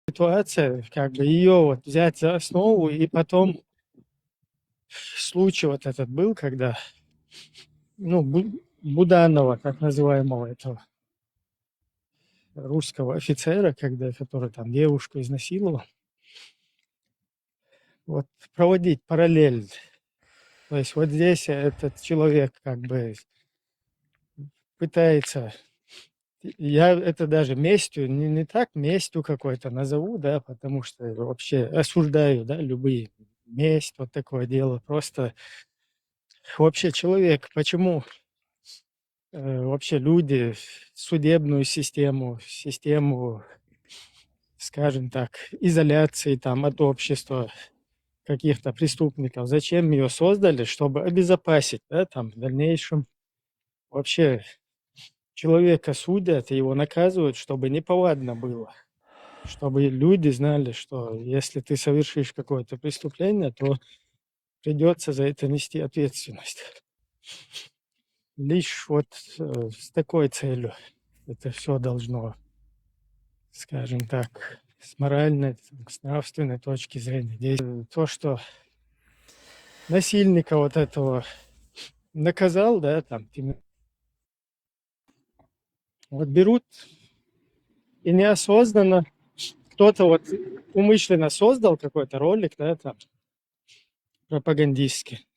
ситуация, как бы ее вот взять за основу, и потом случай вот этот был, когда, ну, Буданова, так называемого этого русского офицера, который там девушку изнасиловал, вот проводить параллель. То есть вот здесь этот человек как бы пытается, я это даже местью, не так местью какой-то назову, да, потому что вообще осуждаю, да, любые месть, вот такое дело. Просто вообще человек, почему вообще люди судебную систему, скажем так, изоляции там от общества каких-то преступников, зачем ее создали, чтобы обезопасить, да, там в дальнейшем вообще человека судят и его наказывают, чтобы неповадно было, чтобы люди знали, что если ты совершишь какое-то преступление, то придется за это нести ответственность. Лишь вот с такой целью это все должно, скажем так, с моральной, с нравственной точки зрения действовать. То, что насильника вот этого наказал, да, там, вот берут и неосознанно кто-то вот умышленно создал какой-то ролик, да, там, пропагандистский,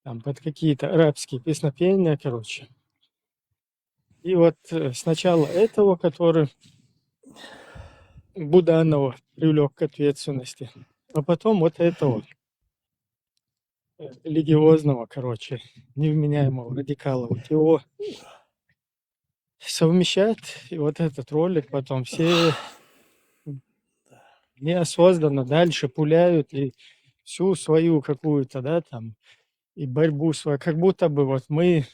там, под какие-то арабские песнопения, короче. И вот сначала этого, который Буданова привлек к ответственности, а потом вот этого религиозного, короче, невменяемого радикала. Вот его совмещать, и вот этот ролик потом все неосознанно дальше пуляют и всю свою какую-то, да, там, и борьбу свою, как будто бы вот мы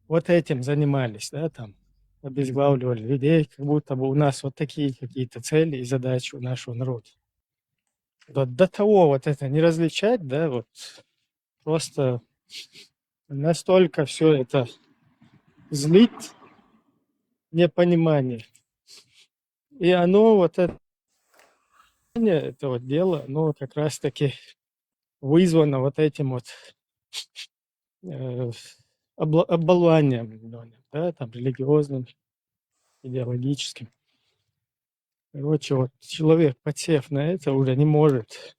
вот этим занимались, да, там, обезглавливали людей, как будто бы у нас вот такие какие-то цели и задачи у нашего народа. До того вот это не различать, да, вот просто настолько все это злит непонимание. И оно вот это вот дело, оно как раз-таки вызвано вот этим вот э, оболванием, да, там, религиозным, идеологическим. Короче, вот человек, подсев на это, уже не может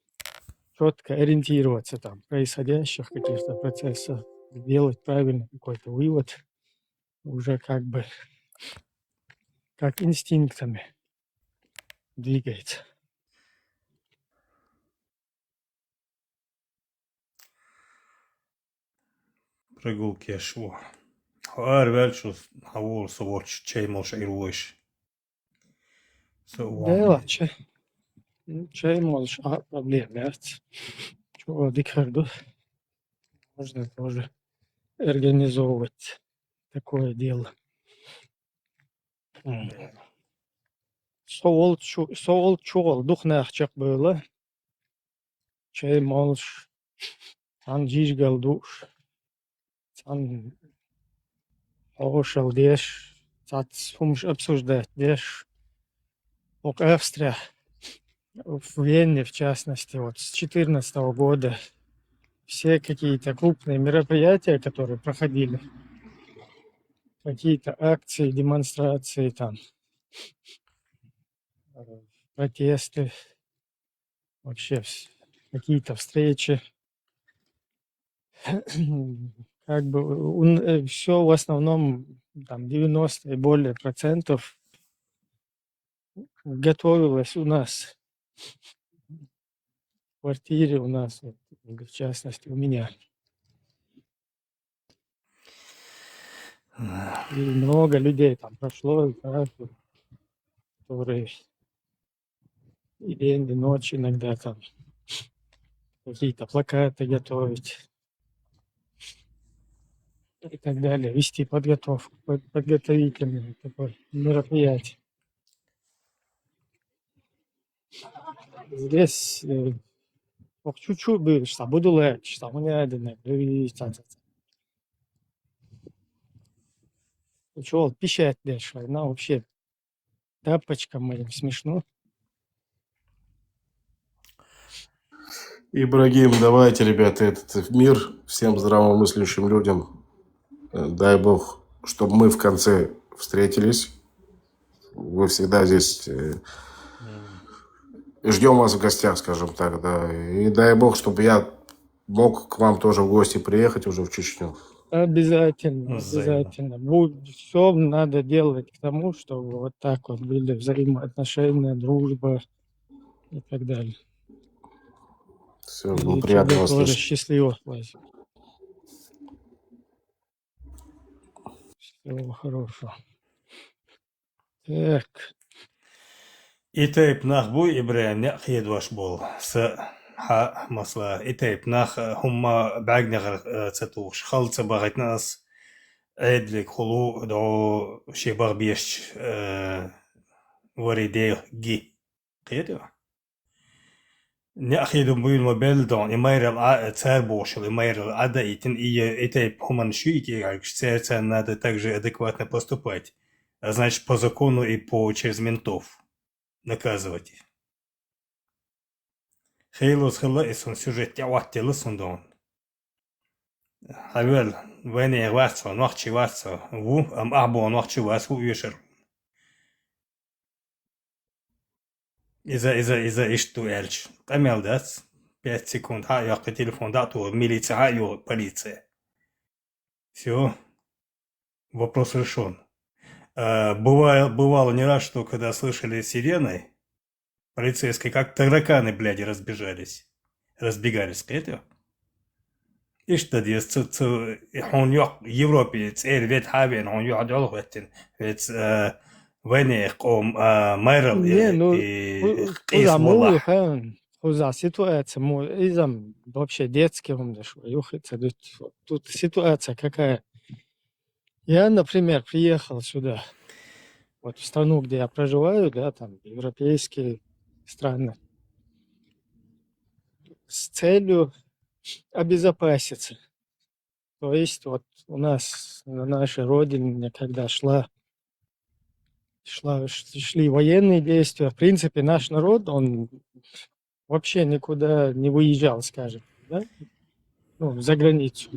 четко ориентироваться там в происходящих каких-то процессах, делать правильный какой-то вывод, уже как бы как инстинктами двигается. Прогулки шо. Har väl så har så vart tjejmors iroish. Så Да, чай можешь, проблем, да? Чего, Дикарду, можно тоже организовывать такое дело. Соол чуол духнахчак было. Чай молш, ан жижгал душ, ан ошал деш, цат сумш обсуждать деш. Ок Австрия, в Вене, в частности, вот с 2014 года все какие-то крупные мероприятия, которые проходили, какие-то акции, демонстрации, там, протесты, вообще какие-то встречи, как бы все в основном там 90 и более процентов готовилось у нас в квартире, у нас, вот, в частности, у меня. И много людей там прошло, да, которые и день, и ночь иногда там какие-то плакаты готовить и так далее, вести подготовку, подготовительные такое мероприятие. Здесь чуть-чуть бы, что буду лечь, что у меня чего пищать дальше, она вообще тапочкам моим смешно. Ибрагим, давайте, ребята, этот мир всем здравомыслящим людям. Дай бог, чтобы мы в конце встретились. Вы всегда здесь. Ждем вас в гостях, скажем так, да. И дай бог, чтобы я мог к вам тоже в гости приехать уже в Чечню. Обязательно, Взаимно. обязательно. Все надо делать к тому, чтобы вот так вот были взаимоотношения, дружба и так далее. Все, было И приятно тебе вас тоже слышать. счастливо, Вася. Всего хорошего. Так, إتايب ناخ بوي إبراهيم نأخيد واش بول ها مصلا إتايب ناخ هما بعقنا غير تتوش خلص باغت ناس عيد لك خلو دعو شي باغ بيش وريدي جي قيدو نأخيد بوي الموبيل دون إمير تسار بوشل إمير عدا إتن إتايب هما ншуйки, как считается, надо также адекватно поступать. А значит, по закону и через ментов наказывать. خيلوس خلا اسون سوجت تعوات لسون دون حلول وين واتسو نوختي واتسو و ام اعبو نوختي واتسو يشر إذا إشتو إلش قميل داس 5 секунд ها يقي تليفون дату милиция ها полиция. Все, вопрос решен. Бывало не раз, что когда слышали сирены полицейские, как тараканы, блядь, разбегались к этому. إيش تدي هون يق يوروبي تسير بيت حابين هون يقعد يلغوتن بيت وين يقوم مايرل не, ну, قيس والله хуза ситуация, изам вообще детский умдыш, юхица, тут ситуация какая. Я, например, приехал сюда, вот в страну, где я проживаю, да, там, европейские страны, с целью обезопаситься. То есть вот у нас на нашей родине, когда шли военные действия, в принципе, наш народ, он вообще никуда не выезжал, скажем, да? Ну, за границу.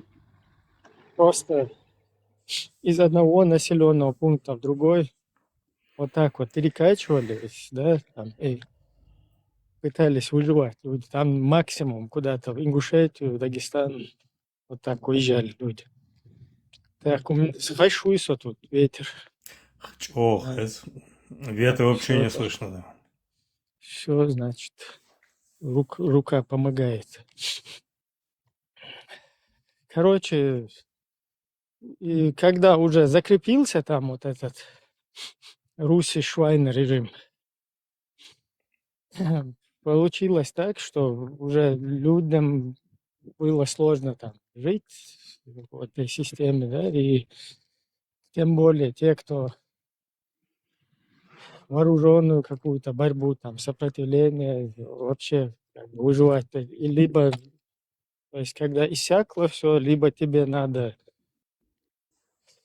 Просто из одного населенного пункта в другой вот так вот перекачивались, да, там, и пытались выживать. Люди там максимум куда-то в Ингушетию, Дагестан, вот так уезжали люди. Так, схайшуйся тут, ветер. Ох, ветра вообще не слышно, да. Все, значит, рука помогает. Короче, и когда уже закрепился там вот этот Руси-Швайн режим, получилось так, что уже людям было сложно там жить в этой системе, да, и тем более те, кто вооруженную какую-то борьбу, там, сопротивление, вообще как бы выживать. И либо, то есть, когда иссякло все, либо тебе надо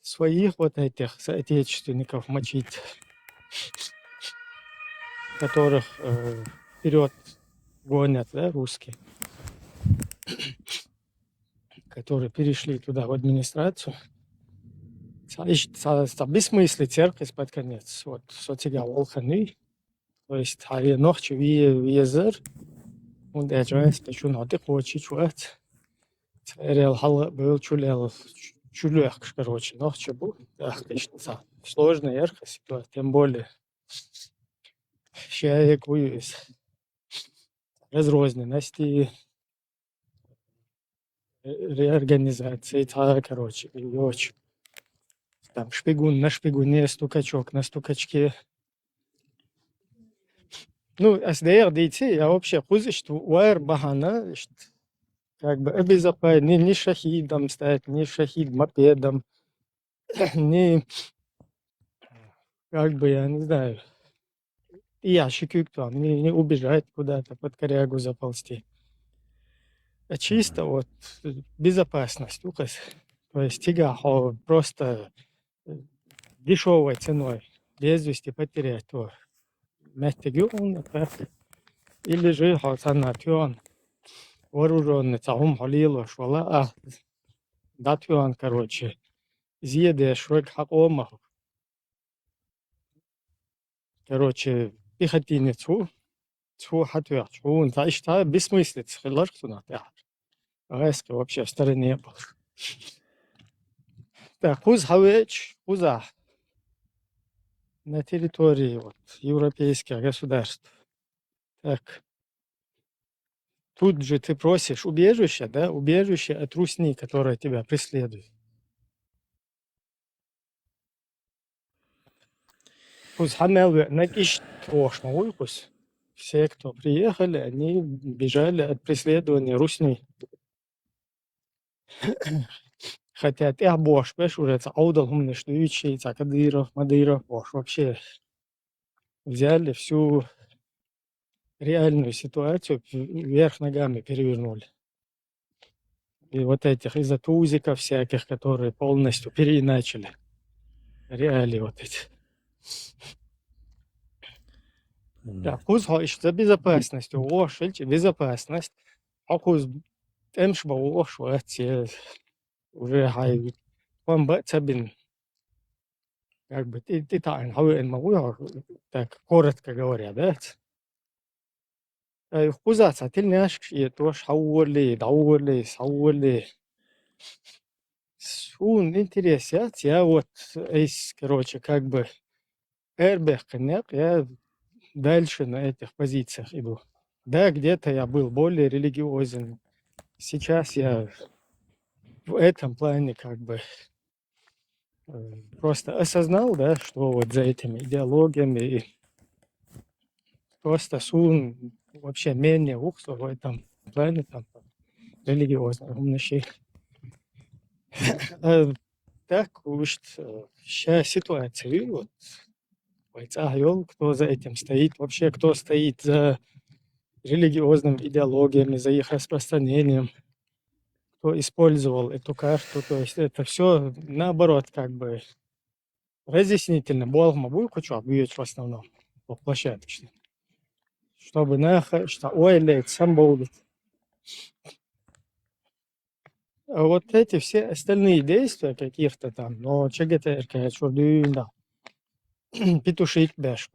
своих вот этих соотечественников мочить, которых вперед гонят, да, русские, которые перешли туда в администрацию. Бессмыслие церковь под конец. Вот, социал Волханы, то есть, ночью везер, und der Joyce schon hatte хочет чувать. Реал хал был чулел чулях, короче, ночью был. Да, конечно, сложная яркая ситуация, тем более. Человек вывез разрозненности, реорганизации, короче, и очень. Там шпигун на шпигуне, стукачок на стукачке. Ну, СДР, ДТ, я вообще хуже, что уайр бахана, как бы обезопасить, не шахидом стать, не шахид мопедом, не, как бы, я не знаю, ящики там, не убежать куда-то, под корягу заползти. А чисто вот безопасность, указ. То есть тяга просто дешевой ценой без вести потерять то. Mättegyon, или же хацанатюан. вооруженный, цахум халилу, швала, датвиан, короче, зъеде, швек хакомах, короче, пехотинец, цу хатвях, он таишта бессмыслица, хилархтуна, резко вообще в стороне был. Так, хуз хавеч, хуза на территории вот, европейских государств. Так, тут же ты просишь убежище, да, убежище от русни, которая тебя преследует. Хуз хамел накиш трош мауйкус. Все, кто приехали, они бежали от преследования русни. Хотя ты бош, понимаешь, уже это аудал хумнешнуючий, Кадыров, Мадыров, бош, вообще взяли всю реальную ситуацию, вверх ногами перевернули. И вот этих из-за тузиков всяких, которые полностью переиначили реалии вот эти. Да, хуз за безопасность, вош, безопасность. А хуз эмшба вош, уже хай, он бацабин, как бы ты тайн, хауэн могу, так коротко говоря, да? Хузаца, ты знаешь, и тоже хаули, даули, саули. Сун интересят, я вот, короче, как бы эрбех, нет, я дальше на этих позициях иду. Да, где-то я был более религиозен. Сейчас я в этом плане как бы просто осознал, да, что вот за этими идеологиями просто сун вообще менее ухсо в этом плане там религиозных умнощей. Так уж сейчас ситуация, вот кто за этим стоит, вообще кто стоит за религиозными идеологиями, за их распространением, кто использовал эту карту, то есть это все наоборот как бы разъяснительно. Болма будет кучу бьют в основном по площадке, чтобы нахер, что ой, сам будет. А вот эти все остальные действия каких-то там, но ЧГТР, да, петушить бэш,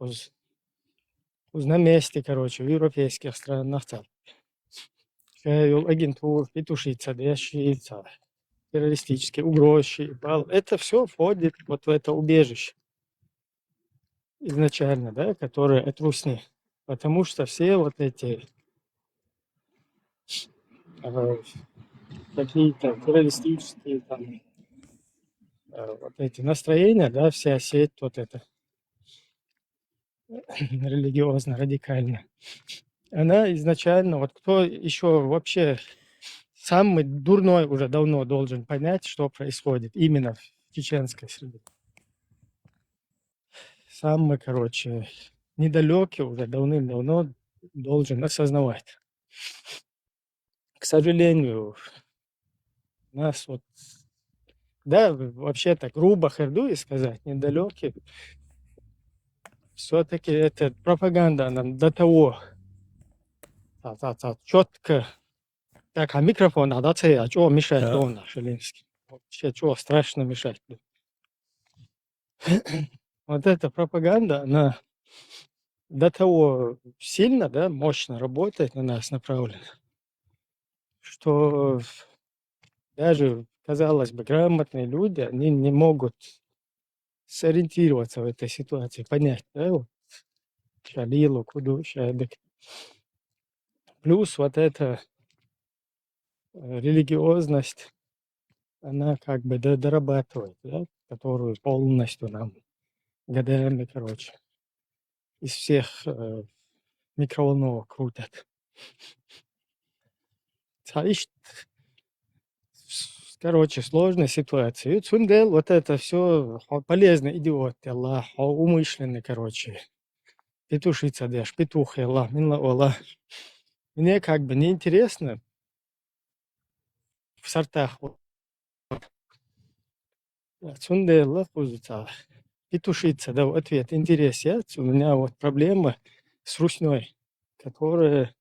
на месте, короче, в европейских странах там. Агентур, петушица, дещица, террористические угрозы. Это все входит вот в это убежище изначально, да, которое от русни. Потому что все вот эти какие-то террористические там вот эти настроения, да, вся сеть вот эта религиозно-радикальная, она изначально, вот кто еще вообще самый дурной уже давно должен понять, что происходит именно в чеченской среде. Самый, короче, недалекий уже давным-давно должен осознавать. К сожалению, нас вот, да, вообще-то грубо херду и сказать, недалекий, все-таки эта пропаганда нам до того четко. Так, а микрофон, а что мешает он, Шелинский? Вообще, что страшно мешать? Вот эта пропаганда, она до того сильно, да, мощно работает на нас направлена, что даже, казалось бы, грамотные люди, они не могут сориентироваться в этой ситуации, понять, да, вот, шалилу, куду, шадык. Плюс вот эта религиозность, она как бы дорабатывает, да, которую полностью нам годами, короче, из всех микроволновок крутят. Короче, сложная ситуация. И Цундел, вот это все полезный идиот, Аллах, умышленный, короче. Петушица дашь, петух, Аллах, минла Аллах. Мне как бы неинтересно в сортах. Цундел, петушица, да, ответ, интерес. У меня вот проблема с русней, которая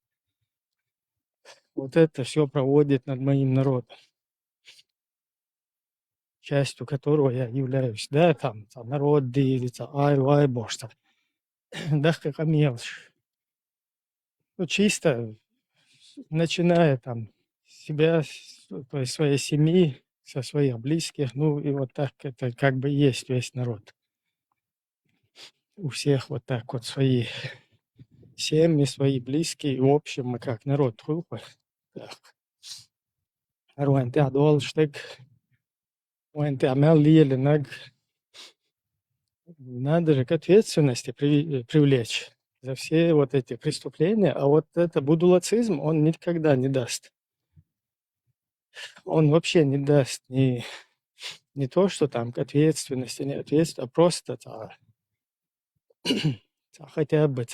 вот это все проводит над моим народом, частью которого я являюсь. Да, там народ делится, ай, боже, там, да, как мелочь. Ну, чисто начиная там себя, то есть своей семьи, со своих близких, ну и вот так это как бы есть весь народ. У всех вот так вот свои семьи, свои близкие, и в общем мы как народ хулпа. Арван ты адолштег, ван ты амел наг, надо же к ответственности привлечь за все вот эти преступления, а вот это будулацизм он никогда не даст. Он вообще не даст не то, что там к ответственности, не ответственности, а просто хотя бы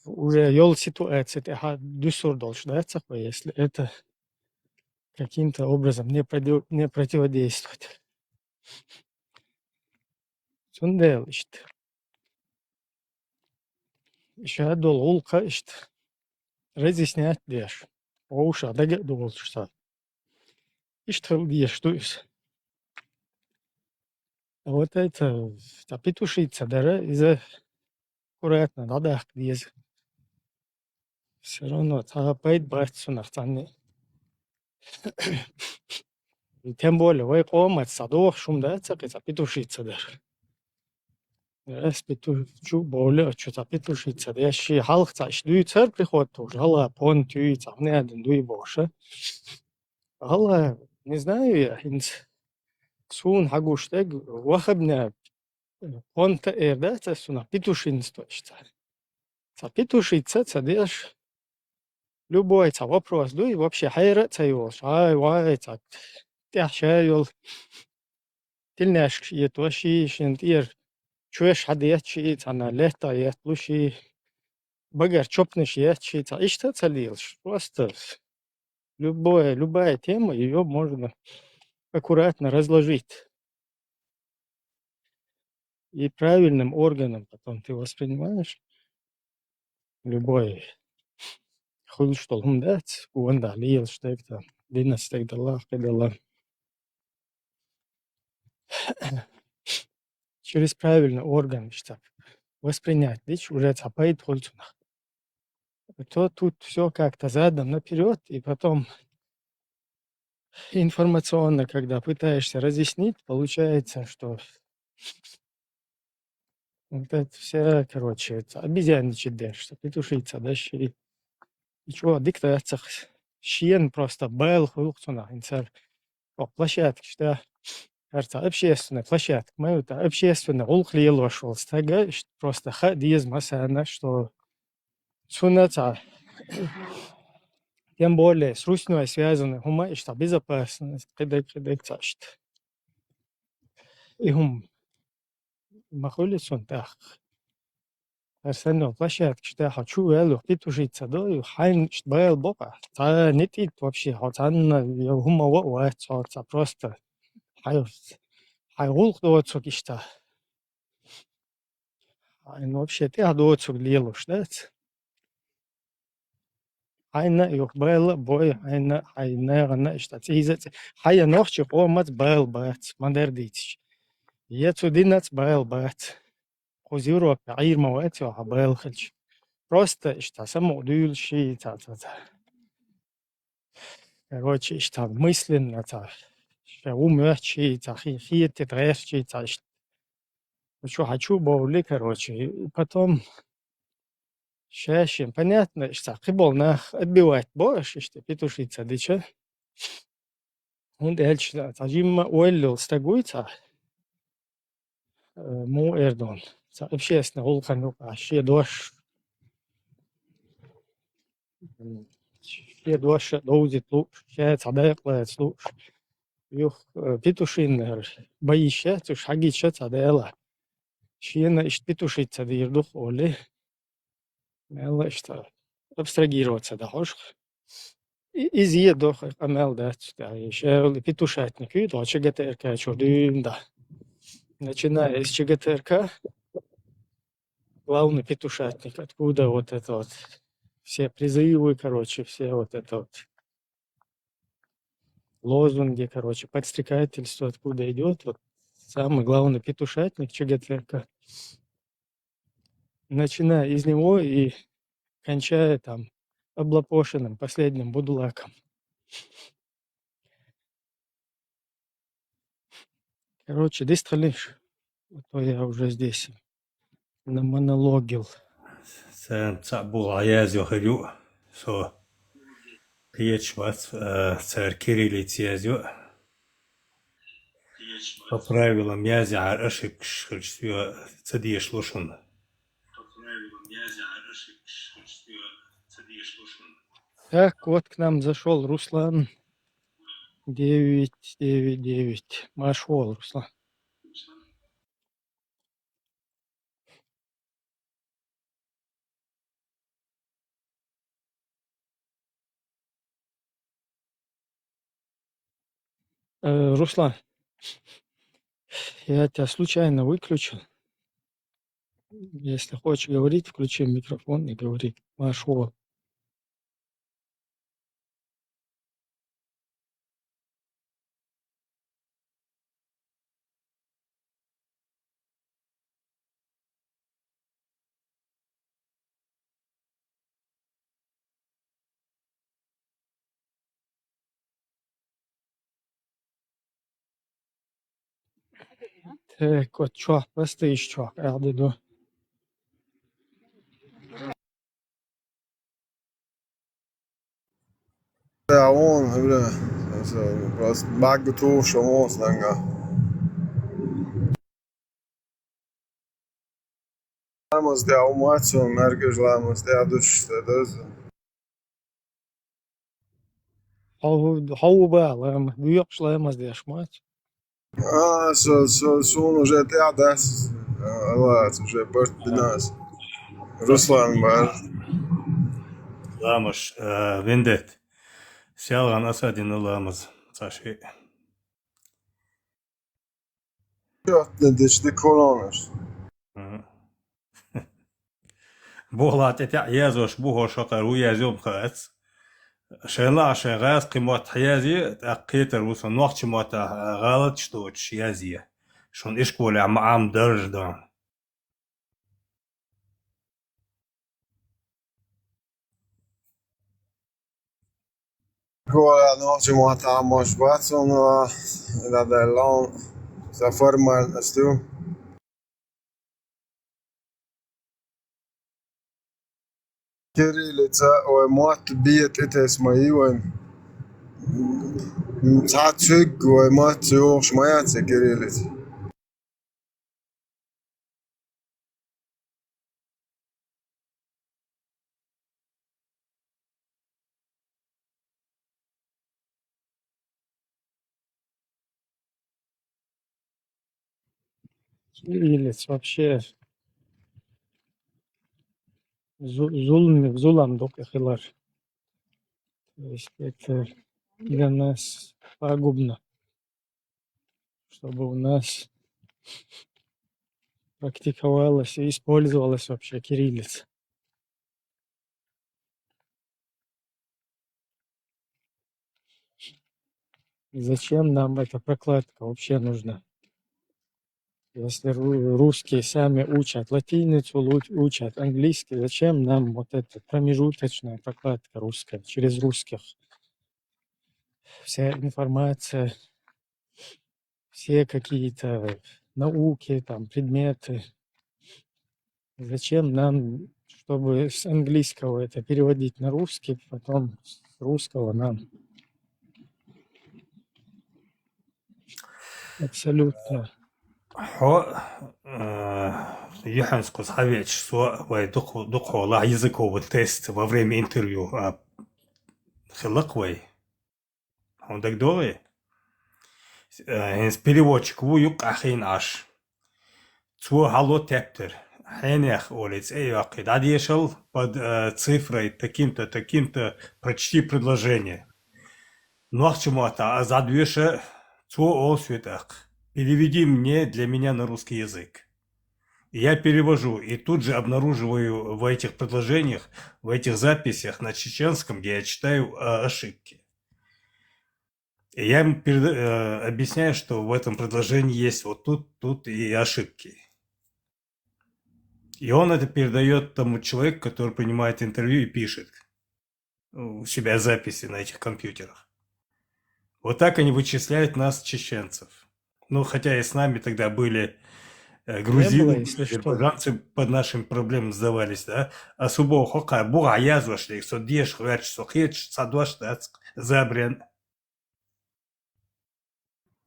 уже ёл ситуация, дюсур должен даться, если это каким-то образом не противодействовать. Сундел işte. Еще дол улка işte. Разъяснять дешь. Оуша дага долшса. Işte дешь туис. А вот это петушица, да, из-за аккуратно, надо диез. Все равно пойт брать сунартаны. И тем более, вы комат садов шум, да, это петушица даже. Раз петушу более, что-то петушица, да, еще халкца, еще царь приход тоже, гала пон тюица, не один дуй больше. Гала, не знаю я, инс сун хагуштег, вахабня понта да, это суна петушинство, что. Петушица, цадеш, любой вопрос, дуй вообще хайрат его, ай, вай, так, тяшайол, тельняшк, етоши, шинтир, чуешь хадьячи, цана лета, етлуши, багар чопнешь ячи, и что целилш. Просто любая тема, ее можно аккуратно разложить. И правильным органом потом ты воспринимаешь любой хуй, что он дать, он далил, что это, динас, так дала, кадала. Через правильный орган, что воспринять, видишь, уже цапает хольцуна. То тут все как-то задом наперед, и потом информационно, когда пытаешься разъяснить, получается, что вот это вся, короче, это обезьянничать дальше, что петушица, да, и чего, диктацах, щен просто бэл, хулцуна, инцар, площадки, что, кажется, общественная площадка, мы это общественная, улхли вошел, стага, просто хадиз, масана, что сунаца, тем более с Русью связаны, хума, что безопасность, когда цашт. И махули сунтах. Арсенал площадки, что я хочу, я петушица, да, и хайн, что был бока. Та не тит вообще, хотя я хума вот, просто хай улк доцок ишта. Ну вообще ты доцок лелуш, да? Хайна юх был бой, хайна гана ишта. Хая ночью помац был бат, мандердич. Я цудинац был бат. Хозюрок, عير موات يا حبايل خلش. Просто ишта само дюл ши короче ишта мысленно умерчи хиет трэшчи что хочу боули, короче. И потом чаще понятно, что хибол нах отбивать больше, что петушица дича. Он дальше тажима уэллил стагуйца му эрдон. Общественно улкану ще дош ще дош доузит лук, ще цадайклает лук. Юх петушин боища, туш хагича цадайла. Шена ишт петушица дирдух оли. Мелла что абстрагироваться да хош. Из едох амел да, еще петушатник, и то ЧГТРК, чудым да. Начиная с ЧГТРК, главный петушатник, откуда вот это вот все призывы, короче, все вот это вот лозунги, короче, подстрекательство откуда идет. Вот самый главный петушатник ЧГТРК. Начиная из него и кончая там облапошенным последним будулаком. Короче, дистралиш. А то я уже здесь намонологил. Sen bu yazıyor hıryu. So Kiyeç var. Царь кириллиц yazıyor. По правилам язя ошибка цадиеш лошун. Так, вот к нам зашел Руслан 999. Машел, Руслан. Руслан, я тебя случайно выключил. Если хочешь говорить, включи микрофон и говори. Машел. Так, вот что, постоишь, что, до. Ja, on, hur alltså, bagg och tors och måsnanga. Lamos de almoço, merkez lamos de aduç dedi. Haubala, büyük şlayamaz diye şmat. Сон уже тядас. Ладно, уже бърт бинас. Руслан бар. Ламыш вендет. Сялган асадин ламыз. Саши. Yok ne deşti kolonuş. Буглат это язош буго шатар уязом خاص. شلا عشان غاز قيمات حيازي تأقيتر وصل نوقت مات غلط شتوش يازية شون إيش كولي عم درج دان Kolla noći mata moš bacon, da je lon za formal stu. Kirilica och mat bit ites majuan. ساعات شق وما تسوق شمايات كريلت Кириллиц вообще зулам докахилар. То есть это для нас пагубно, чтобы у нас практиковалась и использовалась вообще кириллица. Зачем нам эта прокладка вообще нужна? Если русские сами учат латиницу, учат английский, зачем нам вот эта промежуточная прокладка русская через русских? Вся информация, все какие-то науки, там, предметы. Зачем нам, чтобы с английского это переводить на русский, потом с русского нам абсолютно. هو يحنس قص حبيتش سواء ويدق والله язык вот тест во время интервью خلق وي он так долго с переводчик ву юк ахин аш цу хало тептер хенех олец эй вакид адешел под цифрой таким-то прочти предложение но к чему это задвише цу ол светах переведи мне для меня на русский язык. Я перевожу и тут же обнаруживаю в этих предложениях, в этих записях на чеченском, где я читаю ошибки. И я ему объясняю, что в этом предложении есть вот тут и ошибки. И он это передает тому человеку, который принимает интервью и пишет у себя записи на этих компьютерах. Вот так они вычисляют нас, чеченцев. Ну, хотя и с нами тогда были Не было, грузины, если что. азербайджанцы под нашим проблемам сдавались, да? А субо хока буга язвашли, содеш, хвяч, сохеч, садваш, забрен.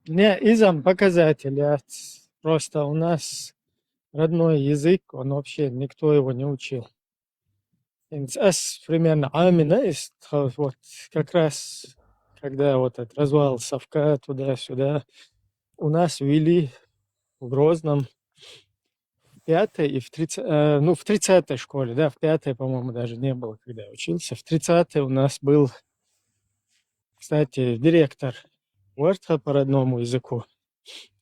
Не, изам показателя. Просто у нас родной язык, он вообще, никто его не учил. Примерно Амина есть, вот как раз, когда вот этот развал совка туда-сюда, у нас ввели в Грозном в 5-й и в 30-й школе, да, в 5-й, по-моему, даже не было, когда я учился. В 30-й у нас был, кстати, директор Уэртха по родному языку,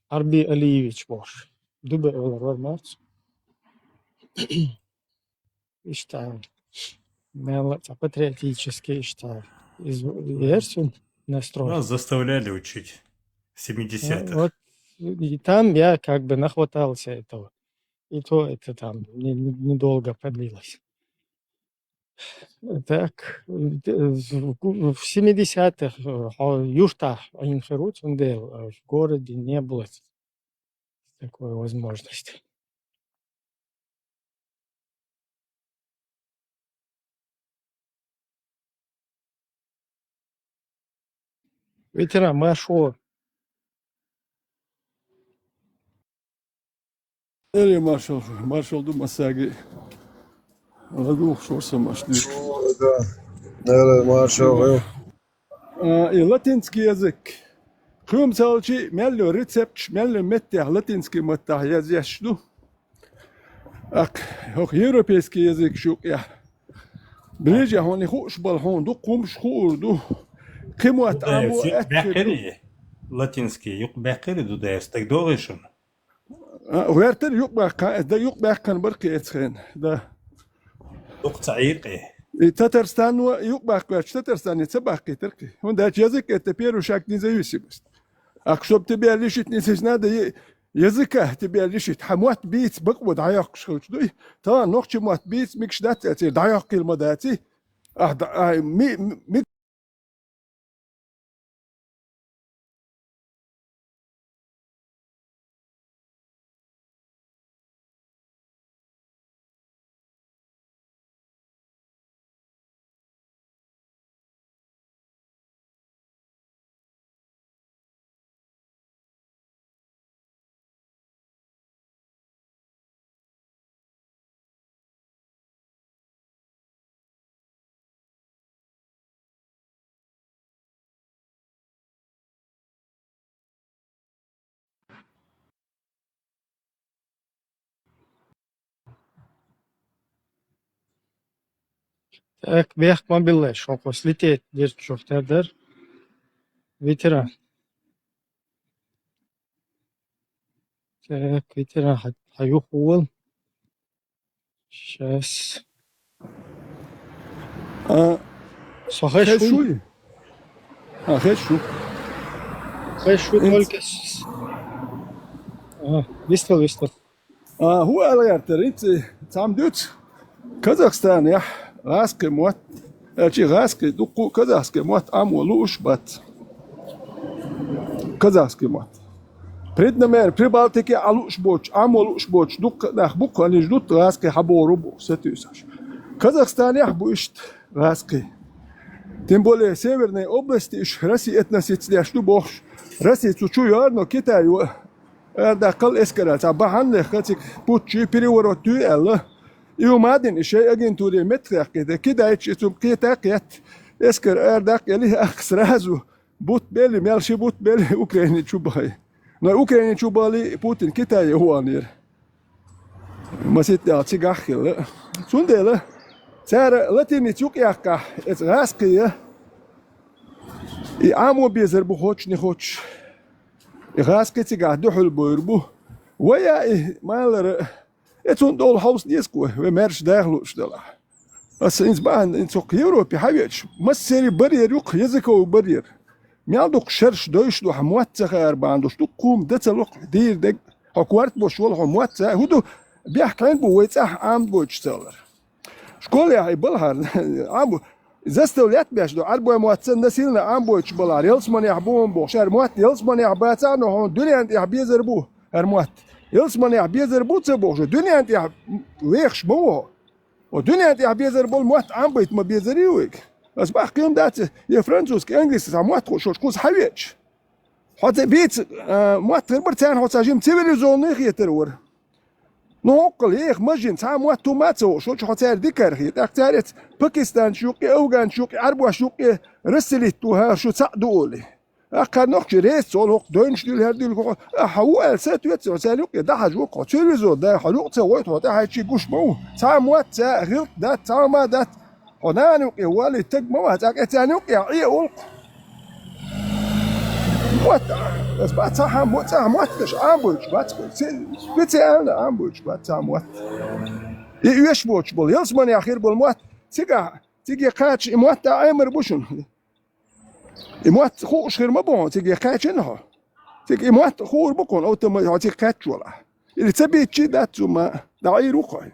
Арби Алиевич Бош. Дубе Марц. И считаю, патриотически считаю. Версию настрой. Нас заставляли учить в 70-х. Вот и там я как бы нахватался этого. И то это там недолго продлилось. Так, в 70-х южта Инхерут, в городе не было такой возможности. Ветеран, Машо, Nereye marşal masagi. Ладух шорса машли. Да. Nereye marşal? И латинский язык. Крым салчи мелло рецепт, мелло меття латинский маттах язяшду. Ак, хох европейский язык шук я. Ближе хони хуш балхон ду кумш хурду. Кемуат аму эткеду. Бәкері, латинский, юк бәкері дудайыз, так доғышын. Вертер юк бакан, да юк бакан барки эцхен. Да. Юк цаиқи. Татарстан юк баквач, Татарстан это баки терки. Он да язык это первый шаг независимости. А чтобы тебя лишить не надо языка, тебя лишить. Хамуат бийц бакву даяк шхучдуй. Та нохчи муат бийц микшдат эти даяк килмадати. Ми так, бех мобиле, шоко, слететь, держит шофтердер. Ветеран. Так, ветеран, хаюхуэл. Сейчас. Сахашу. хэшуй. Хэшу. Хашу только... Вистал. هو الغرتر انت تعم دوت كازاخستان يا غاسك موت شي غاسك دقو كازاخسك موت ام ولوش بات كازاخسك موت Преднамер, Прибалтике, Алушбоч, Амолушбоч, Дук, Нахбук, они ждут Раски Хаборубу, Сатюсаш. Казахстан яхбуишт Раски. Тем более северной области, Россия относительно, что бог, Россия чучуя, но Китай, да, кал эскарат, а бахан, хотик, путчи, переворот, тюэлла. И у мадин, шей агентуре метрах, кидай, читум, китакет, эскар, эрдак, или ах, сразу, бут бели, мелши бут бели, Украине чубай. Но Украине чубали Путин Китай хуанир. Масит цигахил. Сундела. Цара латини чукяка, это раския. И аму безер бухоч не хоч. И раски цигах духул бойрбу. Вая и малер Het on dol haus niesko, we merch dagloos dela. Als ins baan in zo Europa haviet, mas seri barrier yok yazıko barrier. Mialdok şerş Deutsch do hamwatsa arbaan do stukum detsalok dir dek hakwart bo shol hamwatsa hudo بيحكي بويتسح عم بوتشتغل شكون يا بلهر عم زستوليات باش دو عربو مواتسن نسيلنا عم بوتش بلار يلسمن يحبون بو شهر موات يلسمن يحباتانو هون دنيا انت يحبيزر بو هرموات يلسمن يحبيزر بو تسبو دنيا انت ويخش بو ودنيا انت يحبيزر بو موات عم بيت ما بيزريوك بس بحكي يوم دات يا فرنسوس كانجليس موات شو شكوز حويتش حتى بيت موات برتان حتى جيم تيفيليزون يخيترور نوقل هيك مجن تعام وقت توماتو شو حتى ذكر هي تختارت باكستان شوقي اوغان شوقي عربو شوقي رسلت توها شو تصدقولي اخر نقش ريس سولوق دوينش ديال هادي حوال ساتويت سالوق ده حجوق تلفزيون ده حلوق تسويت وده حيشي قش مو تعام وقت غير ده تعام ده هنانوق والي تجمع هتاك تانوق يا اولق What? Das war Zaham, what Zaham, what? Das Ambush, was? Bitte eine Ambush, was Zaham, what? Die Ursprung, bol, jetzt man ja hier bol, what? Tiga Katsch, im What da einmal buschen. Im What hoch schir ma bon, tiga Katsch inha. Tiga im What hoch bukon, automatisch hat sich Katsch wala. Ili tsabichi dazu ma da iruqai.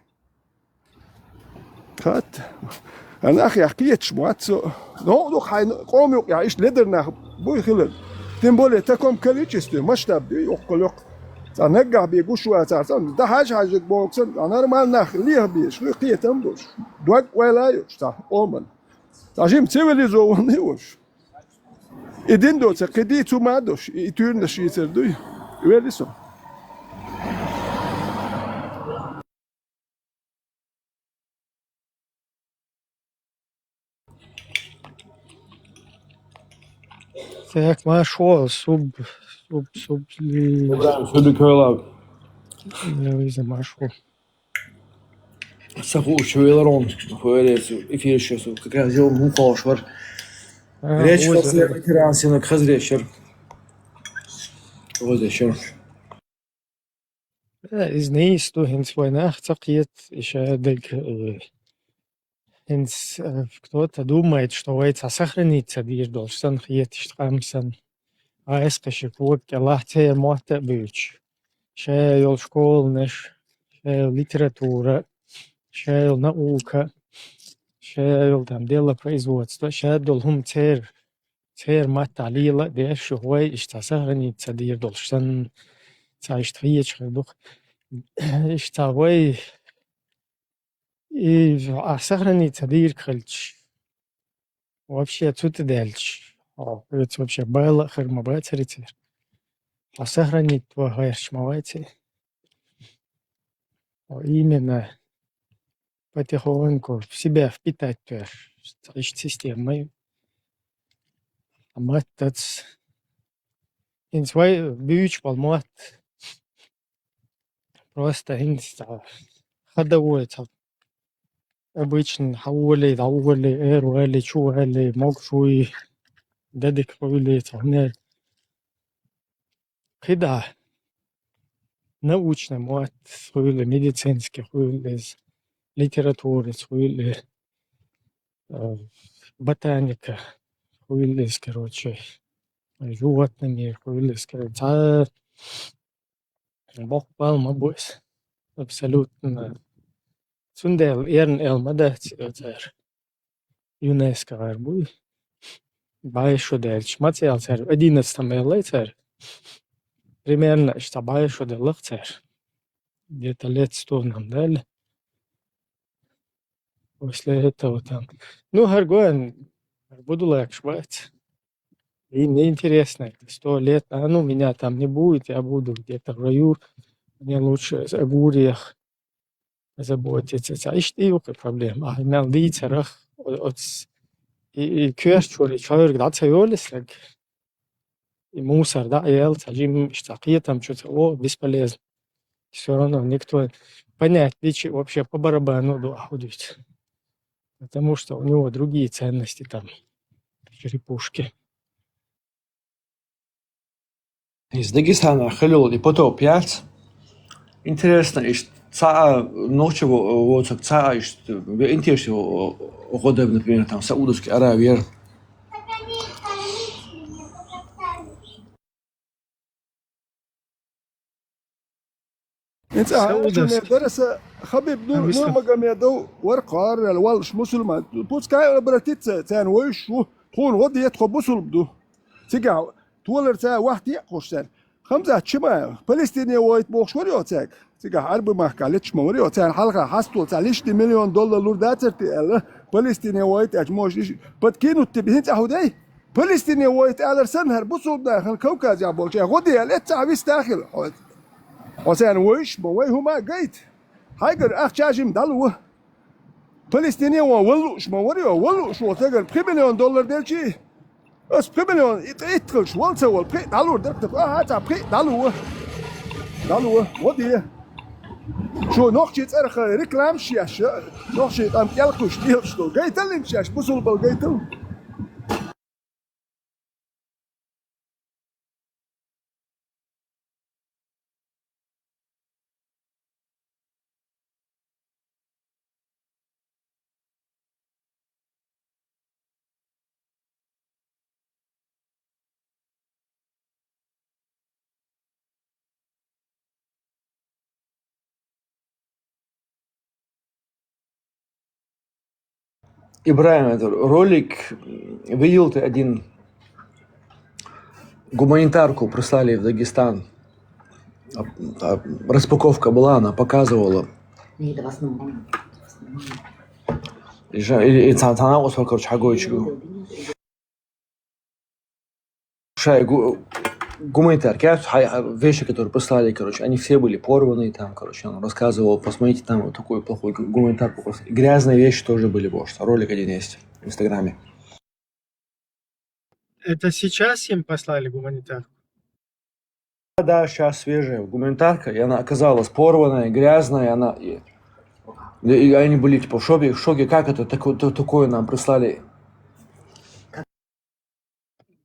Kat. أنا أخي حكيت شموات نو خاين قوم يعيش لدرنا بوي خلل تنبولي تكم كليتشستو مش تبدي يقول تنقع بيقوشوا تعرفون ده حاجة بوكسن أنا ما ناخ ليه بيش ليه تنبوش دوق ولا يوش تا أومن تاجيم تسويليزو ونيوش إدين دو تكدي تو ما دوش يتورن شيء تردوي ويلسون Так, машо, суб, Ibrahim, şöyle köyle Luisa машо. Саху швейler on. Böyle ifir şosu. Как раз делал мухошвар. Речь после ветерансина хазрешер. Вот еще. Is nice to hins vai nachzakiet, ich denk, hins кто-то думает, что это сохранится, дир должен хиет штрамсан. А эскаши квот лахте мота бич. Шейл школныш, шейл литература, шейл наука, шейл там дело производства, шейл должен цер мата лила, деш хуай ишта сохранится, дир должен цаишт хиет дух. Ишта вай и сохранится, дир крыльч. Вообще тут и дальше. Это вообще было хермобать рецепт. А сохранить твой гайшмавайте. Именно потихоньку в себя впитать системой. А мать in zwei Büchern macht просто ходовой обычно хаули, даули, эруали, чуали, мокшуи, дедикруили, цогнель. Когда научно мат, хуили медицинский, хуили литературы, хуили ботаника, хуили, короче, животными, хуили, короче, Бог палма бойс. Абсолютно. Сундел ерн элмада цер. ЮНЕСКО арбуй. Байшо дельч. Материал цер. 11 мэлэй цер. Примерно, что байшо делах цер. Где-то лет 100 нам дали. После этого там. Ну, Харгоен, буду лайк швать. И мне интересно, 100 лет, ну, меня там не будет, я буду где-то в раю. Мне лучше о гурьях заботиться. А что это проблема? А имел лицерах, и кёрчури, человек, да, цеолислик. И мусор, да, ел, сажим, штаки там что-то, бесполезно. Все равно никто понять, вообще по барабану ходит. Потому что у него другие ценности там, черепушки. Из Дагестана халил и потоп 5. Интересно, ЦА ночью вот ЦА интересно уходим, например, там Саудовской Аравии. انت عشان Саудовский. درس خبيب А نور выставка. مجامع ورقار الوالش مسلمان بوس كاي براتيت تان ويش تكون غدي يدخل بوسل بدو تيجا تولر تا واحد يقوش تان خمسة تشما فلسطينية وايت بوخش وريو تاك تيجا حرب ما قالتش ما وريو تان حلقة حستو تعليش دي مليون دولار لور داتر تي فلسطينية وايت اجموش بتكينو تبهين تاخدي فلسطينية وايت على سنهر بوسل داخل كوكاز يا بولش غدي الات تعبيس داخل وسان ويش بوي هما جيت هايجر اخشاجم دالو فلسطينية وولوش ما وريو ولوش وتاجر 3 مليون دولار دلشي اس 3 مليون يتقلش والسا والبري دالو درت هاتا بري دالو ودي شو نوخشي ترخ ريكلام شياش نوخشي ام يلقوش ديلشتو جيتلم شاش بوصل بالجيتل Ибраим, это ролик, видел ты один, гуманитарку прислали в Дагестан, распаковка была, она показывала, и она вот, короче, хагойчику. Гуманитарки, вещи, которые прислали, короче, они все были порваны, там, короче, он рассказывал, посмотрите, там вот такой плохой гуманитарку. Грязные вещи тоже были, боже, ролик один есть в Инстаграме. Это сейчас им послали гуманитарку? Да, сейчас свежая гуманитарка, и она оказалась порванная, грязная, и они были типа в шоке, как это такое нам прислали.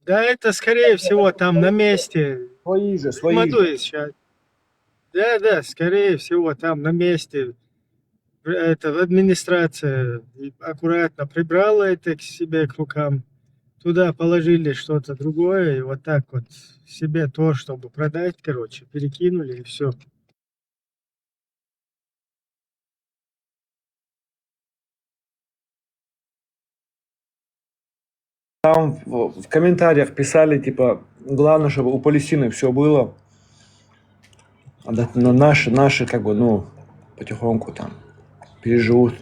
Да, это, скорее всего, там на месте. Свои же. Смотри, сейчас. Да, скорее всего, там на месте. Это администрация аккуратно прибрала это к себе к рукам. Туда положили что-то другое, и вот так вот себе то, чтобы продать, короче, перекинули, и все. Там в комментариях писали, типа, главное, чтобы у Палестины все было. А наши, как бы, ну, потихоньку там переживут.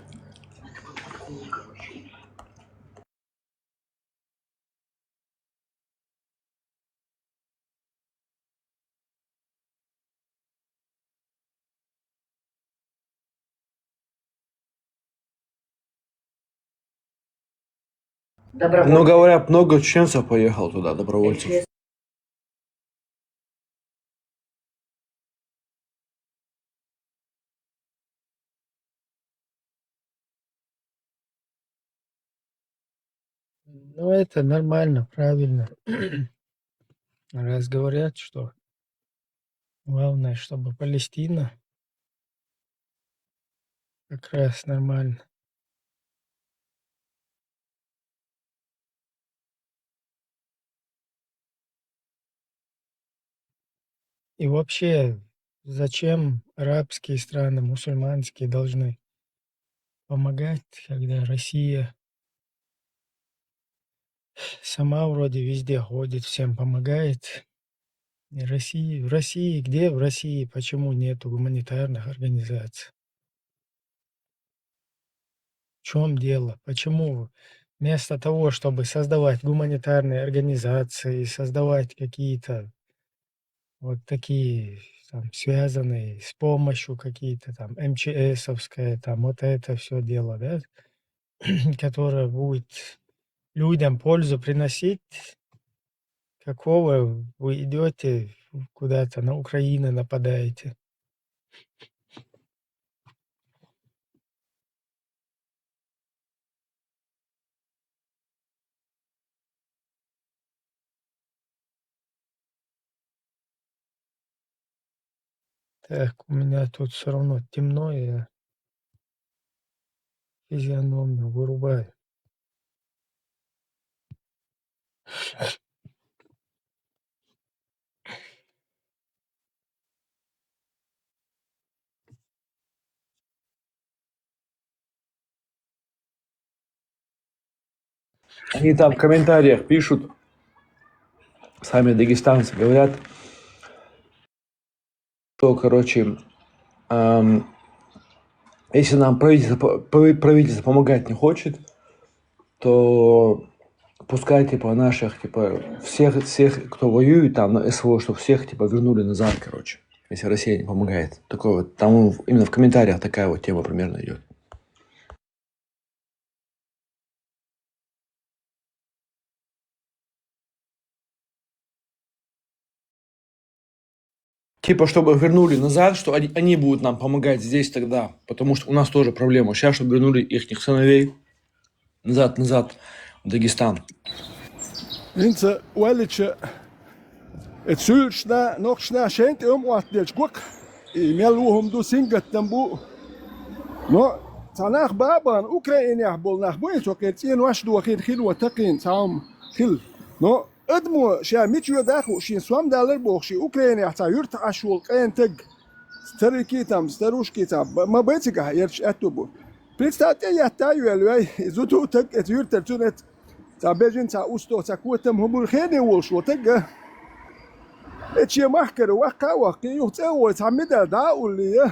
Ну, говорят, много чеченцев поехало туда, добровольцев. Ну, это нормально, правильно. Раз говорят, что главное, чтобы Палестина, как раз нормально. И вообще, зачем арабские страны, мусульманские должны помогать, когда Россия сама вроде везде ходит, всем помогает. И в России, где в России, почему нету гуманитарных организаций? В чем дело? Почему вместо того, чтобы создавать гуманитарные организации, создавать какие-то вот такие там связанные с помощью какие-то там МЧСовское, там вот это все дело, да, которое будет людям пользу приносить, какого вы идете куда-то на Украину нападаете? Так, у меня тут все равно темно, и я физиономию вырубаю. Они там в комментариях пишут, сами дагестанцы говорят, что, короче, если нам правительство помогать не хочет, то пускай, типа, наших, типа, всех, кто воюет там на СВО, чтобы всех, типа, вернули назад, короче, если Россия не помогает. Такое вот, там именно в комментариях такая вот тема примерно идет. Типа, чтобы вернули назад, что они будут нам помогать здесь тогда, потому что у нас тоже проблема. Сейчас, чтобы вернули их сыновей назад в Дагестан. Inze Uelice, et sylsna, noksna, schent wat dels guk, i meluhum du singat tambu. No, tanach baban, Ukraine bol nach buin, so ket in was du khid khid wa taqin saum khil. No, ادمو شا ميتشو داخو شين سوام دالر بوخشي اوكرانيا حتى يرت اشول قين تق ستركي تام ستروش كتاب ما بيتك يرش اتوبو بريستاتي يتا يلوي زوتو تق ات يرت تونت تا بيجن تا اوستو تا كوتم هم الخيني وشو تق اتشي محكر وقا وقي يوتو تعمد دا ولي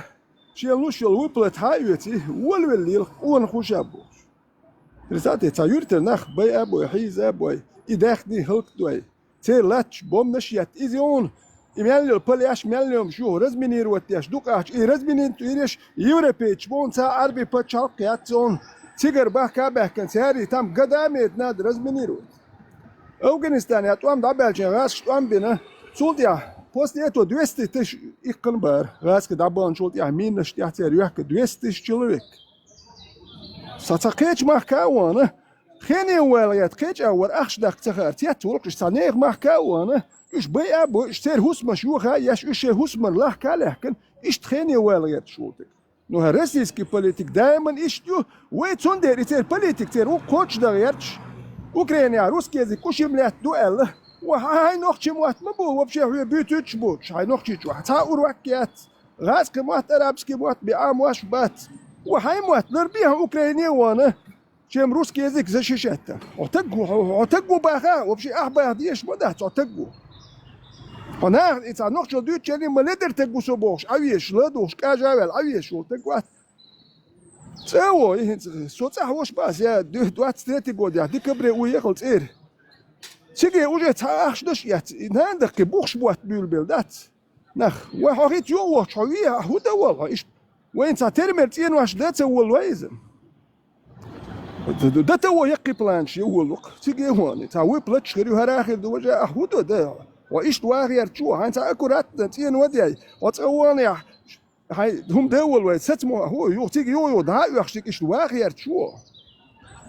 شي لوش الوبلت هايوتي ولولي ونخوشابو بريستاتي تا يرت نخ بي ابو حيز ابو إداخني هلك دوي تيرلاتش بومنشيات إزيون إميالو بلياش مياليوم شو رزمينير واتياش دوكاش رزمينين تويريش يوريبيتش بونسا عربي باتشال قياتون تيجر باكا باكن ساري تام قدامي ناد رزمينيرو أفغانستان ياتوام دابالجين غاس توام بينا سولتيا بوستيتو 200 تش إقنبار غاس كدابان شولتيا مين نشتيا تيريوك 200 человек ساتاكيتش ماكاوانا خيني وليات كيج أول أخش داك تخار تياتورك إشتانيغ محكاوانا إش بي أبو إشتير هسما شوخا ياش إشي هسما لحكا لحكن إشت خيني وليات شوتك نو هرسيسكي بوليتيك دايما إشتيو ويتون دير إتير بوليتيك تير وقوتش دغيرتش أوكرانيا روسكي زي كوشي مليات دوئل وهاي نوخشي موات مبو وبشي هو بيوتوتش بوتش هاي نوخشي شو حتا أوروكيات غاسكي موات أرابسكي موات بيعام واش بات وهاي موات نربيها أوكرانيا وانا شيم روسكي يزيك زي شيشاتا عتقو باخا وبشي أحبا ديش مدهت عتقو هنا إذا نخشى دوت شاني ما لدر تقو سبوش عويش لدوش كاجاوال عويش وتقوات تساوو سوتسا وش باس يا دوات ستريتي قود يا دي كبري ويخل تير سيجي وجه تاخش دش يات ناندك كبوخش بوات بيلبل دات نخ وحوغيت يو وش حويها هودا والله إيش وين تاترمر تين واش دات والويزم ده تو يقي بلانش يقول تيجي هون تاوي بلاتش غير هراخر دو وجه أحودو ده وإيش تواغير شو هاي تأكلات تين ودي وتقواني هاي هم دول ويتسمو هو يو تيجي يو ده يخشيك إيش تواغير شو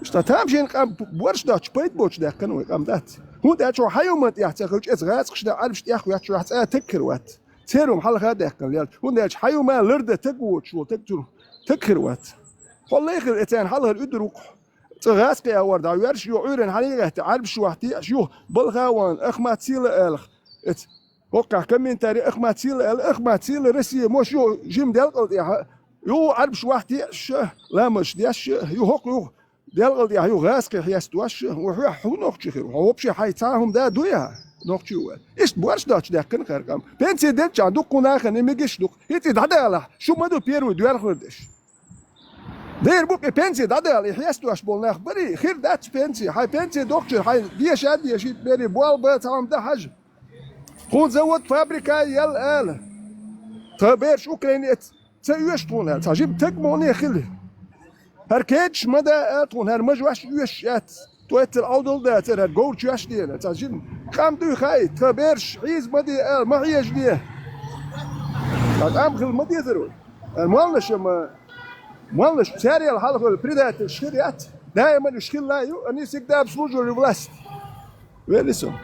إيش تتامشين قام بورش ده بيت بوش ده كانوا قام دات هو ده شو حيومت يحتاج إزغاز خش ده عارف ياخو يحشو حتى تكر وات تيرهم حل هذا كان هو ده حيوما لرده تقوت شو تكر وات والله يخل إتان حلها الأدروق تغاسقي أورد عيارش يو عورن حنيقه تعرف شو احتي شو بلغاوان أخ تسيل ألخ وقع كمين تاري أخ ما تسيل رسي موش يو جيم ديال يو عرب شو احتي لا مش دياش يو هوك يو ديال يو غاسقي حياستواش وحو حو نوخشي خير هو بشي حيتاهم دا دويا نوخشي إيش بوارش داتش دا كن خير كام بنسي دلتش عندو قناخن نميجش دوك هيتي دادا شو مدو بيرو دوار خردش دير بوك بنسي دادا اللي حيستو اشبول ناخ بري خير داتش بنسي هاي بنسي دكتور هاي ديش ادي شيت بري بوال بتاعهم ده حاجه خون زود فابريكا يل ال تبيرش اوكرانيا تسويش تون تجيب تكموني خلي هركيتش مدى اتون هر مجوش يوشات تويت الاودل ده تر جورج ياش دي تجيب قام دو خاي تبيرش عيز مدي ما هيش دي قام خل مدي ذرو المالش مالش ساري الحلقة البريدات الشخيريات دائما الشخير لا يو أني سكداب سلوجو الولاست ويلسون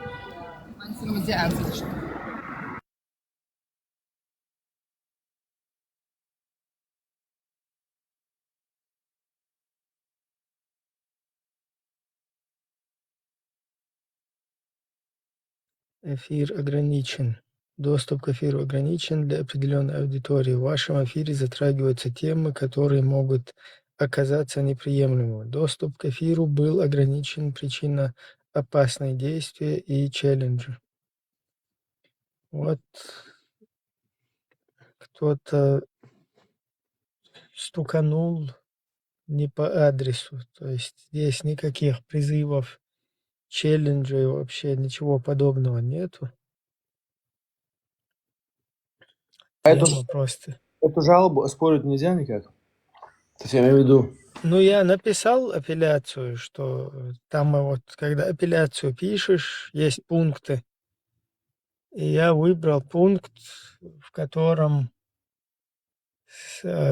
Эфир ограничен. Доступ к эфиру ограничен для определенной аудитории. В вашем эфире затрагиваются темы, которые могут оказаться неприемлемыми. Доступ к эфиру был ограничен. Причина опасные действия и челленджи. Вот кто-то стуканул не по адресу. То есть здесь никаких призывов, челленджей, вообще ничего подобного нету. Эту, Тема просто. эту жалобу оспорить нельзя никак. То есть я имею в виду, Ну, я написал апелляцию, что там вот, когда апелляцию пишешь, есть пункты. И я выбрал пункт, в котором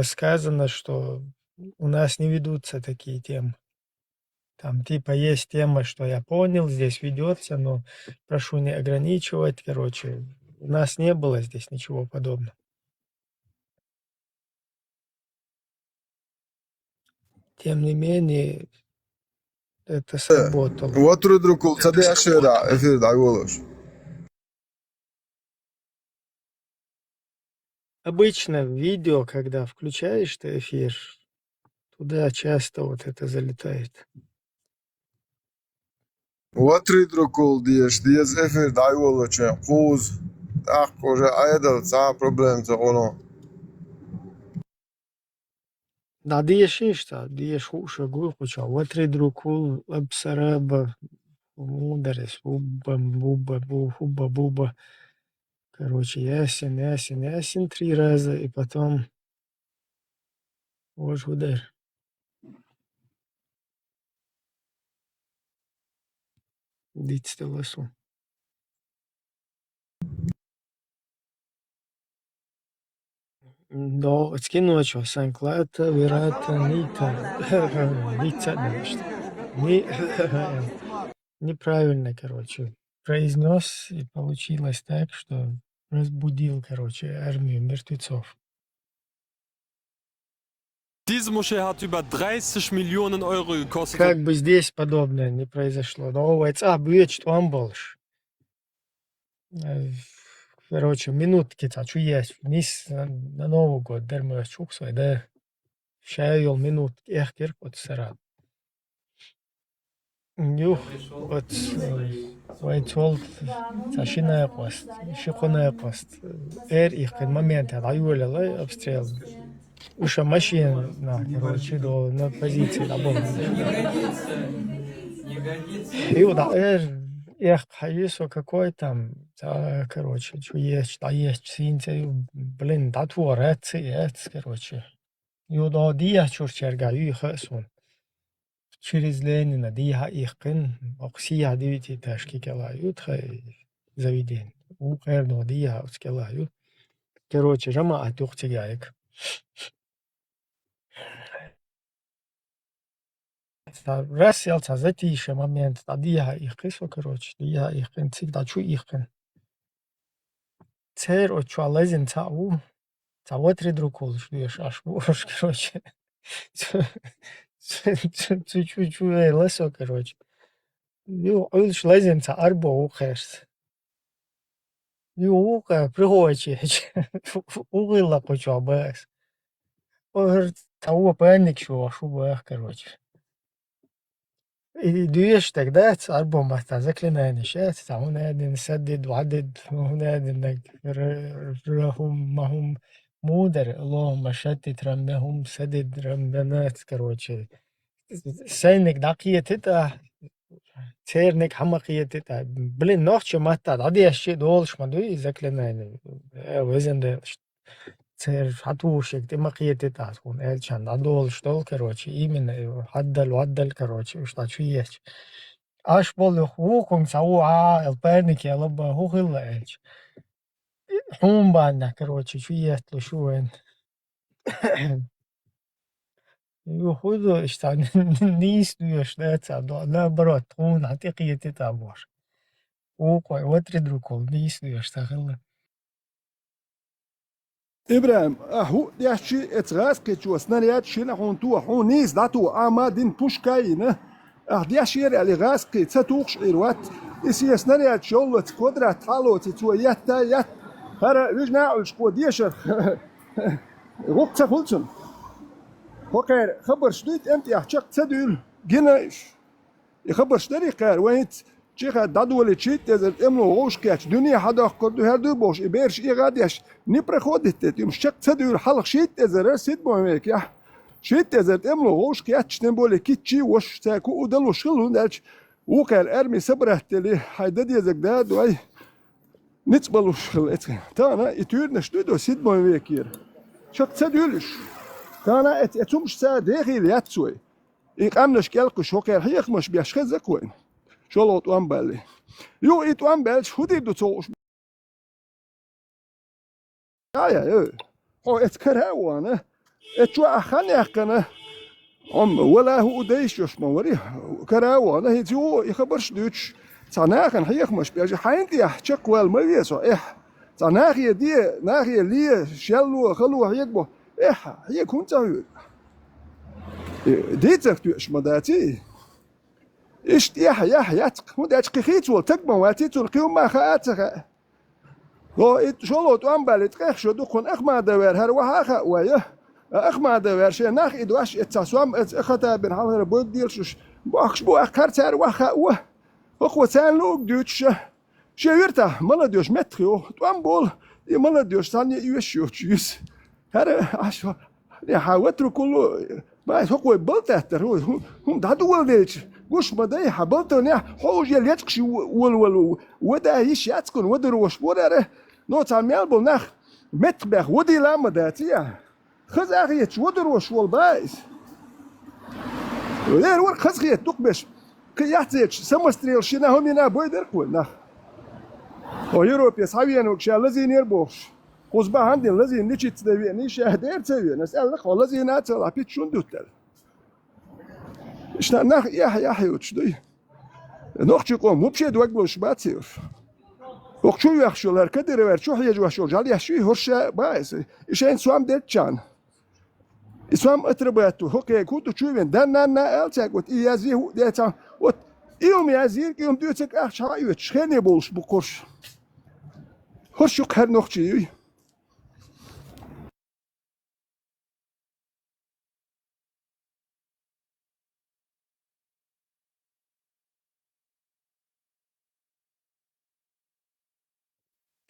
сказано, что у нас не ведутся такие темы. Там типа есть тема, что я понял, здесь ведется, но прошу не ограничивать. Короче, у нас не было здесь ничего подобного. Тем не менее, это сработало. Otru drukul, sad ja šera, efir da gološ. Обычно в видео, когда включаешь ты эфир, туда часто вот это залетает. Otru drukul, diez efir da gološ, kuz. Ako že ajedal, ca problem za ono. Da dieši ista, dieši uša glupuča, otri drukul, absaraба, мударес, буба. Короче, ясен 3 раза, и потом вож удар. Дицте ласу. Да, скину что, Санклата, Вирата, Нита. Вица, неправильно, короче. Произнес, и получилось так, что разбудил, короче, армию мертвецов. Diese Moschee hat über 30 Millionen Euro gekostet. Как бы здесь подобное не произошло. Но бьет он больше. Короче, минутки что есть. Вниз на Новый год, дермы чуксой, да. Шайол минут, кирк от сара. Нюх от вайцол ташиная пост, шиконая пост. Их к момент райоля обстрел. Уша машина, короче, на позиции работы. И вот их хаисо какой там, короче, что есть, синцы, блин, да творец, короче. И вот дия чурчерга, и хасон. Через Ленина, дия их кин, оксия дивити ташки келают, заведен. У керно дия скелают. Короче, жама атухтигаек. Раз ялца затише момент, а дия их кисо, короче, дия их кин, всегда чу их кин. Цер от чуалезин цау, цавотри друкул, ждешь, аж бош, короче. Чу-чу-чу, лесо, короче. Ю, ульш лезин ца арбо ухерс. Ю, ука, пригочи, угыла почу абэс. Цау пэник шу, ашу бэх, короче. И дуешь тогда арбо махта заклинание шат, цау надин садид вадид, надин рахум махум мудер, اللهم شتت رمبهم سدد رمبنات, короче. Сейник дакиетета, церник хамакиетета. Блин, ночью мата, да ящи долш маду и заклинание. Везенделш. Цер хатушек, ты макиетета, он эльчан, да долш дол, короче. Именно хаддал, короче, что есть. Аш бол хукум сау элпеники, алаба хухилла эльч. Хумбана, короче, что есть, лушуэн. Худу, что не истуешь, наоборот, он атакиет это бож. Укой, вот редрукол, не истуешь, сахала. إبراهيم أهو يحشي إتغاسك جو سنريات شينا هون تو هون نيز داتو أما دين بوشكاين أه دياشير على غاسك تساتوخش إيروات إسي سنريات شولت كودرة تالوتي تو يت هرا وجنا الشكو ديشر وقت خلصن هوكر خبر شديد أنت يحشق تدل جنايش يخبر شدري قار وينت شيخ دادولي تشيت تزر املو غوش كاتش دنيا حدا قردو هردو بوش إبيرش إغاديش نبرا خودت يوم شق تدل حلق شيت تزر سيد بوميك يا شيت تزر املو غوش كاتش نبولي كيتشي وش تاكو ودلو شغلون دالش وقال أرمي سبرت لي حيدد يزك داد وي نتبلو شغل تانا يتير نشتدو سيد بوميك شق تدلش تانا اتومش سا ديغي لياتسوي إقامنش كالكش هوكر هيخ مش بيشخز زكوين شلوت وانبالي يو إيت وانبالش هدي دو توش يا هو اتكرهوانا اتشو أخاني أخانا ولا هو ديش يشموري كرهوانا هيتيو يخبرش دوتش تناخن هيخ مش بيجي حينتي أحشك والمريسو تناخي دي ناخي لي شلو خلو هيكبو هي كنت ديتك توش مداتي إيش ياتك مداتك خيتول تكبر واتي تلقيهم ما خاتك هو شلو توامبالي تخيخ شو دخون أخما دوار هروها خاوية أخما دوار شيء ناخ إدواش إتساسوام إختا بن حال بود ديل شوش بأخش بو أخر تار وخاوة أخوة سان لوك دوتش شيء يرتا ملا دوش متخيو توامبول ملا دوش ثانية يوشيو تشيس هر عشوا حاوترو كله ما هو بلتاتر هم دادو ولديش وش بداي حبلتو نيا حوج يليتكش ودا يش ياتكن ودرو وش بودره نو تعمل بلنخ متبخ ودي لما داتيا خزاغيت ودرو وش والبايس ودير ور خزغيت تقبش كياتيش سمستريل شينا هم ينا بويدر كولنا او يوروبيا ساويان وكشا لازين يربوش قصبا عندي الذي نشيت تدوي نيش هدير تسوي نسأل لك والذي ناتل عبيت شون دوتل إيش ناخ يا حيوتش دوي نوخشي قوم مو بشي دوق بلوش باتير وخشو يخشولر كدر ورشو حيجوا شو جالي يحشوي هرشا بايس إيش إن سوام دلتشان إسوام أتربيتو هوكي كوتو تشوفين دنا ألتك وت إيازي هو ديتا وت يوم يازير يوم دوتك أخش حيوتش خيني بولش بقرش هرشو قهر نوخشي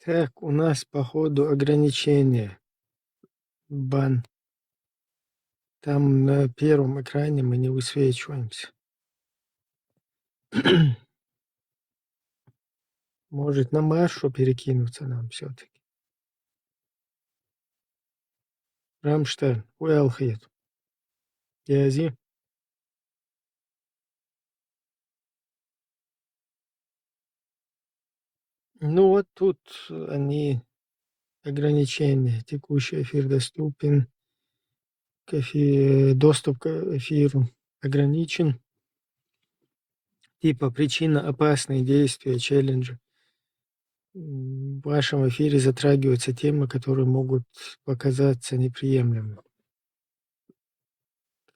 Так, у нас походу ограничение. Бан. Там на первом экране мы не высвечиваемся. Может, на Машу перекинуться нам все-таки. Рамштайн, Уэлхейт. Язи. Ну вот тут они ограничения. Текущий эфир доступен. Доступ к эфиру ограничен. Типа причина опасные действия челленджа. В вашем эфире затрагиваются темы, которые могут показаться неприемлемыми.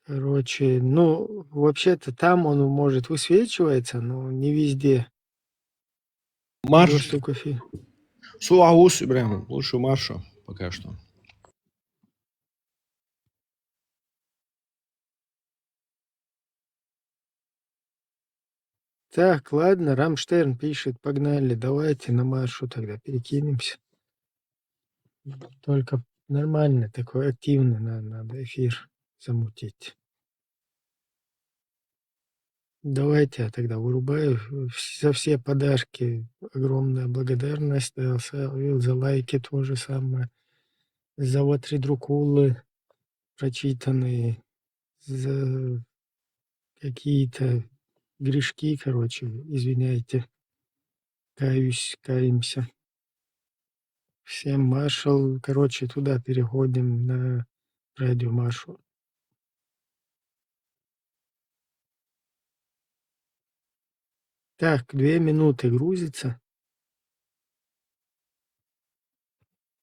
Короче, ну, вообще-то там он может высвечивается, но не везде. Марш. Доступ к эфиру. Суагус, прям лучше марша пока что. Так, ладно, Рамштерн пишет, погнали, давайте на Машу тогда перекинемся. Только нормально, такой активный надо эфир замутить. Давайте я тогда вырубаю. За все подарки огромная благодарность. За лайки то же самое. За вот редрукулы прочитанные. За какие-то грешки, короче, извиняйте. Каемся. Всем маршал. Короче, туда переходим на радио Машу. Так, 2 минуты грузится.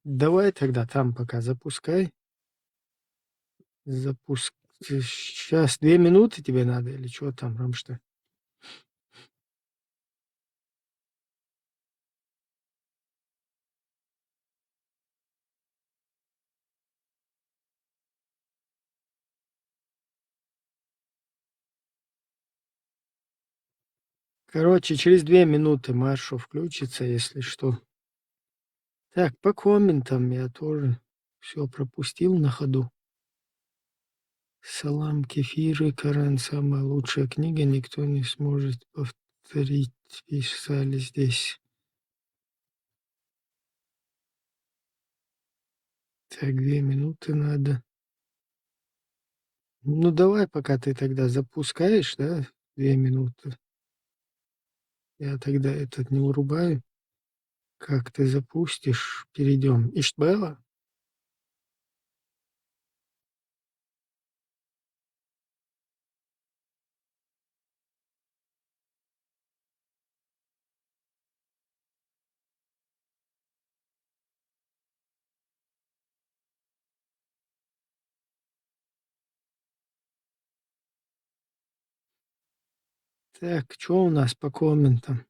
Давай тогда там пока запускай. Сейчас 2 минуты тебе надо или что там, Рамштайн? Короче, через 2 минуты маршал включится, если что. Так, по комментам я тоже все пропустил на ходу. Салам, кефиры, Коран, самая лучшая книга, никто не сможет повторить, писали здесь. Так, 2 минуты надо. Ну, давай, пока ты тогда запускаешь, да, 2 минуты. Я тогда этот не урубаю. Как ты запустишь, перейдем. Иштбела? Так, что у нас по комментам?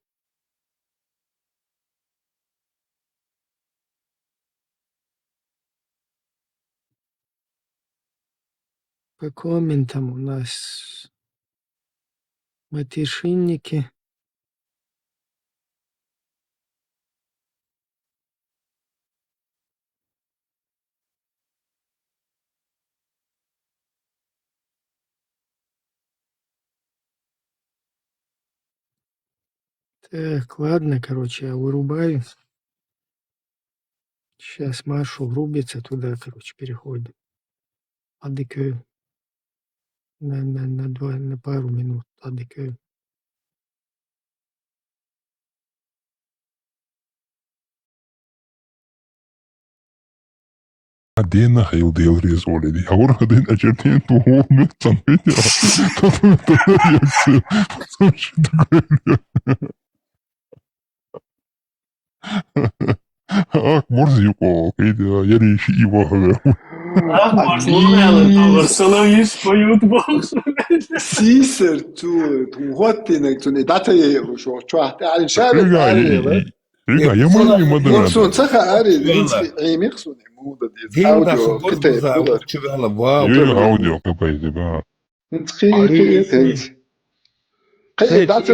По комментам у нас матершинники. Так, ладно, короче, я вырубаю. Сейчас Машу врубится туда, короче, переходим. Адыкаю. На пару минут адыкаю. بعدين هيضيع الرسالة دي هقول بعدين أجرتين وهو متسم فيديو مش مرزيقو كده يلي شيء وهذا Сисер туготтинек туни датае шо чуахт алин шабет ари رجع يا مرة ما Morsun درنا sacha ari عميق سوني مودا دي Viu da audio sugod كتاب za بولر učivala wow. يا أوديو كبايدي بقى قي تنس قي دات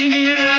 Thank you.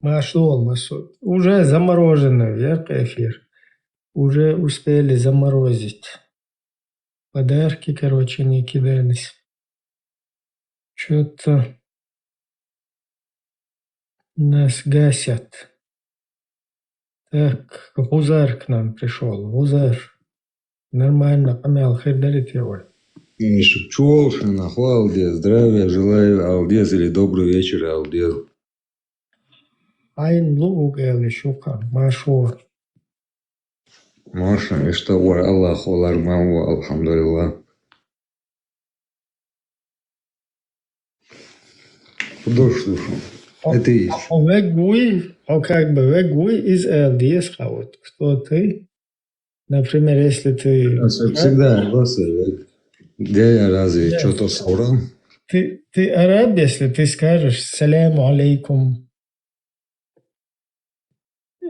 Машло, масло. Уже замороженный, я кефир. Уже успели заморозить. Подарки, короче, не кидались. Что-то нас гасят. Так, Гузар к нам пришел. Гузар. Нормально, помял, хердарит его. Шепчу, нахуй, Алдез, здравия желаю, Алдез, или добрый вечер, Алдез. Айн лугал шука, машо. Маша, и что, вар Аллах, валар маму, алхамдулилlah. Куда слушал? Это и есть. Вегуй, как бы вегуй из ЛДС хавот. Кто ты? Например, если ты... Всегда, где я разве что-то соврал? Ты араб, если ты скажешь саляму алейкум.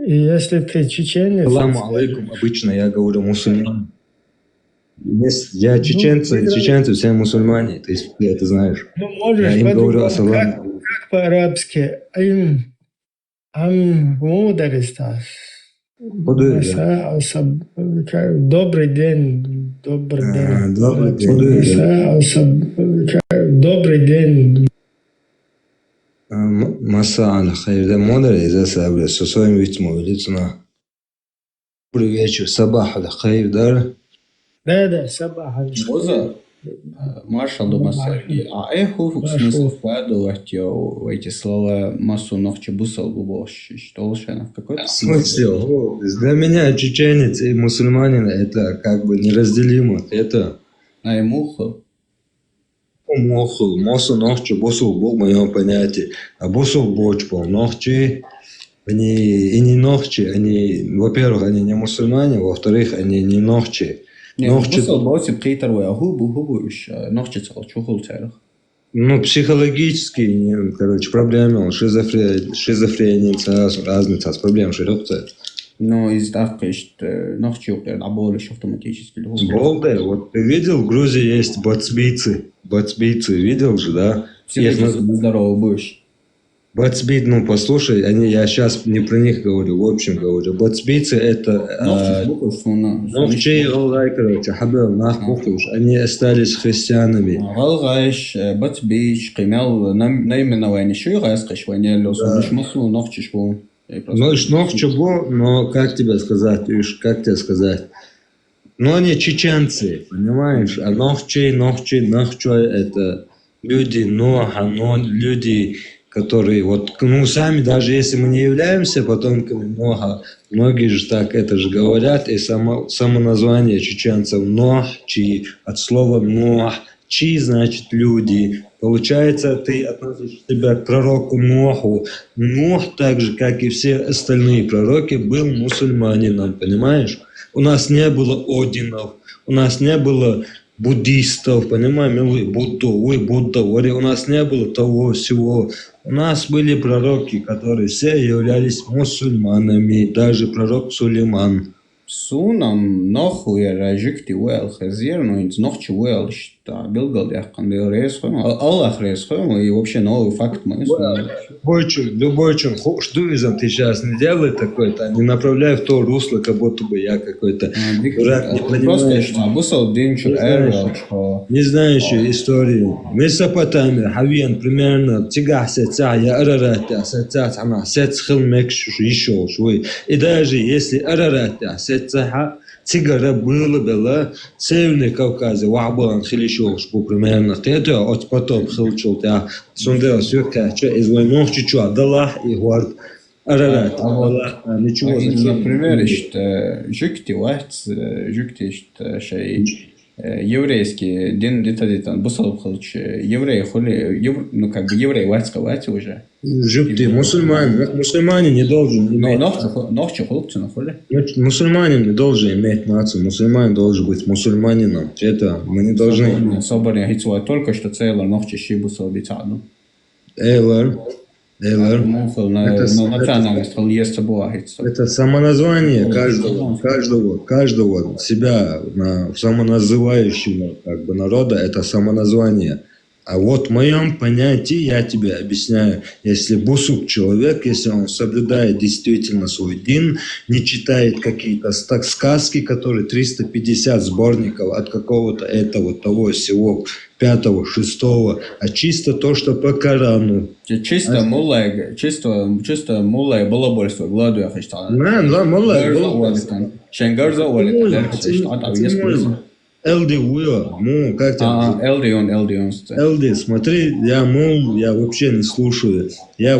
И если ты чеченец... Саламу алейкум, обычно я говорю мусульман. Я чеченцы все мусульмане, ты это знаешь. Ну, можешь я им говорю по-другому, ассаламу. как по-арабски. Мударистас. Добрый день. Добрый день. Добрый день. Маса аля хайр. Модер из-за сабля со своим витмом лица. Добрый вечер. Сабах аля хайр, да? Да, сабах. Боза, Маршал Масаги. А эху смысл вкладывать в эти слова массу ногче бусал губош. Что лучше в какой-то смысле? Для меня чеченец и мусульманин это как бы неразделимо. Это муху. Муху, массу ногче бусал был в моем понятии. А бусал боч пол ногче. Они и не ногче, они, во-первых, они не мусульмане, во-вторых, они не ногче. Ну, психологически, короче, проблемы, шизофрения, разница с проблемой широкая. Но из давка ногче работаешь автоматически. Болтай, вот ты видел, в Грузии есть бацбийцы, видел же, да? Все здорово будешь. Бацбит, ну послушай, я сейчас не про них говорю, в общем говорю. Бацбийцы это... Ногчей Аллай, короче, хабел, они остались христианами. Алгайш, бацбич, кимял, наименование, что я раскаш, ваня лёсу, лишь маслу, ногчиш был. Ну, лишь ногче был, но как тебе сказать, Ну, они чеченцы, понимаешь? А ногчей, это люди, люди... которые вот, ну, сами, даже если мы не являемся потомками многие же так это же говорят, и само название чеченцев Нох-чи, от слова Нох, чи значит люди. Получается, ты относишь себя к пророку Ноху. Нох, так же, как и все остальные пророки, был мусульманином, понимаешь? У нас не было Одинов, у нас не было буддистов, понимаем, Будда, у нас не было того всего. У нас были пророки, которые все являлись мусульманами, даже пророк Сулейман. Сунам ноху я рajikti уэл хазир, но из нохчи уэл что билгал я кандил рейсхом, Аллах рейсхом, и вообще новый факт мы. Любой чем штуизм ты сейчас не делай такой-то, не направляй в то русло, как будто бы я какой-то дурак, не понимаешь. Не знающий историю. Месопотамия, Хавиан, примерно, тигах сетя, я араратя, сетя, она сетсхил мекшу еще швы. И даже если араратя, сетя, тигара было, Северный Кавказе, Вахбалан хилишел, что примерно, это от потом хилчил, тебя сундел сюрка, что из войнов чуть-чуть, Адаллах и Гуард. Арарат, ничего. Например, жюкти еврейский день где-то бусал евреи хули, ну как бы евреи ватька уже. Жюкти, мусульманин не должен иметь. Ногче хлопцы на хули. Мусульманин не должен иметь нацию, мусульманин должен быть мусульманином. Это мы не должны. Соборя хитсуа только что целый ногче шибуса обитану. Это самоназвание каждого себя самоназывающего как бы народа, это самоназвание. А вот в моем понятии, я тебе объясняю, если бусук человек, если он соблюдает действительно свой дин, не читает какие-то сказки, которые 350 сборников от какого-то этого, того, всего, 5-го, 6-го, а чисто то, что по Корану. Чисто муллай балабольство, гладу я хочу. Да, муллай. Шенгарза Олег. Элди Уйо, ну, как там? Элдион. Элди, смотри, я вообще не слушаю. Я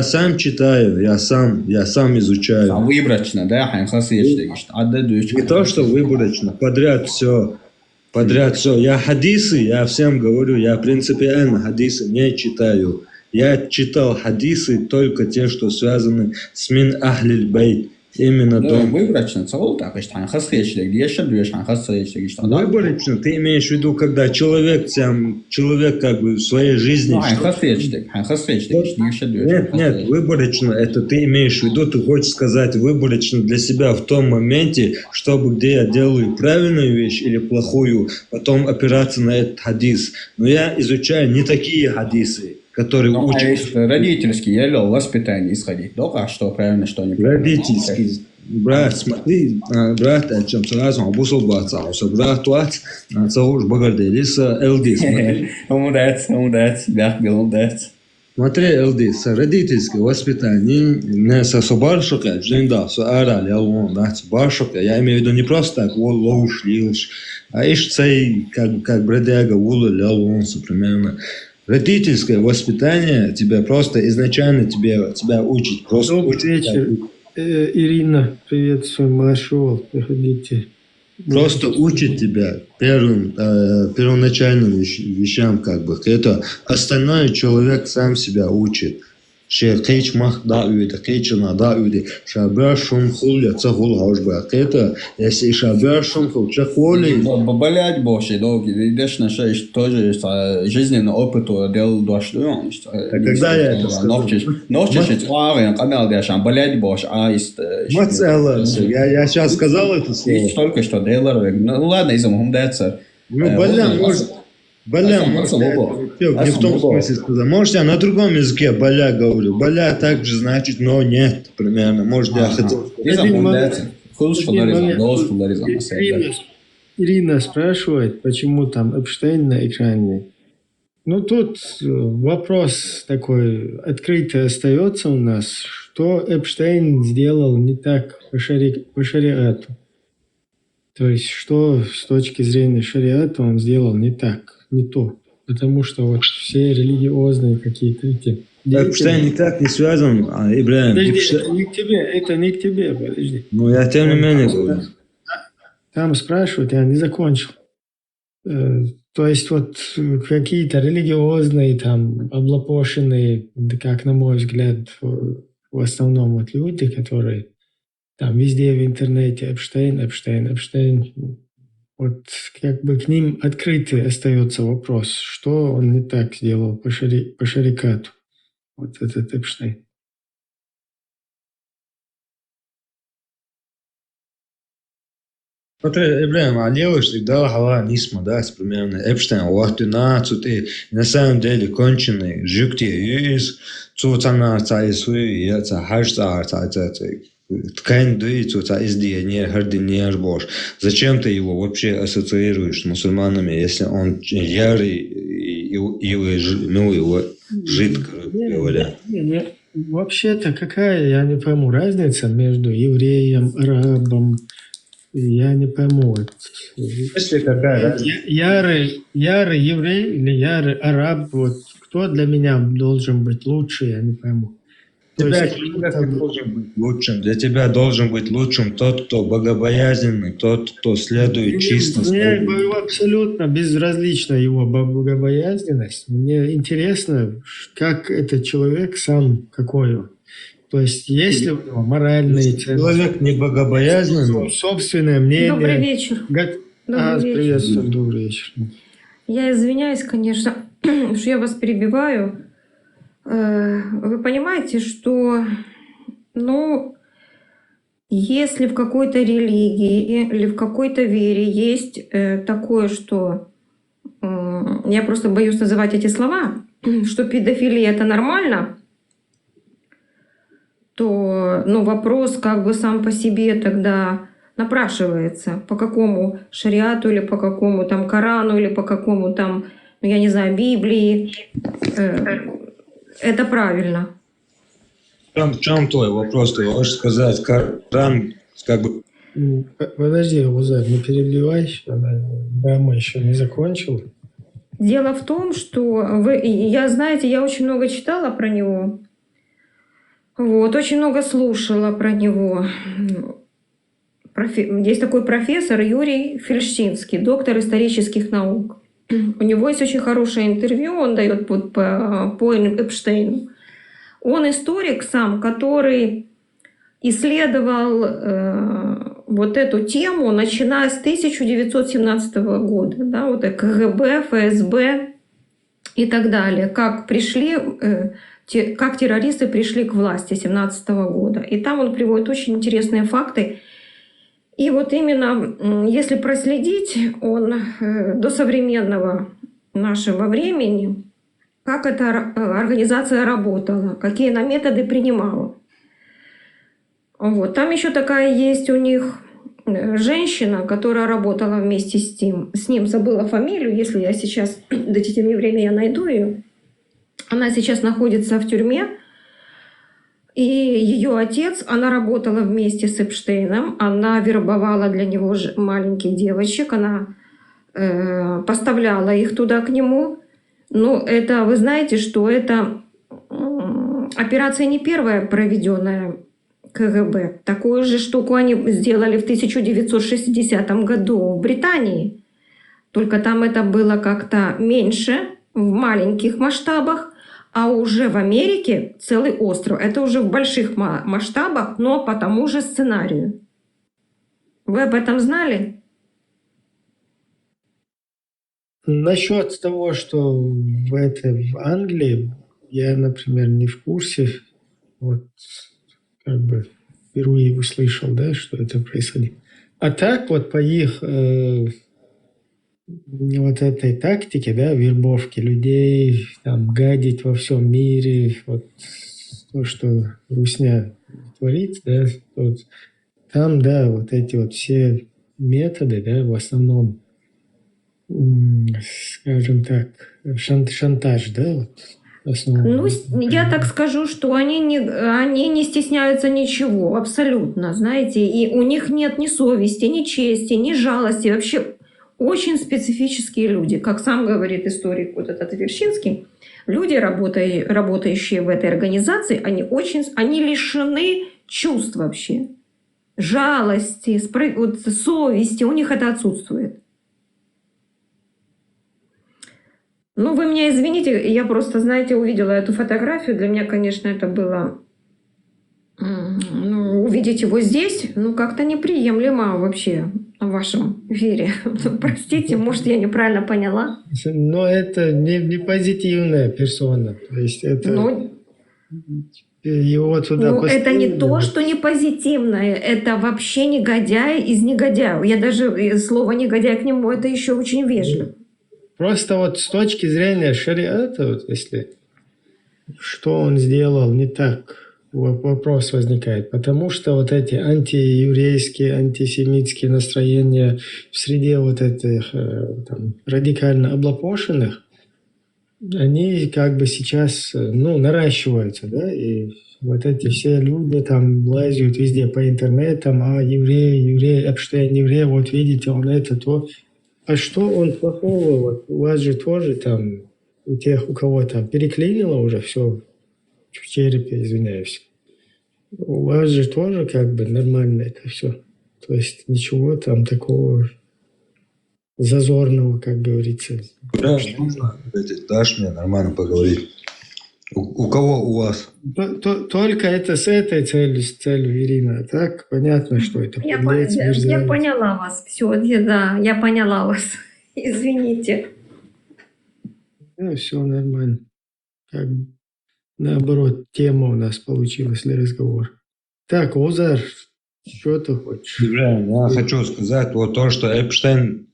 сам читаю, я сам изучаю. Выборочно, да, Не то, что выборочно, подряд все. Я хадисы, я всем говорю, я принципиально хадисы не читаю. Я читал хадисы только те, что связаны с мин ахлиль бейт. Именно дом. Выборочно, Выборочно, ты имеешь в виду, когда человек как бы в своей жизни... Нет, выборочно, это ты имеешь в виду, ты хочешь сказать выборочно для себя в том моменте, чтобы где я делаю правильную вещь или плохую, потом опираться на этот хадис. Но я изучаю не такие хадисы, которые учат. Родительский, я вел воспитание исходить. Только что правильно, что неправильно. Родительский. Брат, смотри, брат, о чем сразу обусол бацался. Брат, туат, целуш багарделис, элди, смотри. Умудец, бяхбилумдец. Смотри, элди, родительское воспитание, не со собаршока, джинда, со арали, алон, да, собаршока, я имею в виду не просто так, вот лоуш, лилш, а ишь цей, как бродяга, вула, лялон, примерно. Родительское воспитание тебя просто изначально тебя учит. Просто Добрый вечер, Ирина. Приветствую, Машул. Приходите. Просто учит тебя первоначальным вещам, как бы. Это остальное человек сам себя учит. Шеркейч мах да уйде, кейчина да уйде. Шабер шум хуля, цахул хаушба. Это если шабер шум хул, чахули. Блять, боже, долго. Видишь, наша тоже жизненный опыт делал дошло. Когда я это сказал? Ночью я канал дешам, блять, боже, аист. Я сейчас сказал это слово. Только что делал. Ну ладно, из-за умдеца. Ну, может... Баля, не в том смысле сказал. Может, я на другом языке баля говорю. Баля также значит, но нет, примерно. Может, я хотел... Ирина спрашивает, почему там Эпштейн на экране. Ну, тут вопрос такой открытый остается у нас, что Эпштейн сделал не так по шариату. То есть, что с точки зрения шариата он сделал не так, не то. Потому что вот все религиозные какие-то эти... Эпштейн никак не связан, Ибрahim. Подожди, это не к тебе, подожди. Ну, я тем не менее говорю. Там спрашивают, я не закончил. То есть вот какие-то религиозные, там, облапошенные, как на мой взгляд, в основном вот люди, которые там везде в интернете Эпштейн. Вот как бы к ним открытый остается вопрос, что он не так сделал по шарикату. Вот этот Эпштейн. Смотри, Ибрahim, а делаешь всегда хала нисма, да, примерно. Эпштейн, уахты ты на самом деле конченый, жюкти юис, цуцана цайсуи, яца хашца цайцай. Ткань дуется из не хардинер бош. Зачем ты его вообще ассоциируешь с мусульманами, если он ярый его жидко говоря? Вообще-то какая, я не пойму, разница между евреем, арабом? Я не пойму. Если какая разница? Ярый еврей или ярый араб, вот кто для меня должен быть лучше, я не пойму. Для тебя должен быть лучшим тот, кто богобоязненный, тот, кто следует чисто. Мне абсолютно безразлична его богобоязненность. Мне интересно, как этот человек сам, какой он. То есть, есть ли у него моральные ценности? Человек не богобоязненный. Собственное мнение. Добрый вечер. Приветствую, добрый вечер. Я извиняюсь, конечно, что я вас перебиваю. Вы понимаете, что, если в какой-то религии или в какой-то вере есть такое, что я просто боюсь называть эти слова, что педофилия это нормально, то вопрос как бы сам по себе тогда напрашивается, по какому шариату или по какому там Корану или по какому там, я не знаю, Библии. Это правильно. В чем твой вопрос? Ты можешь сказать, Коран как бы... Подожди, Узар, не перебивай еще, Брама еще не закончил. Дело в том, что знаете, я очень много читала про него, очень много слушала про него. Есть такой профессор Юрий Фельштинский, доктор исторических наук. У него есть очень хорошее интервью, он дает по Эпштейну. Он историк сам, который исследовал вот эту тему, начиная с 1917 года, да, вот КГБ, ФСБ и так далее, как террористы пришли к власти 1917 года. И там он приводит очень интересные факты. И вот именно, если проследить до современного нашего времени, как эта организация работала, какие она методы принимала. Там еще такая есть у них женщина, которая работала вместе с ним, забыла фамилию, если я сейчас, дадите мне время, я найду ее. Она сейчас находится в тюрьме, и ее отец, она работала вместе с Эпштейном, она вербовала для него маленьких девочек, она поставляла их туда к нему. Но это, вы знаете, что это операция не первая, проведенная КГБ. Такую же штуку они сделали в 1960 году в Британии. Только там это было как-то меньше, в маленьких масштабах, а уже в Америке целый остров. Это уже в больших масштабах, но по тому же сценарию. Вы об этом знали? Насчет того, что в Англии, я, например, не в курсе, впервые услышал, да, что это происходило. А так по их этой тактике, да, вербовки людей, гадить во всем мире, то, что русня творит, да, там, да, эти все методы, да, в основном, скажем так, шантаж, да, я так скажу, что они не стесняются ничего, абсолютно, знаете, и у них нет ни совести, ни чести, ни жалости, вообще очень специфические люди, как сам говорит историк этот Вершинский, люди, работающие в этой организации, они лишены чувств вообще, жалости, совести, у них это отсутствует. Вы меня извините, я просто, знаете, увидела эту фотографию. Для меня, конечно, это было... увидеть его здесь, как-то неприемлемо вообще в вашем эфире. Простите, может, я неправильно поняла. Но это не позитивная персона. То есть это... его туда это не то, что не позитивное. Это вообще негодяй из негодяев. Я даже слово «негодяй» к нему, это еще очень вежливо. Просто с точки зрения шариата, если что он сделал не так, вопрос возникает. Потому что эти антиеврейские, антисемитские настроения в среде этих радикально облапошенных, они сейчас наращиваются, да, и эти все люди лазят везде по интернетам, еврей, Эпштейн, еврей, видите, он это, то. А что он плохого? У вас же тоже у тех, у кого переклинило уже все в черепе, извиняюсь. У вас же тоже нормально это все. То есть ничего такого зазорного, как говорится. Да, нужно, дашь мне нормально поговорить. У кого у вас? Только это с этой целью, Ирина. Так понятно, что это. Я поняла вас. Все, да, я поняла вас. Извините. Все нормально. Наоборот, тема у нас получилась для разговора. Так, Озар, что ты хочешь? Я хочу сказать то, что Эпштейн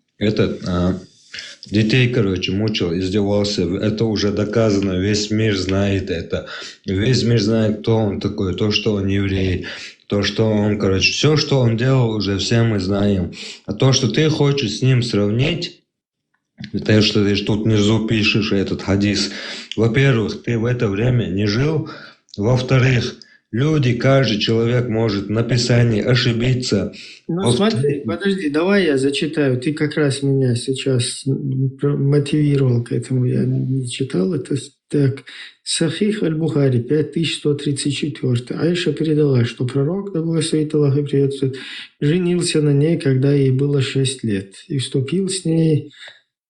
детей, короче, мучил, издевался. Это уже доказано, весь мир знает это. Весь мир знает, кто он такой, то, что он еврей. То, что он, короче, все, что он делал, уже все мы знаем. А то, что ты хочешь с ним сравнить, то, что ты тут внизу пишешь этот хадис, во-первых, ты в это время не жил, во-вторых, люди, каждый человек может в написании ошибиться. Ну смотри, подожди, давай я зачитаю. Ты как раз меня сейчас мотивировал к этому. Я не читал это. Так, Сахих аль-Бухари, 5134. Айша передала, что пророк, да благословит Аллах и приветствует, женился на ней, когда ей было 6 лет, и вступил с ней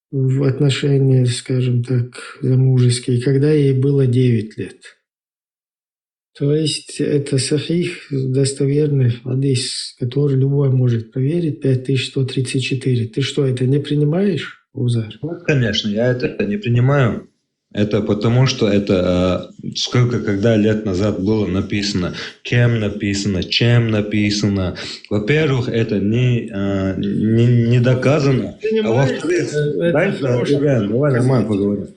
в отношения, скажем так, замужеские, когда ей было 9 лет. То есть это сахих, достоверный хадис, который любой может проверить, 5134. Ты что, это не принимаешь, Узар? Ну, конечно, я это не принимаю. Это потому, что это сколько, когда лет назад было написано, кем написано, чем написано. Во-первых, это не доказано. А во-вторых, давай нормально поговорим.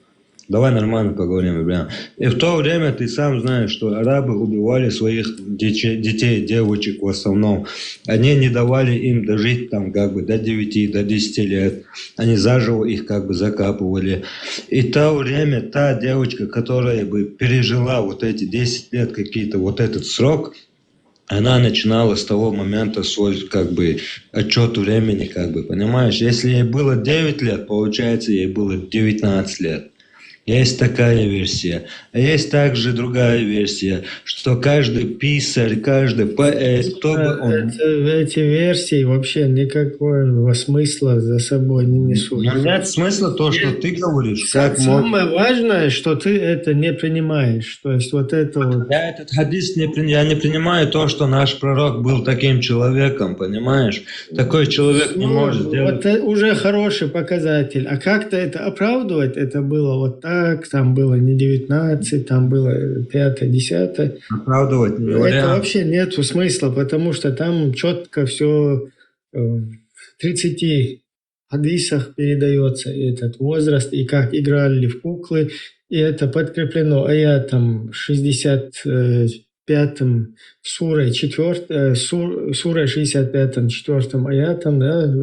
Давай нормально поговорим, Ибрахим. И в то время ты сам знаешь, что арабы убивали своих детей, девочек в основном. Они не давали им дожить там как бы до 9, до 10 лет. Они заживо их как бы закапывали. И в то время та девочка, которая бы пережила вот эти 10 лет какие-то, вот этот срок, она начинала с того момента свой как бы отчет времени, как бы, понимаешь? Если ей было 9 лет, получается, ей было 19 лет. Есть такая версия. А есть также другая версия, что каждый писарь, каждый поэт, кто бы он... Эти версии вообще никакого смысла за собой не несут. Но нет смысла то, что ты говоришь. Самое важное, что ты это не принимаешь. То есть вот это вот... Я этот хадис я не принимаю то, что наш пророк был таким человеком, понимаешь? Такой человек не может делать. Вот уже хороший показатель. А как-то это оправдывать, это было вот так, там было не 19, там было 5, 10. Оправдывать не Это вариант. вообще нету смысла, потому что там четко все в 30 хадисах передается этот возраст, и как играли в куклы, и это подкреплено аятом 65-м сурой 4, сурой 65-м 4 аятом, да,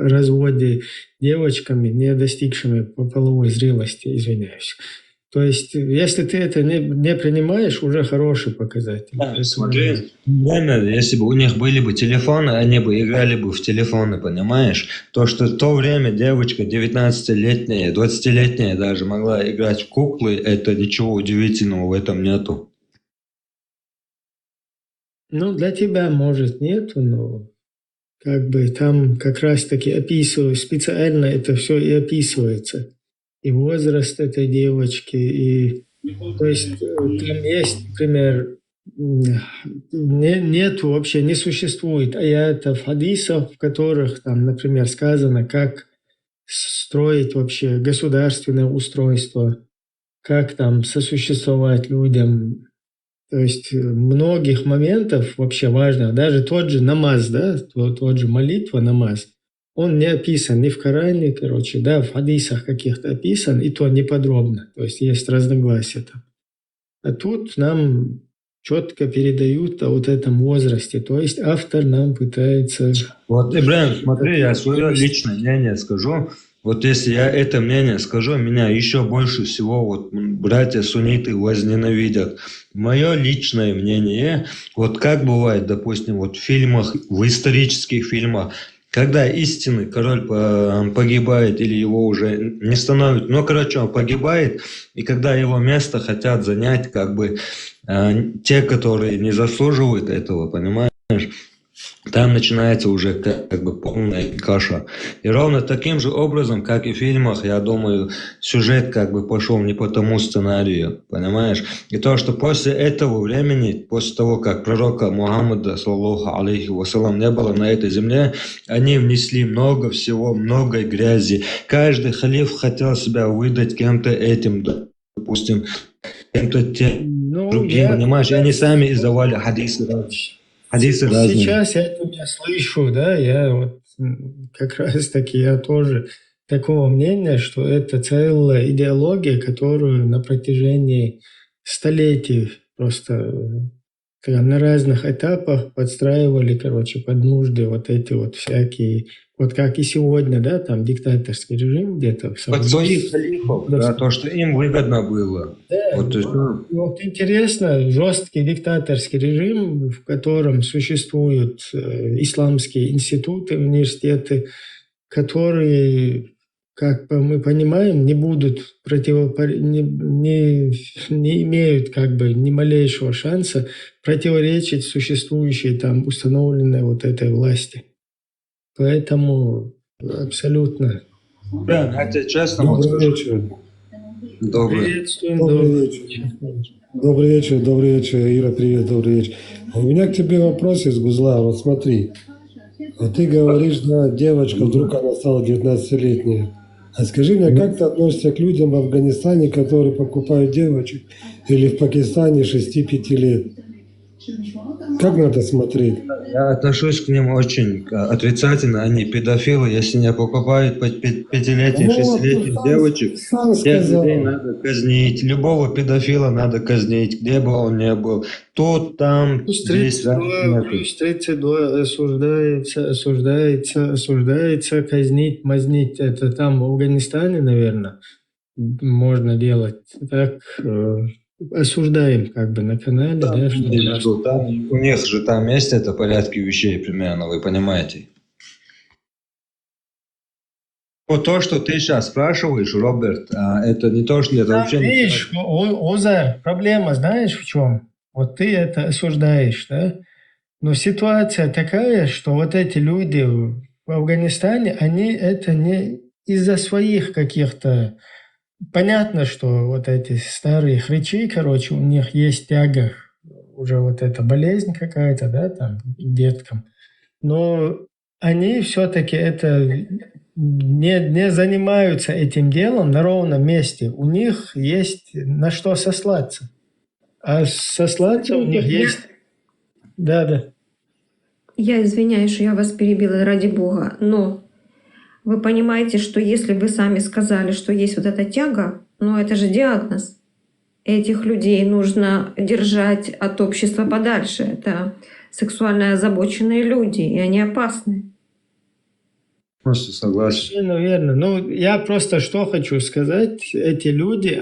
разводе девочками, не достигшими половой зрелости, извиняюсь. То есть, если ты это не принимаешь, уже хороший показатель. Да, смотри, если бы у них были бы телефоны, они бы играли бы в телефоны, понимаешь? То, что в то время девочка 19-летняя, 20-летняя даже могла играть в куклы, это ничего удивительного в этом нету. Ну, для тебя, может, нету, но как бы там как раз-таки описываю, специально это все и описывается. И возраст этой девочки, и то есть там есть, например, нету вообще, не существует аятов, хадисов, в которых там, например, сказано, как строить вообще государственное устройство, как там сосуществовать людям. То есть многих моментов вообще важно, даже тот же намаз, да, тот же молитва, намаз, он не описан ни в Коране, короче, да, в хадисах каких-то описан, и то не подробно, то есть есть разногласия там. А тут нам четко передают о вот этом возрасте, то есть автор нам пытается... Вот, Ибрахим, смотри, я свое личное мнение скажу. Вот если я это мнение скажу, меня еще больше всего вот братья-сунниты возненавидят. Мое личное мнение, вот как бывает, допустим, вот в фильмах, в исторических фильмах, когда истинный король погибает или его уже не становится, ну, короче, он погибает, и когда его место хотят занять как бы те, которые не заслуживают этого, понимаешь? Там начинается уже как бы полная каша. И ровно таким же образом, как и в фильмах, я думаю, сюжет как бы пошел не по тому сценарию, понимаешь? И то, что после этого времени, после того, как пророка Мухаммада, саллаллаху алейхи вассалам, не было на этой земле, они внесли много всего, много грязи. Каждый халиф хотел себя выдать кем-то этим, допустим, кем-то тем другим, понимаешь? И они сами издавали хадисы. Сейчас я тебя слышу, да, я вот как раз таки я тоже такого мнения, что это целая идеология, которую на протяжении столетий просто на разных этапах подстраивали, короче, под нужды вот эти вот всякие, вот как и сегодня, да, там диктаторский режим где-то. Под своих халифов, да, то, что им выгодно было. Да, Вот, вот интересно, жесткий диктаторский режим, в котором существуют исламские институты, университеты, которые, как мы понимаем, не будут не имеют как бы ни малейшего шанса противоречить существующей там установленной вот этой власти. Поэтому абсолютно. Да, хотя честно, Добрый вечер. Приветствуем. Добрый вечер, Ира, привет, добрый вечер. У меня к тебе вопрос из Гузла. Вот смотри, вот ты говоришь, да, девочка, вдруг она стала 19-летняя. А скажи мне, как ты относишься к людям в Афганистане, которые покупают девочек, или в Пакистане 6-5 лет? Как надо смотреть? Я отношусь к ним очень отрицательно. Они педофилы. Если не покупают 5-летних, 6-летних девочек, тех людей надо казнить. Любого педофила надо казнить, где бы он ни был. Тут, там, здесь. Плюс 32 осуждается, казнить, мазнить. Это там в Афганистане, наверное, можно делать. Так, осуждаем как бы на канале. Да, да, что там, у них же там есть это порядки вещей примерно, вы понимаете. Вот то, что ты сейчас спрашиваешь, Роберт, это не то, что это да, вообще... видишь, Озар, проблема знаешь в чем? Вот ты это осуждаешь, да? Но ситуация такая, что вот эти люди в Афганистане, они это не из-за своих каких-то... Понятно, что вот эти старые хрычи, короче, у них есть тяга, уже вот эта болезнь какая-то, да, там, к деткам. Но они все-таки это не занимаются этим делом на ровном месте. У них есть на что сослаться. А сослаться у них есть... Да. Я извиняюсь, что я вас перебила, ради бога, но вы понимаете, что если вы сами сказали, что есть вот эта тяга, ну это же диагноз. Этих людей нужно держать от общества подальше. Это сексуально озабоченные люди, и они опасны. Просто согласен. Наверное. Ну, я просто что хочу сказать. Эти люди,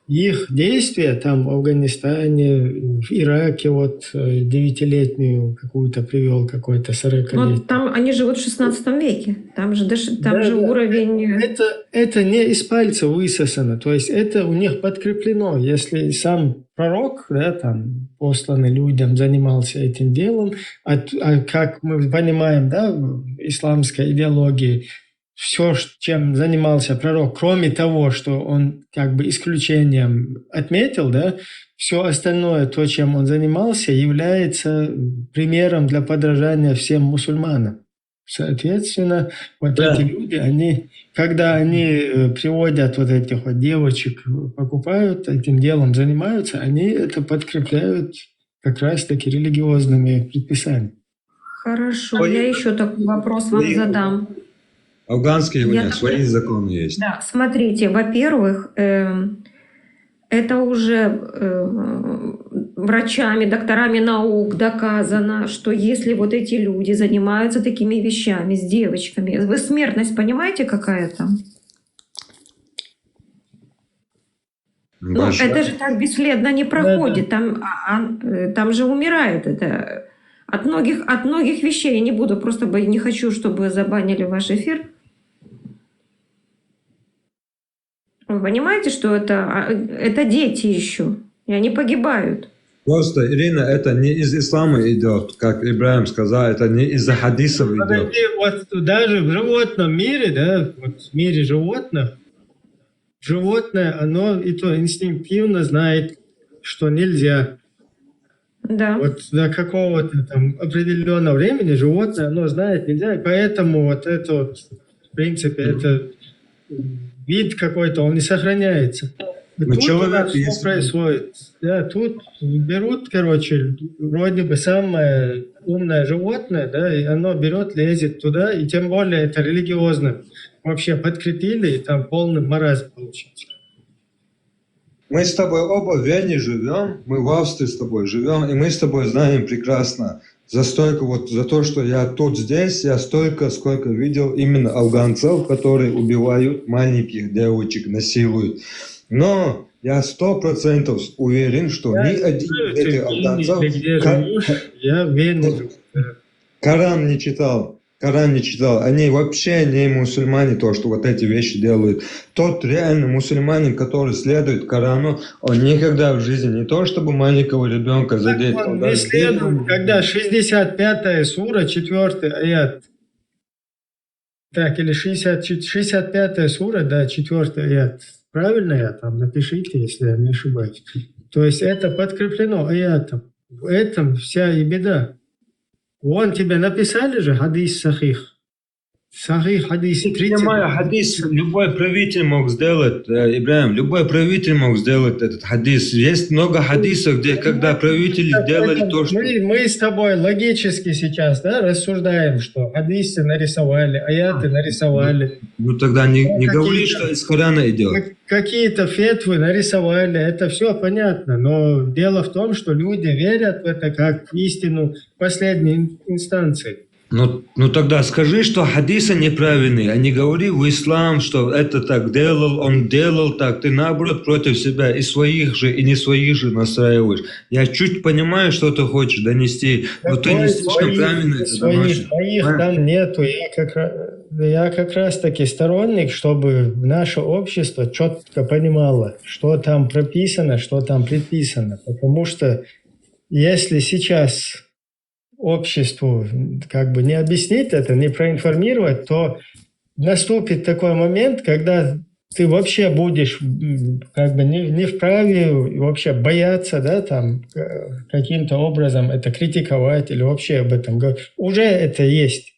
их действия там в Афганистане, в Ираке, вот 9-летнюю какую-то привел, какой-то 40-летний. Но там они живут в 16 веке. Там же уровень... Это не из пальца высосано. То есть это у них подкреплено. Если сам пророк, да, там, посланный людям, занимался этим делом, как мы понимаем, да, в исламской идеологии, все, чем занимался пророк, кроме того, что он как бы исключением отметил, да, все остальное, то, чем он занимался, является примером для подражания всем мусульманам. Соответственно, вот эти люди, когда они приводят вот этих вот девочек, покупают, этим делом занимаются, они это подкрепляют как раз-таки религиозными предписаниями. Хорошо, я еще такой вопрос вам задам. Афганские у них свои законы есть. Да, смотрите, во-первых, это уже врачами, докторами наук доказано, что если вот эти люди занимаются такими вещами с девочками, вы смертность понимаете, какая там? Ну, это же так бесследно не проходит, там же умирает это. От многих вещей я не буду, просто не хочу, чтобы забанили ваш эфир. Вы понимаете, что это дети еще, и они погибают. Просто, Ирина, это не из ислама идет, как Ибрахим сказал, это не из-за хадисов идет. Вот даже в животном мире, да, вот в мире животных, животное, оно и то инстинктивно знает, что нельзя. Да. Вот до какого-то там определенного времени животное, оно знает нельзя, и поэтому вот это вот, в принципе, это вид какой-то, он не сохраняется. Ну, Тут у человек, нас что если... происходит? Да, тут берут, короче, вроде бы самое умное животное, да, и оно берет, лезет туда, и тем более это религиозно. Вообще подкрепили, и там полный маразм получился. Мы с тобой оба в Вене живем, мы в Австрии с тобой живем, и мы с тобой знаем прекрасно за столько, вот за то, что я тут здесь, я столько, сколько видел именно афганцев, которые убивают маленьких девочек, насилуют. Но я 100% уверен, что ни один из этих афганцев Я в Вене живу. Коран не читал. Коран не читал. Они вообще не мусульмане, то, что вот эти вещи делают. Тот реальный мусульманин, который следует Корану, он никогда в жизни не то, чтобы маленького ребенка задеть. Он не следует, когда 65-я сура, 4-й аят. Так, или 65-я сура, да, 4-й аят. Правильно я там? Напишите, если я не ошибаюсь. То есть это подкреплено аятом. В этом вся и беда. Вон тебе написали же хадис сахих. Сахих хадис 30. Понимаю, хадис любой правитель мог сделать, Ибрахим, любой правитель мог сделать этот хадис. Есть много хадисов, где когда правители делали то, что... Мы с тобой логически сейчас, да, рассуждаем, что хадисы нарисовали, аяты нарисовали. Ну тогда не говори, что из Корана идет. Какие-то фетвы нарисовали, это все понятно, но дело в том, что люди верят в это как в истину последней инстанции. Ну тогда скажи, что хадисы неправильные, а не говори в ислам, что это так делал, он делал так. Ты наоборот против себя и своих же, и не своих же настраиваешь. Я чуть понимаю, что ты хочешь донести, но ты не слишком правильно это доносишь. Своих там нету. Я как раз таки сторонник, чтобы наше общество четко понимало, что там прописано, что там предписано. Потому что если сейчас обществу как бы не объяснить это, не проинформировать, то наступит такой момент, когда ты вообще будешь как бы не вправе вообще бояться, да, там каким-то образом это критиковать или вообще об этом говорить. Уже это есть.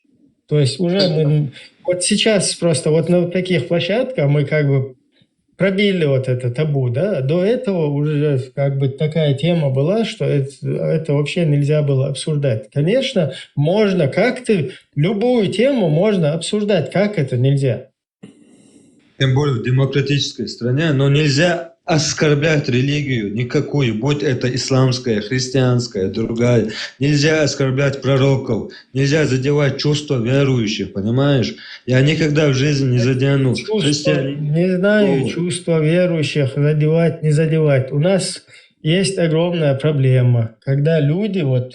То есть уже мы вот сейчас просто вот на таких площадках мы как бы пробили вот это табу, да, до этого уже как бы такая тема была, что это вообще нельзя было обсуждать. Конечно, можно как-то, любую тему можно обсуждать, как это нельзя. Тем более в демократической стране, но нельзя оскорблять религию никакую, будь это исламская, христианская, другая. Нельзя оскорблять пророков, нельзя задевать чувства верующих, понимаешь? Я никогда в жизни не задену. Не знаю, чувства верующих задевать, не задевать. У нас есть огромная проблема, когда люди вот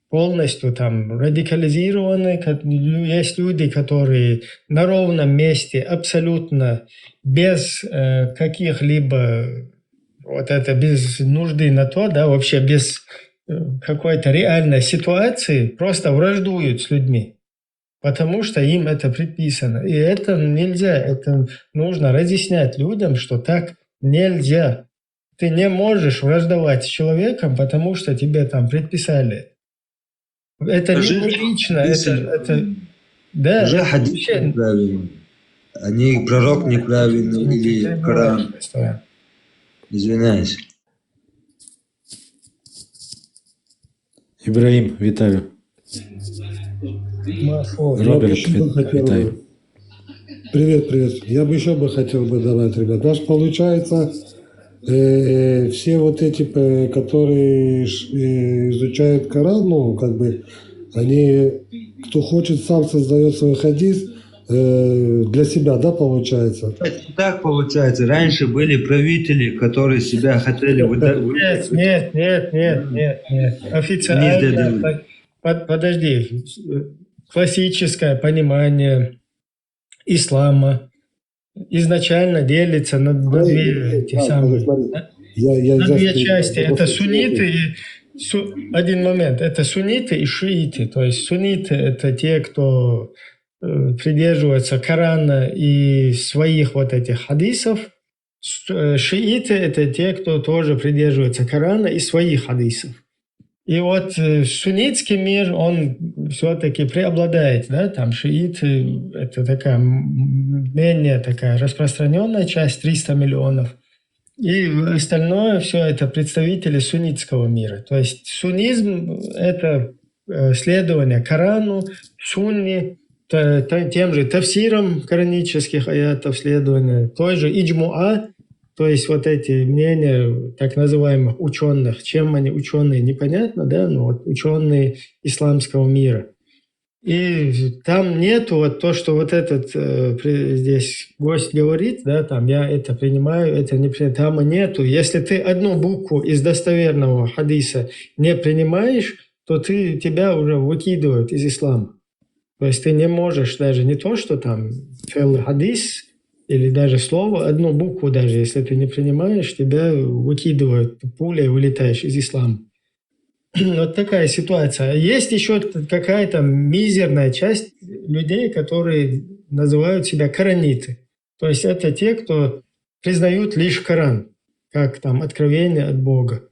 полностью там радикализированы, есть люди, которые на ровном месте абсолютно без каких-либо вот это без нужды на то, да, вообще без какой-то реальной ситуации просто враждуют с людьми, потому что им это предписано. И это нельзя, это нужно разъяснять людям, что так нельзя. Ты не можешь враждовать с человеком, потому что тебе там предписали. Это неприлично, это да. Уже хадис неправильный. Они пророк неправильный или Коран. Извиняюсь. Ибрагим, вітаю. Роберт, вітаю. Привет. Я бы еще хотел добавить, ребят. Наш получается, все вот эти, которые изучают Коран, ну, как бы, они, кто хочет, сам создает свой хадис для себя, да, получается? Так получается. Раньше были правители, которые себя хотели выдать. Нет. Официально. Подожди. Классическое понимание ислама изначально делится на две части. Это сунниты и один момент. Это сунниты и шииты. То есть сунниты — это те, кто придерживаются Корана и своих вот этих хадисов. Шииты — это те, кто тоже придерживается Корана и своих хадисов. И вот суннитский мир, он все-таки преобладает, да, там шииты — это такая менее такая распространенная часть, 300 миллионов. И остальное все это представители суннитского мира. То есть суннизм – это следование Корану, Сунни, тем же тафсирам коранических аятов, следование той же иджмуа, то есть вот эти мнения так называемых ученых. Чем они ученые, непонятно, да, но вот ученые исламского мира. И там нету вот то, что вот этот здесь гость говорит, да, там я это принимаю, это не принимаю, там нету. Если ты одну букву из достоверного хадиса не принимаешь, то тебя уже выкидывают из ислама. То есть ты не можешь даже не то, что там целый хадис или даже слово, одну букву даже, если ты не принимаешь, тебя выкидывают, пулей вылетаешь из ислама. Вот такая ситуация. Есть еще какая-то мизерная часть людей, которые называют себя кораниты. То есть это те, кто признают лишь Коран, как там откровение от Бога.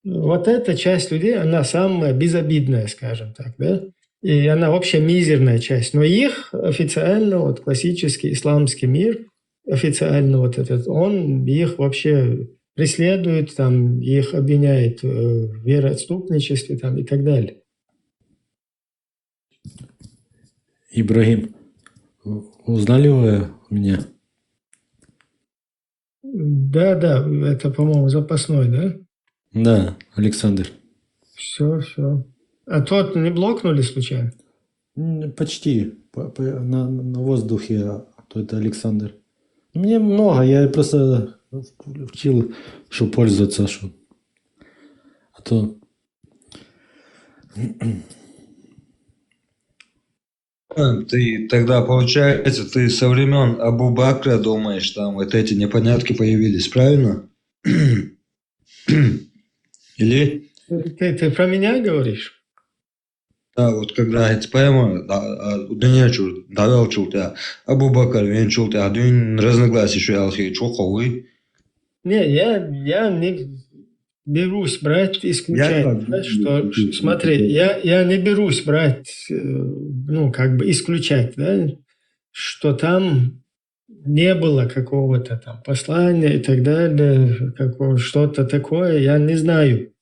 Вот эта часть людей, она самая безобидная, скажем так, да? И она вообще мизерная часть. Но их официально, вот классический исламский мир, официально вот этот, он их вообще преследует, там, их обвиняет в вероотступничестве там, и так далее. Ибрагим, узнали вы меня? Да, это, по-моему, запасной, да? Да, Александр. Все. А тот не блокнули случайно? Почти. На воздухе, а то это Александр. Мне много, я просто учил, что пользоваться, что. А то... Ты тогда, получается, ты со времен Абу Бакра думаешь, там вот эти непонятки появились, правильно? Или? Ты про меня говоришь? Да, вот когда эти поэма, Дунячу, Давал Чулта, Абу Бакр, Вен Чулта, Дун разногласий, что я алхи, Чулховый. Не, я не берусь брать, исключать. Смотри, я не берусь брать, исключать, да, что там не было какого-то там послания и так далее, что-то такое, я не знаю.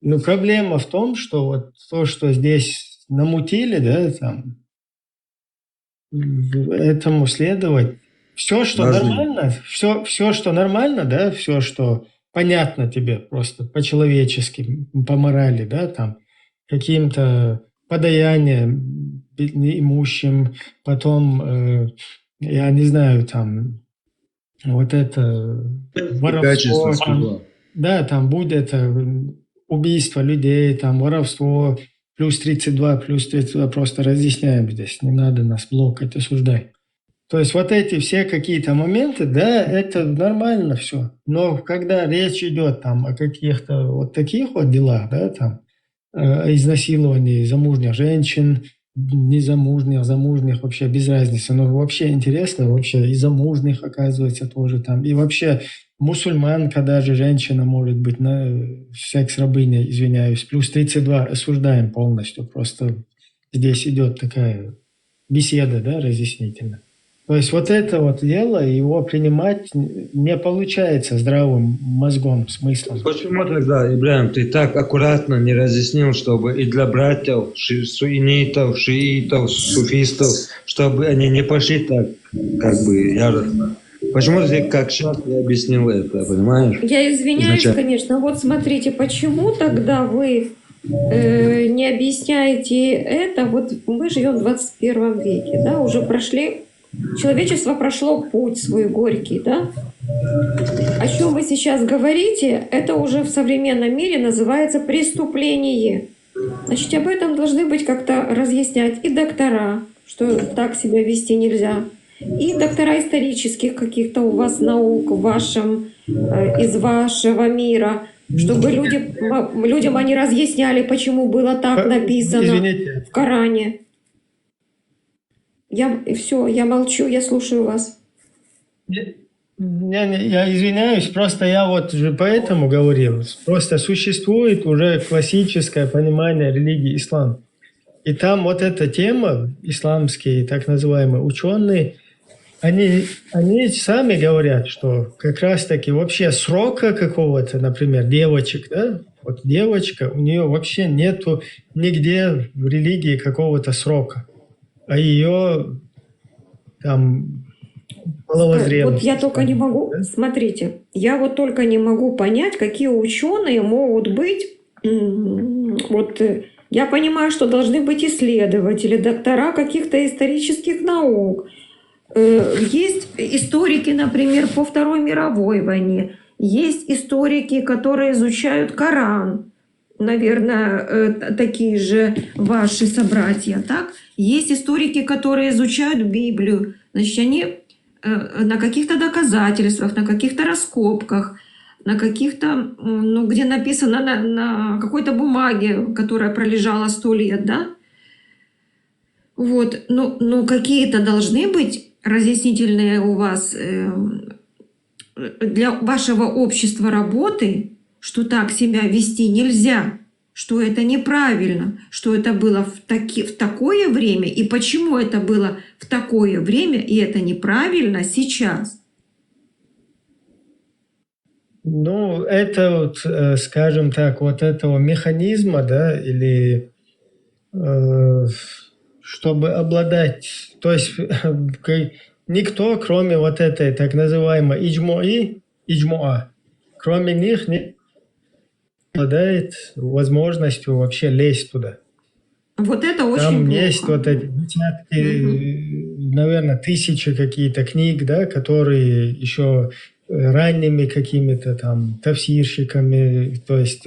Но проблема в том, что вот то, что здесь намутили, да, там, этому следовать, все, что нормально, все, что нормально, да, все, что понятно тебе просто по-человечески, по морали, да, там, каким-то подаянием неимущим, потом, я не знаю, там, вот это воровство, там, да, там будет убийство людей, там, воровство, плюс 32, просто разъясняем здесь, не надо нас блокать, осуждать. То есть вот эти все какие-то моменты, да, это нормально все. Но когда речь идет там о каких-то вот таких вот делах, да, там, изнасиловании замужних женщин, незамужних, замужних, вообще без разницы. Но вообще интересно, вообще и замужних, оказывается, тоже там. И вообще мусульманка даже, женщина может быть секс-рабыня, извиняюсь. Плюс 32 осуждаем полностью. Просто здесь идет такая беседа, да, разъяснительная. То есть вот это вот дело, его принимать не получается здравым мозгом, смыслом. Почему тогда, Ибрагим, ты так аккуратно не разъяснил, чтобы и для братьев, суннитов, шиитов, суфистов, чтобы они не пошли так, как бы, яростно? Почему ты как сейчас не объяснил это, понимаешь? Я извиняюсь, конечно. Вот смотрите, почему тогда вы не объясняете это? Вот мы живем в 21 веке, да, уже прошли... Человечество прошло путь свой горький, да? О чем вы сейчас говорите, это уже в современном мире называется преступление. Значит, об этом должны быть как-то разъяснять и доктора, что так себя вести нельзя, и доктора исторических каких-то у вас наук, из вашего мира, чтобы людям они разъясняли, почему было так написано в Коране. Я молчу, я слушаю вас. Я извиняюсь, просто я вот же поэтому говорил. Просто существует уже классическое понимание религии ислам. И там вот эта тема, исламские так называемые ученые, они сами говорят, что как раз-таки вообще срока какого-то, например, девочек, да, вот девочка, у нее вообще нету нигде в религии какого-то срока, а ее там половозрелость. Вот я только не могу, смотрите, я вот только не могу понять, какие ученые могут быть, я понимаю, что должны быть исследователи, доктора каких-то исторических наук. Есть историки, например, по Второй мировой войне, есть историки, которые изучают Коран, наверное, такие же ваши собратья, так? Есть историки, которые изучают Библию, значит, они на каких-то доказательствах, на каких-то раскопках, на каких-то, где написано на какой-то бумаге, которая пролежала 100 лет, да? Вот, какие-то должны быть разъяснительные у вас для вашего общества работы, что так себя вести нельзя, что это неправильно, что это было в такое время, и почему это было в такое время, и это неправильно сейчас. Ну, это вот, скажем так, вот этого механизма, да, или чтобы обладать, то есть никто, кроме вот этой так называемой иджмуа, кроме них не обладает возможностью вообще лезть туда. Вот это очень Там плохо. есть вот эти десятки, наверное, тысячи какие-то книг, да, которые еще ранними какими-то там тафсирщиками, то есть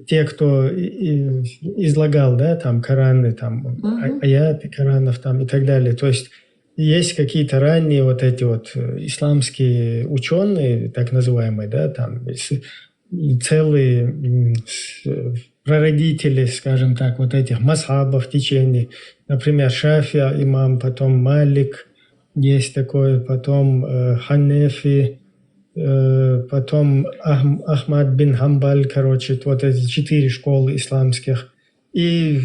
те, кто излагал, да, там Кораны, там аяты Коранов там и так далее. То есть есть какие-то ранние вот эти вот исламские ученые, так называемые, да, там целые прародители, скажем так, вот этих мазхабов, течений. Например, Шафия имам, потом Малик, есть такой, потом Ханефи, потом Ахмад бин Хамбаль, короче, вот эти 4 школы исламских. И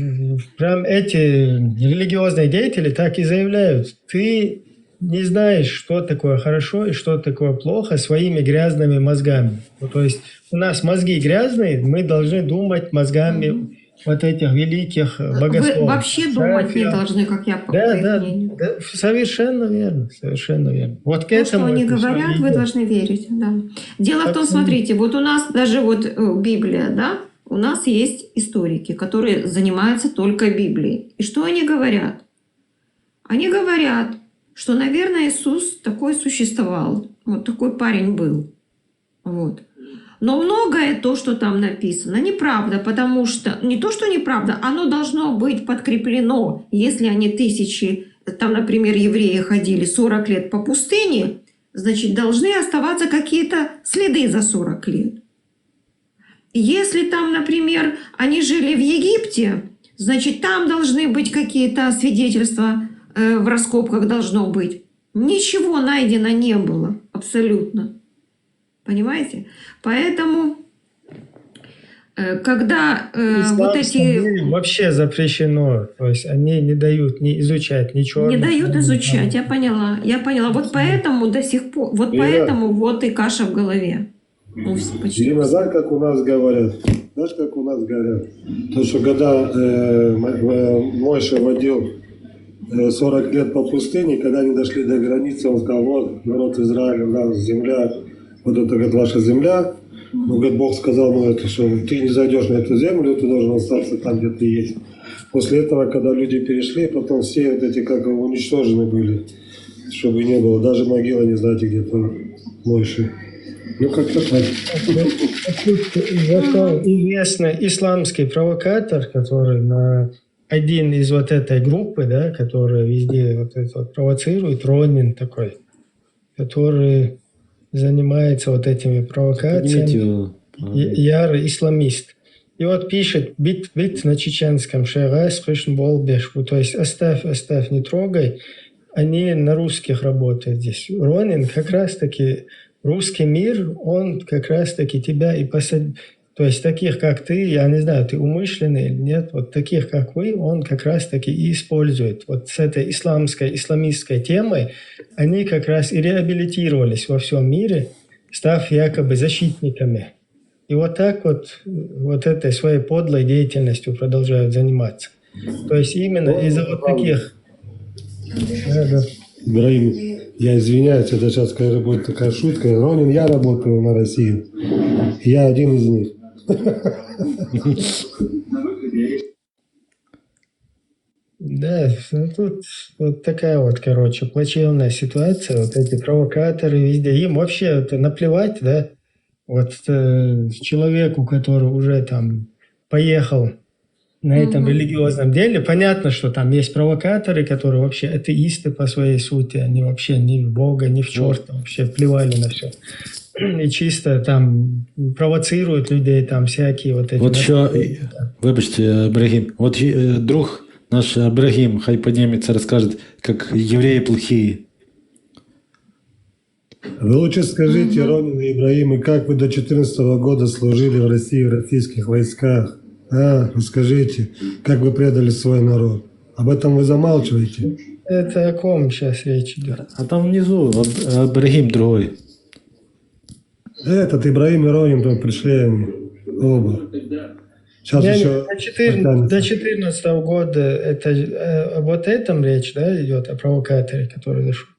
прям эти религиозные деятели так и заявляют: ты не знаешь, что такое хорошо и что такое плохо своими грязными мозгами. Ну, то есть у нас мозги грязные, мы должны думать мозгами вот этих великих богословов. Вы вообще думать не должны, как я по мнению. Да, совершенно верно, совершенно верно. Вот к То, этому что они это всё говорят, и вы идет. должны верить. Да. Дело в том, смотрите, вот у нас даже вот Библия, да, у нас есть историки, которые занимаются только Библией. И что они говорят? Они говорят, что, наверное, Иисус такой существовал, вот такой парень был. Вот. Но многое то, что там написано, неправда, потому что не то, что неправда, оно должно быть подкреплено. Если они тысячи, там, например, евреи ходили 40 лет по пустыне, значит, должны оставаться какие-то следы за 40 лет. Если там, например, они жили в Египте, значит, там должны быть какие-то свидетельства, в раскопках должно быть. Ничего найдено не было, абсолютно. Понимаете? Поэтому, когда вот эти... Вообще запрещено, то есть они не дают не изучать ничего. Не дают изучать, я поняла. Вот поэтому до сих пор, вот поэтому вот и каша в голове. Ирина, знаешь, как у нас говорят? Знаешь, как у нас говорят? То, что когда Мойша водил 40 лет по пустыне, когда они дошли до границы, он сказал: вот народ Израиля, да, земля, вот это, говорит, ваша земля. Ну, говорит, Бог сказал, это что ты не зайдешь на эту землю, ты должен остаться там, где ты есть. После этого, когда люди перешли, потом все вот эти как уничтожены были, чтобы не было. Даже могила, не знаете, где-то Мойши. Ну, как-то так. Зато известный исламский провокатор, который один из вот этой группы, да, которая везде вот это вот провоцирует, Ронин такой, который занимается вот этими провокациями, ярый исламист. И вот пишет: бит на чеченском, шагай спришн болбешку, то есть оставь, не трогай. Они на русских работают здесь. Ронин как раз-таки, русский мир, он как раз-таки тебя и посадит. То То есть таких, как ты, я не знаю, ты умышленный или нет, вот таких, как вы, он как раз-таки и использует. Вот с этой исламистской темой они как раз и реабилитировались во всем мире, став якобы защитниками. И вот так вот этой своей подлой деятельностью продолжают заниматься. То есть именно из-за вот таких... Ибраим, я извиняюсь, это сейчас будет такая шутка. Ронин, я работаю на Россию. Я один из них. Да, ну тут вот такая вот, короче, плачевная ситуация. Вот эти провокаторы везде. Им вообще это наплевать, да? Вот человеку, который уже там поехал на этом религиозном деле, понятно, что там есть провокаторы, которые вообще атеисты по своей сути, они вообще ни в Бога, ни в черта, вообще плевали на все. И чисто там провоцируют людей, там всякие вот эти... Вот еще, вибачте, Ибрагим, вот друг наш Ибрагим, хай поднимется, расскажет, как евреи плохие. Вы лучше скажите, Ронин и Ибраим, и как вы до 2014 года служили в России, в российских войсках? Расскажите, как вы предали свой народ? Об этом вы замалчиваете. Это о ком сейчас речь идет? А там внизу Ибрагим другой. Этот Ибраим и Ронин там пришли они оба. Сейчас еще... До 2014 года это вот этом речь, да, идет о провокаторе, который зашел?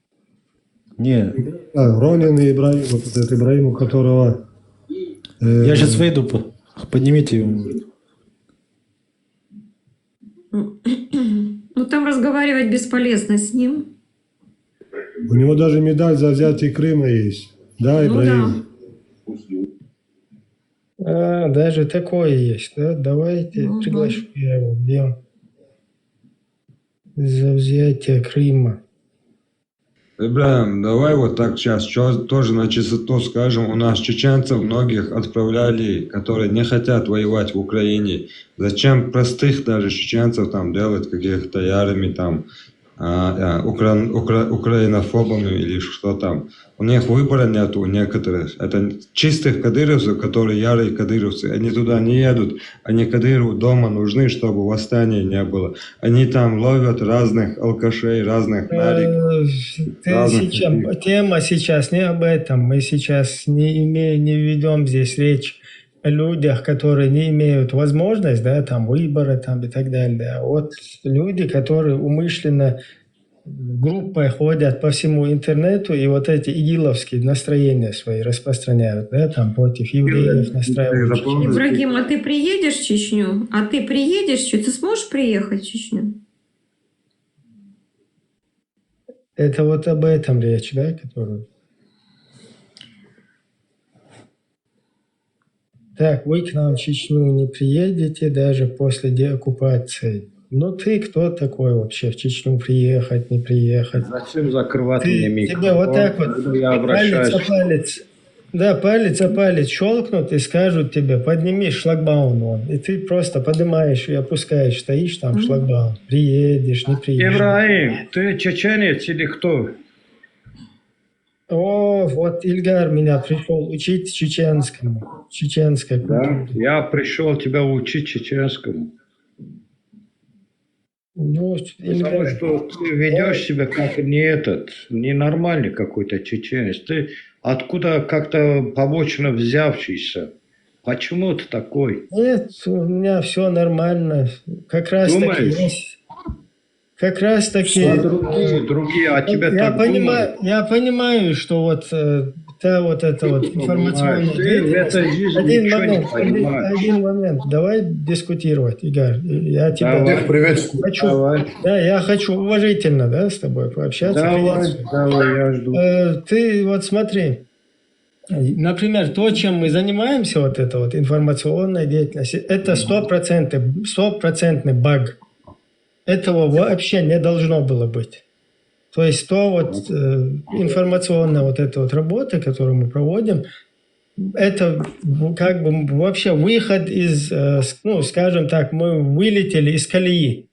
Не. Ронин и Ибраим, вот этот Ибраим, у которого... Я сейчас выйду, поднимите его. Ну, там разговаривать бесполезно с ним. У него даже медаль за взятие Крыма есть. Да, Ибраим? Даже такое есть, да? Давайте приглашу я его. Где он? За взятие Крыма. Ибраим, давай вот так сейчас тоже на чистоту скажем. У нас чеченцев многих отправляли, которые не хотят воевать в Украине. Зачем простых даже чеченцев там делать каких-то ярыми там украинофобами или что там. У них выбора нету у некоторых. Это чистых кадыровцев, которые ярые кадыровцы. Они туда не едут. Они Кадырову дома нужны, чтобы восстания не было. Они там ловят разных алкашей, разных нариков. Тема сейчас не об этом. Мы сейчас не ведем здесь речь о людях, которые не имеют возможность, да, там, выбора там, и так далее. Да. Вот люди, которые умышленно группой ходят по всему интернету и вот эти игиловские настроения свои распространяют, да, там, против евреев настраивают. Ибрагим, а ты приедешь в Чечню? Ты сможешь приехать в Чечню? Это вот об этом речь, да, которую... Так, вы к нам в Чечню не приедете даже после деоккупации. Ну ты кто такой вообще в Чечню приехать, не приехать? Зачем закрывать мне микрофон? Тебе вот так вот Я обращаюсь. палец о палец щелкнут и скажут тебе, подними шлагбаум вон. И ты просто поднимаешь и опускаешь, стоишь там шлагбаум. Приедешь, не приедешь. Ибраим, ты чеченец или кто? О, вот Ильгар меня пришел учить чеченскому. Чеченской культуре. Да, я пришел тебя учить чеченскому. Ну, Потому что ты ведешь себя как ненормальный какой-то чеченец. Ты откуда как-то побочно взявшийся. Почему ты такой? Нет, у меня все нормально. Как раз таки есть. Как раз таки. Другие, а тебя так думают. Я понимаю, что вот эта информационная деятельность. Один момент. Давай дискутировать, Игорь. Я тебя хочу. Да, я хочу уважительно, да, с тобой пообщаться. Давай, я жду. Ты вот смотри. Например, то, чем мы занимаемся, вот эта вот информационная деятельность, это стопроцентный баг. Этого вообще не должно было быть. То есть информационная вот эта вот работа, которую мы проводим, это как бы вообще выход из, скажем так, мы вылетели из колеи.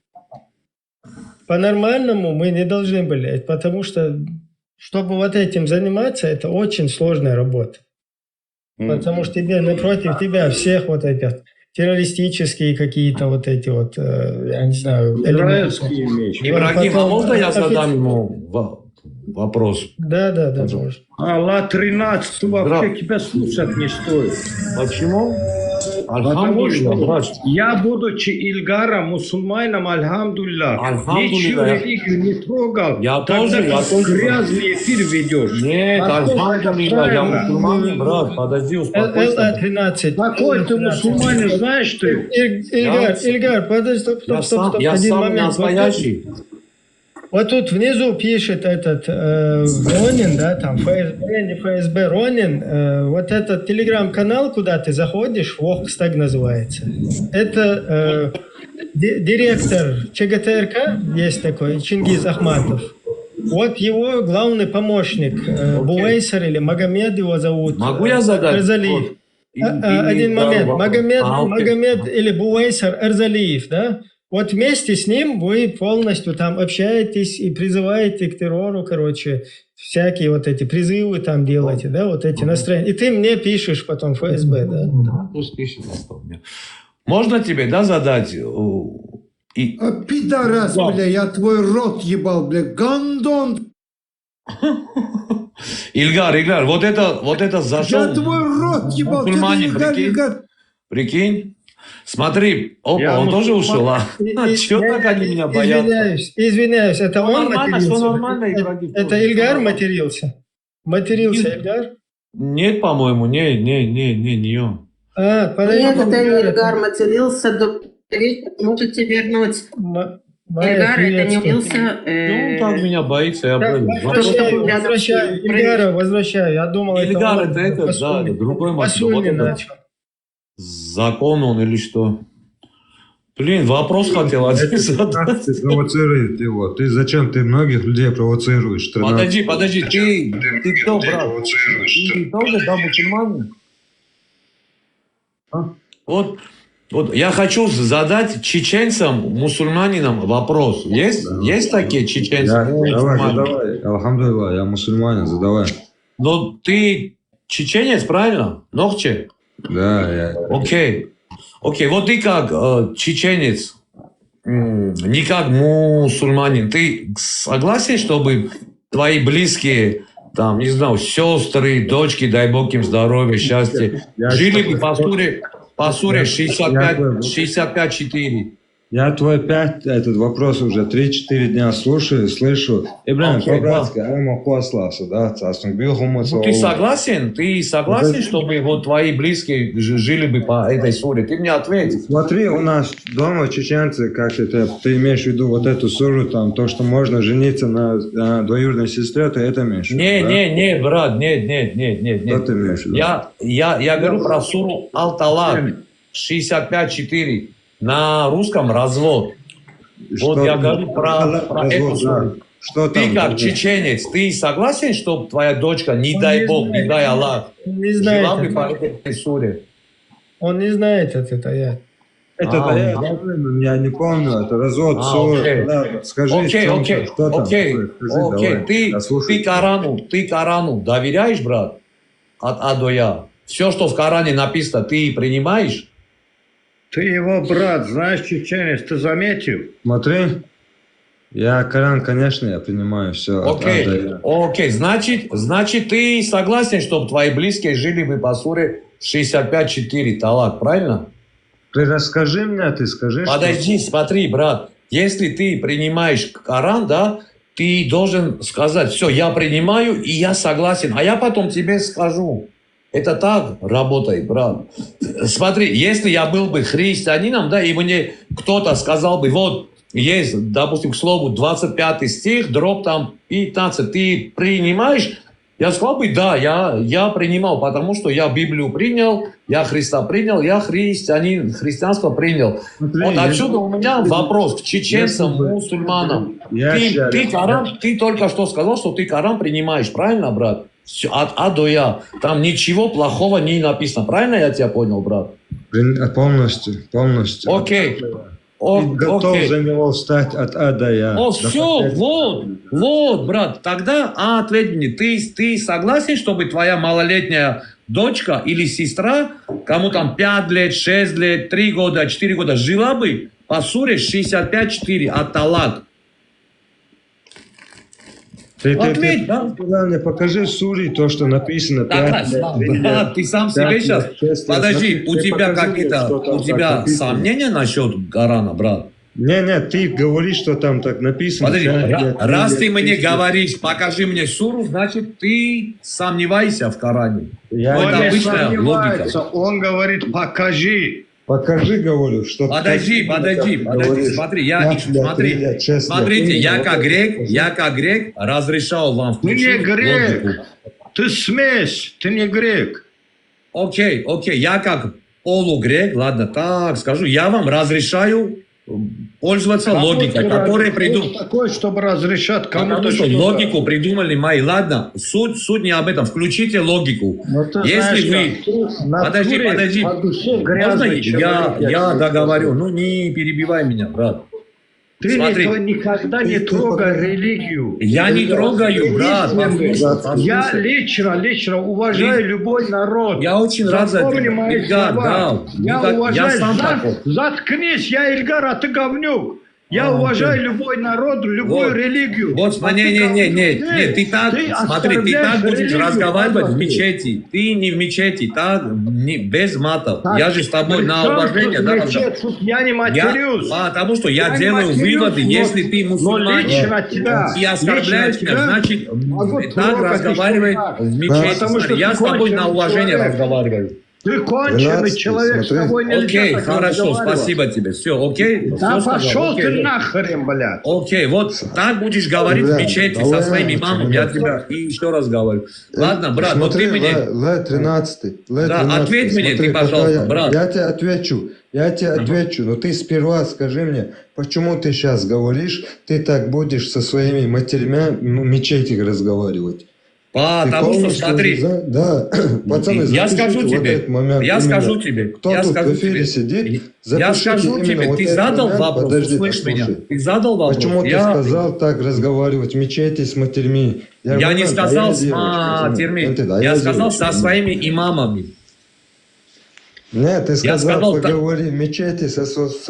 По-нормальному мы не должны были, потому что, чтобы вот этим заниматься, это очень сложная работа. Потому что тебе напротив тебя всех вот этих террористические какие-то вот эти вот, я не знаю, элементы. Израильские мечи. Ибрагим, а Потом можно я офицер- задам ему вопрос? Да, можно. Аллах 13 вообще тебя слушать не стоит. Почему? Потому что брат. я, будучи Ильгаром, мусульманином, альхамдулилlah, ничего Альхамдулилlah. религию не трогал. Я Тогда тоже, я ты тоже. грязный эфир ведешь. Нет, альхамдулилlah, я мусульманин, брат, подожди, успокойся. 13. Какой ты мусульманин, знаешь ты? Ильгар, подожди, стоп. Я Один сам момент. настоящий. Вот тут внизу пишет этот Ронин, да, там ФСБ, не ФСБ, Ронин. Вот этот телеграм-канал, куда ты заходишь, Вокс так называется. Это директор ЧГТРК, есть такой, Чингиз Ахматов. Вот его главный помощник, Буэйсер или Магомед его зовут. Могу я задать? Эрзалиев. Один да, момент. вопрос. Магомед, окей. Магомед или Буэйсер Эрзалиев, да? Вот вместе с ним вы полностью там общаетесь и призываете к террору, короче, всякие вот эти призывы там делаете, да, вот эти настроения. И ты мне пишешь потом ФСБ, да? Пусть пишет. Можно тебе, да, задать? Пидорас, бля, я твой рот ебал, бля, гандон. Ильгар, вот это зашел. Я твой рот ебал, ты Мусульманин, Ильгар. Прикинь? Смотри, опа, Я он тоже мусульман. ушел, Чего так они меня боятся? Извиняюсь, это он нормально, матерился? всё нормально, Ибрагим. Это Ильгар матерился? Матерился Ильгар? Нет, по-моему, не он. Подожди. Нет, это не Ильгар матерился, можете вернуть. Ильгар, это не матерился. Ну, так меня боится, я понял. Возвращаю, Ильгара возвращаю. Я думал, Ильгар, это это, да, другой мастер. Вот Масюнин это начал. закон он или что? Блин, вопрос хотел один задать. Ты провоцируешь его. Ты зачем? Ты многих людей провоцируешь. Подожди, ты кто, брат? Ты тоже, да, мусульманин? Вот я хочу задать чеченцам, мусульманинам вопрос. Есть такие чеченцы? Давай. Алхамдулилlah, я мусульманин, задавай. Но ты чеченец, правильно? Нохче? Да, я. Окей, вот ты как чеченец, не как мусульманин, ты согласен, чтобы твои близкие, там, не знаю, сестры, дочки, дай Бог им здоровья, счастья, жили бы по суре 65-4? Я твой этот вопрос уже 3-4 дня слышу. Ибрагим, по-братски, я могу ослаться, да? Ты согласен, чтобы вот твои близкие жили бы по этой суре? Ты мне ответь. Смотри, у нас дома чеченцы, как ты имеешь в виду вот эту суру, там, то, что можно жениться на двоюродной сестре, ты это имеешь в виду? Не, брат, нет. Что ты имеешь в виду? Я говорю про суру Ал-Талак 65-4. На русском развод. Вот я говорю про эту суру. Ты как чеченец, ты согласен, чтобы твоя дочка, не дай Бог, не дай Аллах, жила бы по этой суре? Он не знает это я. Я не помню, это развод, скажи, что там. Ты Корану доверяешь, брат? От А до Я. Все, что в Коране написано, ты принимаешь? Ты его брат, знаешь, чеченец, ты заметил? Смотри, я Коран, конечно, я принимаю все. Окей, значит, ты согласен, чтобы твои близкие жили бы по суре 65-4 талак, правильно? Ты расскажи мне, ты скажи. Подожди, смотри, брат, если ты принимаешь Коран, да, ты должен сказать, все, я принимаю и я согласен, а я потом тебе скажу. Это так работает, брат. Смотри, если я был бы христианином, да, и мне кто-то сказал бы, вот, есть, допустим, к слову, 25 стих, дробь там 15, ты принимаешь? Я сказал бы, да, я принимал, потому что я Библию принял, я Христа принял, я христианин, христианство принял. Смотри, вот отсюда у меня вопрос к чеченцам, мусульманам. Ты только что сказал, что ты Коран принимаешь, правильно, брат? От А до Я. Там ничего плохого не написано. Правильно я тебя понял, брат? Полностью. Окей. Готов за него встать от А до Я. Все, вот, брат. Тогда ответь мне, ты согласен, чтобы твоя малолетняя дочка или сестра, кому там 5 лет, 6 лет, 3 года, 4 года, жила бы по суре 65-4 от талак. Ответь, да? Главное, покажи в суре то, что написано. Да, ты сам себе сейчас... Подожди, у тебя какие-то... У тебя сомнения насчет Корана, брат? Не, ты говоришь, что там так написано. Подожди, раз ты мне говоришь, покажи мне суру, значит, ты сомневаешься в Коране. Он не обычная сомневается, логика. он говорит, покажи. Покажи, говорю, что... Подожди, смотри, смотрите, я как грек разрешал вам Ты включить не грек, логику. ты смесь, ты не грек. Окей, я как полугрек, ладно, так скажу, я вам разрешаю пользоваться логикой, которая придумала. Такой, чтобы разрешать кому-то Потому что что-то. логику придумали мои. Ладно, суть не об этом. Включите логику. Если вы... Подожди. Можно я договорю? Ну, не перебивай меня, брат. Ты Смотри. никогда не трогай религию. Я не трогаю, брат. Я лично уважаю любой народ. Я очень рад за Запомни тебя. мои Ильгар, слова. да. Я Я уважаю. сам такой. Заткнись, я Ильгар, а ты говнюк. Я уважаю любой народ, любую религию. Вот, А ты не, ты так, смотри, ты так оскорбляешь будешь религию, разговаривать в папа. мечети. Ты не в мечети, так, без матов. Так, Я же с тобой на при чем уважение, тут да, мечеть? Тут я не матерюсь. Потому что я не делаю матерюсь, выводы, если ты но мусульманин лично тебя, и оскорбляешь лично меня, тебя значит, могу так трогать разговаривает еще так. в мечети. Потому что Я ты с тобой конченый на уважение человек. разговариваю. Ты конченый человек, с тобой нельзя Окей, так хорошо, разговаривать. спасибо тебе. Все, окей? Да Всё пошел сказал? ты Окей. нахрен, блядь. Окей, вот так будешь говорить в мечети со своим имамом, я тебя и еще раз говорю. Ладно, брат, вот ты мне... 13. Да, ответь мне ты, пожалуйста, брат. Я тебе отвечу, но ты сперва скажи мне, почему ты сейчас говоришь, ты так будешь со своими матерьми в мечети разговаривать? Потому что, смотри, да, пацаны, я запишите скажу вот тебе, этот момент я именно. скажу тебе, Кто я тут скажу в эфире тебе, сидит, я запишите скажу именно тебе, вот ты этот задал момент. вопрос, Подожди, услышь меня, послушай. ты задал вопрос. Почему ты сказал так разговаривать в мечети с матерьми? Я не сказал с матерьми, я сказал со своими имамами. Нет, ты сказал, сказал, поговори в мечети со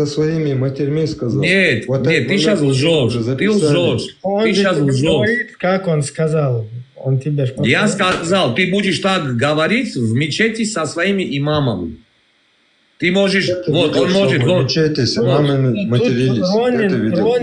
своими матерьми, сказал. Нет, Вот нет, этот ты сейчас момент лжешь, уже ты записали. лжешь, Он ты же сейчас тебе лжешь. говорит, как он сказал. Он тебе ж Я повторяет. сказал, ты будешь так говорить в мечети со своими имамами. Ты можешь, вот, он может, В вот, мечети с имамами матерились. Это видео.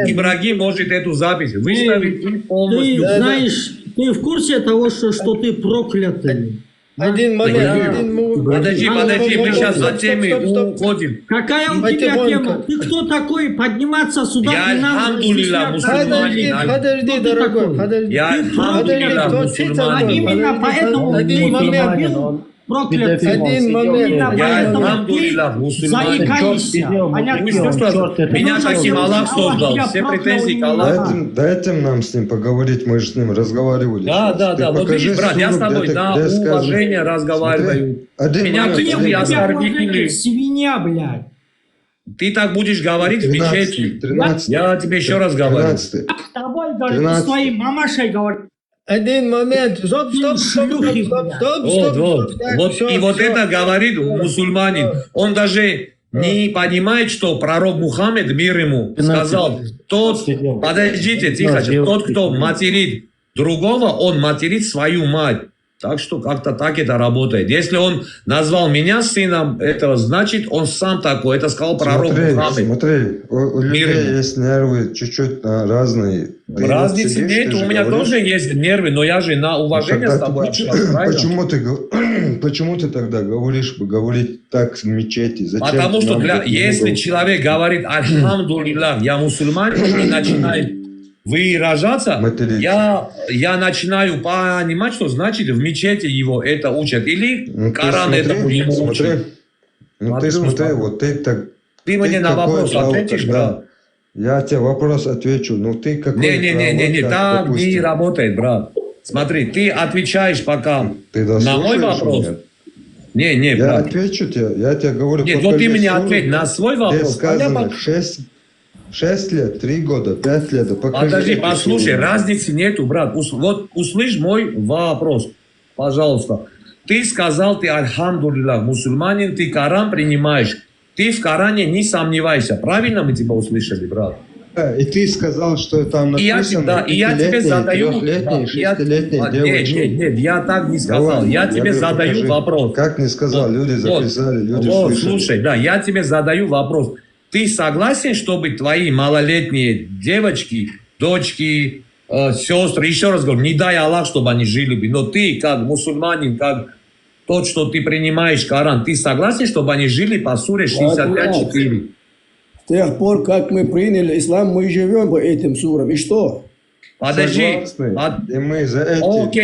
Ибрагим может эту запись выставить и полностью. Ты знаешь, ты в курсе того, что ты проклятый? Один момент. Подожди, мы сейчас за темой уходим. Какая у тебя тема? Ты кто такой? Подниматься сюда Я и нам альхамдулилля Подожди, мусульманин. дорогой, подожди. Я альхамдулилля Подожди, Именно поэтому ты один момент. был проклятый. Один момент. Именно Я поэтому ты альхамдулилля мусульманин. заикаешься. Понятно? Меня таким Аллах создал. Все претензии к Аллаху. Дайте нам с ним поговорить, мы же с ним разговаривали. Да. Вот видишь, брат, я с тобой на уважение разговариваю. Меня ты оскорбили. Свинья, блядь. Ты так будешь говорить в мечети. 13. Я тебе еще раз говорю. 13. С тобой даже с твоей мамашей говорю. Один момент. Стоп. Вот, и вот это говорит мусульманин. Он даже не понимает, что пророк Мухаммед, мир ему, сказал, подождите, тихо, тот, кто материт другого, он материт свою мать. Так что как-то так это работает. Если он назвал меня сыном этого, значит он сам такой. Это сказал пророк Мухаммед. Смотри, у людей есть нервы чуть-чуть разные. Разницы нет, у меня тоже есть нервы, но я же на уважение с тобой общаюсь, правильно? Почему ты тогда говоришь так в мечети? Зачем Потому что нам если человек говорит «Альхамдулиллах, я мусульманин» и начинает выражаться, я начинаю понимать, что значит в мечети его это учат. Или Коран этому не учит. Ты смотри, вот ты так... Ты мне на вопрос ответишь, брат? Я тебе вопрос отвечу, но ты какой... Не, так не работает, брат. Смотри, ты отвечаешь пока на мой вопрос. Не, Я брат. отвечу тебе, я тебе говорю... Нет, вот ты мне ответь на свой вопрос. Здесь сказано 6 лет, 3 года, 5 лет. Подожди, послушай, разницы нету, брат. Вот услышь мой вопрос, пожалуйста. Ты сказал, ты альхамдулилlah, мусульманин, ты Коран принимаешь. Ты в Коране не сомневайся. Правильно мы тебя услышали, брат? И ты сказал, что там написано И я тебе задаю... трехлетней, шестилетней девочки. Нет, я так не сказал. Я тебе задаю вопрос. Как не сказал? Люди записали, люди Вот, слышали. слушай, да, я тебе задаю вопрос. Ты согласен, чтобы твои малолетние девочки, дочки, сестры, еще раз говорю, не дай Аллах, чтобы они жили бы, но ты, как мусульманин, как тот, что ты принимаешь Коран, ты согласен, чтобы они жили по суре 65-4? С тех пор, как мы приняли ислам, мы живем по этим сурам. И что? Подожди. И мы за эти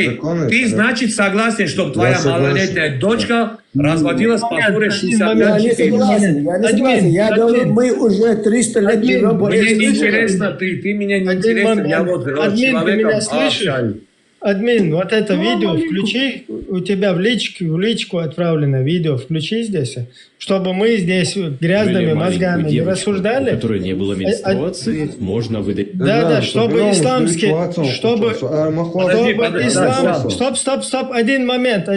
законы... Ты, значит, согласен, чтобы твоя малолетняя дочка разводилась по суре 65-4? Я не согласен. Я говорю, мы уже 300 лет живем по этим сурам. Мне интересно, ты меня не интересно. Я вот человеком общаюсь. Админ, вот это видео включи, у тебя в личку отправлено видео, включи здесь, чтобы мы здесь грязными мозгами не рассуждали. У которой не было менструации, можно выдать... Да, чтобы исламский... Чтобы ислам... Стоп, один момент.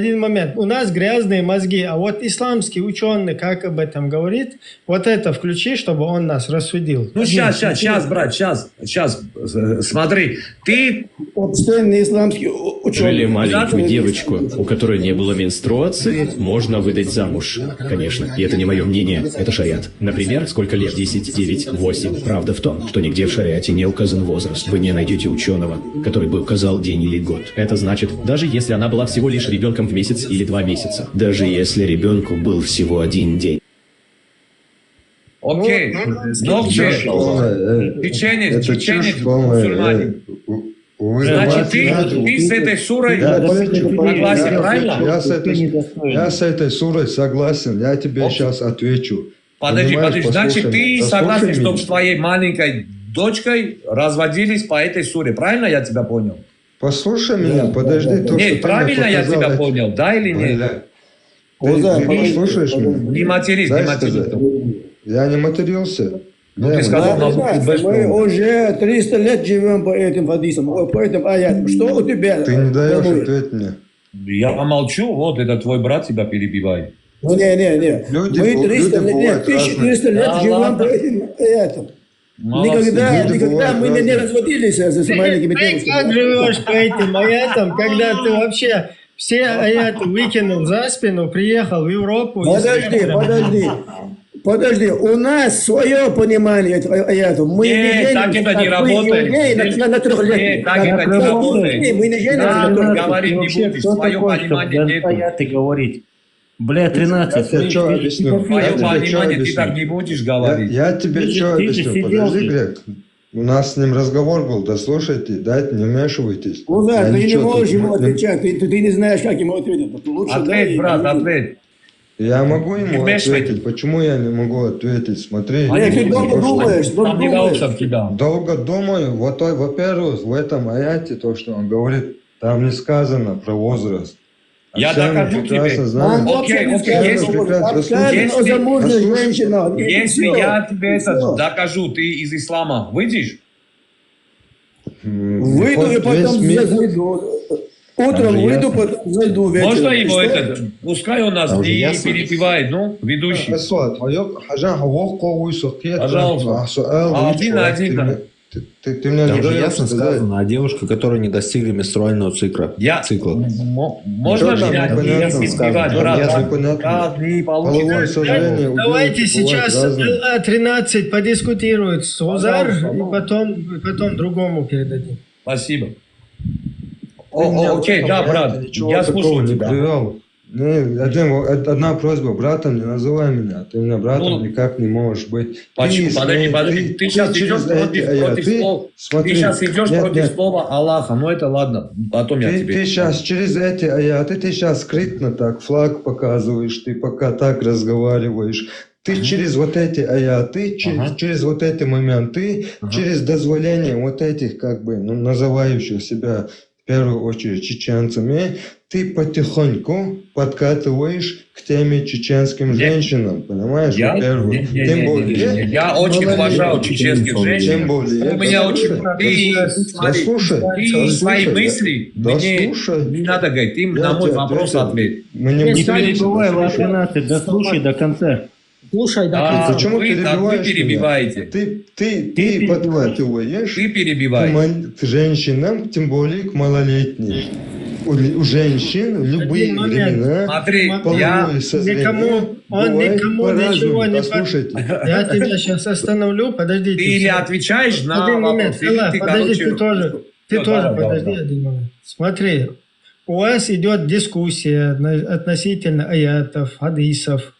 У нас грязные мозги, а вот исламский ученый, как об этом говорит, вот это включи, чтобы он нас рассудил. Ну, сейчас, брат, сейчас. Смотри, ты... Обстоятельный исламский Или маленькую девочку, у которой не было менструации, можно выдать замуж. Конечно, и это не мое мнение, это шариат. Например, сколько лет? 10, 9, 8. Правда в том, что нигде в шариате не указан возраст. Вы не найдете ученого, который бы указал день или год. Это значит, даже если она была всего лишь ребенком в месяц или 2 месяца. Даже если ребенку был всего 1 день. Окей, чеченец, мусульманин. Значит, ты с этой сурой согласен, правильно? Я с этой сурой согласен, я тебе сейчас отвечу. Подожди, значит, ты согласен, чтобы с твоей маленькой дочкой разводились по этой суре, правильно я тебя понял? Послушай меня, подожди. Нет, правильно я тебя понял, да или нет? Ты слушаешь меня? Не матерись, не матерись. Я не матерился. Ну, ты сказал, мы уже 300 лет живем по этим хадисам, по этим аятам. Что у тебя? Ты не даешь ответ мне. Я помолчу, вот это твой брат тебя перебивает. Ну, не. Мы 1300 лет живем по этим аятам. Никогда мы не разводились с маленькими девушками. Как живешь по этим аятам, когда ты вообще все аяты выкинул за спину, приехал в Европу? Подожди, у нас свое понимание аятов. Мы Нет, так это не работает. На 3 лет. Нет, так это не работает. Мы не женимся. Говорить не будешь, свое понимание нет. Аяты говорить. Бля, 13. Я что объясню? Твое понимание ты так не будешь говорить. Я тебе что объясню? Подожди, Грег. У нас с ним разговор был, дослушайте, дайте, не вмешивайтесь. Ты не можешь ему отвечать, ты не знаешь, как ему ответить. Ответь, брат, ответь. Я могу ему ответить. Почему я не могу ответить? Смотри. Ты долго думаешь? Долго думаю. Вот, во-первых, в этом аяте, то, что он говорит, там не сказано про возраст. Я докажу тебе. Если я тебе это докажу, ты из ислама выйдешь? Выйду и потом зайду. Утром выйду, потом зайду вечером. Можно его это? Пускай он нас не перебивает, ну, ведущий. Пожалуйста. Один на один, да. Ты мне Там не же даешь ясно сказать. сказано о девушках, которые не достигли менструального цикла. Можно меня не перебивать, брат? Как не получится? Давайте сейчас 13 подискутируют с Узар, и потом другому передадим. Спасибо. Окей, да, брат, я слушаю тебя. Одна просьба, братом не называй меня. Ты меня братом никак не можешь быть. Подожди, ты сейчас идешь против слова. Ты сейчас идешь против слова Аллаха. Ну это ладно, потом я тебе. Ты сейчас через эти аяты, ты сейчас скрытно так флаг показываешь, ты пока так разговариваешь. Ты через вот эти аяты, через вот эти моменты, через дозволение вот этих, как бы, называющих себя в первую очередь чеченцами, ты потихоньку подкатываешь к теме чеченским женщинам, понимаешь? Во-первых. Тем более... Я очень уважал чеченских женщин. Тем более... У меня очень... Ты свои мысли мне не надо говорить. Ты на мой вопрос ответь. Не перебивай, Ла-13, дослушай до конца. Слушай, да. Почему вы перебиваете? Ты подхватываешь ты перебиваешь. К женщинам, тем более к малолетним. У женщин в любые времена Смотри, половое созревание никому ничего не послушайте. Я тебя сейчас остановлю, подождите. Ты или отвечаешь на один момент, вопрос, или ты, подожди, короче... ты тоже подожди один момент. Смотри, у вас идет дискуссия относительно аятов, хадисов.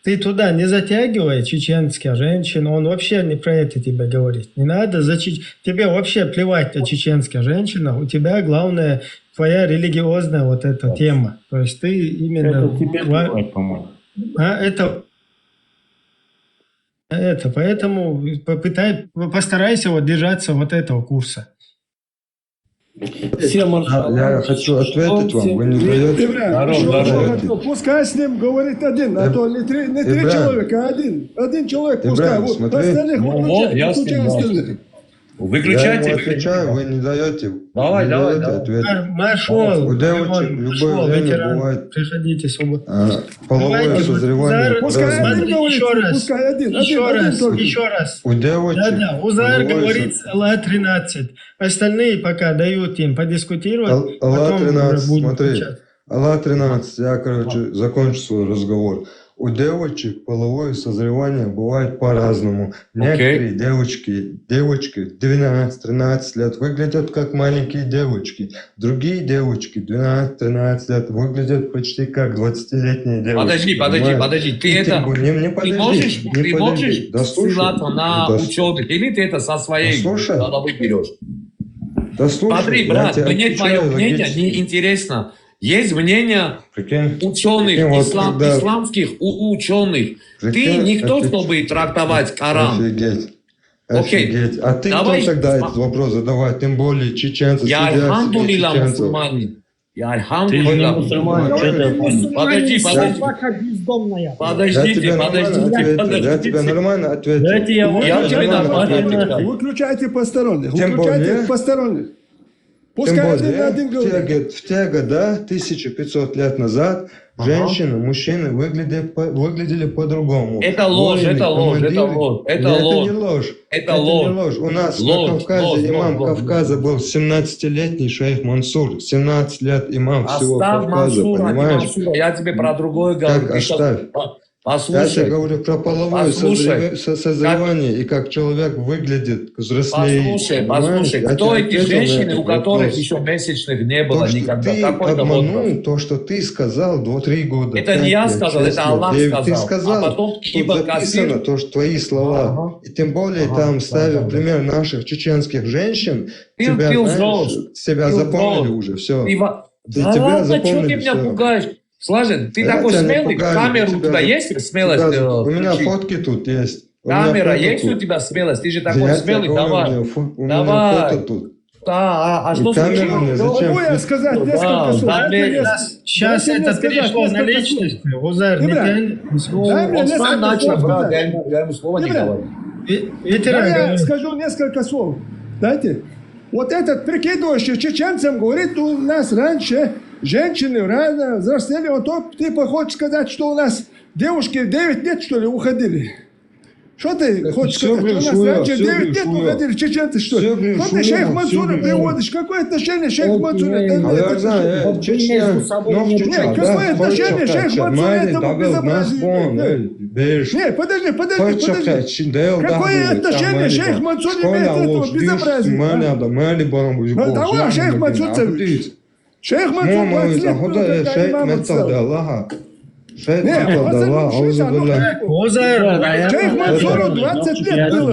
Ты туда не затягивай чеченских женщин, он вообще не про это тебе говорит. Не надо тебе вообще плевать о чеченских женщинах, у тебя главное твоя религиозная вот эта тема. То есть ты именно... Это тебе плевать, по-моему. Поэтому постарайся вот держаться вот этого курса. Я хочу ответить вам, вы не даете. Пускай с ним говорит один, а то не три человека, а один. Один человек пускай. Остальных выключай. Выключайте. Я ему отвечаю, вы не даете. Давай. Маршал, у девочек в любое время бывает приходите половое созревание. Пускай один говорит, пускай один. Еще раз. У девочек. Узар говорит Алла-13. Остальные пока дают им подискутировать. Алла-13, смотри. Алла-13, я, закончу свой разговор. У девочек половое созревание бывает по-разному. Некоторые девочки 12-13 лет выглядят как маленькие девочки. Другие девочки 12-13 лет выглядят почти как 20-летние девочки. Подожди. Ты можешь ссылаться на ученых, или ты это со своей головы берешь? Смотри, брат, мне твое мнение не интересно. Есть мнение ученых, исламских ученых. Ты никто, чтобы трактовать Коран. Офигеть. А ты кто тогда этот вопрос задавать? Тем более чеченцы. Я альхамдулилла мусульманин. Ты же не мусульманин, что ты понял? Подождите. Я тебе нормально ответил. Выключайте посторонних. Тем более, посторонних. Пускай один говорит. В те года, 1500 лет назад, женщины, мужчины выглядели по-другому. Это ложь. Это не ложь. Это не ложь. У нас на Кавказе имам Кавказа был 17-летний шейх Мансур. 17 лет имам всего Кавказа, понимаешь? Я тебе про другое говорю. Как оставь? Послушай. Я тебе говорю про половое созревание и как человек выглядит взрослее. Послушай. Кто эти женщины, у которых еще месячных не было никогда? Ты обманул то, что ты сказал 2-3 года. Это не я сказал, это Аллах сказал. Ты сказал, а потом тут записано то, что твои слова. И тем более там ставил пример наших чеченских женщин. Тебя запомнили уже, все. Да ладно, что ты меня пугаешь? Слажен, ты такой смелый, камеру у тебя есть смелость? У меня фотки тут есть. Камера есть у тебя смелость? Ты же такой смелый, давай. У меня фото тут. А что случилось? Могу я сказать несколько слов? Сейчас это перешло на личность. Узар, он сам начал, брат, я ему слова не говорю. Я скажу несколько слов. Дайте. Вот этот прикидывающий чеченцам говорит, у нас раньше женщины рано взрослели. Вот ты хочешь сказать, что у нас девушки 9 лет, что ли, уходили? Что ты хочешь сказать, что у нас раньше 9 лет уходили чеченцы, что ли? Что ты шейх Мансура приводишь? Какое отношение шейх Мансура? Какое отношение шейх Мансура этому безобразию? Нет, подожди. Какое отношение шейх Мансур имеет к этому безобразию? Давай, шейх Мансур. Шейх Мансур 20 лет был, когда имамом стал. Шейх Мансуру 20 лет было.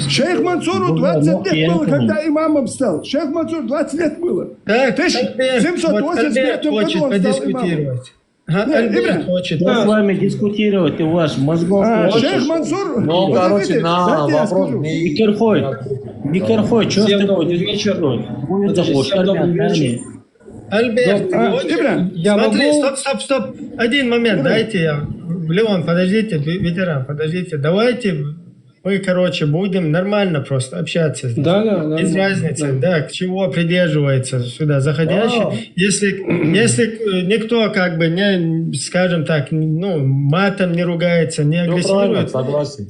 Шейх Мансуру 20 лет было, когда имамом стал. Шейх Мансур 20 лет было. В 1785 году он стал имамом. Альберт хочет с вами дискутировать, у вас мозгов Шейх Мансур, Ну, короче, на вопрос Никерхой, что с тобой дискутировать? Альберт, Стоп. Один момент, дайте я. Леон, подождите, ветеран, подождите. Давайте мы, будем нормально просто общаться здесь. Да, без разницы, да, к чему придерживается сюда заходящий. Если никто не, скажем так, матом не ругается, не агрессирует. Согласен.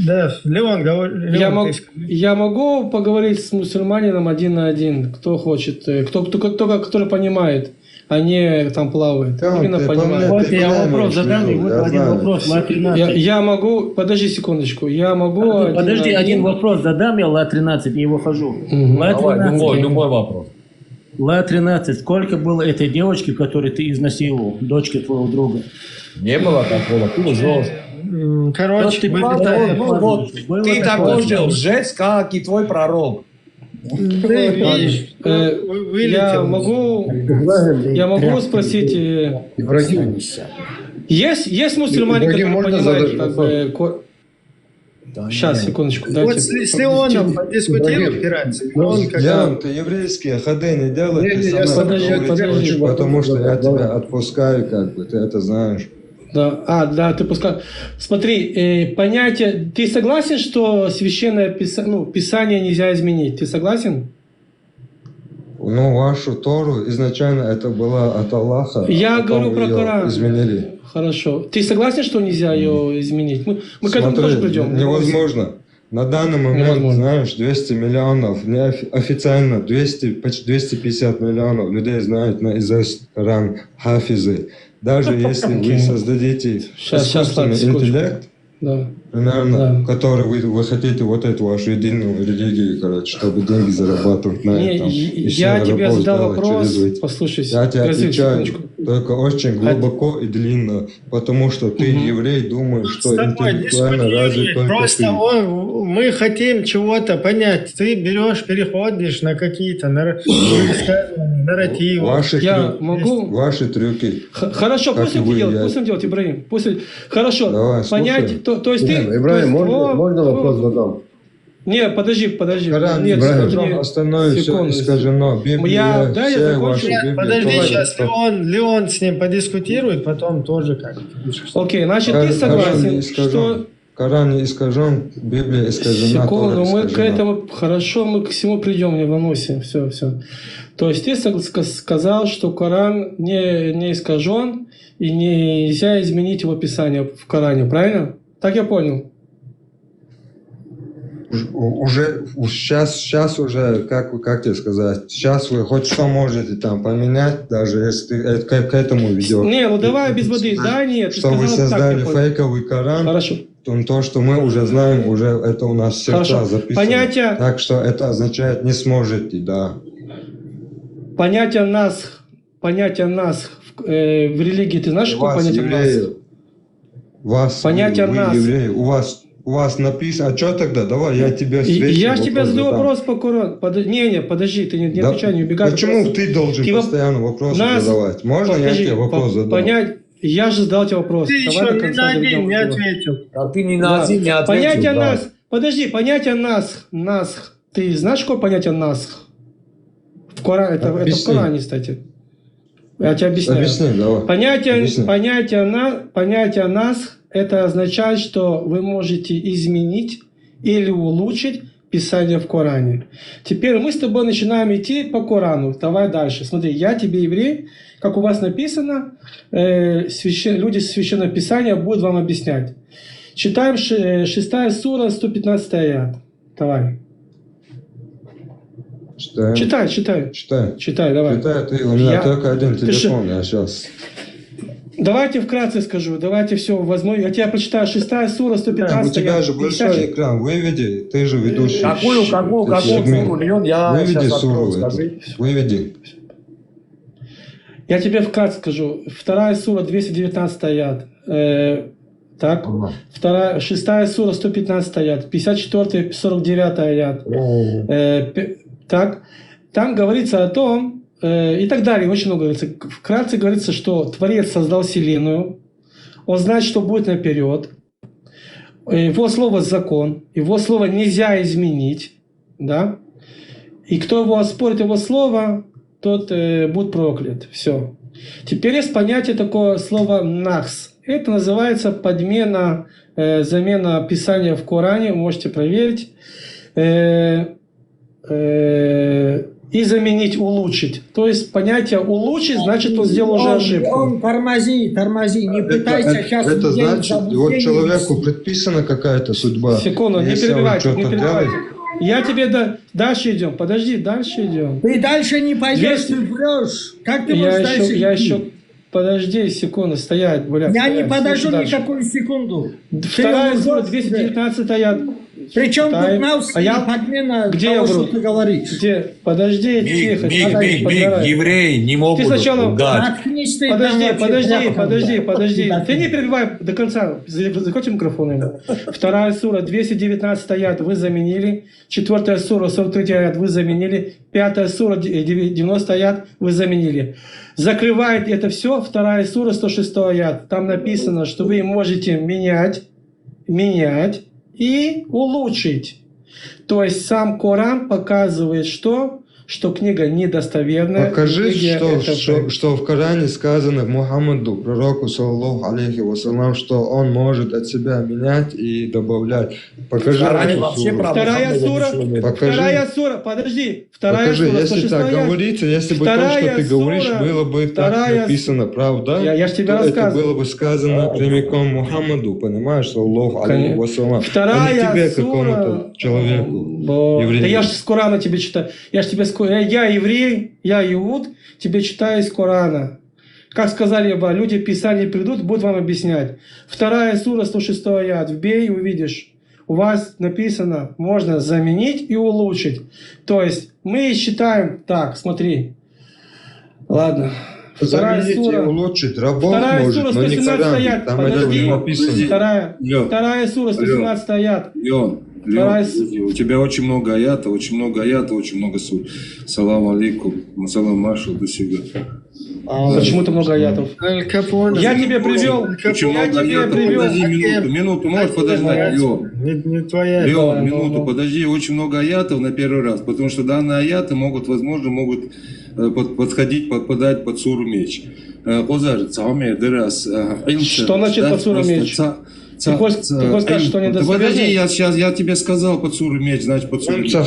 Да, Леон, я могу поговорить с мусульманином один на один, кто хочет, который понимает, а не там плавает. Именно понимает. Вот я вопрос задам, и вот один вопрос. Я могу, подожди секундочку, я могу... Подожди, один вопрос задам я, Ла-13, и выхожу. Любой вопрос. Ла-13, сколько было этой девочки, которую ты изнасиловал, дочки твоего друга? Не было такого, ты лжешь. Ты такой же лжец, как и твой пророк. Я могу спросить, есть мусульмане, которые понимают, сейчас, секундочку. Вот с Леоном подискутируем, Ян, ты еврейские ходы не делай, подожди. потому что я тебя отпускаю, ты это знаешь. Да, ты пускай. Смотри, понятие. Ты согласен, что священное писание нельзя изменить? Ты согласен? Вашу Тору изначально это было от Аллаха. Я говорю про Коран. Изменили. Хорошо. Ты согласен, что нельзя ее изменить? Мы к этому тоже придем. Невозможно. На данный момент, знаешь, 200 миллионов, официально почти 250 миллионов людей знают наизусть Коран, хафизы. Даже если вы создадите искусственный интеллект, примерно, который вы хотите эту вашу единую религию, чтобы деньги зарабатывать на этом. Я тебе задал вопрос, послушай. Я тебе отвечаю, только очень глубоко и длинно, потому что ты, еврей, думаешь, что интеллектуально развит только просто мы хотим чего-то понять. Ты переходишь на какие-то нарративы. Ваши трюки. Хорошо, пусть он делает, Ибрагим. Хорошо, давай, понять, то есть ты... Ибрагим, можно вопрос задам? Не, подожди. Ибрагим, остальное все искажено. Библия, все ваши Библии. Подожди, сейчас Леон с ним подискутирует, потом тоже Окей, значит, ты согласен, что... Коран не искажен, Библия искажена. Секунду, мы к этому, хорошо, мы к всему придем, не волнуйся, все. То есть ты сказал, что Коран не искажен, и нельзя изменить его писание в Коране, правильно? Так я понял. Уже сейчас уже, как тебе сказать, сейчас вы хоть что можете там поменять, даже если ты к этому ведешь. Не, давай без воды, нет. Что вы создали фейковый Коран. Хорошо. То, что мы уже знаем, уже это у нас в сердцах записано. Так что это означает не сможете, да. Понятие насх в религии, ты знаешь, что понятие насх? Понятие насх. У вас написано, а что тогда? Давай, я тебе отвечу. Я тебе задаю вопрос по Корану. Не, подожди, ты не отвечай, не убегай. Почему ты должен постоянно вопросы задавать? Можно я тебе вопрос задам? Я же задал тебе вопрос. Ты еще ни на один не ответил. А ты ни на один не ответил. Понятие насх. Подожди, понятие насх. Ты знаешь, какое понятие насх? В Коране, это в Коране, кстати. Я тебе объясняю. Объясни, давай. Понятие насх это означает, что вы можете изменить или улучшить Писание в Коране. Теперь мы с тобой начинаем идти по Корану. Давай дальше. Смотри, я тебе еврей, как у вас написано, люди Священного Писания будут вам объяснять. Читаем 6 сура, 115 аят. Давай. Читай, давай. Ты, у меня только один телефон, я сейчас... Давайте вкратце скажу, давайте все возьму. Я тебя прочитаю 6 сура, 115. У тебя же большой экран, выведи, ты же ведущий. Какую суру, Леон, я выведи сейчас суру, скажи. выведи. Я тебе вкратце скажу. 2 сура, 219 аят. Так. 6 сура, 115 аят. 54, 49 аят. Так. Там говорится о том, и так далее. Очень много говорится. Вкратце говорится, что Творец создал Вселенную, он знает, что будет наперед. Его слово – закон, его слово нельзя изменить, да? И кто его оспорит, его слово, тот будет проклят. Все. Теперь есть понятие такое слово «нахс». Это называется подмена, замена Писания в Коране, вы можете проверить. И заменить улучшить. То есть понятие улучшить, значит, он сделал уже ошибку. Он тормози, не пытайся сейчас... Это значит, вот человеку предписана какая-то судьба. Секунду, не Если он перебивайте, что-то не перебивайте. делает. Я тебе дальше идем. Подожди, дальше идем. Ты дальше не пойдешь, ты врешь. Как ты можешь дальше идти? Я еще... Подожди секунду, стоять, блядь. Я не подожду никакую секунду. Вторая сура, 219 аят. Причем тут нас подмена того, что ты говоришь. Где? Подожди, тихо. Евреи не могут Ты сначала... лгать. Подожди. Ты не перебивай до конца. Закройте микрофон ему. Вторая сура, 219 аят вы заменили. 4 сура, 43 аят вы заменили. 5 сура, 90 аят вы заменили. Закрывает это все 2 сура, 106 аят. Там написано, что вы можете менять и улучшить. То есть сам Коран показывает, что книга недостоверная. Покажи, что в Коране сказано Мухаммаду, пророку, саллаллаху алейхи вассалам, что он может от себя менять и добавлять. Покажи. Вторая сура, подожди. Вторая Покажи, сура, если так говорится, если бы то, что ты говоришь, было бы так написано, правда? Я же тебе рассказываю. Это было бы сказано прямиком Мухаммаду, понимаешь, саллаллаху алейхи вассалам. Вторая а не тебе, сура, какому-то человеку, еврею. Да я же с Корана тебе читаю. Я еврей, я иуд, тебе читаю из Корана. Как сказали бы, люди Писания придут, будут вам объяснять. 2 сура, 106 аят. Вбей и увидишь. У вас написано, можно заменить и улучшить. То есть мы считаем, так, смотри. Ладно. Заменить и улучшить. Рабов может, но не Коран. Там это не написано. Вторая сура, 117 аят. Леон, у тебя очень много аятов, очень много сур. Салам алейкум, салам маршал, до сюда. Почему-то много аятов. Я тебе привел. Подожди минуту, можешь подождать, Леон. Не твоя. Леон, минуту, подожди, очень много аятов на первый раз, потому что данные аяты могут подпадать под суру меч. Что значит под суру меч? Ты хочешь сказать, что не достоверно? Подожди, я тебе сказал под суру меч, значит под суру меч. То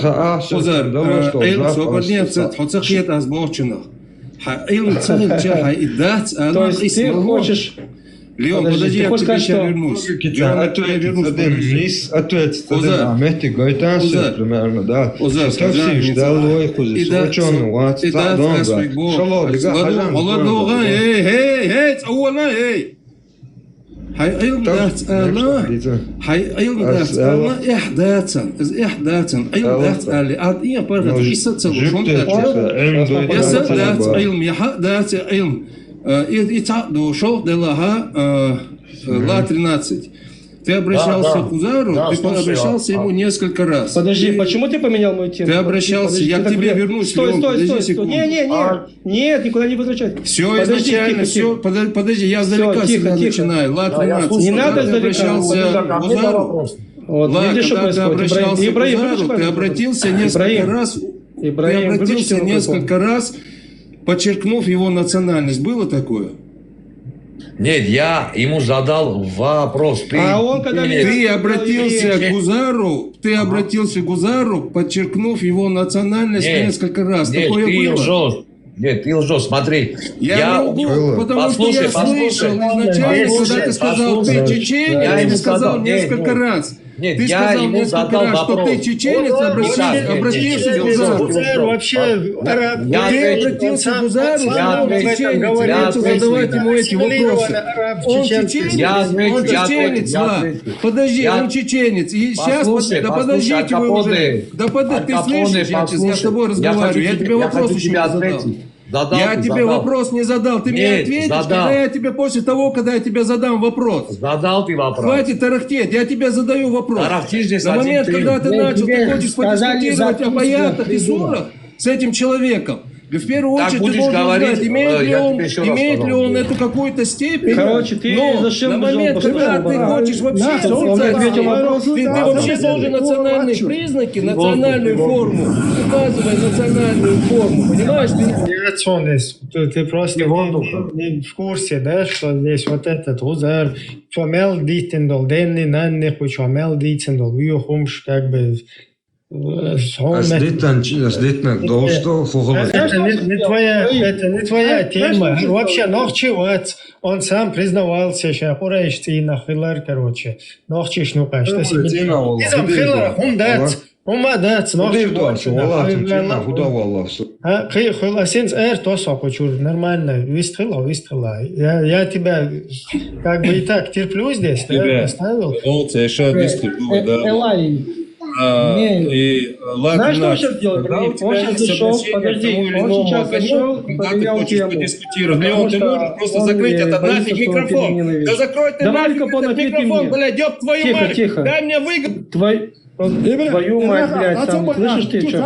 есть ты хочешь... Леон, подожди, я к тебе сейчас вернусь. Примерно, да. Ла 13. Ты обращался к Узару, ты обращался ему несколько раз. Подожди, почему ты поменял мою тему? Ты обращался, я к тебе вернусь. Стой. Нет, никуда не возвращайся. Все изначально, все. Подожди, я издалека всегда начинаю. Ла 13. Не надо издалека. Обращался к Узару. Когда ты обращался к Узару, ты обратился несколько раз, подчеркнув его национальность. Было такое? Нет, я ему задал вопрос. Ты обратился к Узару, подчеркнув его национальность несколько раз. Нет, такое ты было? лжешь. Нет, ты лжешь, смотри. Я лгу, потому что я слышал изначально, когда ты сказал, ты чеченец, ты сказал несколько раз. Нет, ты сказал несколько раз, что ты чеченец, обратился к Узару. Вообще, араб. Ты обратился к Узару, он чеченец, задавать ему эти вопросы. Он чеченец, подожди, он чеченец. И сейчас, да подождите вы уже. Да подожди, ты слышишь, я с тобой разговариваю, я тебе вопрос еще не задал. Я тебе вопрос не задал, ты мне ответишь, когда я тебе после того, когда я тебе задам вопрос. Задал ты вопрос. Хватит тарахтеть, я тебе задаю вопрос. Тарахтишь На момент, когда ты начал, ты хочешь подискутировать об аятах и сурах с этим человеком. В первую Так очередь ты будешь должен говорить, знать, имеет ли я он, тебе еще раз имеет ли сказал, он Юрий. эту какую-то степень. Короче, ты но зачем на нажал момент, когда «Пошел, ты пора». хочешь вообще Нахуй, он официально, ответил на вопрос. ты вообще должен национальные признаки, национальную форму, указывай национальную форму, понимаешь? Ты просто не в курсе, да, что здесь вот этот Гузар, Чомел Дитендол, Денни, Нанни, Чомел Дитендол, Вьюхумш, как бы... Аздитнак должно Это не твоя тема. Вообще, нохчевать. Он сам признавался, что Курейшти на Хиллер, короче. Нохчиш, ну, конечно. Изам Хиллер, умадец, нохчевать. Хиласинс то сокочур, нормально. Вистрела. Я тебя как бы и так терплю здесь, да, оставил. Элай. И Знаешь, что он сейчас делает? Он сейчас зашел, подожди, он сейчас зашел, поменял тему. Леон, ты можешь просто закрыть этот нафиг микрофон. Да закрой ты нафиг этот микрофон, блядь, ёб твою мать. Тихо. Дай мне выгоду. Твою мать, блядь, там, слышишь ты, что?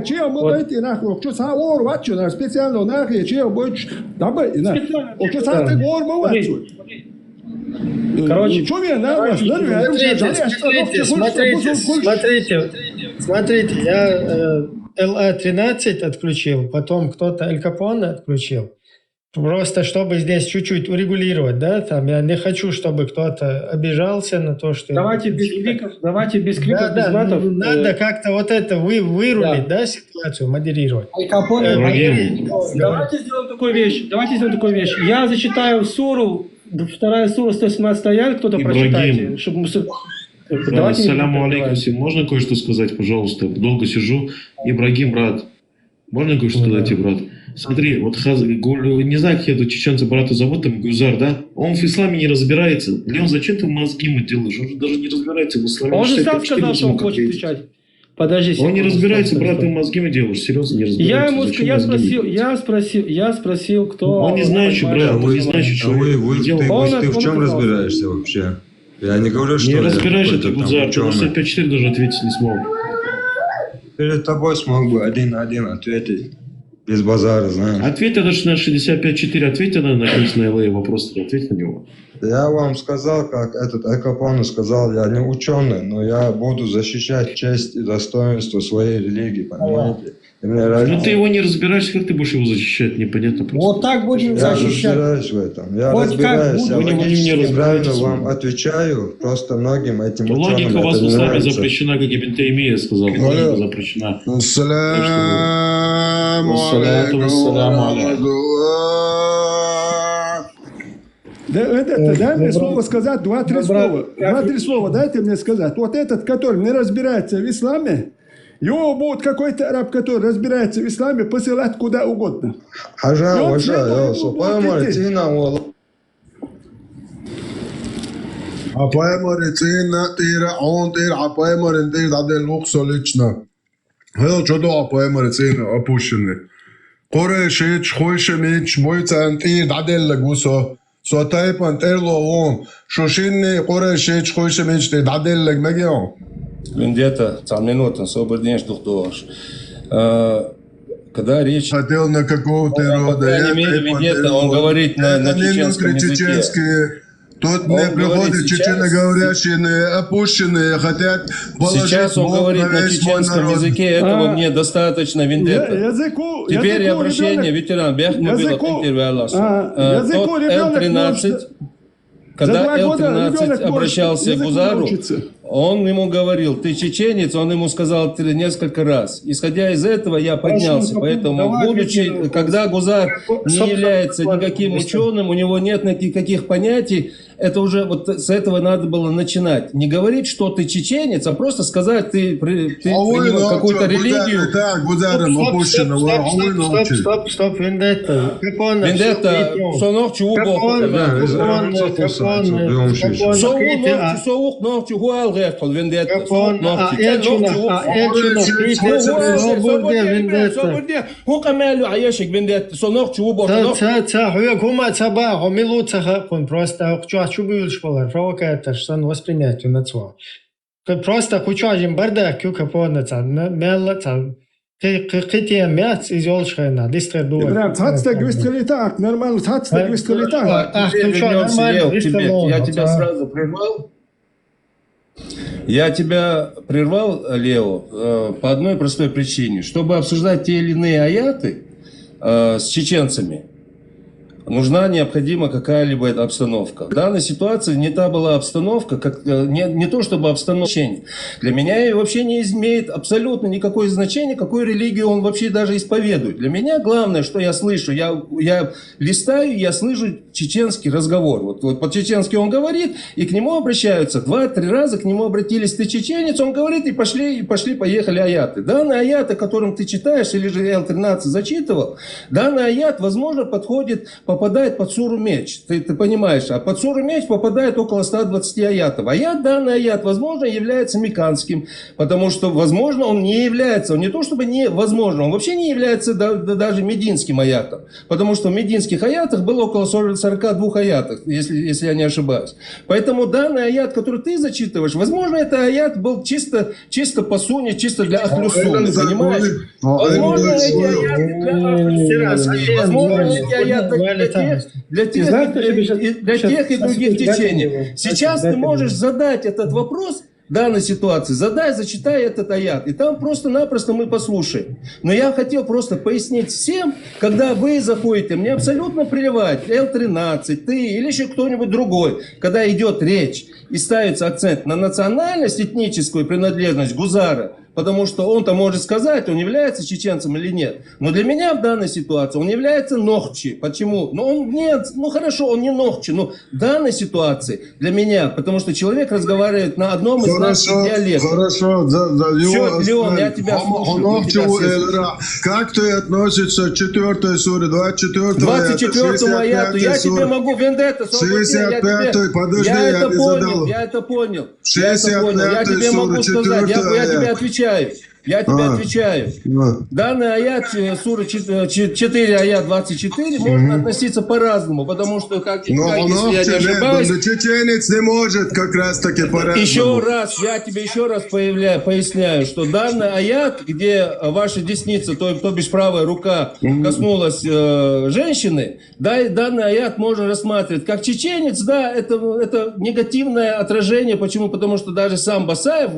Чего мы дойти нахуй? Что саур вачу на специально нахуй? Чего больше? Давай, на. Что сам ты гор мы вачу? Короче, что мне надо? Смотрите, я ЛА-13 отключил, потом кто-то Эль Капоне отключил. Просто чтобы здесь чуть-чуть урегулировать, да, там я не хочу, чтобы кто-то обижался на то, что... Давайте без криков, без матов. Надо как-то вот это вырулить, да, ситуацию, модерировать. Аль Капоне, давайте сделаем такую вещь. Я зачитаю суру, 2 сура, 117 аят, кто-то прочитайте. Саляму алейкум. Можно кое-что сказать, пожалуйста? Долго сижу. Ибрагим, брат. Можно кое-что сказать тебе, брат? Смотри, вот не знаю, как это чеченца брата зовут, там Гузар, да? Он в исламе не разбирается. Леон, зачем ты мозги ему делаешь? Он же даже не разбирается в исламе. Он же сам сказал, что он хочет отвечать. Подожди. Он не разбирается, брат, ты мозги ему делаешь. Серьезно, не разбирается. Я спросил, кто... Он не знает, что, брат, он не знает, что ты в чем разбираешься вообще? Я не говорю, что... Не разбираешь это, Гузар, ты на 65-4 даже ответить не смог. Перед тобой смог бы один на один ответить. Без базара, знаешь. Ответь даже на 65-4, ответь на написанный ЛА вопрос, ответь на него. Я вам сказал, как этот Эль Капоне сказал, я не ученый, но я буду защищать честь и достоинство своей религии, понимаете? Ну ты его не разбираешься, как ты будешь его защищать, непонятно просто. Вот так будем защищать. Я разбираюсь в этом. Я разбираюсь, я логически правильно вам отвечаю, просто многим этим ученым логика у вас в это не исламе нравится. запрещена, как Ибн Таймия сказал, логика запрещена. Дай мне слово сказать, 2-3 слова. Дайте мне сказать. Вот этот, который не разбирается в исламе, его будет какой-то араб, который разбирается в исламе, посылать куда угодно. Вендетта, минута, освободишь дух душ. Когда речь... Хотел на какого-то рода. Он говорит на чеченском языке. Тут мне приходят чеченоговорящие, опущенные, хотят положить сейчас он говорит на чеченском языке, этого мне достаточно, Вендетта. Теперь обращение, ветеран, тот Л-13, когда Л-13 обращался к Гузару, он ему говорил, ты чеченец, он ему сказал несколько раз. Исходя из этого я поднялся. Поэтому, будучи, когда Гузар не является никаким ученым, у него нет никаких понятий, это уже вот с этого надо было начинать. Не говорить, что ты чеченец, а просто сказать, ты какую-то религию. Стоп, Вендетта. Вендетта, сонох чего бог. Соух нох чего алгефтол, Вендетта. هو كمال عايشك بندت صنوق شو بقى Просто воспринять на цво. Просто кучу один бардак, кюка понца, мелла, Какие мяц из Олшхайна, дистрибуция. Прям цацтек выстрели так, нормально, цацтек выстрели так. Ах, ты что, нормально, Я тебя сразу прервал. Я тебя прервал, Лео, по одной простой причине. Чтобы обсуждать те или иные аяты с чеченцами, нужна необходима какая-либо обстановка. В данной ситуации не та была обстановка, не то чтобы обстановка. Для меня и вообще не имеет абсолютно никакое значение, какую религию он вообще даже исповедует. Для меня главное, что я слышу, я листаю, я слышу чеченский разговор. Вот по-чеченски он говорит, и к нему обращаются. 2-3 раза к нему обратились: ты чеченец, он говорит, и поехали аяты. Данный аят, о котором ты читаешь, или же Л-13 зачитывал, данный аят, возможно, попадает под суру Меч. Ты понимаешь, а под суру Меч попадает около 120 аятов. Данный аят, возможно, является меканским, потому что, возможно, он не является, он не то чтобы невозможно, он вообще не является даже мединским аятом, потому что в мединских аятах было около 42 аятов, если я не ошибаюсь. Поэтому данный аят, который ты зачитываешь, возможно, это аят был чисто по суне, чисто для ахлюсуны, понимаешь? Возможно, эти аяты для ахлюсуны, возможно, эти аяты для тех и других течений. Сейчас ты можешь задать этот вопрос в данной ситуации, зачитай этот аят, и там просто-напросто мы послушаем. Но я хотел просто пояснить всем, когда вы заходите, мне абсолютно плевать, Л-13, ты или еще кто-нибудь другой, когда идет речь и ставится акцент на национальность, этническую принадлежность гузара, потому что он-то может сказать, он является чеченцем или нет. Но для меня в данной ситуации он является нохчи. Почему? Хорошо, он не нохчи, но в данной ситуации для меня, потому что человек разговаривает на одном из наших диалектов. Хорошо, Все, Леон, я тебя слушаю. Как ты относишься к 4 суре, 24 аяту? Я тебе могу, Вендетта, 65-й, подожди, я это понял. Я тебе могу сказать, я тебе отвечаю. Я тебе отвечаю. Данный аят, сура 4, аят 24, можно относиться по-разному, потому что, как если я не ошибаюсь... чеченец не может как раз таки по-разному. Я тебе еще раз поясняю, что данный аят, где ваша десница, то бишь правая рука коснулась женщины, данный аят можно рассматривать как чеченец, это негативное отражение. Почему? Потому что даже сам Басаев,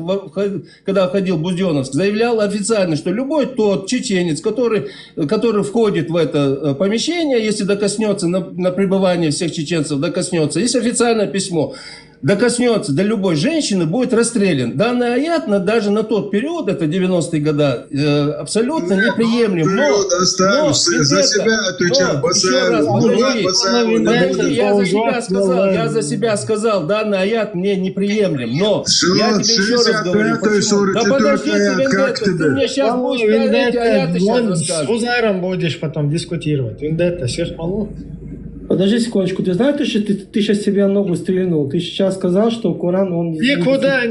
когда входил в Буденновск, заявлял официально, что любой тот чеченец, который входит в это помещение, если докоснется на пребывание всех чеченцев, докоснется, есть официальное письмо, докоснется до любой женщины, будет расстрелян. Данный аят даже на тот период, это 90-е годы, абсолютно неприемлем. За себя отвечаю. Я за себя сказал, данный аят мне неприемлем. Но я тебе еще раз говорю, да подожди, ты мне сейчас будешь эти аяты рассказывать. С Гузаром будешь потом дискутировать. Вендетта, все хвалу. Подожди секундочку, ты знаешь, что ты сейчас себе ногу стрельнул? Ты сейчас сказал, что Коран, он... Никуда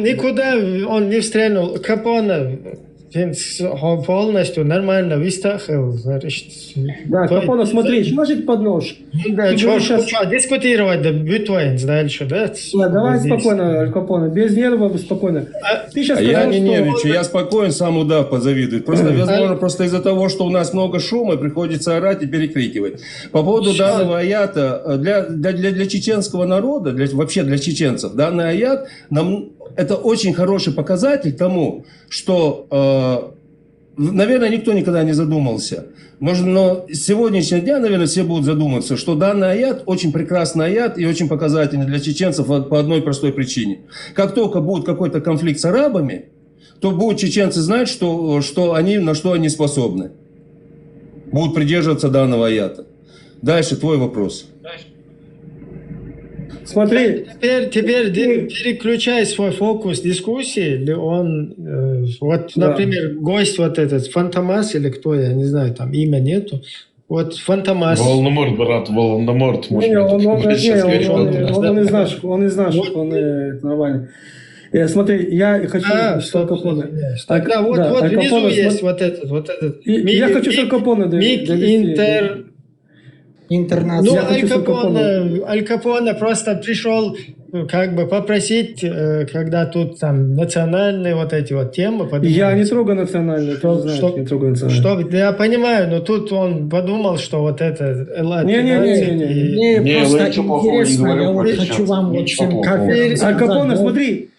он не стрельнул. Капона полностью нормально выстахил. Да, Капона, смотри, сложить под нож. Да, что, дискутировать, да, бытвоин дальше, да? Давай спокойно, Капона, без нервов, спокойно. Я не нервничаю, я спокоен, сам удав позавидует. Просто, возможно, просто из-за того, что у нас много шума, приходится орать и перекрикивать. По поводу данного аята, для чеченского народа, вообще для чеченцев, данный аят это очень хороший показатель тому, что, наверное, никто никогда не задумался. Но с сегодняшнего дня, наверное, все будут задуматься, что данный аят очень прекрасный аят и очень показательный для чеченцев по одной простой причине. Как только будет какой-то конфликт с арабами, то будут чеченцы знать, на что они способны. Будут придерживаться данного аята. Дальше твой вопрос. Смотри. Теперь переключай свой фокус дискуссии. Например, гость вот этот, Фантомас или кто, я не знаю, там имя нету. Вот Фантомас. Волан-де-Морт, брат, Волан-де-Морт. Он из наших, он нормальный. Смотри, я хочу Аль Капоне. Вот внизу есть вот этот. Я хочу Аль Капоне довести. Интернация. Ну, Я хочу с Аль Капоне. Аль Капоне просто пришел как бы попросить, когда тут там национальные вот эти вот темы поднимаются. Я не трогаю национальные, ты знаешь, не трогаю национальные. Я понимаю, но тут он подумал, что вот это... Мне просто интересно, я вот хочу вам вот всем как... Аль Капоне,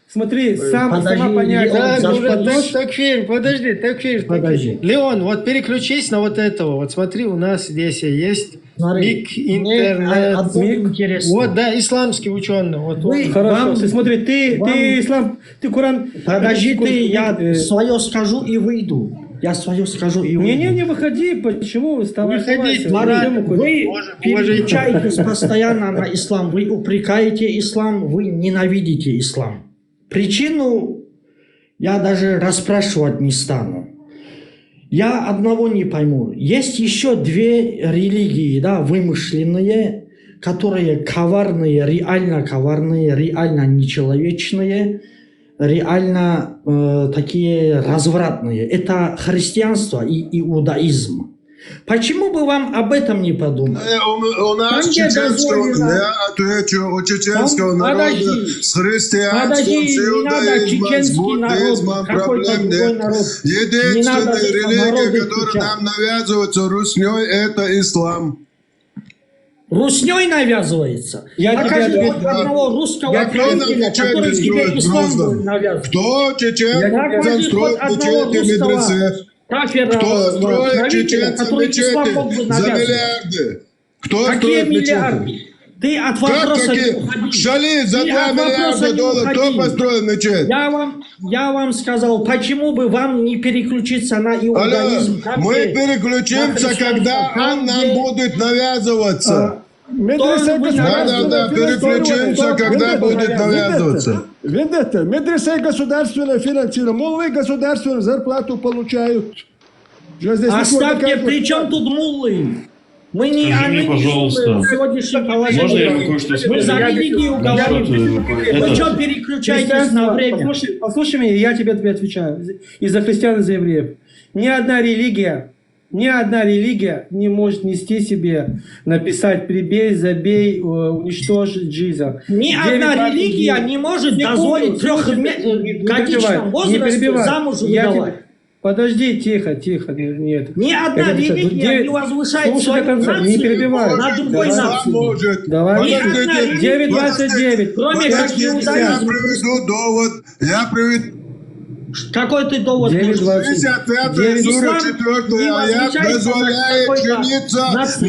смотри, сама понятие. Подожди. Леон, вот переключись на вот этого. Вот смотри, у нас здесь есть МИГ, интернет. Вот, да, исламский ученый. Вот Хорошо, смотри, ты ислам, ты Коран... Подожди, я свое скажу и выйду. Я свое скажу и выйду. Не выходи, почему? Выходи, вы переключаетесь постоянно на ислам, вы упрекаете ислам, вы ненавидите ислам. Причину я даже расспрашивать не стану. Я одного не пойму. Есть еще две религии, да, вымышленные, которые коварные, реально нечеловечные, реально такие развратные. Это христианство и иудаизм. Почему бы вам об этом не подумать? У нас чеченского, я отвечу, у чеченского народа с христианством, с иудаизмом, с буддизмом проблем нет. Единственная религия, которая нам навязывается русней, это ислам. Русней навязывается? Покажи вот одного русского правителя, который тебе ислам навязывает. Кто чеченцам строит мечети, медресе? Кто строит чеченцам мечети за миллиарды? Кто строит мечети? Ты от вопроса не уходи. Шали за 2 миллиарда долларов, кто построил мечеть? Я вам сказал, почему бы вам не переключиться на иудаизм? Мы переключимся, когда он нам будет навязываться. Да, переключимся, когда будет навязываться. Видите, медресе государственное финансирование, муллы государственную зарплату получают. Оставьте, при чем тут муллы? Мы не о нынешнем сегодняшнем положении. Можно я кое-что скажу? Мы за религию говорим. Вы что переключаетесь на время? Послушай меня, я тебе отвечаю. И за христиан, и за евреев. Ни одна религия не может нести себе, написать «прибей, забей, уничтожь жизнь». Ни одна религия не может дозволить в 3-годичном возрасте замуж выдавать. Подожди, тихо. Нет. Ни одна религия не возвышает свою нацию на другой нации. Давай. 9:29. Кроме как Я приведу довод. Какой ты довод? 65-я сура 4 аят дозволяет жениться в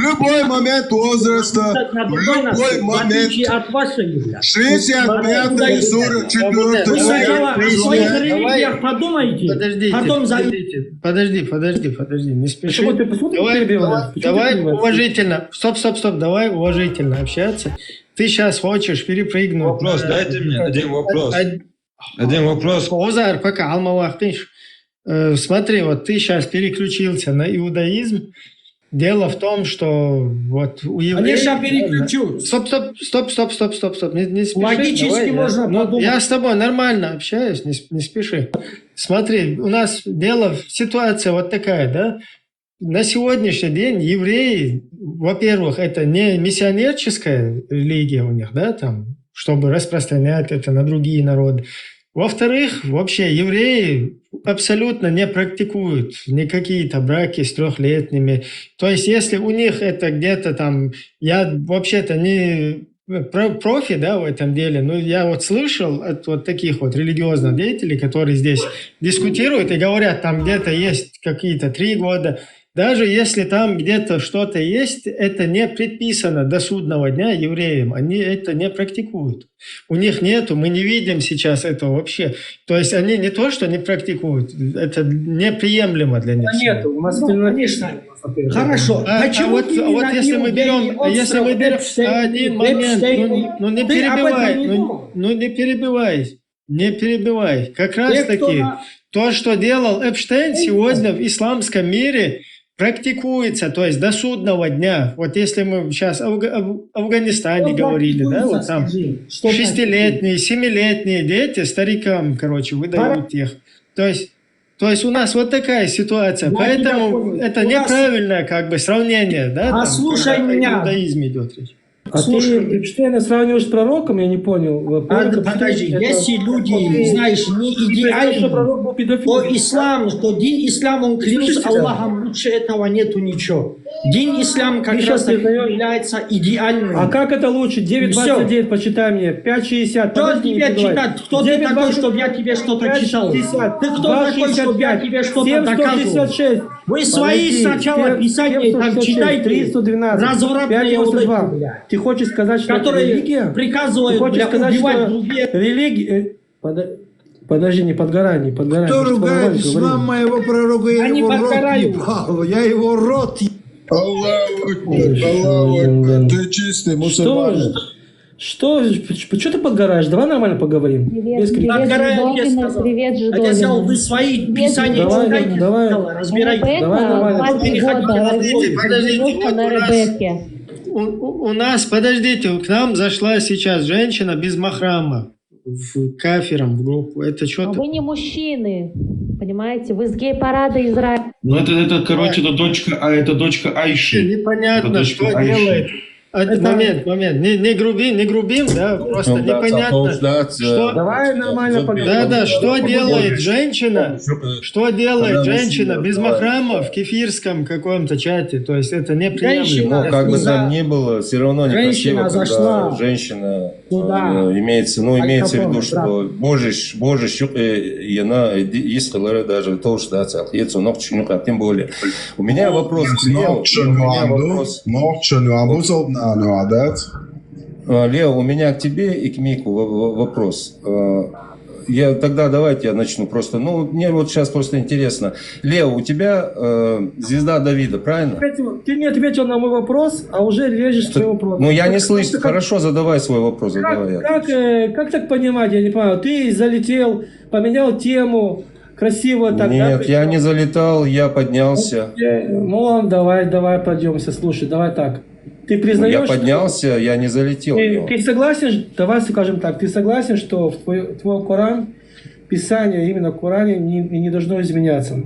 любой момент возраста. В любой момент. 65-я сура 4 аят дозволяет. Подумайте. Подожди, не спеши. Давай уважительно. Стоп, давай уважительно общаться. Ты сейчас хочешь перепрыгнуть. Вопрос, дайте мне один вопрос. Один вопрос. Озар, пока, Алмавахтыш. Смотри, вот ты сейчас переключился на иудаизм. Дело в том, что вот у евреев... Конечно, переключу. Стоп. Не спеши. Логически давай, можно подумать. Я с тобой нормально общаюсь, не спеши. Смотри, у нас ситуация вот такая, да? На сегодняшний день евреи, во-первых, это не миссионерческая религия у них, да, там, чтобы распространять это на другие народы. Во-вторых, вообще евреи абсолютно не практикуют ни какие-то браки с 3-летними. То есть, если у них это где-то там... Я вообще-то не профи, да, в этом деле, но я вот слышал от вот таких вот религиозных деятелей, которые здесь дискутируют и говорят, там где-то есть какие-то 3 года. Даже если там где-то что-то есть, это не предписано до судного дня евреям. Они это не практикуют. У них нету, мы не видим сейчас этого вообще. То есть они не то, что не практикуют, это неприемлемо для них. Нет, у нас конечно. Хорошо. Вот если мы берем один момент, не перебивай. Как раз таки то, что делал Эпштейн сегодня в исламском мире, практикуется, то есть до судного дня. Вот если мы сейчас об Афганистане говорили, да, вот там 6-летние, 7-летние дети старикам, выдают их. То есть То есть у нас вот такая ситуация, Я поэтому тебя это понял. неправильное как бы сравнение, да? там, Послушай когда меня. о иудаизме идет речь. А ты Эпштейна сравниваешь с пророком? Я не понял. Подожди, если люди, знаешь, не идеальны, то ислам, что дин ислам, он клянется Аллахом, лучше этого нету ничего. Дин ислам как раз таки является идеальным. А как это лучше? 9.29 почитай мне, 5.60. Кто тебе читает? Кто ты такой, чтобы я тебе что-то читал? Ты кто такой, чтобы я тебе что-то доказывал? Вы свои сначала писания там читайте. 312. Развратные вот эти, Ты хочешь сказать, что которые это религия? приказывают, Ты хочешь сказать, убивать что других. религия... Подожди, не подгорай, не подгорай. Кто Мы же ругает по-нормальному ислам говорим. моего пророка, я его рот ебал. Я его рот ебал. Аллаху Акбар, Аллаху Акбар. Ты чистый мусульманин. Что ты подгораешь? Давай нормально поговорим. Без крика. Привет, я сказал, вы свои писания читайте, разбирайте. Давай нормально. Подождите, у нас, подождите, к нам зашла сейчас женщина без махрама в кафиром в группу. Это что-то... Вы не мужчины, понимаете? Вы с гей-парада Израиля. Ну это, короче, это дочка Айши. Непонятно, Это дочка что Айши. делает. Момент. Не грубим, да, просто непонятно. Что... Давай нормально поговорим. Да, что делает женщина? Что делает женщина без махрама в кефирском каком-то чате? То есть это неприемлемо. Ну, как бы там ни было, все равно некрасиво, когда зашла женщина имеется в виду, что можешь, и она есть даже то, что отец, но тем более. У меня вопрос к Лео. Лео, у меня к тебе и к Мику вопрос. Давайте я начну просто. Мне вот сейчас просто интересно. Лео, у тебя звезда Давида, правильно? Ты не ответил на мой вопрос, а уже режешь свой вопрос. Я не слышу. Хорошо, задавай свой вопрос. Как так понимать, я не понимаю. Ты залетел, поменял тему, красиво так. Нет, я не залетал, я поднялся. Давай пройдемся. Слушай, давай так. Ты признаешь, я поднялся, я не залетел. Ты согласен, давай скажем так, ты согласен, что в твой Коран, Писание именно в Коране не должно изменяться?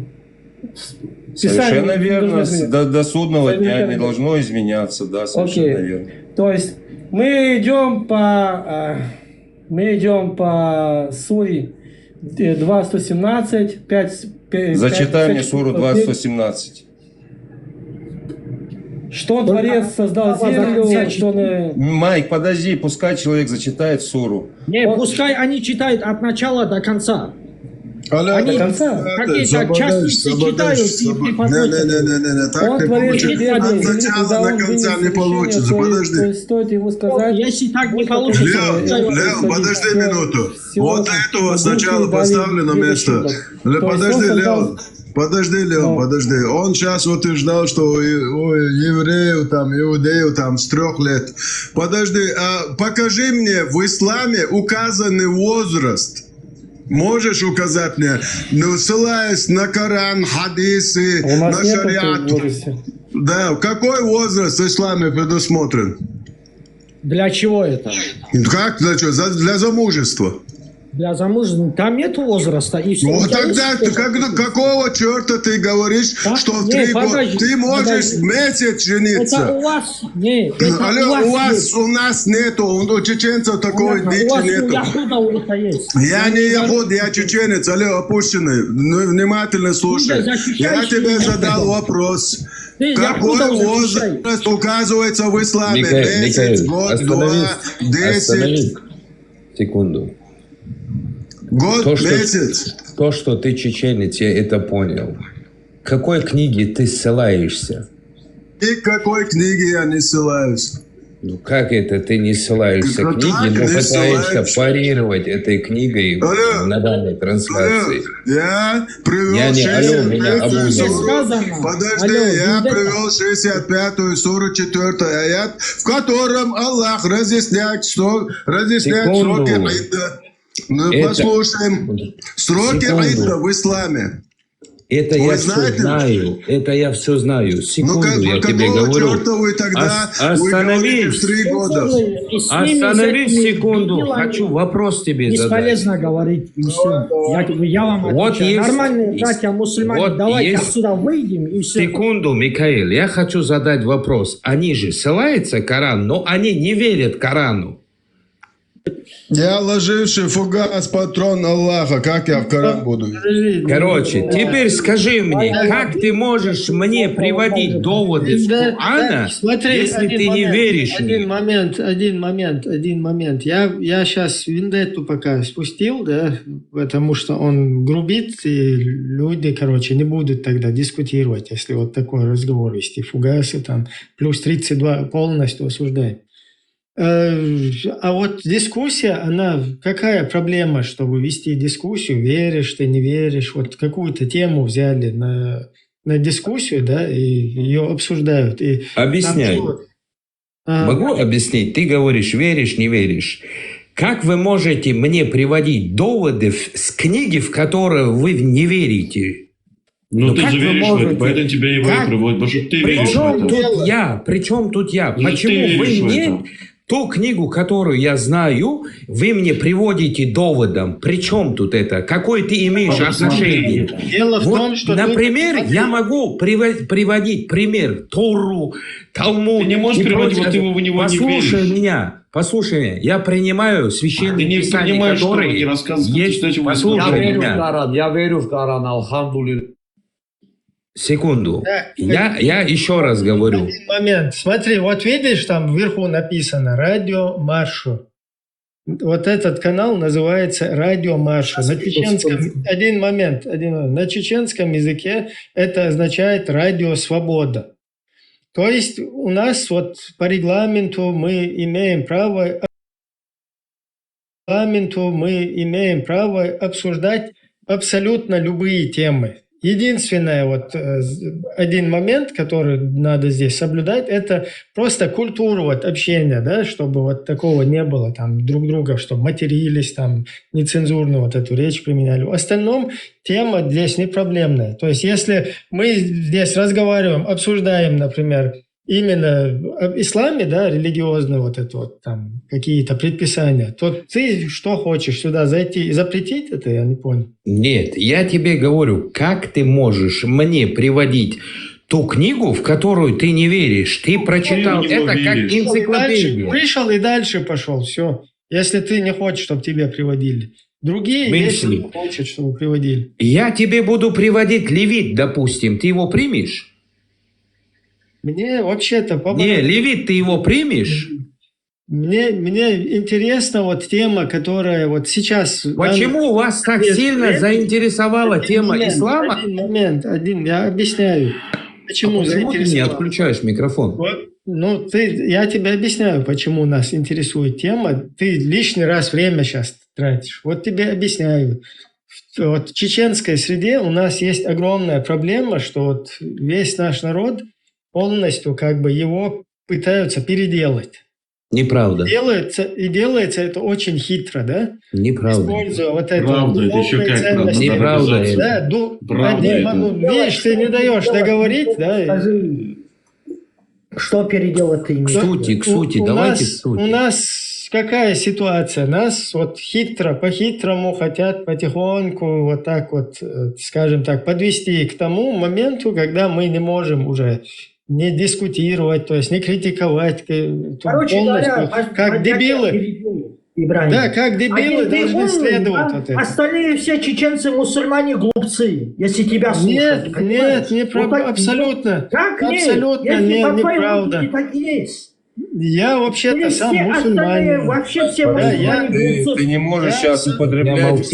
Совершенно верно. До судного дня не должно изменяться, да, совершенно верно. То есть мы идем по суре 2.117, 5. Зачитай мне суру 2.117. Что Творец создал землю, что он... Майк, подожди, пускай человек зачитает суру. Не, пускай они читают от начала до конца. Они какие-то частицы читают и преподносят. Так не получится. От начала до конца не получится. Подожди. Стоит ему сказать... Если так не получится... Лео, подожди минуту. Вот этого сначала поставлю на место. Подожди, Лео. Подожди. Он сейчас утверждал, что у евреев, иудеев с 3 лет. Подожди, покажи мне в исламе указанный возраст. Можешь указать мне, ссылаясь на Коран, хадисы, на шариату. Да, какой возраст в исламе предусмотрен? Для чего это? Как для чего? Для замужества. Для замужества там нет возраста. И все. Тогда какого черта ты говоришь, что в 3 года ты можешь в месяц жениться? Это у вас нет. У нас нету, у чеченцев такой дичи нету. Я не яхуд, я чеченец, опущенный. Внимательно слушай. Я тебе задал вопрос. Какой возраст указывается в исламе? 10, год, 2, 10. Секунду. Год, месяц. То, что ты чеченец, я это понял. К какой книге ты ссылаешься? И к какой книге я не ссылаюсь? Как это ты не ссылаешься к книге, но пытаешься парировать этой книгой на данной трансляции? Я привел 65-ю суру. Подожди, я привел 65-ю суру, 4-й аят, в котором Аллах разъясняет сроки Идда. Послушаем. Сроки Идда в исламе. Это Вы я знаете? все знаю. Это я все знаю. Ну, Секунду, я тебе какого говорю. черта вы тогда вы говорите в 3 года? Остановись секунду. Хочу вопрос тебе задать. Бесполезно говорить, и все. Я вам Вот отвечаю. есть- Нормальные братья мусульмане, вот давайте есть- отсюда выйдем, и все. Секунду, Михаил, я хочу задать вопрос. Они же ссылаются Коран, но они не верят Корану. Я ложивший фугас патрон Аллаха, как я в Коран буду? Короче, теперь скажи мне, как ты можешь мне приводить доводы из Корана, если ты не веришь в них? Один момент. Я сейчас вендетту пока спустил, да, потому что он грубит, и люди, короче, не будут тогда дискутировать, если вот такой разговор вести. Фугасы там, плюс 32 полностью осуждаем. А вот дискуссия, она, какая проблема, чтобы вести дискуссию, веришь ты, не веришь, вот какую-то тему взяли на дискуссию, да, и ее обсуждают. И Объясняй. Могу объяснить? Ты говоришь, веришь, не веришь. Как вы можете мне приводить доводы с книги, в которую вы не верите? Ну, ты как же вы веришь в можете? это, поэтому тебя и Как? приводят, потому что ты веришь в Причем это. тут я? Причем тут я? Ну, ты Почему вы веришь в мне это. ту книгу, которую я знаю, вы мне приводите доводом? Причем тут это? Какое ты имеешь отношение? Дело в Вот, том, что... например, я могу приводить пример Тору, Талмуд. Ты не можешь и приводить, прочее. вот ты в него не Послушай веришь. меня. Послушай меня. Я принимаю священные Ты не писания, принимаешь Тору, которые не рассказывай, есть. что Послушай меня. Я верю в Коран, алхамдулилля. Секунду. Да, Я еще раз говорю. Один момент. Смотри, вот видишь, там вверху написано «Радио Маршу». Вот этот канал называется «Радио Маршу». На чеченском... Один момент. На чеченском языке это означает «Радио Свобода». То есть у нас вот по регламенту мы имеем право обсуждать абсолютно любые темы. Единственное, вот один момент, который надо здесь соблюдать, это просто культуру вот общения, да, чтобы вот такого не было, там, друг друга, чтобы матерились, там, нецензурную вот эту речь применяли. В остальном тема здесь не проблемная. То есть, если мы здесь разговариваем, обсуждаем, например, именно об исламе, да, религиозные вот это вот там какие-то предписания, то ты что хочешь сюда зайти и запретить это, я не понял. Нет, я тебе говорю, как ты можешь мне приводить ту книгу, в которую ты не веришь? Ты прочитал ты в него это как веришь. энциклопедию. Пришел и дальше пошел, все. Если ты не хочешь, чтобы тебя приводили. Другие, если Мысли. не хочет, чтобы приводили. Я тебе буду приводить Левит, допустим. Ты его примешь? Мне вообще-то... Не, Левит, ты его примешь? Мне интересна вот тема, которая вот сейчас... Почему вас так сильно заинтересовала тема ислама? Один момент, я объясняю. Почему Почему ты не отключаешь микрофон? Вот, я тебе объясняю, почему нас интересует тема. Ты лишний раз время сейчас тратишь. Вот тебе объясняю. Вот в чеченской среде у нас есть огромная проблема, что вот весь наш народ полностью как бы его пытаются переделать. Неправда. Делается это очень хитро, да? Неправда. Используя вот это Правда, это еще как ценности. Неправда это. Да, Правда это. Видишь, ты не даешь договорить, да? Скажи, что переделать ты имеешь? К сути, давайте к сути. У нас какая ситуация? Нас вот по-хитрому хотят потихоньку вот так вот, скажем так, подвести к тому моменту, когда мы не можем уже не дискутировать, то есть не критиковать Короче говоря, как дебилы. Ибрагим. Да, как дебилы должны следовать вот это. Остальные все чеченцы, мусульмане глупцы, если тебя слушают. Нет, абсолютно. Как нет? Абсолютно Если неправда. так есть. Я вообще-то сам все остальные, мусульманин. вообще все мусульмане глупцы. Ты не можешь сейчас употреблять,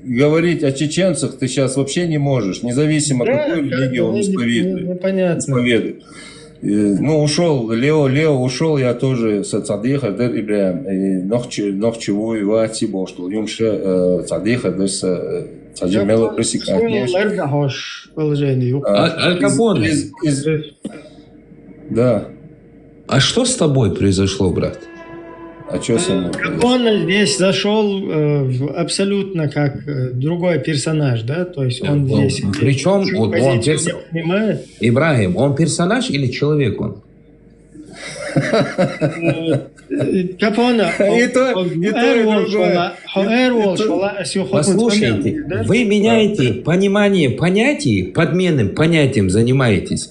говорить о чеченцах, ты сейчас вообще не можешь, независимо какую религию он исповедует. Ну, ушел, Лео ушел, я тоже с Цадиха, дер Ибраим, нохчевой вати боштул, юмше Цадиха, дес Цаджимела пресекать. Аль Капоне. Да. А что с тобой произошло, брат? А что со мной? Он здесь зашел абсолютно как другой персонаж, да? То есть он здесь... Причем вот он понимает. Ибрагим, он персонаж или человек он? Послушайте, вы меняете понимание понятий, подменным понятием занимаетесь,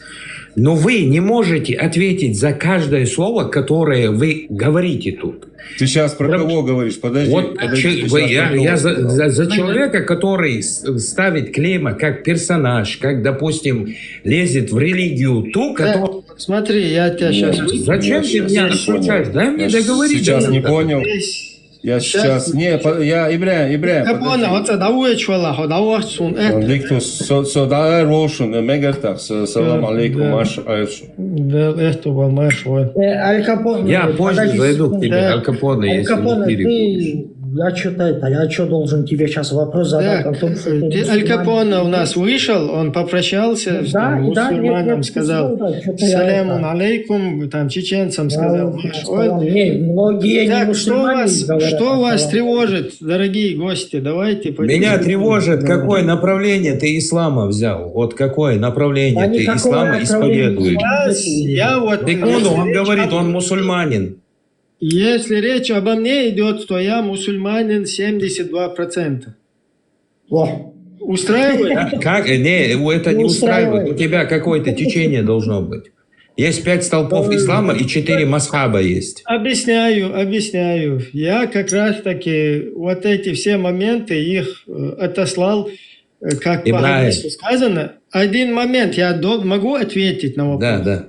но вы не можете ответить за каждое слово, которое вы говорите тут. Ты сейчас про кого говоришь? Подожди. Вот я за человека, который ставит клейма как персонаж, как, допустим, лезет в религию ту, которую... Смотри, я тебя сейчас... Зачем ты меня отключаешь? Дай мне договорить. Сейчас не понял. Я сейчас... Не, я... Ибрahim. Салам алейкум. Я позже зайду к тебе, Аль Капоне, если не Я что должен тебе сейчас вопрос задать? Аль Капоне у нас вышел, он попрощался с мусульманам, сказал салямун алейкум, там чеченцам сказал. Так, что вас тревожит, дорогие гости? Давайте. Меня тревожит, какое направление ты ислама взял. Вот какое направление ты ислама исповедуешь. Секунду, он говорит, он мусульманин. Если речь обо мне идет, то я мусульманин 72%. Устраивает? Как? Не, это не устраивает. У тебя какое-то течение должно быть. Есть 5 столпов ислама и 4 масхаба есть. Объясняю. Я как раз таки вот эти все моменты их отослал, как по хадису сказано. Один момент я могу ответить на вопрос? Да.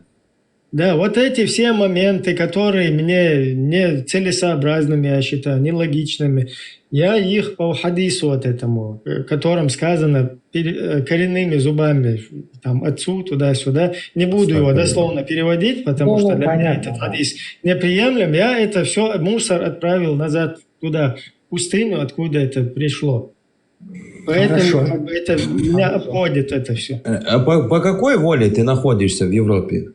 Да, вот эти все моменты, которые мне не целесообразными, я считаю, нелогичными, я их по хадису вот этому, которым сказано коренными зубами, там, отцу, туда-сюда, не буду его дословно переводить, потому что для меня этот хадис неприемлем, я это все, мусор отправил назад туда, в пустыню, откуда это пришло. Поэтому как бы, это меня обходит это все. А по какой воле ты находишься в Европе?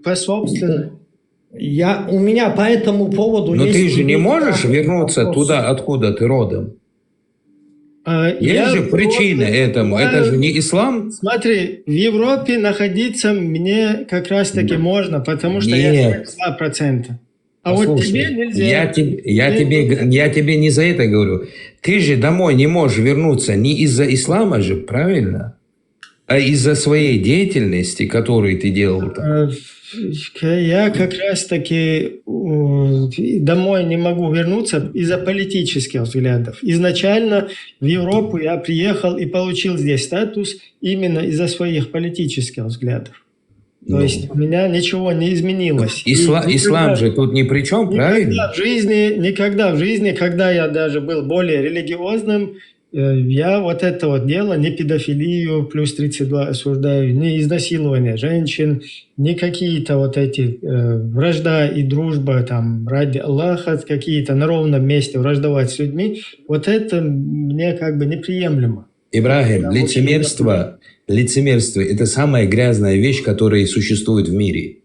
По собственной. У меня по этому поводу... Но ты же не можешь вернуться туда, откуда ты родом. Есть же причина этому. Это же не ислам. Смотри, в Европе находиться мне как раз таки можно, потому что я 2%. А послушай, вот тебе нельзя. Я тебе не за это говорю. Ты же домой не можешь вернуться не из-за ислама же, правильно? А из-за своей деятельности, которую ты делал там. Я как раз таки домой не могу вернуться из-за политических взглядов. Изначально в Европу я приехал и получил здесь статус именно из-за своих политических взглядов. То есть у меня ничего не изменилось. Ислам же тут ни при чем, правильно? Никогда в жизни, когда я даже был более религиозным, я вот это вот дело, не педофилию плюс 32 осуждаю, не изнасилование женщин, не какие-то вот эти вражда и дружба там ради Аллаха, какие-то на ровном месте враждовать с людьми, вот это мне как бы неприемлемо. Ибрагим, лицемерство – это самая грязная вещь, которая существует в мире.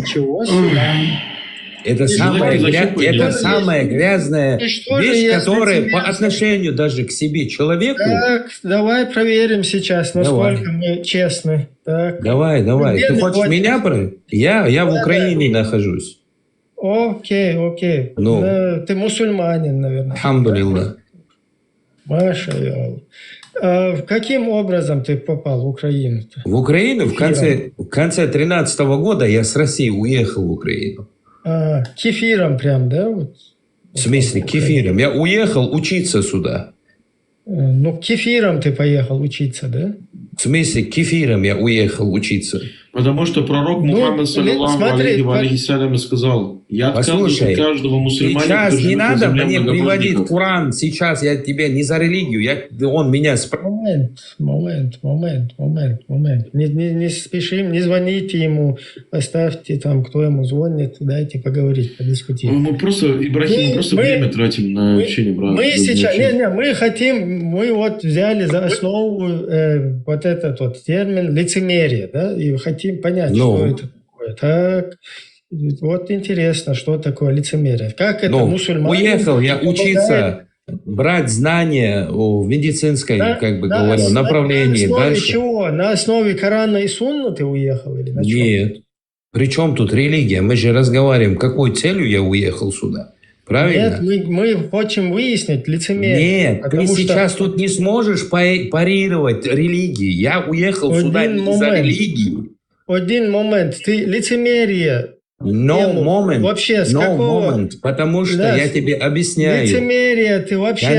Чего себе? Это самая грязная вещь, которая по отношению даже к себе человеку... Так, давай проверим сейчас, насколько мы честны. Так. Давай. Ты хочешь меня проверить? Я в Украине нахожусь. Окей. Ты мусульманин, наверное. Хамдулилла. Маша. Каким образом ты попал в Украину? В Украину в конце 2013 года я с России уехал в Украину. Кефиром прям, да? Вот. В смысле кефиром? Я уехал учиться сюда. Ну, кефиром ты поехал учиться, да? В смысле кефиром я уехал учиться? Потому что пророк Мухаммад, саллаллаху алейхи сказал: я отказываюсь от каждого мусульманина. Сейчас не надо мне приводить Коран. Сейчас я тебе не за религию. Он меня спрашивает. Момент. Не спешим, не звоните ему. Оставьте там, кто ему звонит. Дайте поговорить, подискутировать. Мы просто, Ибрахим, время тратим на общение, брат. Мы сейчас, мы вот взяли за основу вот этот вот термин лицемерие, да, и хотим понять, что это такое. Так, Вот интересно, что такое лицемерие. Как это мусульмане... Уехал я учиться, брать знания в медицинской, направлении. На основе Дальше. чего? На основе Корана и Сунны ты уехал? Или на чем? Нет. При чем тут религия? Мы же разговариваем, какой целью я уехал сюда. Правильно? Нет, мы хотим выяснить лицемерие. Нет, ты сейчас тут не сможешь парировать религии. Я уехал сюда не за религию. Один момент. Ты лицемерие. Вообще, с какого... moment, потому что я тебе объясняю. Лицемерие ты вообще... В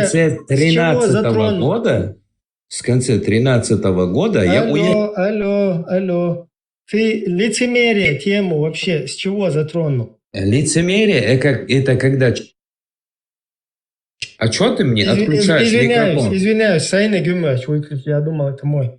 конце 13-го года, я уехал... Алло. Ты лицемерие тему вообще с чего затронул? Лицемерие это когда... А что ты мне отключаешь микрофон? Извиняюсь, Сайна Гюмач, выключи, я думал, это мой.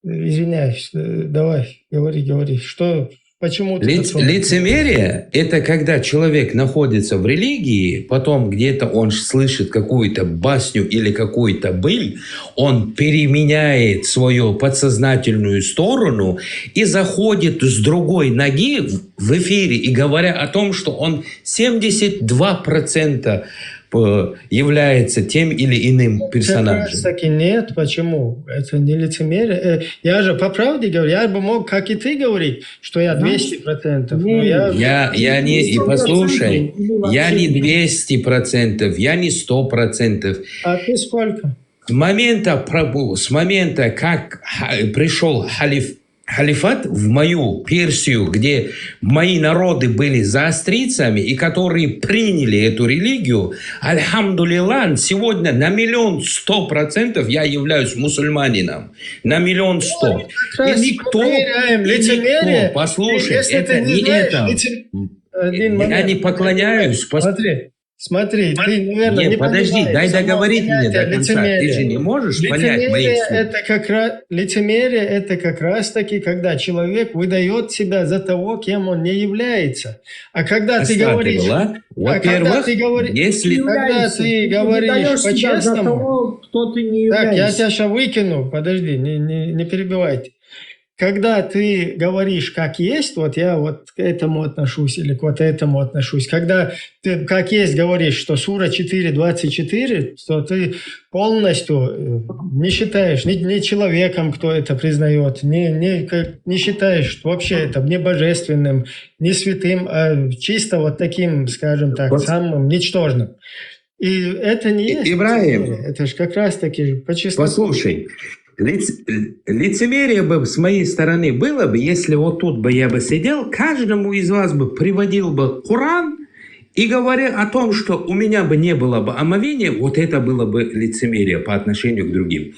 Извиняюсь, давай, говори. Что... Почему лицемерие – это когда человек находится в религии, потом где-то он слышит какую-то басню или какую-то быль, он переменяет свою подсознательную сторону и заходит с другой ноги в эфире и говоря о том, что он 72% является тем или иным персонажем. Как раз таки нет. Почему? Это не лицемерие. Я же по правде говорю, я бы мог, как и ты, говорить, что я 200%. Послушай, я не 200%, я не 100%. А ты сколько? С момента, как пришел халифат в мою Персию, где мои народы были за австрийцами и которые приняли эту религию, альхамдулилlah, сегодня на 100% я являюсь мусульманином. На 100%. И никто, послушай, это не это. Я не поклоняюсь. Смотри, ты, наверное, не подожди, дай договорить мне до конца. Ты же не можешь понять моих слов. Лицемерие – это как раз-таки, когда человек выдает себя за того, кем он не является. А когда ты говоришь... Во-первых, если... Когда ты говоришь по-честному... Так, я тебя сейчас выкину. Подожди, не перебивайте. Когда ты говоришь как есть, вот я вот к этому отношусь или к вот этому отношусь. Когда ты как есть говоришь, что сура 4.24, то ты полностью не считаешь ни человеком, кто это признает, не считаешь вообще это не божественным, не святым, а чисто вот таким, скажем так, самым ничтожным. И это не есть. Ибрагим, это же как раз таки по чистоте. Послушай. Лицемерие бы с моей стороны было бы, если вот тут бы я бы сидел, каждому из вас бы приводил бы Коран и говоря о том, что у меня бы не было бы омовения, вот это было бы лицемерие по отношению к другим.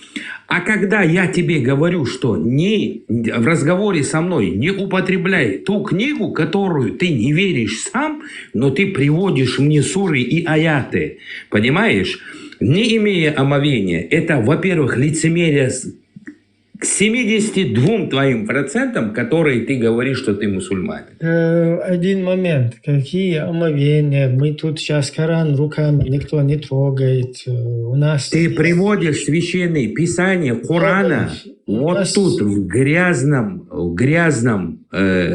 А когда я тебе говорю, что в разговоре со мной не употребляй ту книгу, которую ты не веришь сам, но ты приводишь мне суры и аяты, понимаешь? Не имея омовения, это, во-первых, лицемерие к 72 твоим процентам, которые ты говоришь, что ты мусульманин. Один момент. Какие омовения? Мы тут сейчас Коран руками никто не трогает. У нас... Ты приводишь священные писания Корана тут в грязном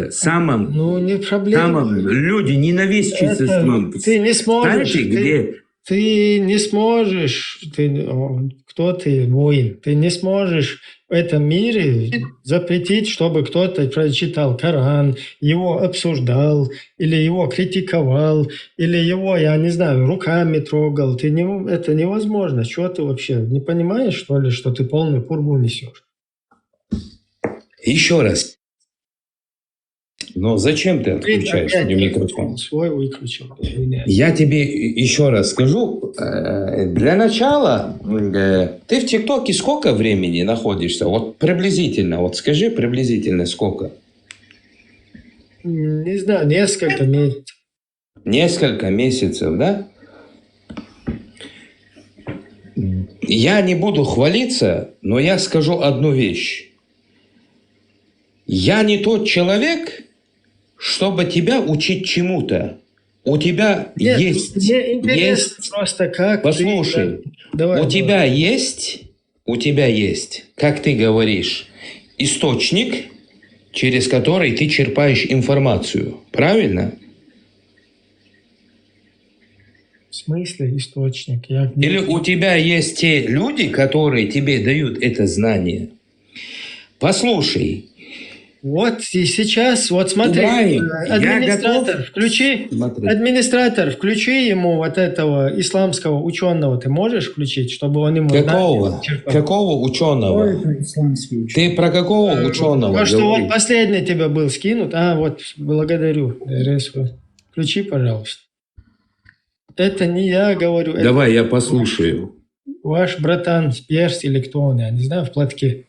самом... не проблема. Самом люди ненавистничеством. Ты не сможешь. Знаете, где... Ты не сможешь, кто ты, воин, ты не можешь в этом мире запретить, чтобы кто-то прочитал Коран, его обсуждал, или его критиковал, или его, я не знаю, руками трогал. Это невозможно. Что ты вообще не понимаешь, что ли, что ты полную пургу несешь? Еще раз. Но зачем ты отключаешь мне микрофон? Свой выключил. Я тебе еще раз скажу. Для начала, ты в ТикТоке сколько времени находишься? Вот приблизительно. Вот скажи приблизительно сколько? Не знаю, несколько месяцев. Несколько месяцев, да? Я не буду хвалиться, но я скажу одну вещь. Я не тот человек, чтобы тебя учить чему-то. У тебя есть... Просто как послушай, у тебя есть, как ты говоришь, источник, через который ты черпаешь информацию. Правильно? В смысле источник? Или у тебя есть те люди, которые тебе дают это знание? Послушай. Вот и сейчас, вот смотри, Ибраим, администратор, включи ему вот этого исламского ученого, ты можешь включить, чтобы он ему... Какого ученого? Ты про какого ученого? То, что вот последний тебе был скинут, вот, благодарю. Включи, пожалуйста. Это не я говорю. Давай, я послушаю. Ваш братан Перс или кто он, я не знаю, в платке.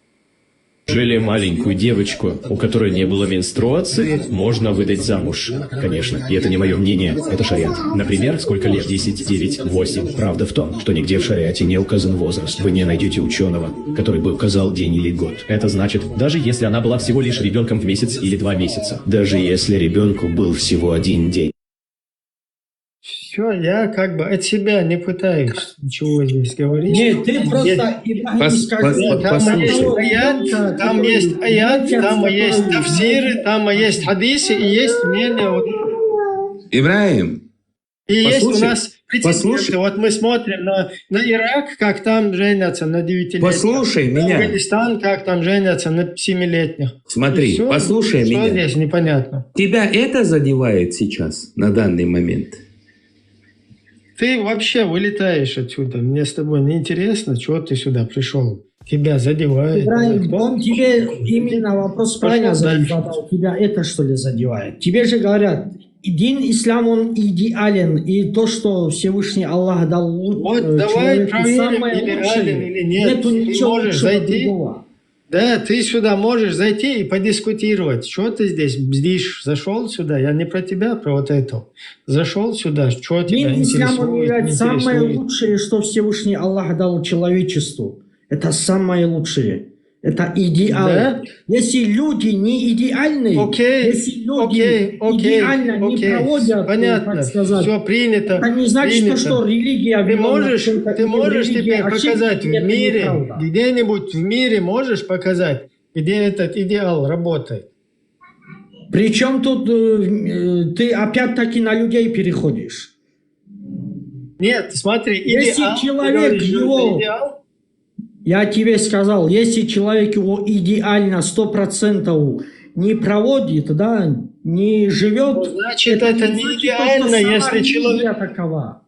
Жили маленькую девочку, у которой не было менструации, можно выдать замуж. Конечно, и это не мое мнение, это шариат. Например, сколько лет? 10, 9, 8. Правда в том, что нигде в шариате не указан возраст. Вы не найдете ученого, который бы указал день или год. Это значит, даже если она была всего лишь ребенком в месяц или 2 месяца. Даже если ребенку был всего 1 день. Все, я как бы от себя не пытаюсь ничего здесь говорить. Нет, ты просто там есть аят, там есть тафсиры, там есть хадисы и есть мнение. Ибраим, и есть у нас прецеденты. Вот мы смотрим на Ирак, как там женятся на 9-летних. Послушай меня. Афганистан, как там женятся на 7-летних. Смотри, все, послушай меня. Что здесь непонятно? Тебя это задевает сейчас, на данный момент? Ты вообще вылетаешь отсюда. Мне с тобой не интересно, чего ты сюда пришел. Тебя задевает. Ибраим, он тебе именно вопрос правильно задал. Тебя это что ли задевает? Тебе же говорят, дин ислам, он идеален. И то, что Всевышний Аллах дал вот давай проверим, идеален или нет. Нету ничего лучшего другого. Да, ты сюда можешь зайти и подискутировать. Что ты здесь бздишь? Зашел сюда, я не про тебя, про вот это. Зашел сюда, что тебя интересует? Ислам является самое лучшее, что Всевышний Аллах дал человечеству. Это самое лучшее. Это идеал. Да? Если люди не идеальные, если люди идеально не проводят, понятно, так сказать, все принято. Это не значит, что религия... Ты можешь теперь показать в мире, где-нибудь в мире можешь показать, где этот идеал работает? Причем тут ты опять-таки на людей переходишь. Нет, смотри, идеал. Если человек его... Идеал? Я тебе сказал, если человек его идеально 100% не проводит, да, не живет... Значит, это не идеально, если человек... такова.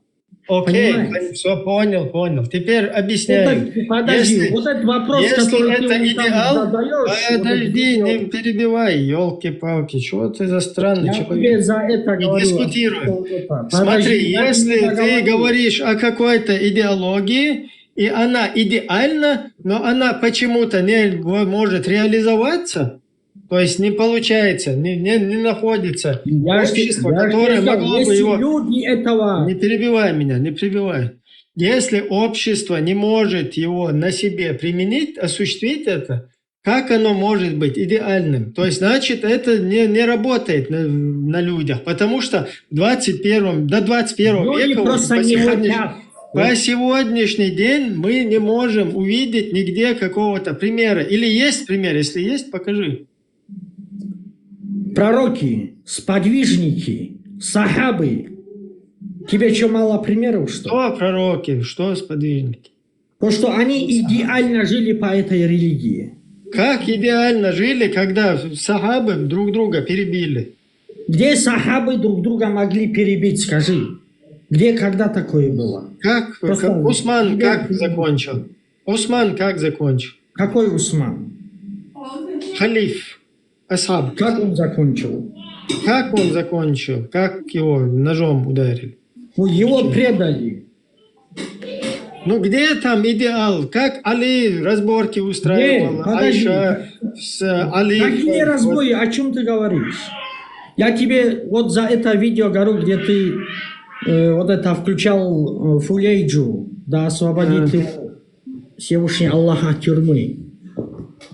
Окей, все, понял. Теперь объясняю. Подожди, вот этот вопрос, который ты идеал, подожди, не перебивай, елки-палки, чего ты за странный человек? Я тебе за это говорю. Дискутируем. Смотри, если ты говоришь о какой-то идеологии, и она идеальна, но она почему-то не может реализоваться, то есть не получается, не находится общество, которое могло бы его... Люди этого... Не перебивай меня, не перебивай. Если общество не может его на себе применить, осуществить это, как оно может быть идеальным? То есть, значит, это не работает на людях, потому что до 21 века... просто не хотят. По сегодняшний день мы не можем увидеть нигде какого-то примера. Или есть пример? Если есть, покажи. Пророки, сподвижники, сахабы. Тебе что, мало примеров, что? Что пророки, что сподвижники? То, что они идеально жили по этой религии. Как идеально жили, когда сахабы друг друга перебили? Где сахабы друг друга могли перебить, скажи? Где, когда такое было? Как Усман как закончил? Усман как закончил? Какой Усман? Халиф. Асхаб. Как он закончил? Как он закончил? Как его ножом ударили? Его предали. Ну где там идеал? Как Али разборки устраивал? Айша с Али. Какие разборки? О чем ты говоришь? Я тебе вот за это видео говорю, где ты вот это включал Фулейджу, да, освободить его Всевышний Аллах от тюрьмы.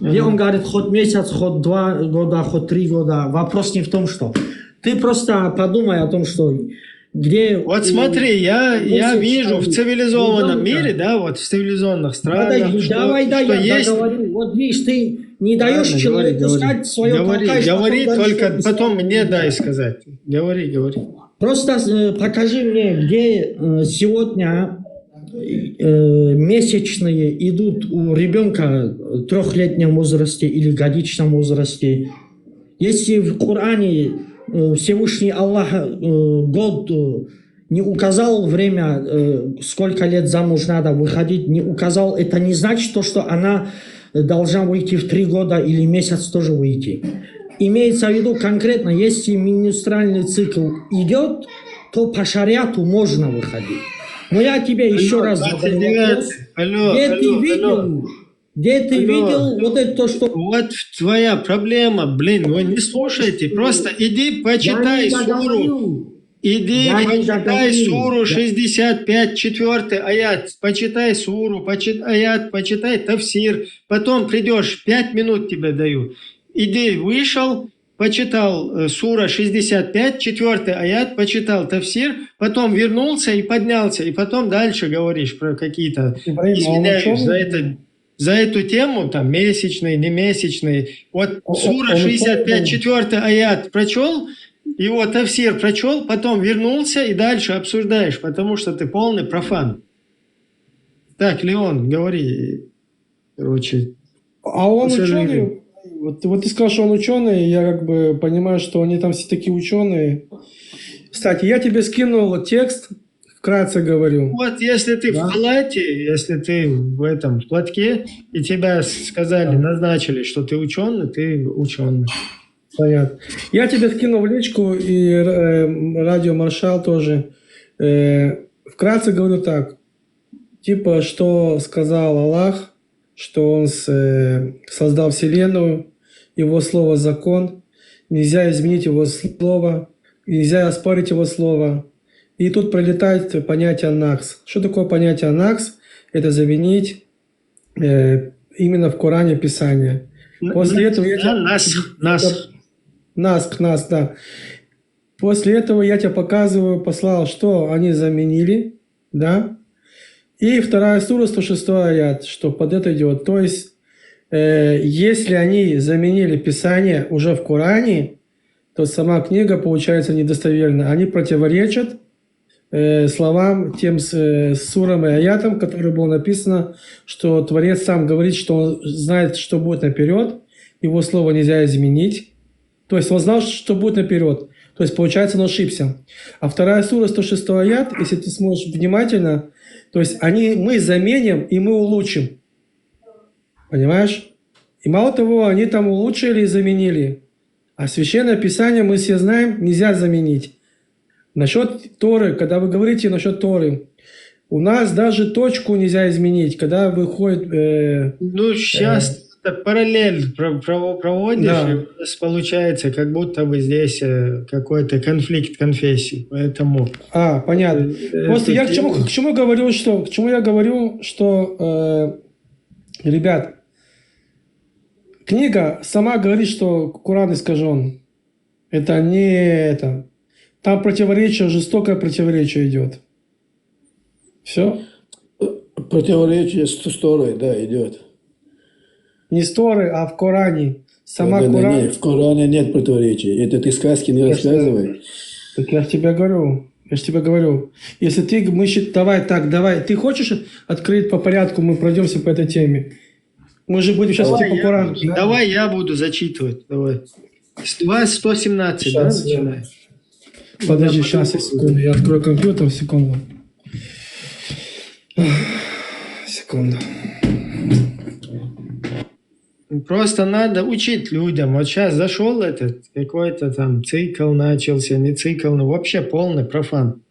Где он говорит, хоть месяц, хоть 2 года, хоть 3 года. Вопрос не в том, что... Ты просто подумай о том, что где... Вот смотри, я вижу в цивилизованном ребенка. мире, да, вот в цивилизованных странах, Подожди, что, давай, что я есть... договорю. Вот видишь, ты не даешь Ладно, человеку сказать свое, толкаешь, говори, потом дальше только что-то потом сказать. мне дай сказать. Говори. Просто покажи мне, где сегодня месячные идут у ребенка в 3-летнем возрасте или годичном возрасте. Если в Коране Всевышний Аллах год не указал время, сколько лет замуж надо выходить, не указал, это не значит то, что она должна выйти в 3 года или месяц тоже выйти. Имеется в виду конкретно, если менструальный цикл идет, то по шариату можно выходить. Но я тебе еще раз задаю вопрос. Где ты видел вот это, что... Вот твоя проблема, блин, вы не слушайте, просто иди почитай суру. Иди почитай суру 65, 4 аят, почитай суру, почитай тафсир, потом придешь, 5 минут тебе даю. Иди, вышел, почитал сура 65, 4 аят, почитал тафсир, потом вернулся и поднялся, и потом дальше говоришь про какие-то, извиняюсь за эту тему, там, месячный, не месячный. Вот сура 65, 4 аят прочел, его тафсир прочел, потом вернулся и дальше обсуждаешь, потому что ты полный профан. Так, Леон, говори, короче. А он ученый? Вот ты сказал, что он ученый, я как бы понимаю, что они там все такие ученые. Кстати, я тебе скинул текст, вкратце говорю. Вот если ты в халате, если ты в этом платке, и тебя сказали, назначили, что ты ученый. Понятно. Я тебе скинул в личку и радио Маршал тоже. Вкратце говорю так. Типа, что сказал Аллах, что Он создал Вселенную, Его слово – закон, нельзя изменить Его слово, нельзя оспорить Его слово. И тут пролетает понятие «накс». Что такое понятие «накс»? Это заменить именно в Коране Писание. После этого Наск, да. После этого я тебе показываю, послал, что они заменили, да. И 2 сура, 106 аят, что под это идет. То есть, если они заменили Писание уже в Коране, то сама книга получается недостоверна. Они противоречат словам, тем сурам и аятам, которые было написано, что Творец сам говорит, что он знает, что будет наперед, его слово нельзя изменить. То есть он знал, что будет наперед. То есть, получается, он ошибся. А 2 сура, 106 аят, если ты смотришь внимательно, то есть мы заменим и мы улучшим. Понимаешь? И мало того, они там улучшили и заменили. А Священное Писание, мы все знаем, нельзя заменить. Насчет Торы, когда вы говорите насчет Торы, у нас даже точку нельзя изменить, когда выходит... сейчас параллель проводишь, Да. и у нас получается, как будто бы здесь какой-то конфликт конфессий. Поэтому... понятно. Просто я к чему я говорю, что ребят, книга сама говорит, что Коран искажен. Это не это. Там противоречие, жестокое противоречие идет. Все? Противоречие с Торой, да, идет. Не с Торы, а в Коране. Сама Да, Коран... нет, в Коране нет противоречия. Это ты сказки не рассказывай. Так я же тебе говорю. Если давай. Ты хочешь открыть по порядку, мы пройдемся по этой теме. Мы же будем сейчас идти по Корану. Давай я буду зачитывать. Давай. 117, Сейчас, да, начинай? Подожди, сейчас, секунду. Я открою компьютер, секунду. Секунду. Просто надо учить людям. Вот сейчас зашел этот какой-то там цикл начался, не цикл, но вообще полный профан.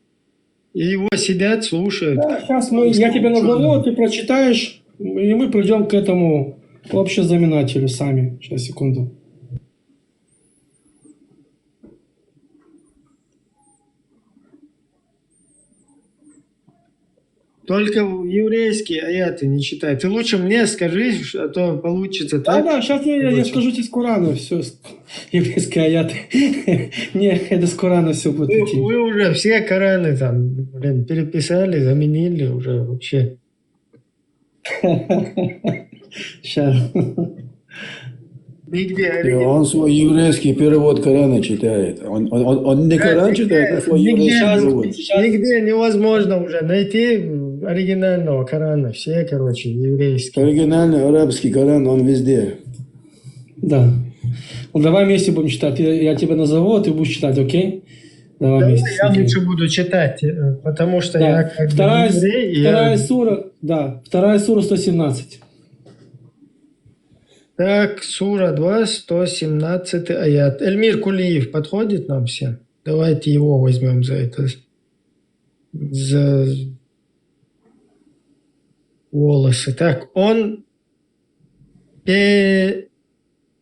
И его сидят, слушают. Да, сейчас я тебе назову, ты прочитаешь, и мы придем к этому общезаменателю сами. Сейчас, секунду. Только еврейские аяты не читай. Ты лучше мне скажи, а то получится так. Да, сейчас я скажу тебе с Корана все. Еврейские аяты. Не, это с Корана все будет идти. Вы уже все Кораны там, блин, переписали, заменили уже вообще. Сейчас. И он свой еврейский перевод Корана читает. Он не Коран читает, а свой еврейский перевод. Нигде невозможно уже найти оригинального Корана. Все, короче, еврейские. Оригинальный арабский Коран, он везде. Да. Ну, давай вместе будем читать. Я тебя назову, а ты будешь читать, окей? Давай вместе. Я лучше буду читать, потому что я как вторая, бы еврей. Вторая сура, да, вторая сура 117. Так, сура 2, 117 аят. Эльмир Кулиев подходит нам все? Давайте его возьмем за это. За волосы. Так, он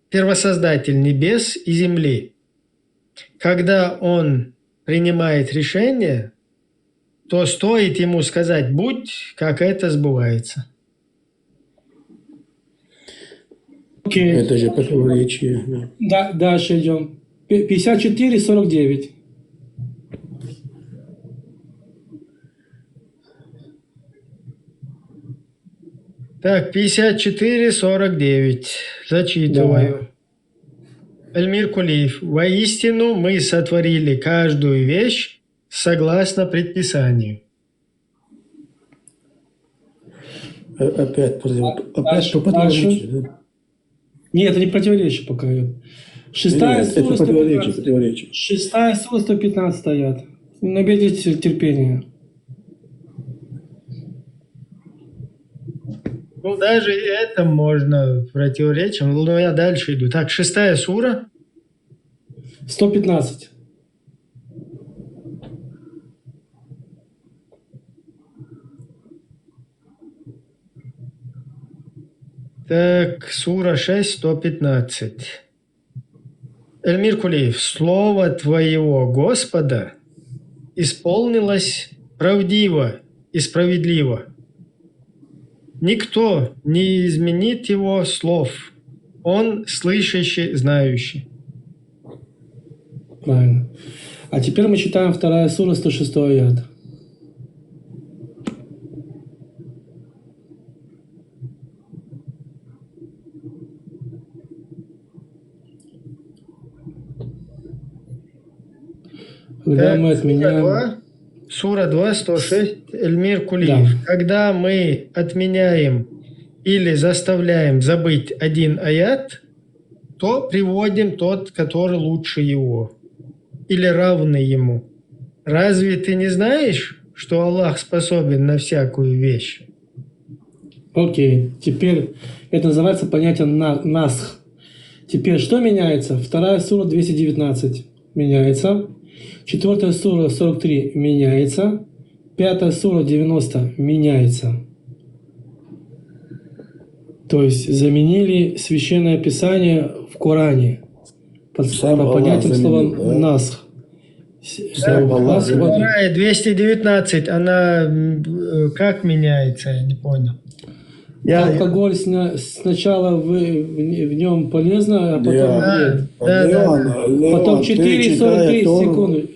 первосоздатель небес и земли. Когда он принимает решение, то стоит ему сказать «будь», как это сбывается. Окей. Это же противоречие. Да, дальше идем. 54-49. Так, 54-49. Зачитываю. Да. Эльмир Кулиев. Воистину мы сотворили каждую вещь согласно предписанию. Опять противоречие, да? Нет, это не противоречие пока. Шестая сура 115. Шестая сура 115 аят. Наберитесь терпения. Ну, даже это можно противоречить. Но я дальше иду. Так, шестая сура. 115. Так, сура 6, 115. Эльмир Кулиев, слово твоего Господа исполнилось правдиво и справедливо. Никто не изменит его слов. Он слышащий, знающий. Правильно. А теперь мы читаем вторая сура, 106 аят. Когда мы отменяем... Сура 2, 106, Эльмир Кулиев. Да. Когда мы отменяем или заставляем забыть один аят, то приводим тот, который лучше его или равный ему. Разве ты не знаешь, что Аллах способен на всякую вещь? Окей. Теперь это называется понятие насх. Теперь что меняется? Вторая сура 219 меняется. 4 сура 43 меняется. 5 сура 90 меняется. То есть заменили священное писание в Коране по понятиям слова насх. Вторая 219, она как меняется, я не понял. Алкоголь сначала в нем полезно, а потом нет. Потом 4,43 секунды.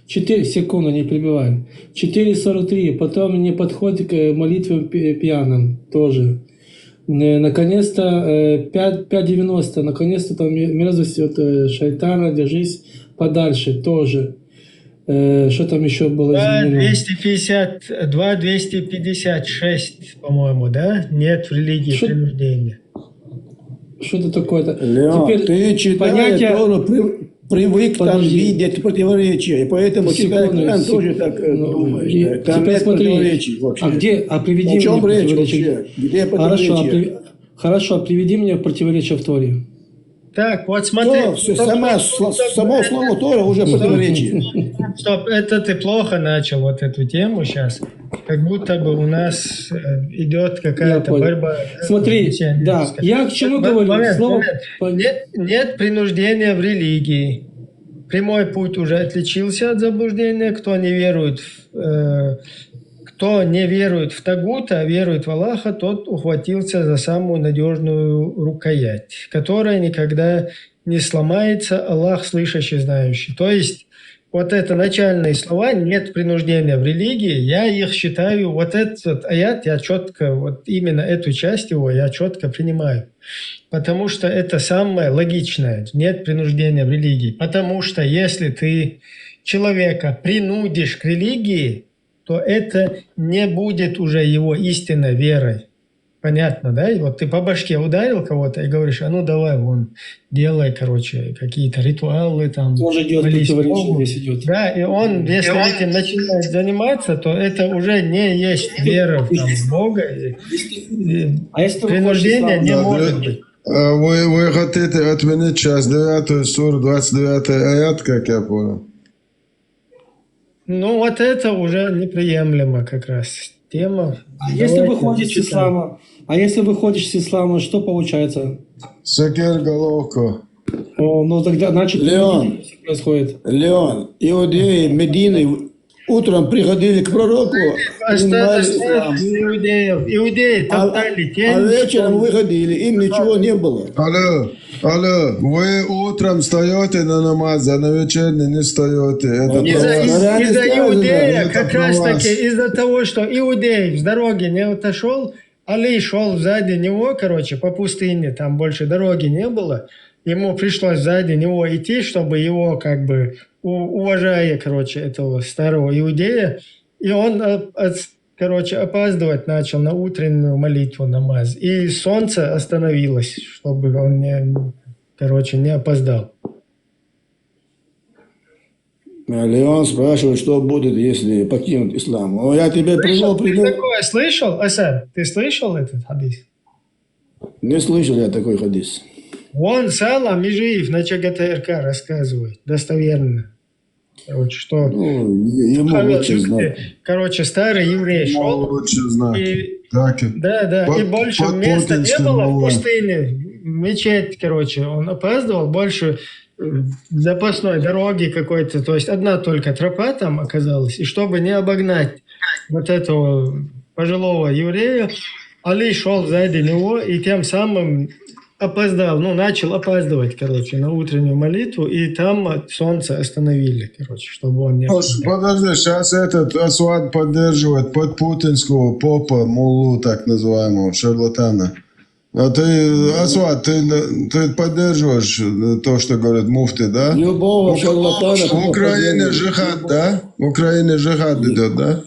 4 секунды, не прибиваем. 4,43, потом не подходит к молитвам пьяным тоже. Наконец-то 5,90, наконец-то там мерзость от шайтана, держись подальше тоже. Что там еще было изменено? 252, 256, по-моему, да? Нет в религии принуждения. Что-то такое-то. Леон, теперь ты читаешь Тору, привык там видеть противоречия, и поэтому читая Коран тоже так думаешь. Там нет противоречий вообще. Приведи мне противоречие. Где противоречие? Хорошо, приведи мне противоречие в Торе. Так, вот смотри. Само слово Тора уже противоречие. Стоп, это ты плохо начал вот эту тему сейчас. Как будто бы у нас идет какая-то борьба. Смотри, да, я к чему говорю? Нет принуждения в религии. Прямой путь уже отличился от заблуждения. Кто не верует, кто кто не верует в Тагута, а верует в Аллаха, тот ухватился за самую надежную рукоять, которая никогда не сломается. Аллах слышащий, знающий. То есть вот это начальные слова «нет принуждения в религии», я их считаю, вот этот аят, я четко, вот именно эту часть его я четко принимаю. Потому что это самое логичное, нет принуждения в религии. Потому что если ты человека принудишь к религии, то это не будет уже его истинной верой. Понятно, да? И вот ты по башке ударил кого-то и говоришь, а ну давай вон, делай, короче, какие-то ритуалы там. Тоже идет противоречие, здесь идет. Да, и он, если этим начинает заниматься, то это уже не есть вера там, в Бога. А если принуждение не может быть. Вы хотите отменить сейчас 9 суру, 29 аят, как я понял? Ну, вот это уже неприемлемо как раз тема. Если выходишь с ислама, что получается? Сакер головка. Ну тогда, значит, Леон, происходит. Леон, иудеи Медины утром приходили к пророку, принимали ислам. Иудеи топтали тень. А вечером выходили, им ничего не было. Алло, вы утром встаете на намаз, а на вечерний не встаете. Это из-за иудея, как раз таки из-за того, что иудей с дороги не отошел, Али шел сзади него, короче, по пустыне, там больше дороги не было. Ему пришлось сзади него идти, чтобы его, как бы, уважая, короче, этого старого иудея, и он, короче, опаздывать начал на утреннюю молитву, намаз. И солнце остановилось, чтобы он не опоздал. Леон спрашивает, что будет, если покинут ислам. О, я тебе привел пример. Ты такое слышал, Асад? Ты слышал этот хадис? Не слышал я такой хадис. Вон Салам Межиев на ЧГТРК рассказывает, достоверно. Короче, что... ему лучше знать. Короче, старый еврей шел. Лучше знать. И больше места не было в пустыне. Мечеть, короче, он опаздывал, больше запасной дороги какой-то. То есть одна только тропа там оказалась. И чтобы не обогнать вот этого пожилого еврея, Али шел сзади него и тем самым опоздал, начал опаздывать, короче, на утреннюю молитву, и там солнце остановили, короче, чтобы он не... Подожди, сейчас этот Асват поддерживает подпутинского попа, муллу, так называемого, шарлатана. А ты, Асват, ты поддерживаешь то, что говорит муфти, да? Любого шарлатана. В Украине джихад, да? В Украине джихад идет, да?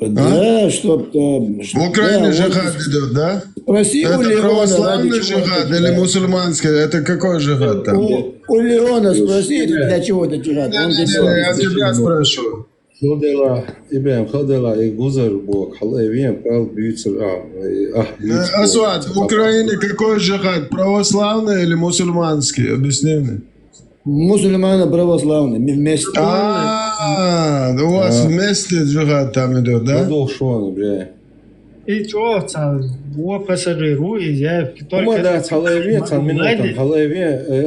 Да, что-то... В Украине джихад идет, да? Спроси это у Леона, православный джихад или мусульманский? Это какой джихад там? У Леона спроси, для чего это джихад. Я тебя спрашиваю. Асват, в Украине какой джихад? Православный или мусульманский? Объясни мне. Мусульмано-православный, вместе. У вас вместе джихад там идет, да? И что, о пассажиру, и я только... Да, халайве,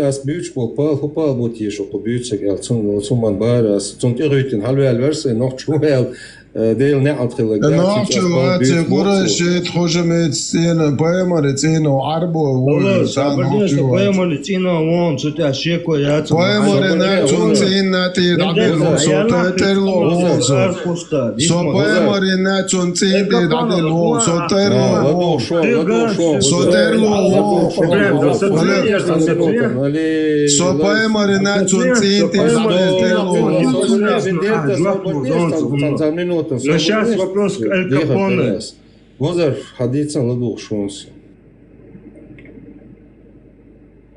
аз бьюч бол, пал бут ешо, бьюч гал, цуман барас, цунтирютин халвел версе, noch чуел, дейл не отхилак. Noch чуел, бура шейт хожамет сена, поэмаре цена, арбо, поэмаре цена, вон, цута шеко, я поэмаре на цунцина, ты дабило, сота терло, со поэмаре на цунцина, ты дабило, сотерло, сотерло, со поэмаре на цунцина, ты дабило. Но сейчас вопрос к Эль Капоне. Возер хадица ладух шонс.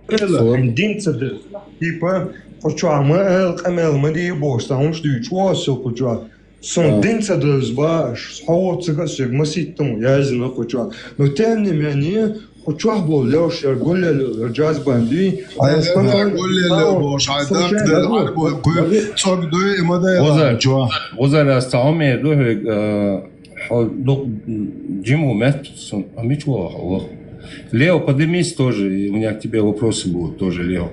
Динцеде. Типа, почва мы Эль Камел мы не бошта, он что чувствовал почва. Сон динцеде сбаш, хаотсага сиг маситом, я знаю почва. Но тем не менее, почва был лёш, я гулял, джаз банди. Возер остаоме Джиму Мэтсон, Лео, поднимись тоже, у меня к тебе вопросы будут тоже, Лео.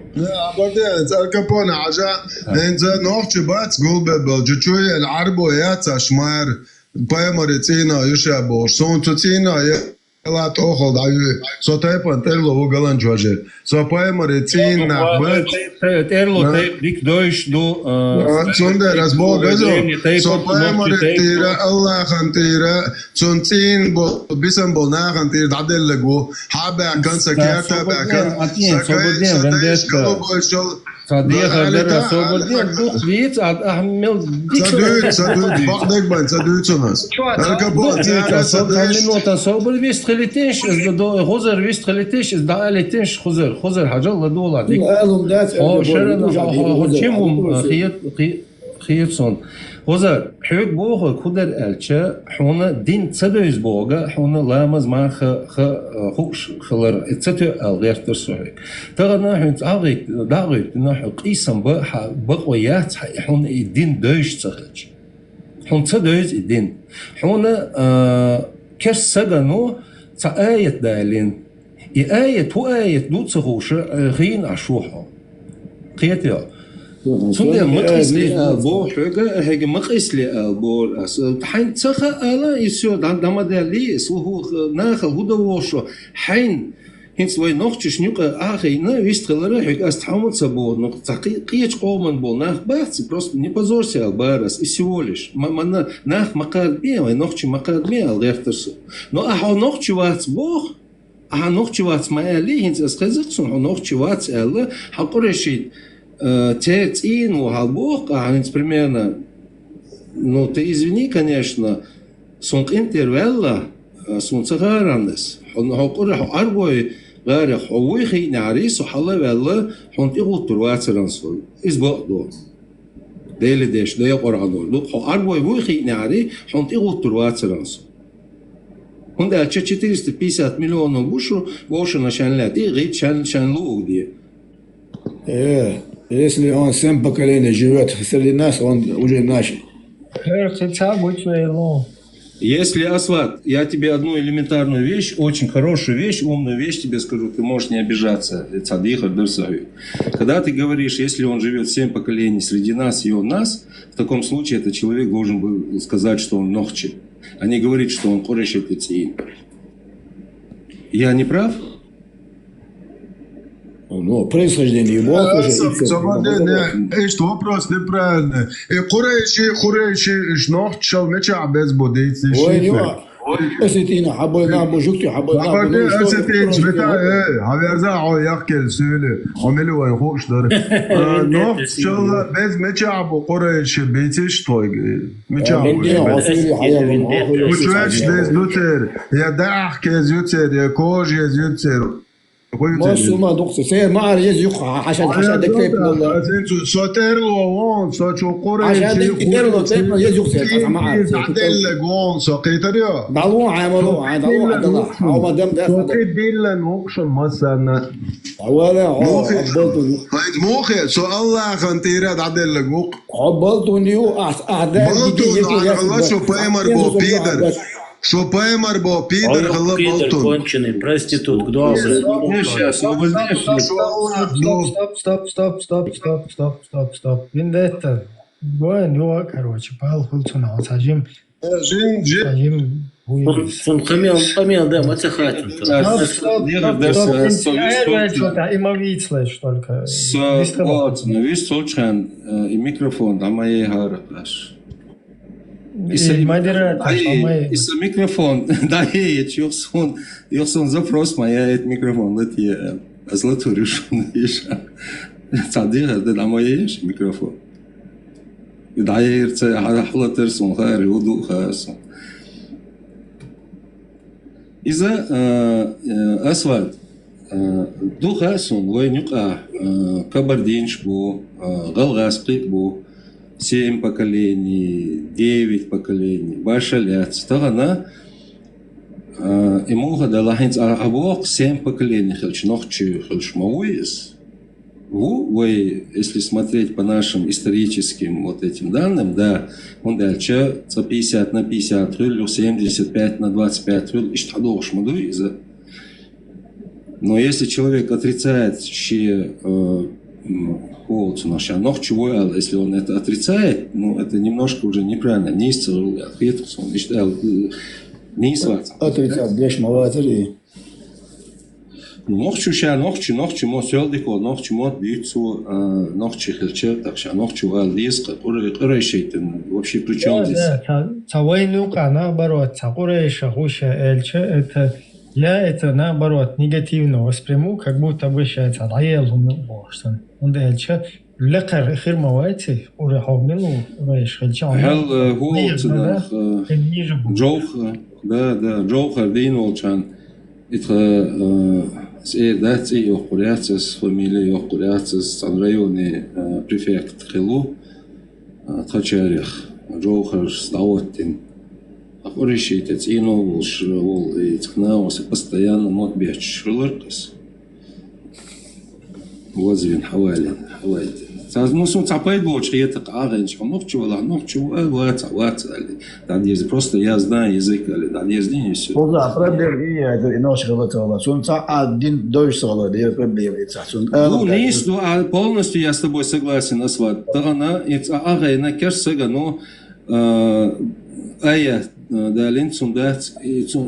обалдеть, Аль Капоне, عجا انت نوخ بات قول ببل جوي العربو يا تشمار Paimari cīnājušie būs. Un tu cīnāji Lāt ohol dāju. So taipan terlo ugalan čuažer. So paimari cīnā, bet... Terlo dik doiš do... Sunderas bogazo. So paimari tīra Allahan tīra. Sun cīn bol, bisam bol nāhan tīra dadellegu. Habē kansa kērtā bēkan. Sataiš galubojušol. Sadieha dara oslobođen, duh vic, a mil Sadūd, bakdegbaņ, sadūdsunās. Minūtā sobor vistrelitieš, Hozer vistrelitieš, da elitieš Hozer hajalla dola. Čimum خيرسون Hozer, حيوك بوغ كودر ألشة حونا دين تسدوز بوغا حونا لامز ما خوش خلر تسدو الغير ترسوه تغنا حون تعريك داريك نحو قيسم بقويات حون الدين دوش تخرج حون تسدوز الدين حونا كرس سدنو تآية دالين آية وآية دو تخوش غين عشوحه قيتيو صندوق مقيس لي البور حاجة هاجي مقيس لي البور حين تسخى ألا يسود عندما دالي سوه ناخل هو دوشوا حين هنس وين نختش نيوكا آخي نا ويستغل رحك أستحمل سبور نقطة قيش قومن بول ناخ بس просто не позорься البارس и всего лишь ما ناخ مقال بيه وين نختش مقال بيه الغيرترس но أحو نختش واتس بوخ أحو نختش واتس ما يلي هنس أسخزقسون أحو نختش واتس ألا حقرشيد Тецин, Угалбох, примерно, ну ты извини, конечно, сунг интервелла, сунг цагарандес, он хокуре арбой, гаре ховуихи нарис, ухалла велла, он тигутур вацерансол, избодо. Дели деш, да я коранор, ду арбой вуихи нари, он тигутур вацерансол. Он да 450 миллионов бушу, вошу на шанлят, и гид шанлу где. Если он 7 поколений живет среди нас, он уже наш. Если, Асват, я тебе одну элементарную вещь, очень хорошую вещь, умную вещь тебе скажу, ты можешь не обижаться. Когда ты говоришь, если он живет 7 поколений среди нас и он нас, в таком случае этот человек должен был сказать, что он нохчи, а не говорить, что он кореш пецин. Я не прав? Ну, происхождение его тоже. Что вопрос неправильный. И Курейши, шнохчал, меча без бодейцы. أستينا حبينا بوجوكتي حبينا أستين شبتا هبيرزعوا يأكل سؤال عملوا يخوش دار نخشل بس متشعب قريش بيتش طوي متشعب وشوش دز لوتر يا داح كزيوتر يا كوج يزيوتر ما سوما دكتور سير ما أريز يقع عشان دكتور والله سوتر وون سوتشو قريش عشان دكتور لو تيب يز يقصر ما أعرف عدل جون سقيتريا دلوا عملوا عبد الله أو ما دام ده سقيت ديلا نوكشن مثلا ولا موخي سو الله خنتيرات عدل جوق عبلتو نيو أعداء شو بايمر بو بيدر Что поймар бо пидор Пидор конченый, проститут, кто Стоп. Вендетта. Гоэн, короче, Павел Хулцунал, сажим. Он хамел, да, мацахатин. Има вицлэш только. Вис солчан и микрофон, а моей гарапаш. Isa mikrofon, da je, Jokson zaпрос моя этот микрофон, вот я злату решил, цадига, да моя микрофон. Да я ирце, хлатер сон, хари, уду хасон. Иза асфальт, ду хасон, войнюка, кабардинш бу, галгасприк бу. 7 поколений, 9 поколений, башалят. Стагана ему гадала хинц абок 7 поколений, хелч нохчи, хелч мауис. Вы, если смотреть по нашим историческим вот этим данным, да, он дальше 50 на 50 рыль, 75 на 25 рыль, и что шмаду из-за. Но если человек отрицает, если он это отрицает, ну, это немножко уже неправильно. Не исцелил, ответ, он считал, не исцелил. Отрицать, дешь маватери. Нохчу ша, нохчу мо сёлдико, нохчу мо бьются, нохчу херчер, так ша, нохчу алдис, который шейтен, вообще при чем здесь? Цавайнука, наоборот, цакурейша, гуша, эльча, это я это наоборот негативно восприму, как будто бы сейчас раелум бошсан. Он эльча лекар хирмавайти, уже хогнилу, рейш эльча. Хел гуоцнах, джоуха, да, джоуха дин волчан. Это дати йохкуряцес, фамилия йохкуряцес, районный префект Хилу, Тхачарях, Джоухар Стаоттин. Ахурищитец, и новолш, вол, и тхнаус, и постоянно мот беч шрулыркас. Возвин, хавайлин, хавайлин. Ну, цапает больше, я так агенч, нохчу, просто я знаю язык, да, есть не все. Да, проблема это иначе говорится. Сунца один дольше сало, да, проблема это. Ну, не есть, полностью я с тобой согласен, Асват. Тогда это агена керсега, но ая да линцун да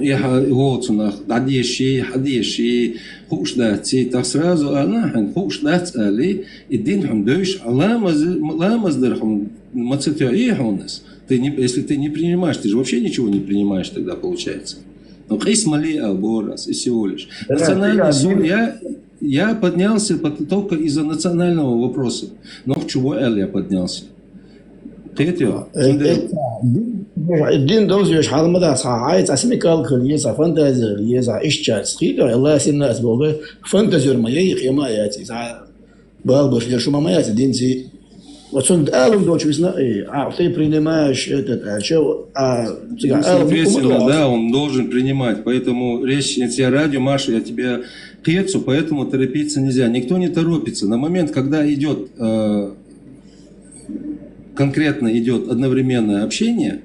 я гоцунах дадиши хадиши хуш да так сразу она хуш да али идинхум дойш ламаздерхум мацетяихунас. Ты не, если ты не принимаешь, ты же вообще ничего не принимаешь тогда получается. Но кисмали алборас и всего лишь. Национальный суд я поднялся только из-за национального вопроса. Но к чего я поднялся? الدين دوز يش حال مدى صحايت اسمي كال كليسا فانتازر يزا اشتشات سخيدة الله سنة اسبوغي فانتازر ما يقي ما ياتي بالبش يرشو ما ياتي دين سي وصون دالم دوش весна ты принимаешь этот соответственно, да, он должен принимать. Поэтому речь, если я радио, Маша, я тебя пецу, поэтому торопиться нельзя. Никто не торопится. На момент, когда идет конкретно идет одновременное общение,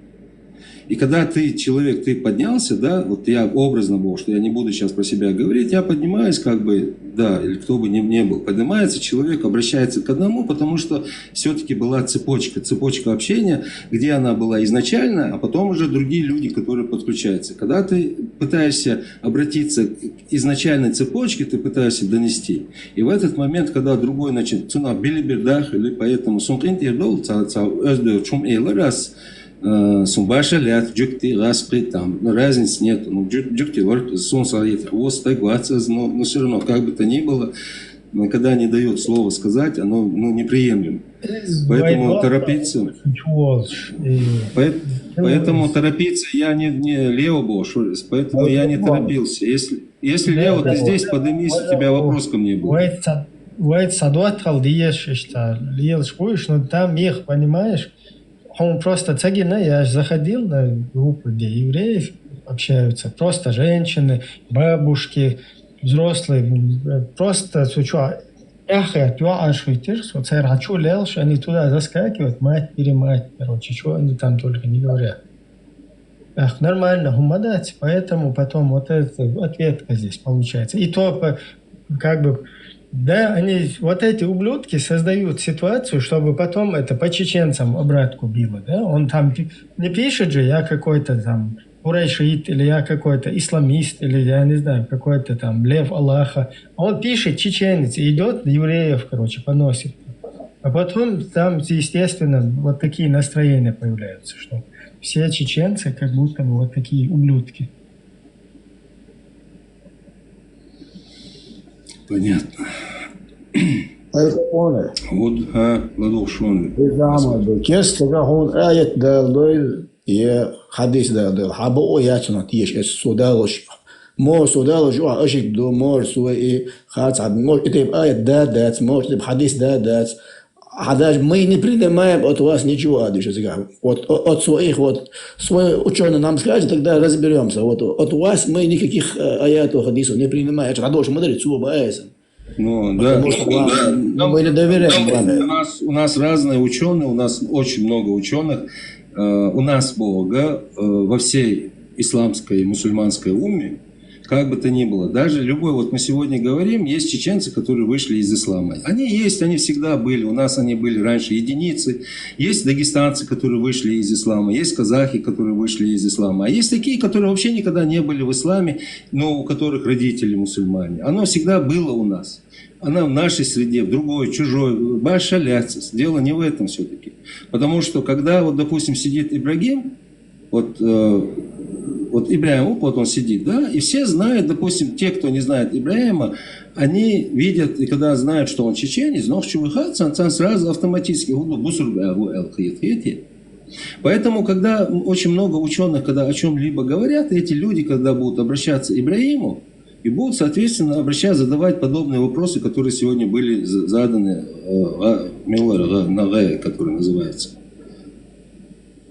и когда ты человек, ты поднялся, да, вот я образно был, что я не буду сейчас про себя говорить, я поднимаюсь как бы, да, или кто бы ни был, поднимается человек, обращается к одному, потому что все-таки была цепочка общения, где она была изначально, а потом уже другие люди, которые подключаются. Когда ты пытаешься обратиться к изначальной цепочке, ты пытаешься донести, и в этот момент, когда другой начинает, цуна билибердах, или поэтому сумкинтирдол, раз сумбаша лят, джукти, распри, там, разницы нет, ну, джукти, солнце, хвост, но все равно, как бы то ни было, когда не дает слово сказать, оно, ну, неприемлемо. Поэтому торопиться, поэтому торопиться я не Лео был, поэтому я не торопился. Если Лео, ты здесь, поднимись, у тебя вопрос ко мне был. Садот халдиеш, что Леешь, но там их, понимаешь, он просто цагина, я заходил на группу, где евреев общаются, просто женщины, бабушки, взрослые, просто сучу. Эх, я аж вытер, вот я хочу лелш, они туда заскакивают, мать, короче, что они там только не говорят. Эх, нормально, гумадать, поэтому потом вот эта ответка здесь получается. И то, как бы, да, они, вот эти ублюдки создают ситуацию, чтобы потом это по чеченцам обратку било, да? Он там не пишет же, я какой-то там курайшит, или я какой-то исламист, или я не знаю, какой-то там лев Аллаха. Он пишет чеченец, идет евреев, короче, поносит. А потом там, естественно, вот такие настроения появляются, что все чеченцы как будто бы вот такие ублюдки. Понятно. Вот, ладно, шон. Кес тогда он аят дал, я хадис дал, хабо я чна тиеш эс судалош. Мор судалош, а ашик до мор суи хат ад мор это аят дат, мор это хадис дат. Хадаж мы не принимаем от вас ничего, вот от своих вот свой ученый нам скажет, тогда разберемся. Вот от вас мы никаких аятов хадисов не принимаем. Это радош мудрец убаеса. Ну, да. Мы не доверяем. У нас разные ученые, у нас очень много ученых. У нас Бога во всей исламской и мусульманской умме, как бы то ни было. Даже любой, вот мы сегодня говорим, есть чеченцы, которые вышли из ислама. Они есть, они всегда были. У нас они были раньше единицы. Есть дагестанцы, которые вышли из ислама. Есть казахи, которые вышли из ислама. А есть такие, которые вообще никогда не были в исламе, но у которых родители мусульмане. Оно всегда было у нас. Она в нашей среде, в другой, чужой. Башаляться. Дело не в этом все-таки. Потому что, когда, вот, допустим, сидит Ибрагим, вот Ибрагим, вот он сидит, да, и все знают, допустим, те, кто не знает Ибрагима, они видят, и когда знают, что он чеченец, но сразу автоматически Поэтому, когда очень много ученых, когда о чем-либо говорят, эти люди, когда будут обращаться к Ибрагиму, и будут, соответственно, задавать подобные вопросы, которые сегодня были заданы который называется.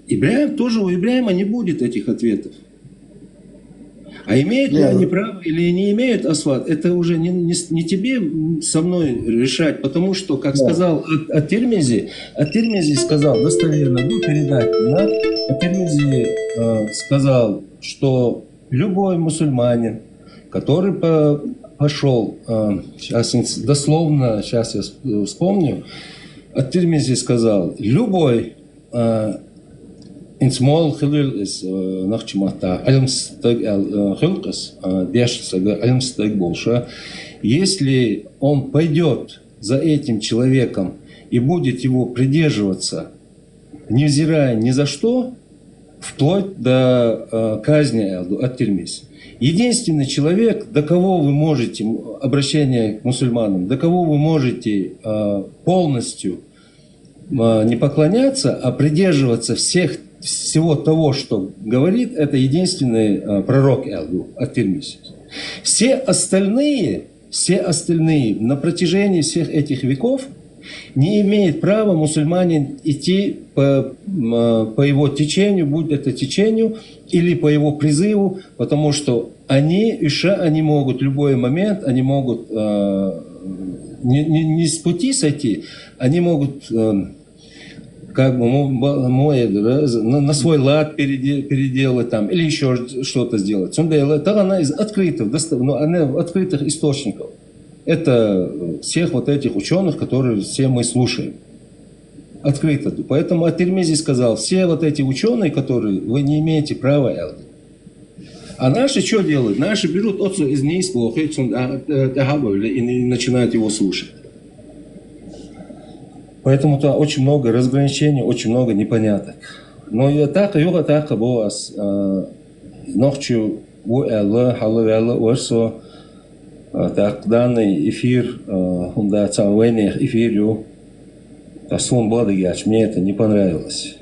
Ибрагим тоже, у Ибрагима не будет этих ответов. А имеют ли они право или не имеют, Асват, это уже не тебе со мной решать, потому что, как сказал Ат-Тирмизи сказал, достоверно, передать, да? Ат-Тирмизи сказал, что любой мусульманин, который пошел, сейчас дословно, сейчас я вспомню, Ат-Тирмизи сказал, любой инсмол хилис нахчимата хилкас дешсага больше, если он пойдет за этим человеком и будет его придерживаться, невзирая ни за что, вплоть до казни Ат-Тирмизи. Единственный человек, до кого вы можете, обращение к мусульманам, до кого вы можете полностью не поклоняться, а придерживаться всего того, что говорит, это единственный пророк Ат-Тирмизи. Все остальные на протяжении всех этих веков не имеет права мусульманин идти по его течению, будь это течению, или по его призыву, потому что они могут в любой момент, они могут не с пути сойти, они могут как бы на свой лад переделать там, или еще что-то сделать. Это она из открытых источников. Это всех вот этих ученых, которые все мы слушаем. Открыто. Поэтому Ат-Тирмизи сказал, все вот эти ученые, которые вы не имеете права. А наши что делают? Наши берут отцу из неисплох и начинают его слушать. Поэтому то очень много разграничений, очень много непоняток. Но и так, ночью так, данный эфир, мне это не понравилось.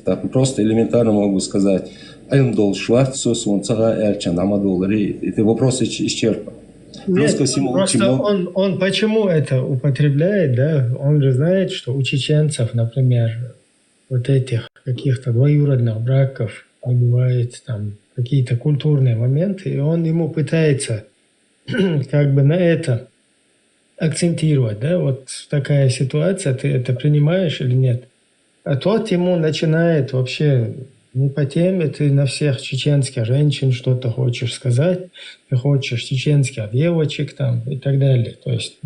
Так просто элементарно могу сказать, это вопрос исчерпан. Нет, просто он почему это употребляет, да? Он же знает, что у чеченцев, например, вот этих каких-то двоюродных браков не бывает, там какие-то культурные моменты, и он ему пытается как бы на это акцентировать, да, вот такая ситуация, ты это принимаешь или нет? А тот ему начинает вообще не по теме, ты на всех чеченских женщин что-то хочешь сказать, ты хочешь чеченских девочек там и так далее. То есть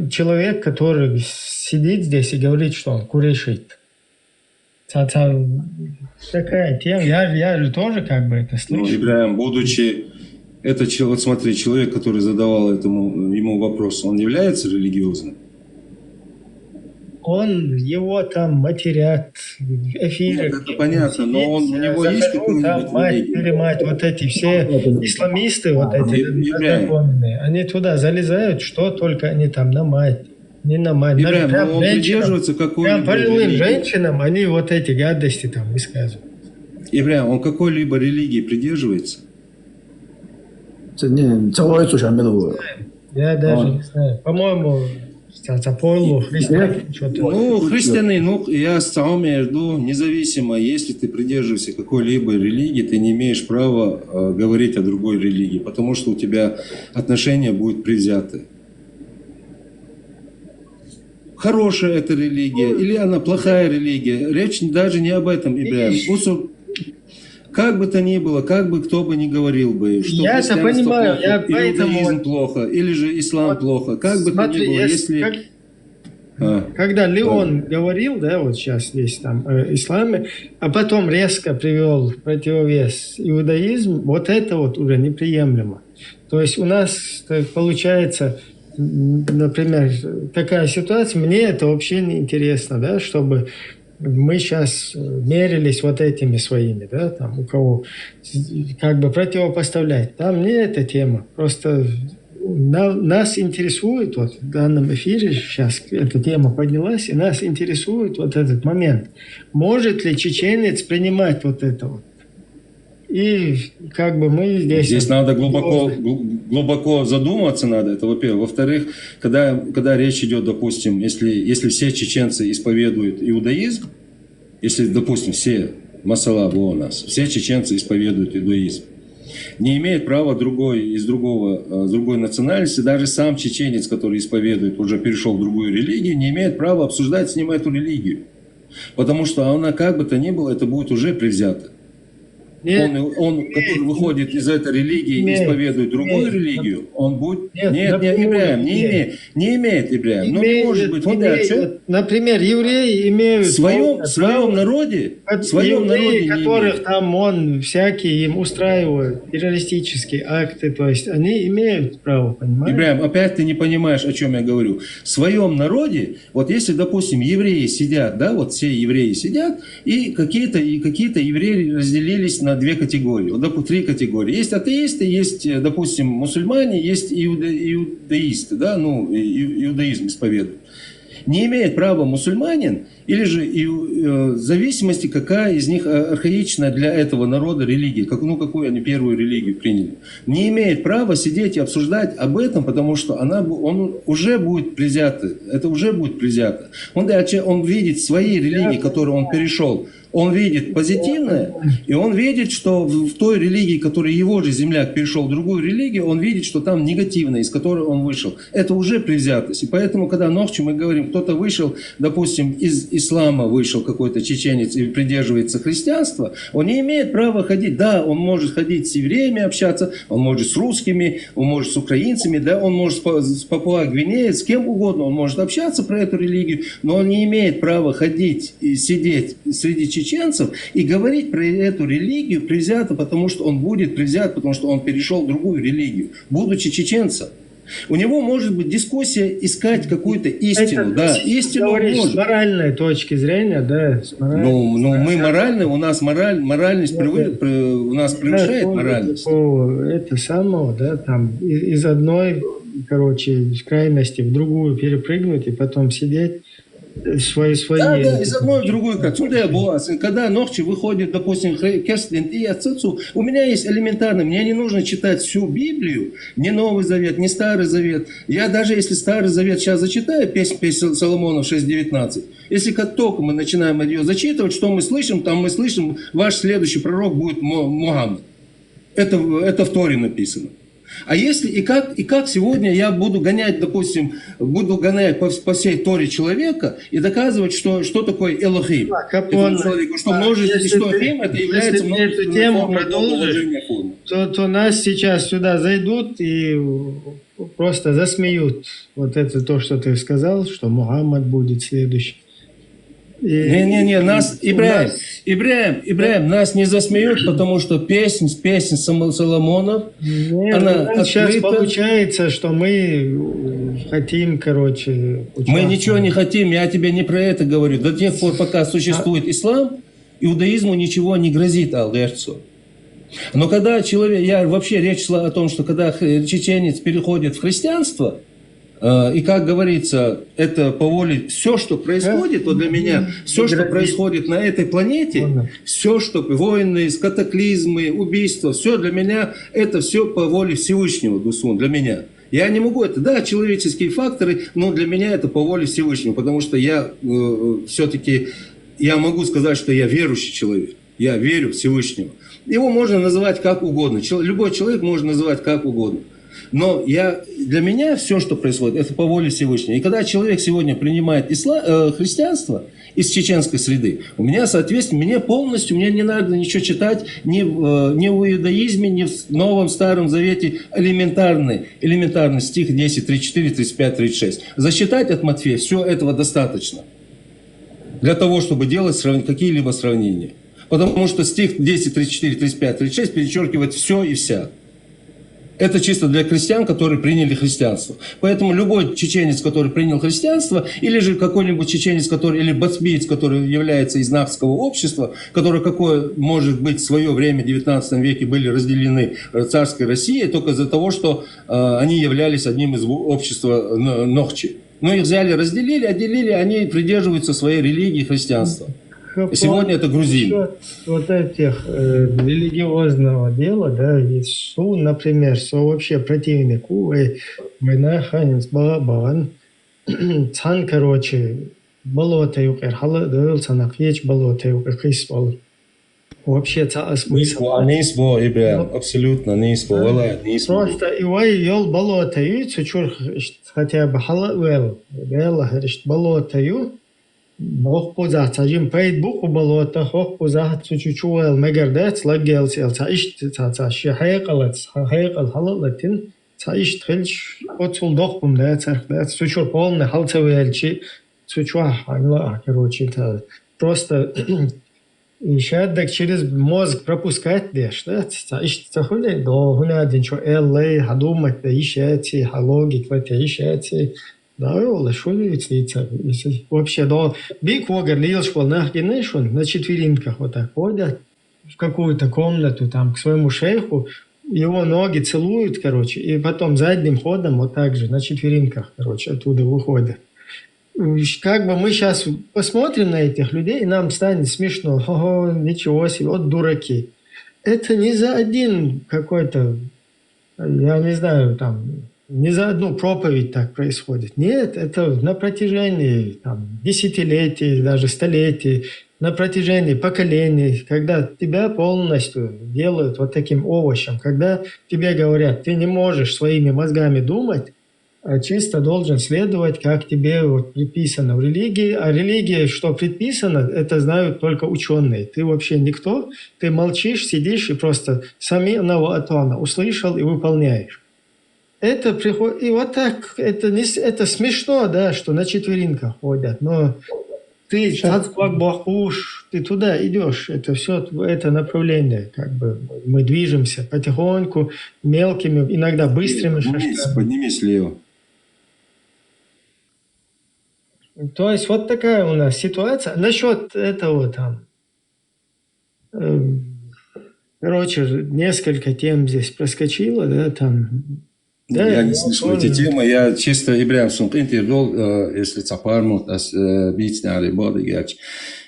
человек, который сидит здесь и говорит, что он курешит. Такая тема, я же тоже как бы это слышу. Ибрагим, будучи, вот смотри, человек, который задавал ему вопрос, он является религиозным? Его там матерят в эфире. Нет, это понятно, но у него есть какой-нибудь мать, вот эти все исламисты, вот эти законные, они туда залезают, что только они там на мать. Не на мать. Ибрагим, прям он придерживается какой-либо пожилым женщинам они вот эти гадости там высказывают. Ибрагим, он какой-либо религии придерживается? Я даже не знаю. По-моему, христианин, я с между, независимо, если ты придерживаешься какой-либо религии, ты не имеешь права говорить о другой религии, потому что у тебя отношения будут предвзяты. Хорошая эта религия или она плохая религия, речь даже не об этом, Ибрагим. как бы то ни было, как бы кто бы ни говорил бы, что Я это христианство понимаю, плохо, я или поэтому иудаизм плохо, или же ислам плохо, как бы то ни было, если... Когда Леон говорил, да, вот сейчас здесь там исламе, а потом резко привел в противовес иудаизм, вот это вот уже неприемлемо. То есть у нас получается, например, такая ситуация, мне это вообще не интересно, да, чтобы мы сейчас мерились вот этими своими, да, там у кого как бы противопоставлять. Там не эта тема, просто нас интересует, вот в данном эфире сейчас эта тема поднялась, и нас интересует вот этот момент. Может ли чеченец принимать вот это вот? И как бы мы здесь... Здесь надо глубоко задуматься надо, это во-первых. Во-вторых, когда речь идет, допустим, если все чеченцы исповедуют иудаизм, если, допустим, все, масала у нас, все чеченцы исповедуют иудаизм, не имеет права с другой национальности, даже сам чеченец, который исповедует, уже перешел в другую религию, не имеет права обсуждать с ним эту религию. Потому что она, как бы то ни было, это будет уже привзято. Он, который выходит из этой религии и исповедует другую религию, он будет... Нет, Ибраим, не имеет Ибраим. Ну, не может быть. Например, евреи имеют... В своем народе которых там он всякие им устраивают террористические акты, то есть они имеют право, понимаешь? Ибраим, опять ты не понимаешь, о чем я говорю. В своем народе, вот если, допустим, евреи сидят, да, вот все евреи сидят, и какие-то евреи разделились на две категории, вот, три категории. Есть атеисты, есть, допустим, мусульмане, есть иудаисты, да, ну, иудаизм исповедуют. Не имеет права мусульманин, или же в зависимости, какая из них архаичная для этого народа религия, какую они первую религию приняли, не имеет права сидеть и обсуждать об этом, потому что он уже будет презято, это уже будет презято. Он видит свои религии, которые он перешел, он видит позитивное, и он видит, что в той религии, которой его же земляк перешел в другую религию, он видит, что там негативное, из которой он вышел. Это уже привзятость. И поэтому, когда ночью мы говорим, кто-то вышел, допустим, из ислама вышел какой-то чеченец и придерживается христианства, он не имеет права ходить. Да, он может ходить с евреями общаться, он может с русскими, он может с украинцами, да, он может с Папуа-Гвинеей, с кем угодно, он может общаться про эту религию, но он не имеет права ходить и сидеть среди чеченцев и говорить про эту религию привзято, потому что он будет привзят, потому что он перешел в другую религию, будучи чеченцем. У него может быть дискуссия искать какую-то истину. Да, истину может. С моральной точки зрения, да. Мы моральные, у нас моральность у нас превышает моральность. Это самого, да, там из одной, крайности в другую перепрыгнуть и потом сидеть. Свои. Да, из одной в другую. Когда ночью выходит, допустим, Кеслин и Ацицу, у меня есть элементарно, мне не нужно читать всю Библию, не Новый Завет, не Старый Завет. Я даже если Старый Завет сейчас зачитаю, песнь Соломона 6.19, если как только мы начинаем ее зачитывать, что мы слышим, там мы слышим, ваш следующий пророк будет Мухаммад. Это в Торе написано. А если и как сегодня я буду гонять, допустим, по всей Торе человека и доказывать, что такое Элохим, что множество и что Хим, это является множественной тему продолжишь, то нас сейчас сюда зайдут и просто засмеют. Вот это то, что ты сказал, что Мухаммад будет следующий. Не, нас, Ибраим, нас не засмеют, потому что песня Соломонов, она сейчас получается, что мы хотим, Мы ничего не хотим, я тебе не про это говорю. До тех пор, пока существует ислам, иудаизму ничего не грозит, Алдерцу. Но когда речь шла о том, что когда чеченец переходит в христианство, и, как говорится, это по воле, все, что происходит, вот для меня, все, что происходит на этой планете, все, что войны, катаклизмы, убийства, все для меня, это все по воле Всевышнего, Дусун, для меня. Я не могу это, да, человеческие факторы, но для меня это по воле Всевышнего, потому что я все-таки, я могу сказать, что я верующий человек, я верю в Всевышнего. Его можно называть как угодно, любой человек можно называть как угодно. Но для меня все, что происходит, это по воле Всевышнего. И когда человек сегодня принимает христианство из чеченской среды. У меня, соответственно, мне не надо ничего читать ни в иудаизме, ни в Новом Старом Завете. Элементарный стих 10, 34, 35, 36. Засчитать от Матфея, все этого достаточно для того, чтобы делать какие-либо сравнения. Потому что стих 10, 34, 35, 36 перечеркивает все и вся. Это чисто для крестьян, которые приняли христианство. Поэтому любой чеченец, который принял христианство, или же какой-нибудь чеченец, или бацбиец, который является из нахского общества, который, какое может быть в свое время, в 19 веке, были разделены царской Россией, только из-за того, что они являлись одним из общества Нохчи. Но их взяли, разделили, отделили, они придерживаются своей религии христианства. И сегодня это грузины. Вот этих религиозного дела, да, есть например, что вообще противник Вайнаханец Балабан, Цан, короче, болото юкер, хала дыл, цанак ечь болото юкер, хиспал. Вообще, смысл. Абсолютно, не просто ивай ел болото ю, чучур хотя бы хала уэл, болото ю, Бог поза, цажим пейд буху болото, хох поза, чучуэл, мегердец, лагел сел, цаишт, цаши хайкалец, хайкал халалатин, цаишт хельч, отсул дохпум, да, царх, да, чучур полный, халцевельчи, чучуа, короче, это просто щадок через мозг пропускать дешь, да, цаишт, цахули, до хунадин, чо эллей, хадумать, да, ищете, халогик, вот, ищете, да, вообще, да, биг вогер лил школнах генешун на четверинках вот так ходят в какую-то комнату там к своему шейху, его ноги целуют, короче, и потом задним ходом вот так же на четверинках, короче, оттуда выходят. Как бы мы сейчас посмотрим на этих людей, и нам станет смешно, ого, ничего себе, вот дураки. Это не за один какой-то, я не знаю, там, не за одну проповедь так происходит. Нет, это на протяжении там, десятилетий, даже столетий, на протяжении поколений, когда тебя полностью делают вот таким овощем, когда тебе говорят, ты не можешь своими мозгами думать, а чисто должен следовать, как тебе вот предписано в религии. А религия, что предписано, это знают только ученые. Ты вообще никто, ты молчишь, сидишь и просто сами атона услышал и выполняешь. Это приходит, и вот так, это смешно, да, что на четверинках ходят, но ты ты туда идешь, это все, это направление, как бы мы движемся потихоньку, мелкими, иногда быстрыми шажками. Поднимись, Лео. То есть вот такая у нас ситуация. Насчет этого там, короче, несколько тем здесь проскочило, да, там. Да, я не слышал эти темы, я чисто Ибрahim Сункин Тирдол, если цапармут, ас битсняли бодигач.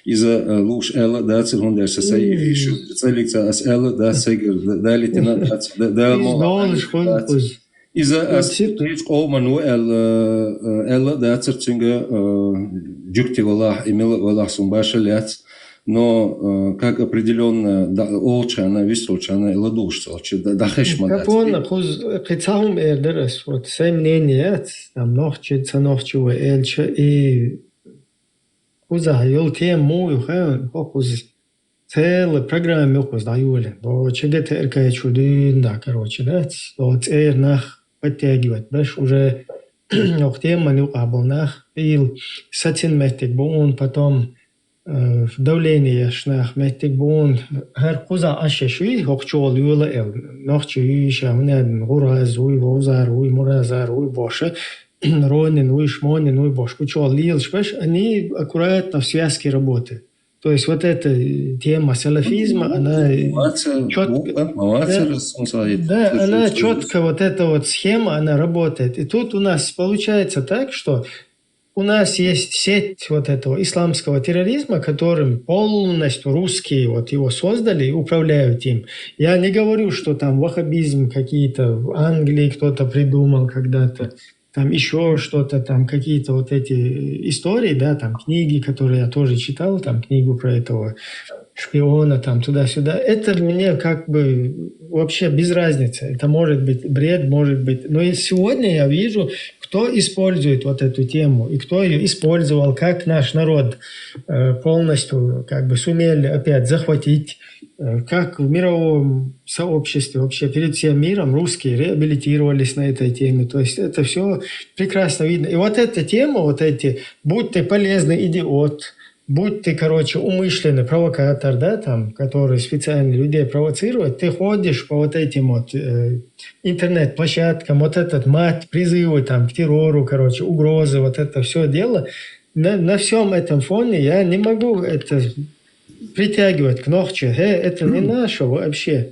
Из-за луж Элла, да, цирхундер сосаи, вишу, целикца ас Элла, да, сегер, да, литина, да, мола. Из-за ас трич оману Элла, да, цирцинга, джукти валах, имел валах сумбаша ляц. Но как определенно олчана, висолчана и ладушцал, дахешмадат. Как он, прицаум эрдерес, вот все мнения, там нохчи, цанохчува эльча и куза юл тему, хокуз целая программа куз даюли. До чегет эркая чудин, да, короче, да, до цернах подтягивать, бэш уже охтема не укаболнах, ил сатин метик бун, потом давление шнах метик бун هر قوزا أششوي هوكشول يولا إل نخشي شامن غراز وي وزار وي مرازار وي باشه ронин وي шмонин وي باش кучол лилш баш они аккуратно в связке работают. То есть вот эта тема салафизма, она четко, да, она четко вот эта вот схема, она работает. И тут у нас получается так, что у нас есть сеть вот этого исламского терроризма, которым полностью русские вот его создали и управляют им. Я не говорю, что там ваххабизм какие-то в Англии кто-то придумал когда-то, там еще что-то, там какие-то вот эти истории, да, там книги, которые я тоже читал, там книгу про этого шпиона там туда-сюда. Это мне как бы вообще без разницы. Это может быть бред, может быть. Но и сегодня я вижу, кто использует вот эту тему и кто ее использовал, как наш народ полностью как бы сумели опять захватить, как в мировом сообществе вообще перед всем миром русские реабилитировались на этой теме. То есть это все прекрасно видно. И вот эта тема, вот эти, будь ты полезный идиот, будь ты, короче, умышленный провокатор, да, там, который специально людей провоцирует, ты ходишь по вот этим вот интернет-площадкам, вот этот мат, призывы там к террору, короче, угрозы, вот это все дело. На всем этом фоне я не могу это притягивать к ногче. Это не наше вообще.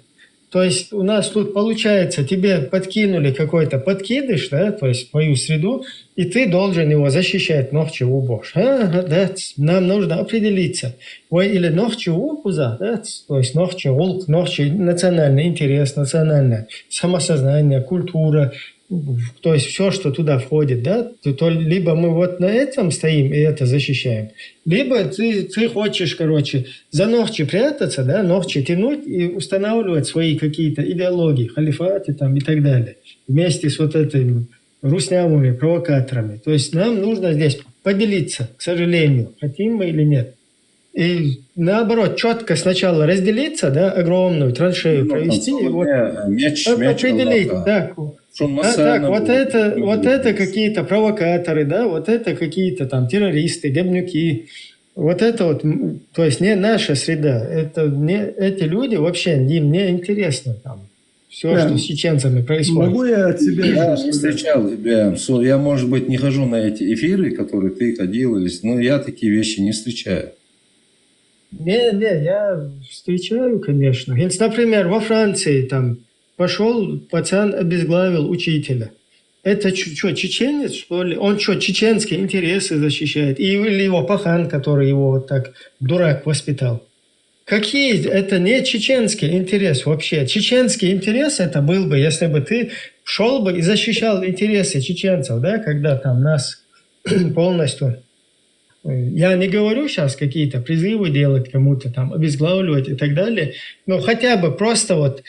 То есть у нас тут получается, тебе подкинули какой-то подкидыш, да, то есть твою среду, и ты должен его защищать ногче в убош. Да, нам нужно определиться. Ой, или ногче упуза, да, то есть ногче улк, ногче национальный интерес, национальное самосознание, культура, то есть все, что туда входит, да, то либо мы вот на этом стоим и это защищаем, либо ты хочешь, короче, за ногчи прятаться, да, ногчи тянуть и устанавливать свои какие-то идеологии, халифаты там и так далее, вместе с вот этими руснявыми провокаторами. То есть нам нужно здесь поделиться, к сожалению, хотим мы или нет. И наоборот, четко сначала разделиться, да, огромную траншею провести, и вот определить, так, вот это какие-то провокаторы, да, вот это какие-то там террористы, говнюки, вот это вот, то есть не наша среда, это не, эти люди вообще им не интересно там. Все, да, что с чеченцами происходит. Могу я от себя... Я не встречал, я, может быть, не хожу на эти эфиры, которые ты ходил, но я такие вещи не встречаю. Не, я встречаю, конечно. Например, во Франции там пошел пацан, обезглавил учителя. Это что, чеченец, что ли? Он что, чеченские интересы защищает? Или его пахан, который его вот так дурак воспитал? Какие? Это не чеченский интерес вообще. Чеченский интерес это был бы, если бы ты шел бы и защищал интересы чеченцев, да, когда там нас полностью... Я не говорю сейчас какие-то призывы делать кому-то там, обезглавливать и так далее, но хотя бы просто вот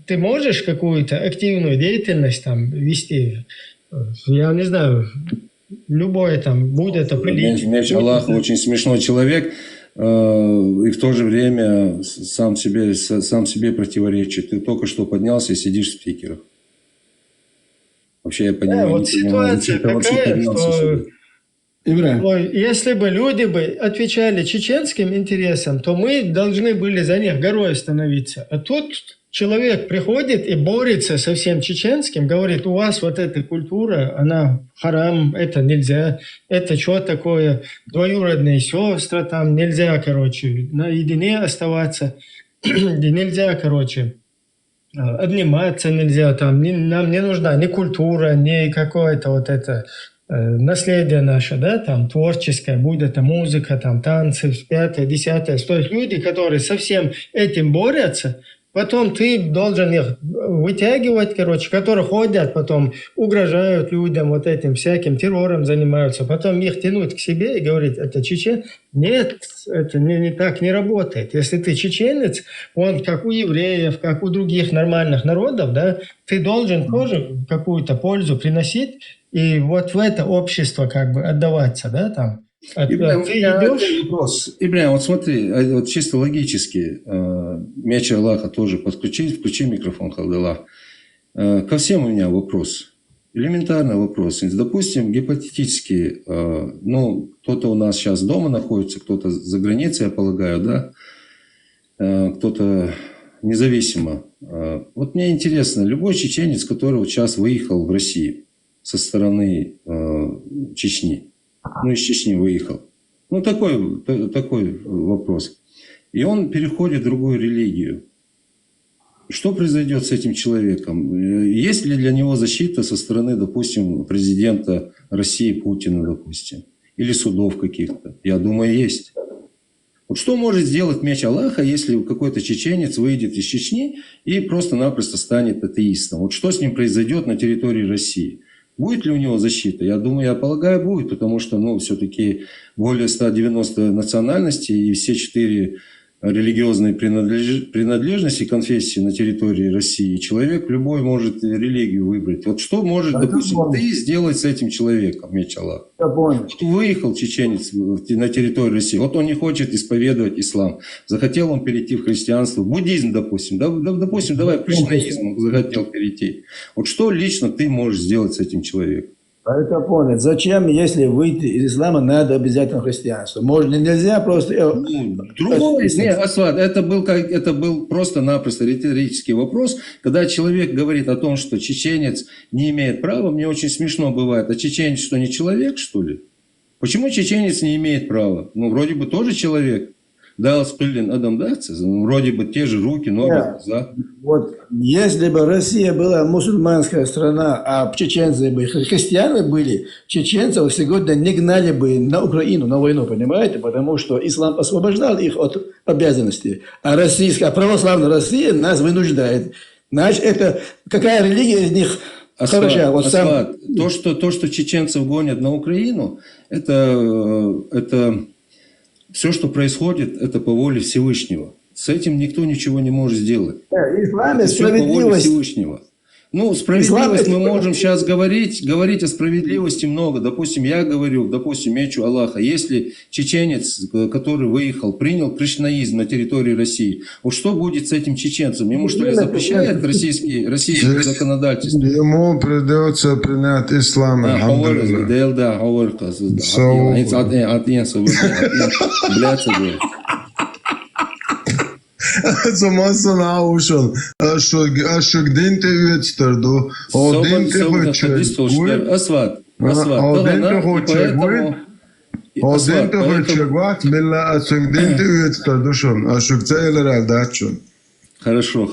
ты можешь какую-то активную деятельность там вести, я не знаю, любое там, будь это политика. Меч Аллаха очень смешной человек, и в то же время сам себе противоречит. Ты только что поднялся и сидишь в спикерах. Вообще я понимаю. Да, вот ситуация такая, что... Если бы люди бы отвечали чеченским интересам, то мы должны были за них горой становиться. А тут человек приходит и борется со всем чеченским, говорит, у вас вот эта культура, она харам, это нельзя, это что такое, двоюродные сестры, там нельзя, короче, наедине оставаться, нельзя, короче, обниматься нельзя, там, нам не нужна ни культура, ни какое-то вот это... наследие наше, да, там, творческое, будь это музыка, там, танцы, 5-е, 10-е. То есть люди, которые со всем этим борются, потом ты должен их вытягивать, короче, которые ходят, потом угрожают людям, вот этим всяким террором занимаются, потом их тянуть к себе и говорить, это чечен. Нет, это не так не работает. Если ты чеченец, он как у евреев, как у других нормальных народов, да, ты должен тоже какую-то пользу приносить, и вот в это общество как бы отдаваться, да, там. Ибрahim, ты идешь... Вопрос. Ибрahim, вот смотри, вот чисто логически, меч Аллаха тоже подключить, включи микрофон, Халдалах. Ко всем у меня вопрос. Элементарный вопрос. Допустим, гипотетически, ну, кто-то у нас сейчас дома находится, кто-то за границей, я полагаю, да, кто-то независимо. Вот мне интересно, любой чеченец, который вот сейчас выехал в Россию со стороны Чечни, ну, из Чечни выехал. Ну, такой вопрос. И он переходит в другую религию. Что произойдет с этим человеком? Есть ли для него защита со стороны, допустим, президента России Путина, допустим? Или судов каких-то? Я думаю, есть. Вот что может сделать меч Аллаха, если какой-то чеченец выйдет из Чечни и просто-напросто станет атеистом? Вот что с ним произойдет на территории России? Будет ли у него защита? Я думаю, я полагаю, будет, потому что, ну, все-таки более 190 национальностей, и все 4 религиозной принадлежности, конфессии на территории России, человек любой может религию выбрать. Вот что может, допустим, ты сделать с этим человеком, меч Аллах? Вот выехал чеченец на территорию России, вот он не хочет исповедовать ислам, захотел он перейти в христианство, буддизм, допустим, допустим, давай в кришнаизм захотел перейти. Вот что лично ты можешь сделать с этим человеком? Это понял. Зачем, если выйти из ислама, надо обязательно христианство? Можно, нельзя просто... Другое, нет, Асват, это был просто-напросто риторический вопрос. Когда человек говорит о том, что чеченец не имеет права, мне очень смешно бывает. А чеченец что, не человек, что ли? Почему чеченец не имеет права? Ну, вроде бы тоже человек. Да, Адам, да, вроде бы те же руки, ноги, глаза. Вот если бы Россия была мусульманская страна, а чеченцы бы христиане были, чеченцев сегодня не гнали бы на Украину, на войну, понимаете? Потому что ислам освобождал их от обязанностей. А православная Россия нас вынуждает. Значит, это какая религия из них хороша? Вот то, что чеченцев гонят на Украину, это все, что происходит, это по воле Всевышнего. С этим никто ничего не может сделать. Ислам все по воле Всевышнего. Ну, справедливость мы можем сейчас говорить о справедливости много. Допустим, я говорю, мечу Аллаха, если чеченец, который выехал, принял кришнаизм на территории России, вот что будет с этим чеченцем? Ему что ли запрещает российское законодательство? Ему придется принять ислам. Zaman avuşun. Aşık din te üyettirdu. O din te hoçer. Asvat. O din te hoçer. O din te hoçer. Vakt milla aşık din te üyettirdu şun. Aşık te eller aldachun. Хорошо.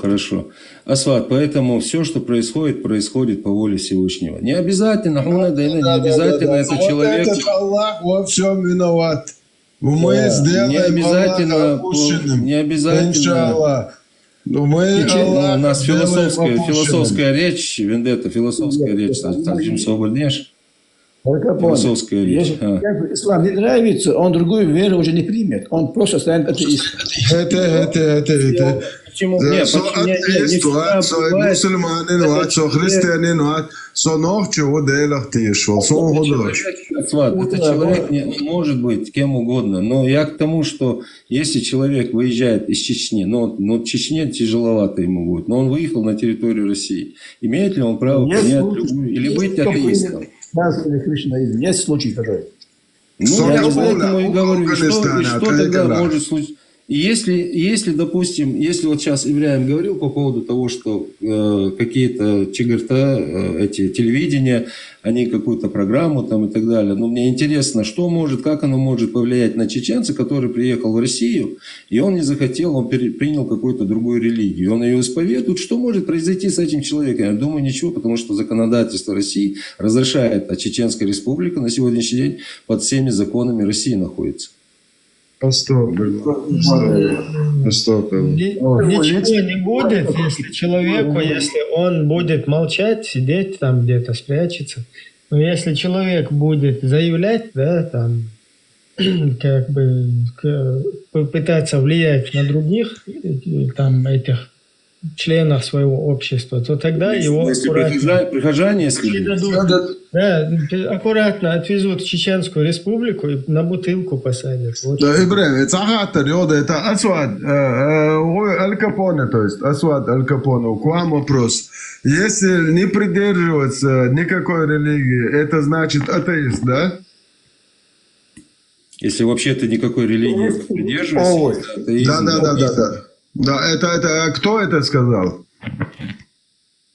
Асват, поэтому все, что происходит, происходит по воле Всевышнего. Не обязательно, не обязательно это человек. Аллах во всем виноват. Мы сделаем не обязательно. У нас философская речь, вендетта, философская речь, там свободнешь. Философская речь. Если ислам не нравится, он другую веру уже не примет. Он просто станет атеистом. Почему? Этот человек может быть кем угодно, но я к тому, что если человек выезжает из Чечни, но в Чечне тяжеловато ему будет, но он выехал на территорию России, имеет ли он право принять любую или быть атеистом? Есть случай такой. Ну, я поэтому и говорю, что тогда может случиться? И если, допустим, если вот сейчас Ибраим говорил по поводу того, что какие-то ЧГРТ, эти телевидения, они какую-то программу там и так далее, но мне интересно, как оно может повлиять на чеченца, который приехал в Россию, и он не захотел, он принял какую-то другую религию, он ее исповедует, что может произойти с этим человеком? Я думаю, ничего, потому что законодательство России разрешает, а Чеченская Республика на сегодняшний день под всеми законами России находится. Ничего не будет, если человеку, если он будет молчать, сидеть там где-то, спрячется. Но если человек будет заявлять, да, там, как бы пытаться влиять на других, там, этих членов своего общества, то тогда его прихожане, аккуратно отвезут в Чеченскую Республику и на бутылку посадят. Да, Ибраим, это Асват Аль Капоне, то есть Асват Аль Капоне. К вам вопрос. Если не придерживаться никакой религии, это значит атеист, да? Если вообще ты никакой религии не придерживаешься, это атеизм. Да, это кто это сказал?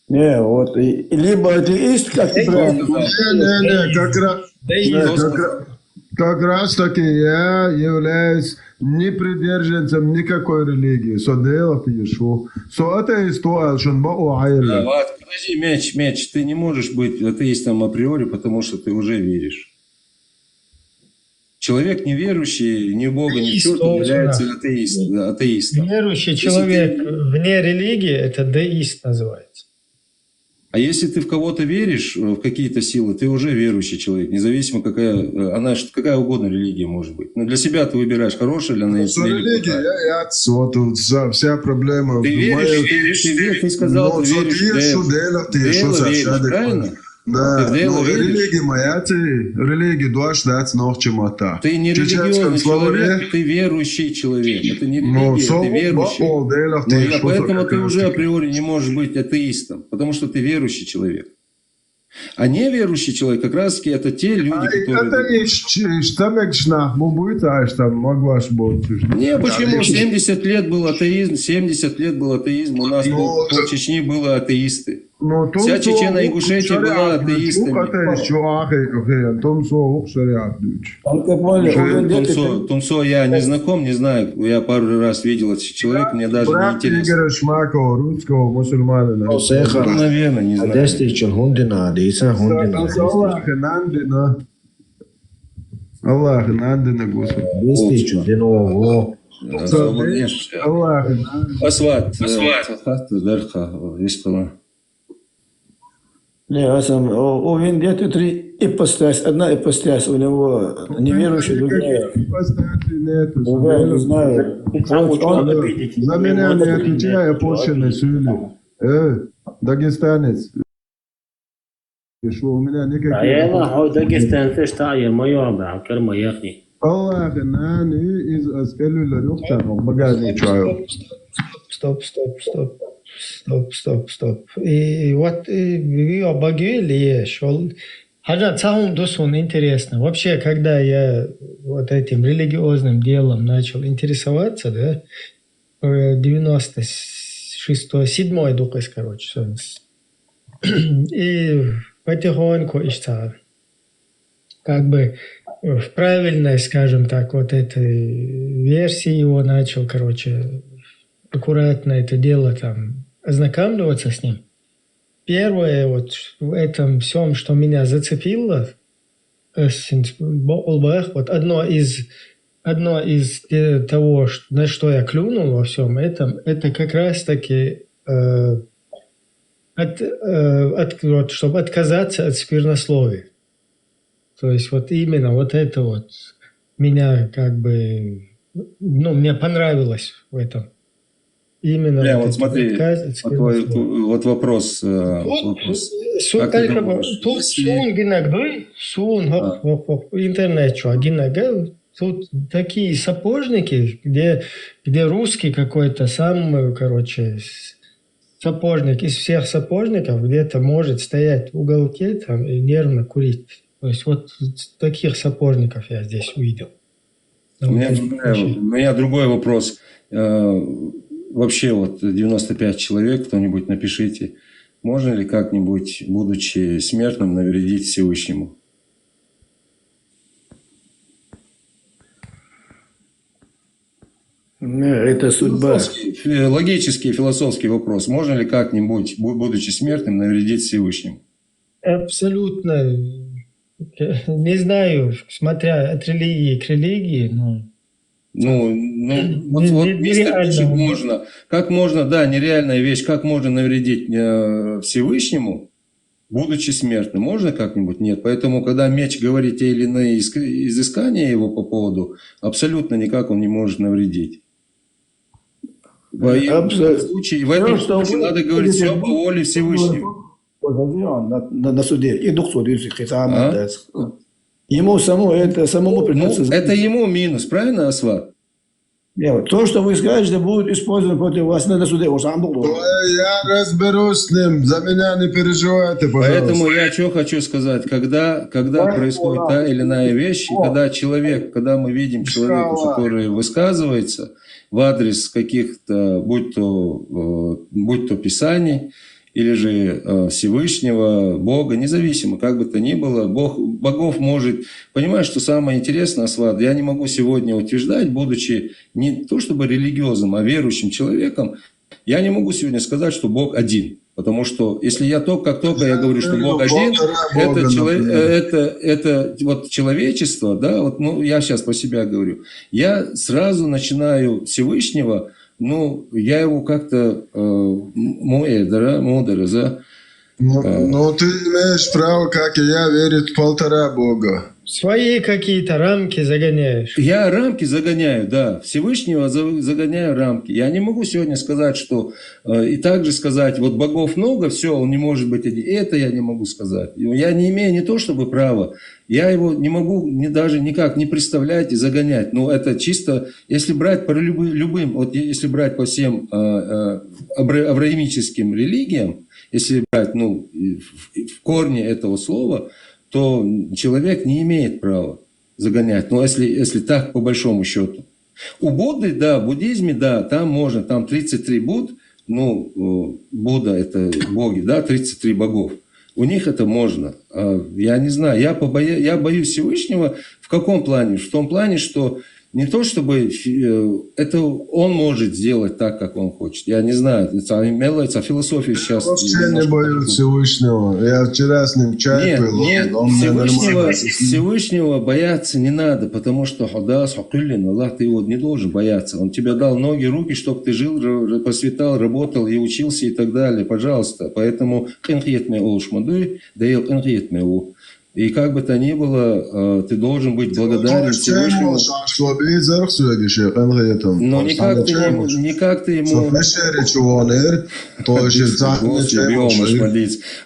Не, вот, либо атеист, как ты правильно. Как раз таки я являюсь не придержанцем никакой религии. Подожди, Меч, ты не можешь быть атеистом априори, потому что ты уже веришь. Человек неверующий, ни в Бога, ни в черта является атеистом. Верующий человек вне религии, это деист называется. А если ты в кого-то веришь, в какие-то силы, ты уже верующий человек, независимо какая угодно религия может быть. Но для себя ты выбираешь, хорошая для нас или плохая. Вот вся проблема. Ты веришь, ты сказал, ты веришь, правильно? Да, но религия дошла ног чему-то. Ты не религиозный человек, ты верующий человек. Это не религия, ты верующий. Поэтому ты уже априори не можешь быть атеистом, потому что ты верующий человек. А неверующий человек, как раз таки, это те люди, которые... Не, почему? 70 лет был атеизм, 70 лет был атеизм. У нас в Чечне было атеисты. Вся Чечена-Ингушетия была атеистами. Тунцо я не знаком, не знаю. Я пару раз видел этот человек, мне даже не интересно. Наверное, не знаю. Аллах, Нандина, Господи. Асват. Не, у Вендетты 3 ипостась. Одна ипостась у него неверующий, другая. Другая, не знаю. За меня не отвечай, я пошлиной сюда. Дагестанец. У меня никаких... Я нахуй Дагестан, ты что, я мое, бля, керма ехни. Аллах, нани из аскелюля рюхтану, багажничаю. Стоп. И вот вы обогрели, что Хаджат, самым досун интересно. Вообще, когда я вот этим религиозным делом начал интересоваться, да, 96-й, дукас, короче, и потихоньку как бы в правильной, скажем так, вот этой версии его начал, короче, аккуратно это дело там ознакомливаться с ним. Первое вот в этом всем, что меня зацепило, вот одно из того, на что я клюнул во всем этом, это как раз таки вот, чтобы отказаться от сквернословия. То есть вот именно вот это вот меня как бы, мне понравилось в этом. Именно вот, вот смотри, вот вопрос. Тут такие сапожники, где русский какой-то сам, короче, сапожник из всех сапожников где-то может стоять в уголке там и нервно курить. То есть вот таких сапожников я здесь увидел. У меня другой вопрос. Вообще вот 95 человек, кто-нибудь напишите, можно ли как-нибудь, будучи смертным, навредить Всевышнему? Это судьба. Логический, философский вопрос. Можно ли как-нибудь, будучи смертным, навредить Всевышнему? Абсолютно. Не знаю, смотря от религии к религии, но... вот мистер Бичик можно. Как можно, да, нереальная вещь, как можно навредить Всевышнему, будучи смертным? Можно как-нибудь? Нет. Поэтому, когда меч говорит те или иные изыскания его по поводу, абсолютно никак он не может навредить. В этом случае надо говорить все по воле Всевышнего. На суде. И дух суд, ему самому придется... это ему минус, правильно, Асват? То, что вы скажете, будет использовано против вас на суде. Я разберусь с ним, за меня не переживайте, пожалуйста. Поэтому я что хочу сказать, когда происходит та или иная вещь, и когда мы видим человека, который высказывается в адрес каких-то, будь то писаний, или же Всевышнего, Бога, независимо, как бы то ни было, богов может... Понимаешь, что самое интересное, Асват, я не могу сегодня утверждать, будучи не то чтобы религиозным, а верующим человеком, я не могу сегодня сказать, что Бог один. Потому что если я как только я говорю, что Бог один, это вот человечество, да, вот, я сейчас по себе говорю, я сразу начинаю Всевышнего, я его как-то Ну, ты имеешь право, как и я, верить в 1,5 Бога. Свои какие-то рамки загоняешь. Я рамки загоняю, да. Всевышнего загоняю рамки. Я не могу сегодня сказать, что... и также сказать, вот богов много, все, он не может быть один. Это я не могу сказать. Я не имею не то чтобы права, я его не могу даже никак не представлять и загонять. Но это чисто, если брать по любым, вот если брать по всем авраамическим религиям, если брать в корне этого слова, то человек не имеет права загонять. Но если так, по большому счету. У Будды, да, в буддизме, да, там можно, там 33 Будд, Будда это боги, да, 33 богов. У них это можно. Я не знаю, я боюсь Всевышнего в каком плане? В том плане, что не то чтобы это он может сделать так, как он хочет. Я не знаю, это философия сейчас. Я вообще не боюсь Всевышнего. Я вчера с ним чай пил. Нет, Всевышнего бояться не надо, потому что Аллах, ты его не должен бояться. Он тебе дал ноги, руки, чтобы ты жил, посвятал, работал и учился и так далее. Пожалуйста. Поэтому и как бы то ни было, ты должен быть благодарен Всевышнему. Но никак ты ему...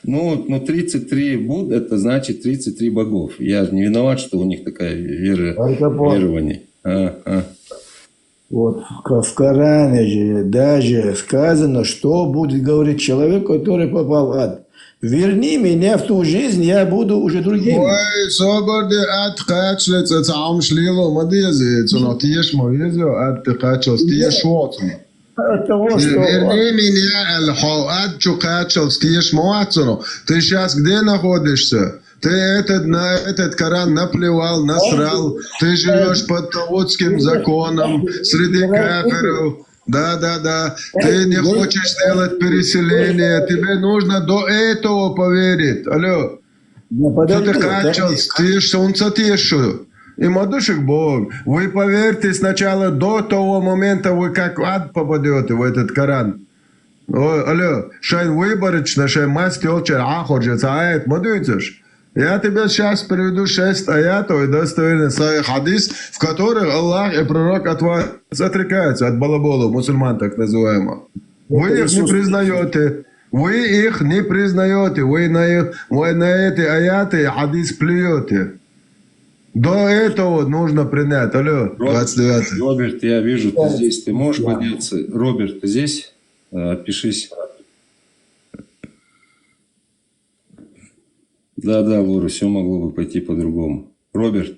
Ну, 33 Будд, это значит 33 богов. Я не виноват, что у них такая верование. Вот в Коране же даже сказано, что будет говорить человек, который попал в ад. Верни меня в ту жизнь, я буду уже другим. Верни меня, ты сейчас где находишься? Ты на этот Коран наплевал, насрал. Ты живешь под таутским законом, среди кафиров. Да. Ты не хочешь сделать переселение. Тебе нужно до этого поверить. Алло. Ты качался, ты солнце тишу. И мадушек Бог. Вы поверьте сначала до того момента, вы как в ад попадете в этот Коран. Алло. Шайн выборочно, шайн мастер, аходжец, аэт, мадуйцеш. Я тебе сейчас приведу 6 аятов и достоверный хадис, в которых Аллах и пророк от вас отрекаются, от балаболов, мусульман так называемых. Вы их не признаете. Вы на эти аяты и хадис плюете. До этого нужно принять. Алло, 29. Роберт, я вижу, ты здесь. Ты можешь подняться? Роберт, ты здесь? Отпишись. Да, Лора, все могло бы пойти по-другому. Роберт.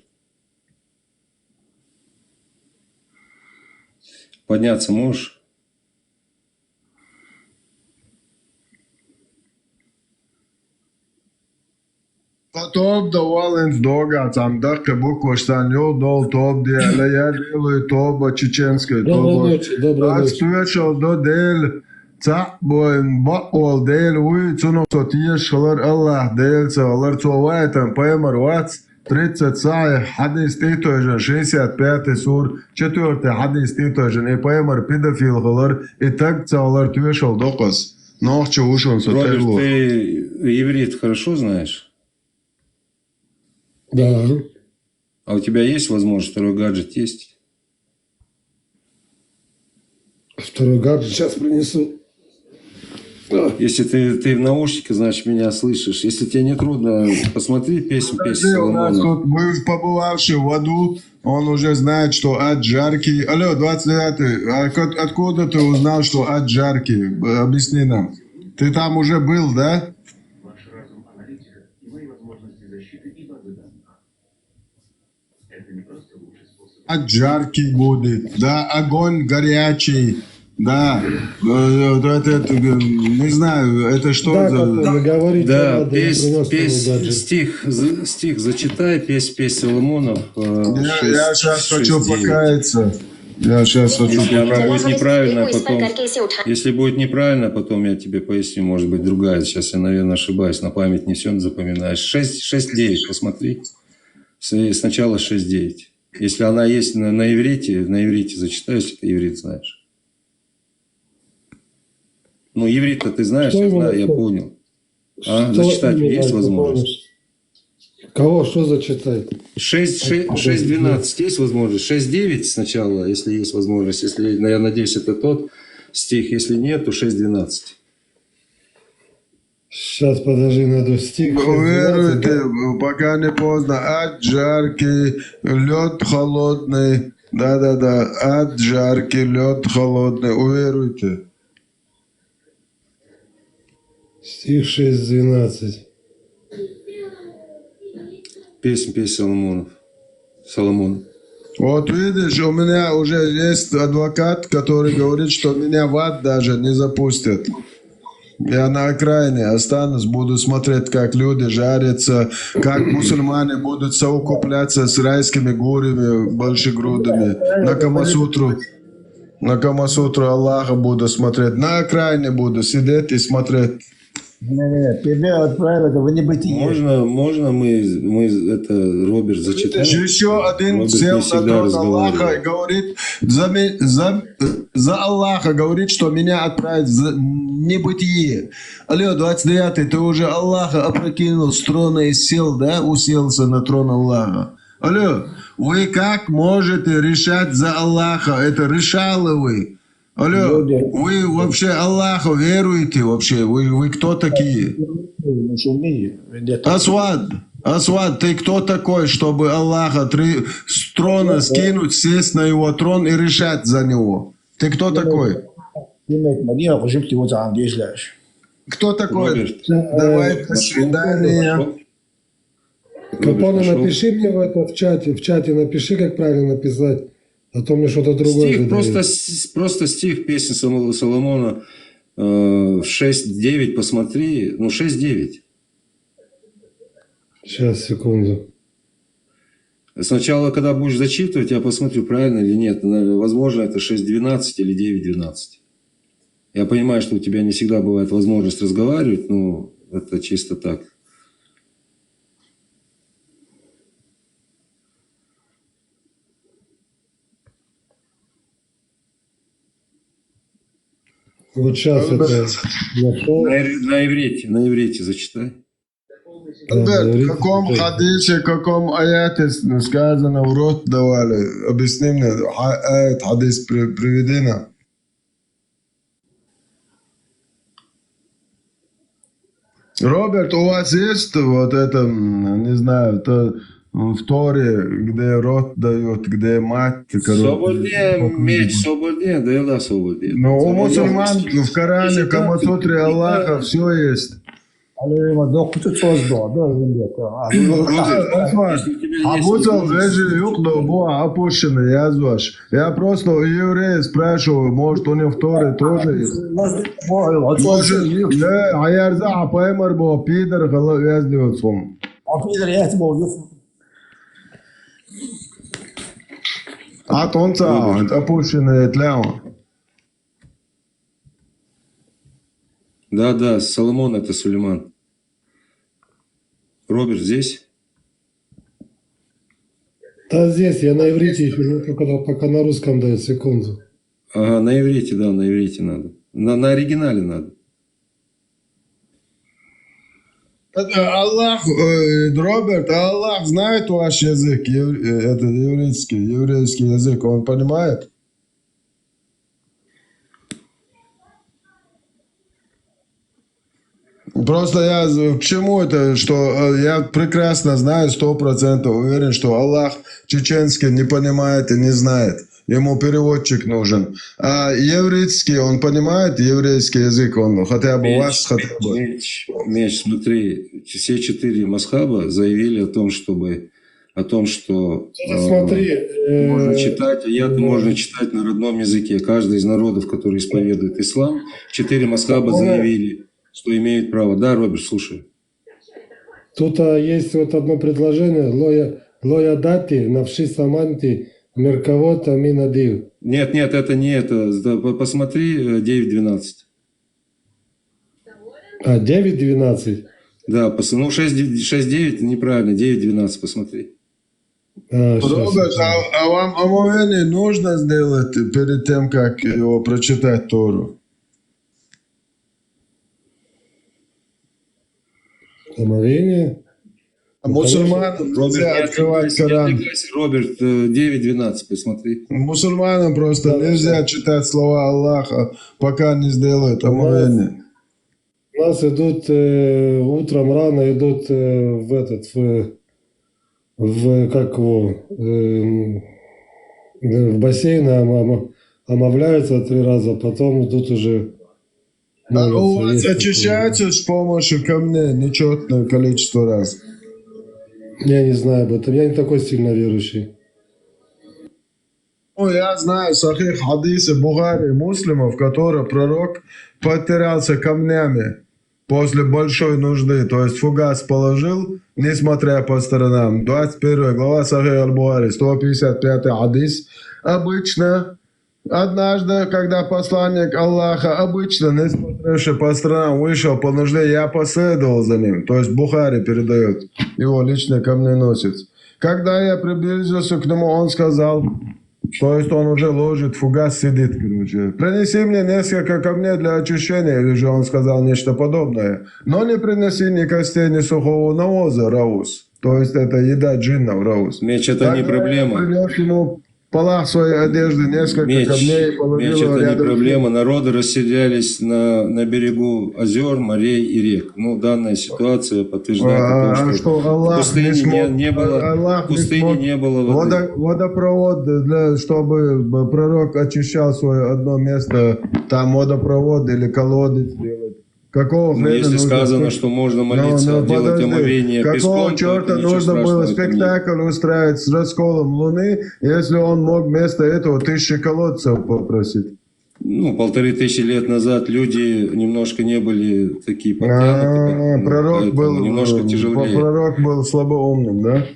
Подняться можешь? Top доволен дога, там дахка буква штанё, дол топ деле, я делаю тоба чеченской тоба. Так стучал до дель, цак боем баквал дель, уй цуно сотие шалар Аллах дель, цалар цовай там поймар вац, 30 сай, хадис титожен, 65 сур, 4 хадис титожен, и поймар педофил халар, и так цалар тушал докас. Нохче ушон сотелу. Роберт, ты иврит хорошо знаешь? Да. А у тебя есть возможность, второй гаджет есть? Второй гаджет сейчас принесу. Если ты в наушнике, значит меня слышишь. Если тебе не трудно, посмотри песню У нас тут мы побывавший в аду, он уже знает, что ад жаркий. Алло, 29-й, откуда ты узнал, что ад жаркий? Объясни нам. Ты там уже был, да? Ад жаркий будет, да, огонь горячий, да, не знаю, это что да, за... Да, стих зачитай, песнь Соломонов. Я сейчас хочу покаяться. Если будет неправильно, потом я тебе поясню, может быть, другая. Сейчас я, наверное, ошибаюсь, на память не все запоминаешь. 6-9, посмотри. Сначала 6-9. Если она есть на иврите зачитай, если ты иврит знаешь. Ну, иврит-то ты знаешь, я понял. Зачитать есть возможность? Кого, что зачитать? 6.12 есть возможность? 6.9 сначала, если есть возможность. Если, я надеюсь, это тот стих. Если нет, то 6.12. Сейчас, подожди, надо стих. Уверуйте, пока не поздно. Ад жаркий, лед холодный. Да-да-да, ад жаркий, лед холодный. Уверуйте. Стих 6.12. Песнь Соломона. Вот видишь, у меня уже есть адвокат, который говорит, что меня в ад даже не запустят. Я на окраине останусь, буду смотреть, как люди жарятся, как мусульмане будут совокупляться с райскими гурями, большегрудами. На Камасутру Аллаха буду смотреть. На окраине буду сидеть и смотреть. Тебя отправят в небытие. Можно мы это, Роберт, зачитаем? Еще один Роберт сел не на всегда трон Аллаха и разговаривает. говорит, за Аллаха говорит, что меня отправят в небытие. Алло, 29-й, ты уже Аллаха опрокинул с трона и сел, да? Уселся на трон Аллаха. Алло, вы как можете решать за Аллаха? Это решалы вы. Алло, вы вообще Аллаху веруете вообще? Вы кто такие? Асвад, ты кто такой, чтобы Аллаха с трона скинуть, сесть на его трон и решать за него? Ты кто такой? Кто такой? Давай, до свидания. Капоне, напиши мне в чате напиши, как правильно написать. А то мне что-то другое. Просто стих песни Соломона 6.9, посмотри. 6.9. Сейчас, секунду. Сначала, когда будешь зачитывать, я посмотрю, правильно или нет. Возможно, это 6.12 или 9.12. Я понимаю, что у тебя не всегда бывает возможность разговаривать, но это чисто так. Вот сейчас это нашел. На иврите зачитай. В каком хадисе, каком аяте сказано в рот давали? Объясни мне, аят, хадис приведи нам. Роберт, у вас есть вот это, не знаю, это в Торе, где рот дает, где мать? Свободен, меч свободен, да и Аллах свободен. Но у мусульман в Коране, в Камасутре Аллаха все есть. Абусал даже юкно буа опущенный язваш. Я просто у еврея спрашиваю, может у него в Торе тоже есть? Может, аярза апаймар бо пидор яздивает сум. От онца, опущенный тляма. Да, Соломон это Сулейман. Роберт здесь? Да, здесь, я на иврите еще, пока на русском дает, секунду. Ага, на иврите надо. На оригинале надо. Аллах, Роберт, Аллах знает ваш язык, это еврейский язык, он понимает? Просто я к чему это, что я прекрасно знаю, 100% уверен, что Аллах чеченский не понимает и не знает. Ему переводчик нужен. А еврейский, он понимает еврейский язык, он хотя бы вас, хотя бы. Меч, смотри, все 4 масхаба заявили о том, что смотри, можно читать, аяты можно читать на родном языке. Каждый из народов, который исповедует ислам, 4 масхаба заявили, что имеют право. Да, Роберт, слушай. Тут есть вот одно предложение. Лоя дати навши саманти меркавота минадив. Нет, это не это. Посмотри 9.12. 9.12? Да, 6.9 неправильно, 9.12 посмотри. Роберт, а вам омовение нужно сделать перед тем, как его прочитать Тору? Омовение? Мусульманам нельзя открывать Коран. Роберт, 9.12, посмотри. Мусульманам просто нельзя читать слова Аллаха, пока не сделают омовение. У нас идут утром рано идут в бассейн омовляются 3 раза, потом идут уже. А у вас очищаются с помощью камней нечетное количество раз? Я не знаю об этом, я не такой сильно верующий. Ну, я знаю сахих хадисы Бухари и Муслимов, в которых пророк потерялся камнями после большой нужды, то есть фугас положил, несмотря по сторонам. 21 глава Сахих аль-Бухари, 155 хадис. Обычно, однажды, когда посланник Аллаха, обычно, несмотревший по сторонам, вышел по нужде, я последовал за ним. То есть Бухари передает, его лично камненосец. Когда я приблизился к нему, он сказал, то есть он уже ложит, фугас сидит, короче. Принеси мне несколько камней для очищения, или же он сказал нечто подобное. Но не принеси ни костей, ни сухого навоза, раус. То есть это еда джиннов, раус. Меч, это не проблема. Я принес ему полах своей одежды, несколько камней, положил Меч, его это не рядом. проблема. Народы расселялись на берегу озер, морей и рек. Ну, данная ситуация подтверждает о том, что в пустыне не было воды. Водопровод, чтобы пророк очищал свое одно место, там водопровод или колодец делать. Какого хрена если нужно сказано, что можно молиться, делать омовение какого песком, черта то ничего нужно было страшного в этом нет. спектакль устраивать с расколом Луны, если он мог вместо этого 1000 колодцев попросить? Ну, 1500 лет назад люди немножко не были такие подтянутые, Пророк был немножко тяжелее. Пророк был слабоумным, да?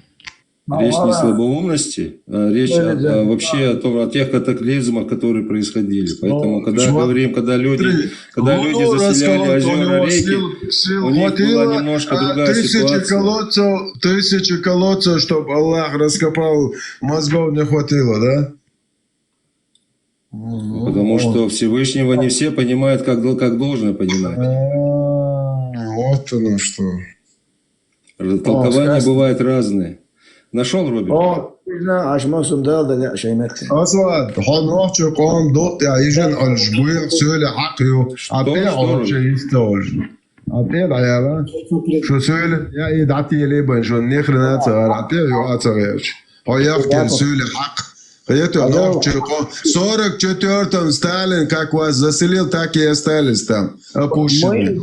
Речь не о слабоумности, а речь вообще о тех катаклизмах, которые происходили. Поэтому, когда люди заселяли озера, реки, у них была немножко другая ситуация. 1000 колодцев, чтобы Аллах раскопал, мозгов не хватило, да? Потому что Всевышнего не все понимают, как должно понимать. Вот оно что. Толкования бывают разные. Нашел, Роберт? Asad, hanroqchi qon dot yajin alshbuy söyle haqqı. Abdel olacak istolj. Abdel ayala. Şu söyle ya idati ile ben şu nehrina tsar abdel yo atsarıç. Ayak gel söyle hak. Это ночью 44-м Сталин как вас заселил, так и остались там. Опущенные.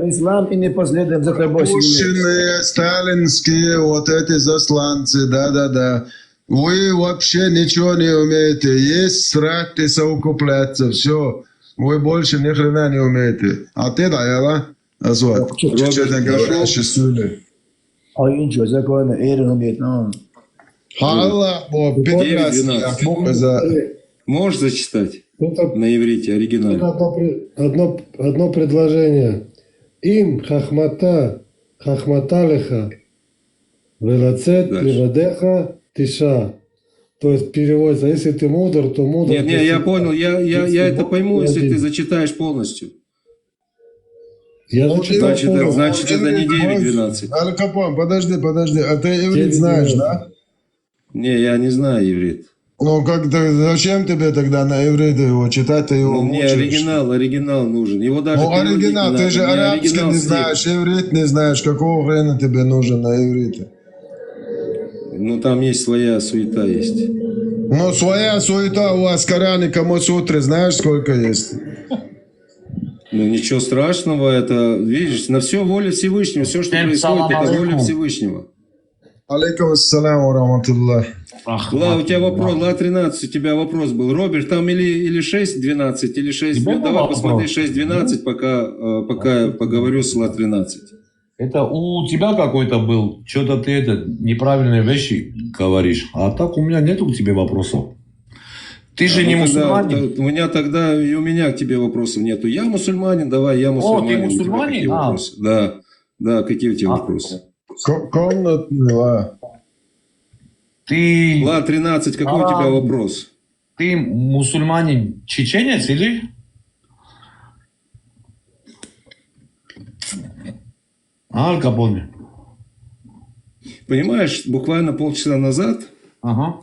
Ислам и не последуем за тобой. Опущенные сталинские вот эти засланцы, да. Вы вообще ничего не умеете. Есть срать и совокупляться, все. Вы больше ни хрена не умеете. А ты, да, Азуат? Чечетен говорящий сули. Oyuncu, законы, эрин умеет, но... Аллах, можешь зачитать на иврите оригинале? Одно предложение. Им хахмата леха велацет ливадеха тиша. То есть переводится, если ты мудр, то мудр. Нет, я понял, я это пойму, если ты зачитаешь полностью. Я зачитаю полностью. Значит, это не 9.12. Аль-Капон, подожди, а ты иврит знаешь, да? Не, я не знаю иврит. Ну, зачем тебе тогда на иврите его читать, ты его мне оригинал нужен. Его даже оригинал, ты же арабский не знаешь, иврит не знаешь, какого хрена тебе нужен на иврите? Ну, там есть своя суета есть. Ну, своя суета у вас в Коране, Камасутре, знаешь, сколько есть? Ну, ничего страшного, это, видишь, на все воля Всевышнего, все, что происходит, это воля Всевышнего. Алейкум ассалям ва рахматуллах. Ла, у тебя вопрос, Ла 13, у тебя вопрос был. Роберт, там или 6.12, или 6. Давай посмотри 6.12, пока я поговорю с Ла 13. Это у тебя какой-то был, что-то ты неправильные вещи говоришь, а так у меня нету к тебе вопросов. Ты же не мусульманин. У меня тогда и у меня к тебе вопросов нету. Я мусульманин, давай, я мусульманин. О, ты мусульманин? Да, какие у тебя вопросы? Комнатный, Ты... Ла 13, какой у тебя вопрос? Ты мусульманин чеченец или? 6.12, Аль Капоне. Понимаешь, буквально полчаса назад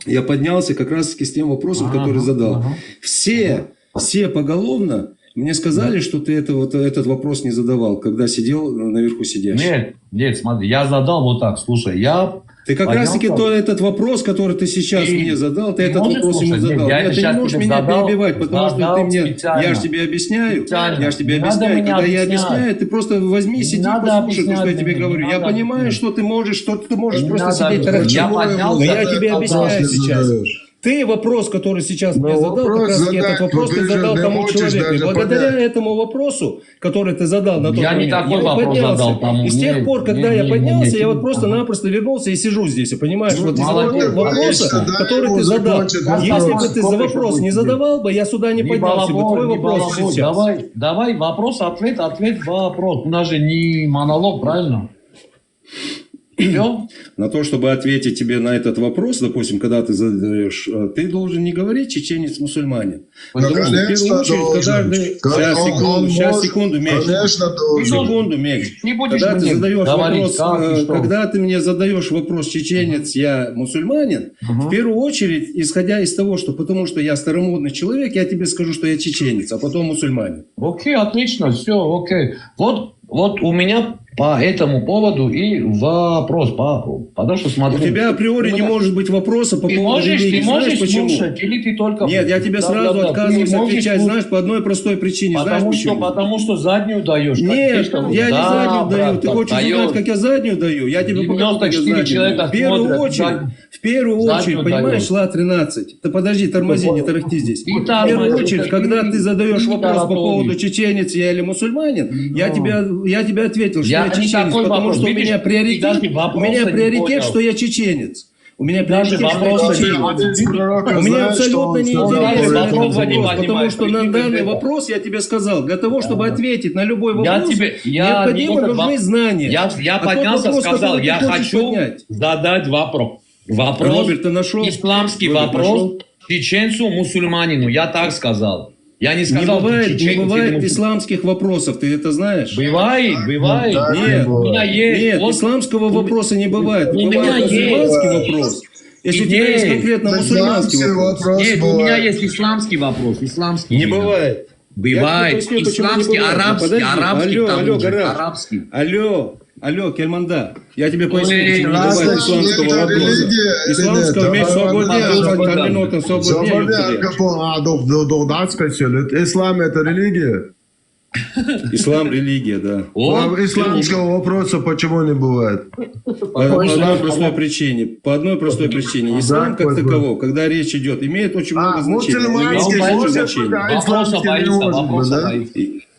я поднялся как раз таки с тем вопросом, который задал. Все поголовно мне сказали, что ты этот вопрос не задавал, когда сидел наверху сидящий. Нет, смотри, я задал вот так, слушай, Ты как раз таки этот вопрос, который ты сейчас мне задал, ты этот вопрос ему задал. Нет, ты не можешь меня перебивать, потому что ты мне... Я же тебе объясняю. Когда я объясняю, ты просто возьми, сиди и послушай, что я тебе говорю. Я понимаю, что ты можешь просто сидеть тарахтеть. Но я тебе объясняю сейчас. Ты вопрос, который сейчас мне задал, как раз этот вопрос ты задал тому человеку. И благодаря этому вопросу, который ты задал на тот момент, не такой вопрос задал тому. И с тех пор, когда я поднялся, я вот просто-напросто вернулся и сижу здесь. И понимаешь, вот из-за вопроса, который ты задал. Если бы ты за вопрос не задавал бы, я сюда не поднялся бы. Твой вопрос сейчас. Давай вопрос, ответ, вопрос. У нас же не монолог, правильно? На то, чтобы ответить тебе на этот вопрос, допустим, когда ты задаешь, ты должен не говорить чеченец-мусульманин. Сейчас, секунду, Меч. Когда ты задаешь вопрос, когда ты мне задаешь вопрос чеченец, я мусульманин, в первую очередь, исходя из того, что потому что я старомодный человек, я тебе скажу, что я чеченец, а потом мусульманин. Окей, отлично, все, окей. Вот у меня по этому поводу и вопрос. Потому что смотри. У тебя априори не может быть вопроса по поводу религии. Ты можешь почему? слушать, или ты только... Нет, я тебе сразу отказываюсь отвечать, знаешь, по одной простой причине. Потому что заднюю даешь. Нет, я не заднюю даю. Ты хочешь узнать, как я заднюю даю? Я тебе покажу, как я заднюю даю. В первую очередь, понимаешь, ЛА-13. Ты подожди, тормози, не тарахти здесь. В первую очередь, когда ты задаешь вопрос по поводу чеченец я или мусульманин, я тебе ответил, что я чеченец, потому что у меня приоритет, что я чеченец. У меня приоритет, что я чеченец. У меня абсолютно не интересен этот вопрос, потому что на данный вопрос я тебе сказал, для того, чтобы ответить на любой вопрос, необходимо нужны знания. Я поднялся, сказал, я хочу задать вопрос. Роберт, ты нашел? Исламский вопрос чеченцу, мусульманину. Я так сказал. Я не сказал, не бывает исламских вопросов, ты это знаешь? Бывает. Нет, у меня есть. Нет, исламского вопроса не бывает. Бывает мусульманский вопрос. Если у тебя есть конкретно мусульманский вопрос. Нет, у меня есть исламский вопрос. Не бывает. Бывает. Исламский, арабский. Алло, Кельманда, я тебе поясню, почему не бывает исламского вопроса. Исламского меч свободнее. Ислам это религия? Ислам религия, да. Исламского вопроса почему не бывает? По одной простой причине. Ислам как таковой, когда речь идет, имеет очень много значений.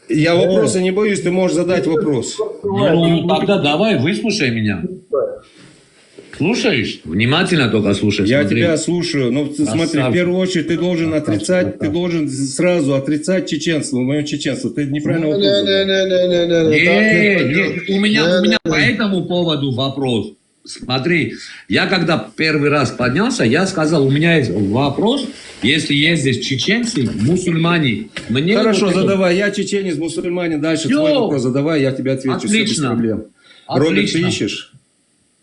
Я вопроса не боюсь, ты можешь задать вопрос. Ну, тогда давай, выслушай меня. Слушаешь? Внимательно только слушай. Я тебя слушаю. Но смотри, в первую очередь ты должен сразу отрицать чеченство, мое чеченство. Ты неправильно вопрос задал. Нет, у меня по этому поводу вопрос. Смотри, я когда первый раз поднялся, я сказал, у меня есть вопрос, если есть здесь чеченцы, мусульмане. Хорошо, задавай, я чеченец, мусульманин, дальше твой вопрос задавай, я тебе отвечу, все без проблем. Роберт, ты ищешь?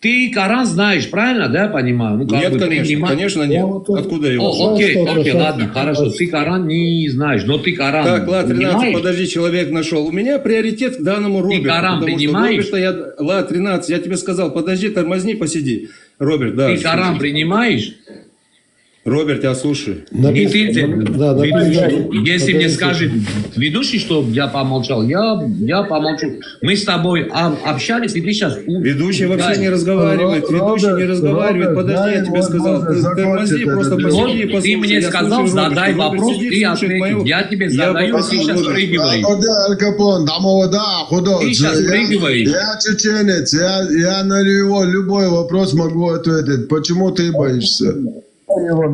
Ты Коран знаешь, правильно, да, понимаю? Ну, нет, конечно нет. Откуда его? Окей, ладно, хорошо. Ты Коран не знаешь, но ты Коран так, Ла-13, подожди, человек нашел. У меня приоритет к данному Роберту. Ты Коран принимаешь? Ла-13, я тебе сказал, подожди, тормозни, посиди. Роберт, да. Ты Коран принимаешь? Роберт, я слушаю. Если мне скажет ведущий, что я помолчал, я помолчу. Мы с тобой общались, и ты сейчас... Ведущий вообще не разговаривает. Подожди, я тебе сказал. Тормози, просто посиди и послушай. Ты мне сказал, задай вопрос, ты ответил. Я тебе задаю, ты сейчас прыгиваешь. Ты сейчас прыгиваешь. Я чеченец, я на любой вопрос могу ответить. Почему ты боишься?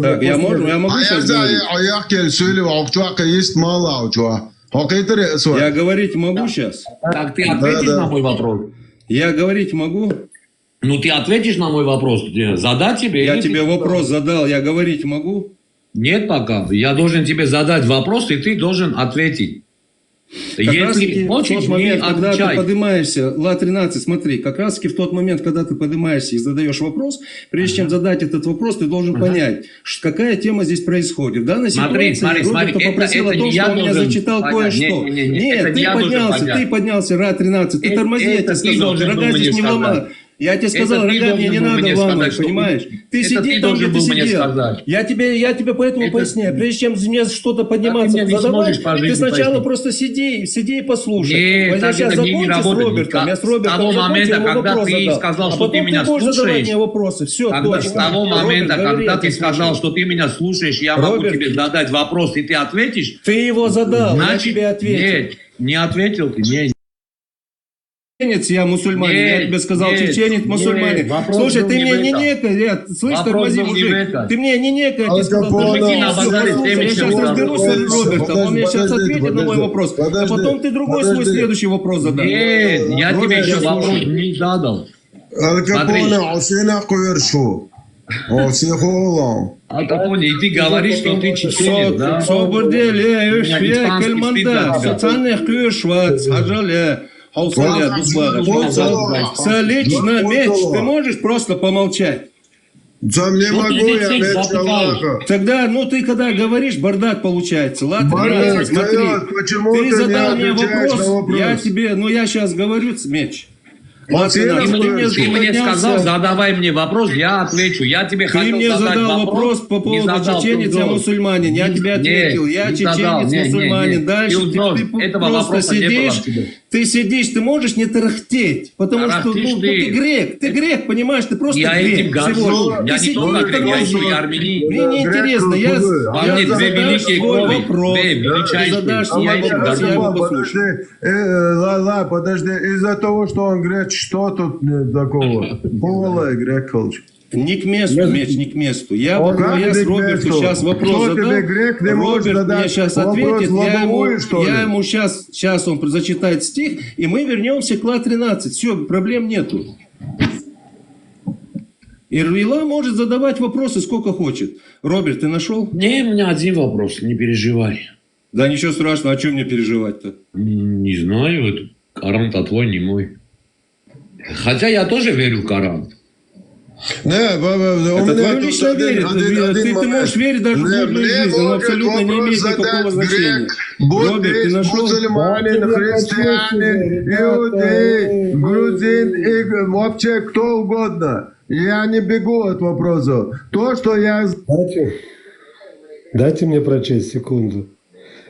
Так, я могу сейчас говорить? Я говорить могу сейчас? Так ты ответишь на мой вопрос? Я говорить могу? Ну ты ответишь на мой вопрос? Задать тебе? Я тебе вопрос задал, я говорить могу? Нет пока. Я должен тебе задать вопрос, и ты должен ответить. Если хочешь, в тот момент, когда ты отвечай. поднимаешься, Ла-13, смотри, как раз в тот момент, когда ты поднимаешься и задаешь вопрос, прежде чем задать этот вопрос, ты должен понять, какая тема здесь происходит. В данной Смотри, ситуации смотри, Роберт попросил о это том, не что я он меня должен зачитал понять. кое-что. Нет, это не я должен ты поднялся, Ра-13, ты тормози, я тебе это ты сказал, должен рога был здесь мне не сказать. ломай. Я тебе сказал, Это ты рога мне не должен был надо мне ломать, сказать, что- понимаешь? Ты Это сиди ты там, где должен ты был мне сидел. сказать. Я тебе поэтому Это- поясняю. Прежде чем мне что-то подниматься, мне не задавать, сможешь по ты жизни сначала пояснить. просто сиди и послушай. Нет, Вот я так сейчас это не закончу с работает. Робертом, я с С Робертом того закончу, момента, ему когда вопрос ты задал. сказал, А что потом ты меня будешь задавать слушаешь, мне вопросы. Все, С того момента, Роберт, говори, когда я ты тебя сказал, слушаю. что ты меня слушаешь, я могу Роберт, тебе задать вопрос, и ты ответишь. Ты его задал, я Значит, тебе ответил. Нет, не ответил ты. Нет. Чеченец, я мусульманин, я Нет, тебе сказал, нет, чеченец, мусульманин. нет, вопрос Слушай, был ты не мне в не этом. некай, слышь, Вопрос тормози, был не в мужик, этом. ты мне не некай, я тебе сказал, Мужики на послушай, базаре я темечки сейчас будут. разберусь с Робертом, он мне сейчас ответит на мой вопрос, а потом ты другой свой следующий вопрос задашь. Нет, я тебе Роберт, еще я вопрос слушаю. не задал. Al Capone Осина Кувершу. Осихолом. Аль Капоне, и ты говоришь, что ты чеченец, да? Соборделе, Меня Üşve, испанский стыд Кельманда, за тебя. Сацанех, Клюшвац, Хажале, Хаусаля, Лично, Меч, ты можешь просто помолчать? Сам не могу, я Меч Аллаха. Тогда, ты когда говоришь, бардак получается. Ладно, Бардак, смотри, почему ты ты не задал мне отвечаешь вопрос, на вопрос? я тебе, я сейчас говорю, Меч. Ты Ты мне поднялся. сказал, задавай мне вопрос, я отвечу. Я тебе Ты хотел мне задать задал вопрос по не поводу задал, чеченец, ты я врешь. мусульманин. Я тебе ответил, я не чеченец, задал, мусульманин. Дальше Ты врешь. Этого просто вопроса не было сидишь, в тебе. ты сидишь, ты можешь не тарахтеть, потому что Тарахтишь ты грек, понимаешь, ты просто Я грек. этим горжусь. всего. Я Ты не только сидишь, грек, я еще и тормози. армянин. Мне не интересно, я Во мне две задам великие свой крови, вопрос. две Ты величайшие. задашь Я свой этим вопрос, я его горжусь. послушаю. Подожди, из-за того, что он грек, что тут такого? Поле грек колч. Не к месту, Меч, не к месту. Я Как с не к Роберту месту? сейчас вопрос Что задал. тебе грек не может Роберт задать мне сейчас вопрос ответит. лобовой, что ли? Я ему сейчас он зачитает стих, и мы вернемся к Ла-13. Все, проблем нету. Ирвила может задавать вопросы сколько хочет. Роберт, ты нашел? Не, у меня один вопрос, не переживай. Да ничего страшного, о чем мне переживать-то? Не знаю, это Коран-то твой, не мой. Хотя я тоже верю в Коран. Это твое личное верит. Ты можешь верить даже в блудную жизнь, она абсолютно не имеет никакого значения. Роберт, ты нашел? Мусульманин, христианин, иудей, грузин, и вообще кто угодно. Я не бегу от вопросов. То, что я... Дайте мне прочесть секунду.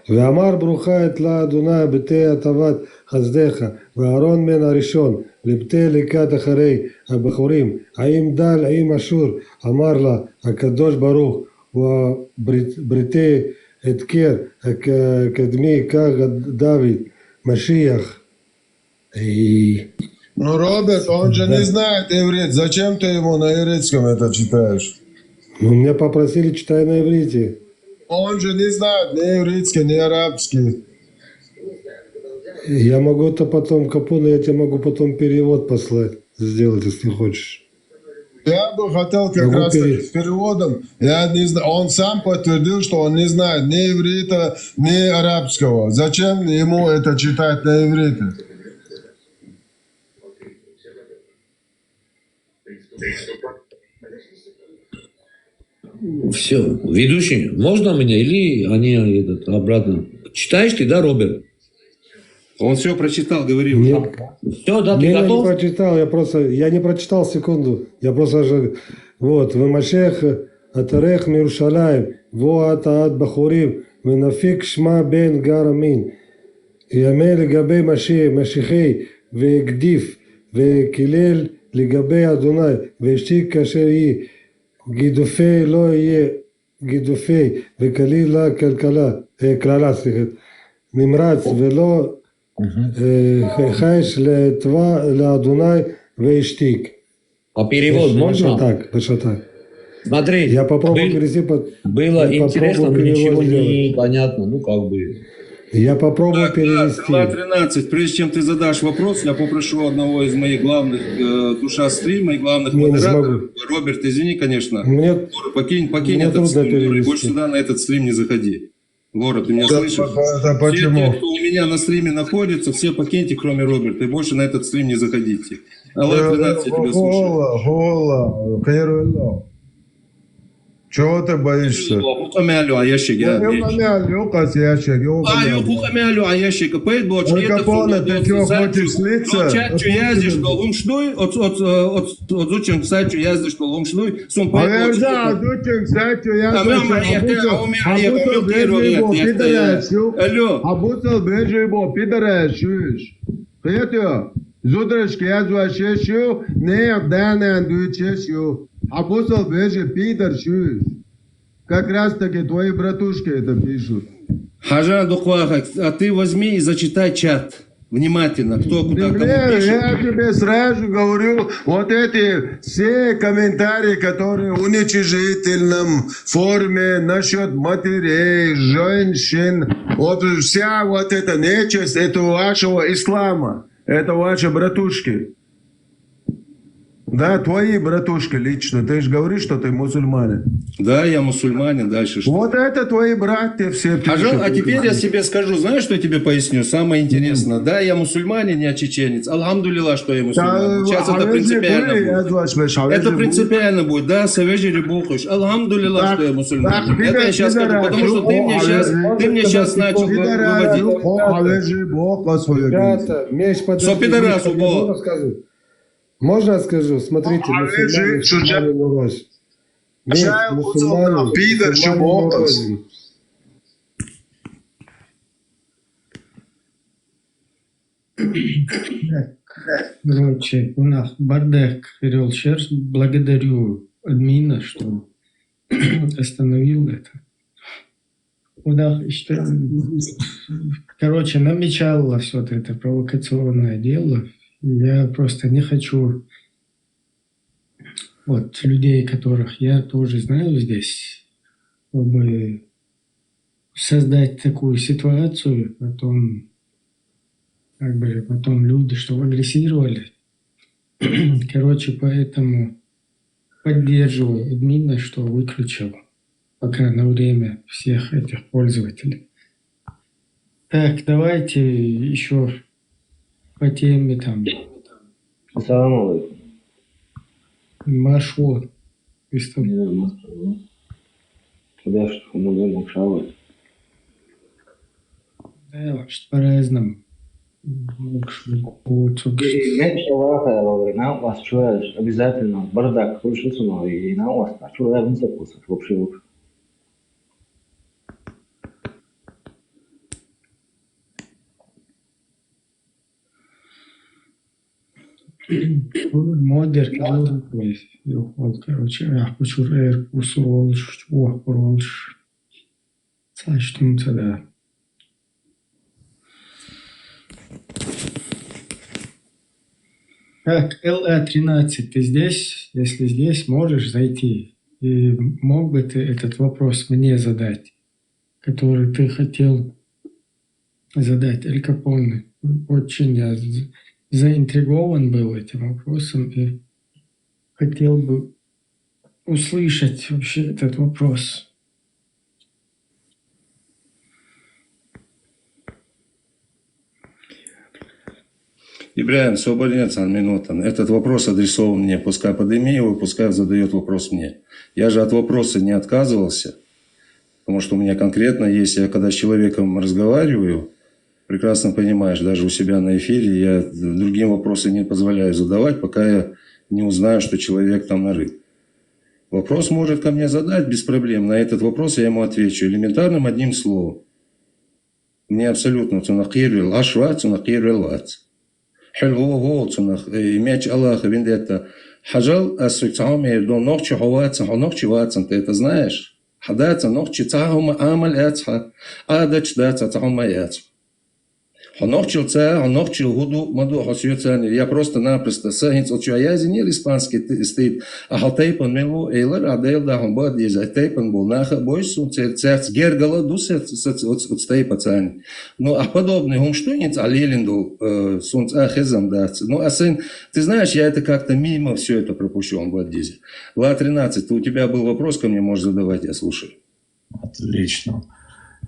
ואמר ברוכה את לה אדוני בתי הטבת חסדך ואהרון מן הראשון לבתי לקט אחרי הבחורים האם דל האם אשור אמר לה הקדוש ברוך ובריתי אתקר הקדמי כך דוד משיח. Ну, Роберт, он же не знает иврит. Зачем ты ему на ивритском это читаешь? Ну, меня попросили читай на иврите. Он же не знает ни ивритский, ни арабский. Я могу это потом, Капуна, я тебе могу потом перевод послать, сделать, если хочешь. Я бы хотел как раз с переводом. Я не знаю. Он сам подтвердил, что он не знает ни иврита, ни арабского. Зачем ему это читать на иврите? Все, ведущий, можно мне или они обратно? Читаешь ты, да, Роберт? Он все прочитал, говорил. Все, да, ты я готов? не прочитал, я не прочитал секунду. Я просто же, вот, Вемашех Атарех Мирушалаем, Во Атаат Бахурим, Венафик Шма Бен Гарамин, יאמר לגבי משיחי והגדיף וקילל לגבי אדוני והשתיק כאשר היא גידופי לא יהיה גידופי וכליל לה קללה נמרץ ולא חייש לתבע לאדוני והשתיק. А перевод можно? Так. Смотри, я попробую перевести. Было интересно, но ничего не понятно. Ну, как бы... Я попробую перевести. Ла-13, прежде чем ты задашь вопрос, я попрошу одного из моих главных душа стрима и главных модераторов. Роберт, извини, конечно. Покинь мне этот трудно стрим, перевести. больше сюда на этот стрим не заходи. Город, ты меня Да, слышишь? это Все почему? те, кто у меня на стриме находится, все покиньте, кроме Роберта, и больше на этот стрим не заходите. Аллах 13, я тебя слушаю. Хола, чего ты боишься? Хукамялю аяшек, я хукамялю аяшек, поэт блочки, это Капоне, ты чего хочешь слиться? Чачу яздиш колум шлюй, от зучен сачу яздиш колум шлюй, сум поэт блочки. Да, дучен, сачу, Абусал бежибо, пидорашуш. Приятель, зудрашки язвашешу, не данан дучешу. Абусал бежи, пидоршуш. Как раз таки твои братушки это пишут. Хажан Духваха, а ты возьми и зачитай чат. Внимательно, кто куда кому пишет. Я тебе сразу говорю, вот эти все комментарии, которые в уничижительном форме насчет матерей, женщин, вот вся вот эта нечисть, это вашего ислама, это ваши братушки. Да, твои братушки лично. Ты же говоришь, что ты мусульманин. Да, я мусульманин, дальше что? Вот это твои братья все пишут. А теперь я себе скажу, знаешь, что я тебе поясню? Самое интересное. Да, я мусульманин, я чеченец. Алхамдулилlah, что я мусульманин. Сейчас это принципиально будет. Это принципиально будет. Да, савежери бухуш. Алхамдулилlah, что я мусульманин. Это я сейчас скажу, потому что ты мне сейчас начал выводить. Что пидорасу, Бог. Можно скажу? Смотрите, мусульмане мурозь. Мусульмане мурозь. Короче, у нас бардак, Кирилл. Сейчас благодарю админа, что остановил это. Короче, намечалось вот это провокационное дело. Я просто не хочу вот людей, которых я тоже знаю здесь, чтобы создать такую ситуацию, потом люди, чтобы агрессировали. Короче, поэтому поддерживаю админа, что выключил пока на время всех этих пользователей. Так, давайте еще по теме там. Ассаламу алейкум. Машот. Туда что мы мушавы. Да, по-разному. Вас чуваешь обязательно бардак, слушай, и на вас, а чуваешь не запустят вообще. Модер, короче, я хочу кусолш, поролш. Сачтум тогда. Так, LA13, ты здесь? Если здесь, можешь зайти. И мог бы ты этот вопрос мне задать, который ты хотел задать, Эль Капоне? Очень я заинтригован был этим вопросом и хотел бы услышать вообще этот вопрос. Ибрahim, свободец, минута. Этот вопрос адресован мне. Пускай подними его, пускай задает вопрос мне. Я же от вопроса не отказывался, потому что у меня конкретно есть, я когда с человеком разговариваю, прекрасно понимаешь, даже у себя на эфире я другим вопросы не позволяю задавать, пока я не узнаю, что человек там нарыт. Вопрос может ко мне задать без проблем. На этот вопрос я ему отвечу элементарным одним словом. Мне абсолютно цунахирил ашва, цунахирил ац. Хельво мяч Аллаха виндета. Хаджал асуцами до ночи хаваца, ночи вацан, ты это знаешь? Хадаца ночи цахума амаль ацха, адач даца цахума яц. Я просто-напросто сагинц от чуаязинил испанский стоит, а халтейпан милу эйлер, а дейл да хомбад еза тейпан был наха бойсу, церц гергала дусет от стейпацани. Ну, а подобный гумштуниц алилиндул сунц ахезам дац. Ну, а сын, ты знаешь, я это как-то мимо все это пропущу, он в Дизе. Ла 13, у тебя был вопрос ко мне, можешь задавать, я слушаю. Отлично.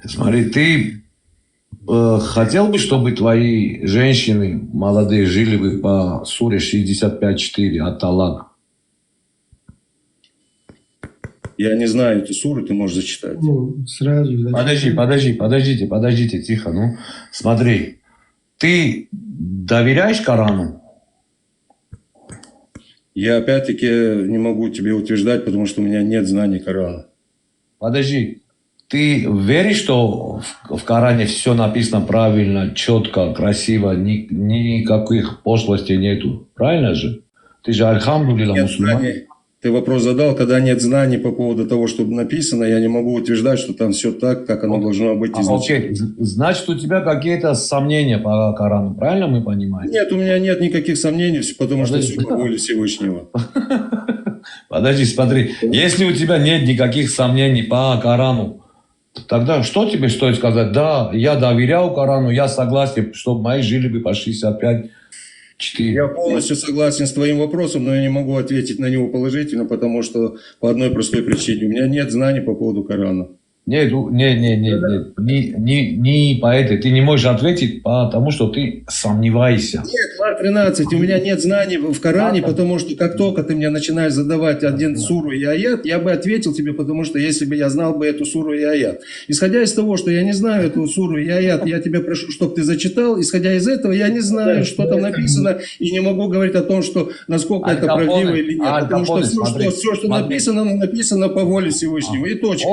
Смотри, ты хотел бы, чтобы твои женщины молодые жили бы по суре 65.4 от Талак? Я не знаю эту суру, ты можешь зачитать. Ну, сразу Подождите, тихо. Ну, смотри, ты доверяешь Корану? Я опять-таки не могу тебе утверждать, потому что у меня нет знаний Корана. Подожди, ты веришь, что в Коране все написано правильно, четко, красиво, никаких пошлостей нету? Правильно же? Ты же альхамдулилла мусульманин. Ты вопрос задал, когда нет знаний по поводу того, что написано, я не могу утверждать, что там все так, как оно должно быть изначально. Окей, значит, у тебя какие-то сомнения по Корану, правильно мы понимаем? Нет, у меня нет никаких сомнений, потому что все по воле Всевышнего. Подожди, смотри, если у тебя нет никаких сомнений по Корану, тогда что тебе стоит сказать? Да, я доверяю Корану, я согласен, чтобы мои жили бы по 65. Я полностью согласен с твоим вопросом, но я не могу ответить на него положительно, потому что по одной простой причине. У меня нет знаний по поводу Корана. Нет, не по этой. Ты не можешь ответить, потому что ты сомневаешься. Нет, Лар 13, у меня нет знаний в Коране, потому что как только ты мне начинаешь задавать один суру и аят, я бы ответил тебе, потому что если бы я знал бы эту суру и аят. Исходя из того, что я не знаю эту суру и аят, я тебя прошу, чтобы ты зачитал. Исходя из этого, я не знаю, что там написано, и не могу говорить о том, что насколько это правдиво или нет. Потому что все, что написано, оно написано по воле Всевышнего. И точка.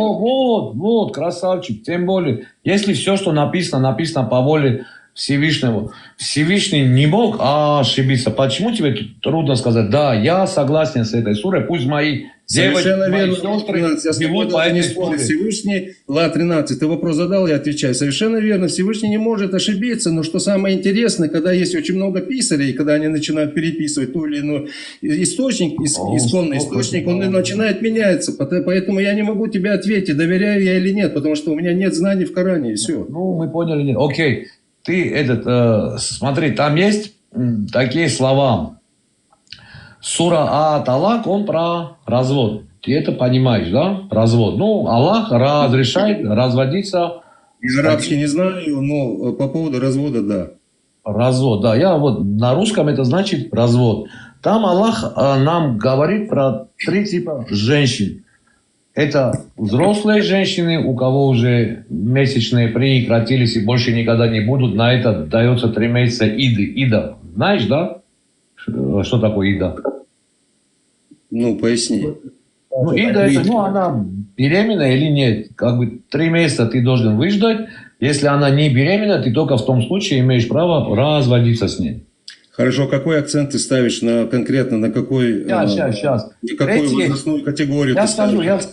Вот, красавчик. Тем более, если все, что написано по воле Всевышнего, Всевышний не мог ошибиться. Почему тебе трудно сказать, да, я согласен с этой сурой, пусть мои девочки, мои сестры живут по этой суре. Всевышний, Ла 13, ты вопрос задал, я отвечаю. Совершенно верно, Всевышний не может ошибиться, но что самое интересное, когда есть очень много писарей, когда они начинают переписывать ту или иную источник, исконный источник, он начинает меняться. Поэтому я не могу тебе ответить, доверяю я или нет, потому что у меня нет знаний в Коране, и все. Ну, мы поняли. Окей. Ты смотри, там есть такие слова. Сура А-Талак, он про развод. Ты это понимаешь, да? Развод. Ну, Аллах разрешает разводиться. Я арабский не знаю, но по поводу развода, да. Развод, да. Я вот на русском это значит развод. Там Аллах нам говорит про 3 типа женщин. Это взрослые женщины, у кого уже месячные прекратились и больше никогда не будут. На это дается 3 месяца ида. Знаешь, да? Что такое ида? Ну, поясни. Ну, ида это, она беременна или нет. Как бы 3 месяца ты должен выждать. Если она не беременна, ты только в том случае имеешь право разводиться с ней. Хорошо, какой акцент ты ставишь конкретно на какой, сейчас. Какую возрастную категорию ты ставишь?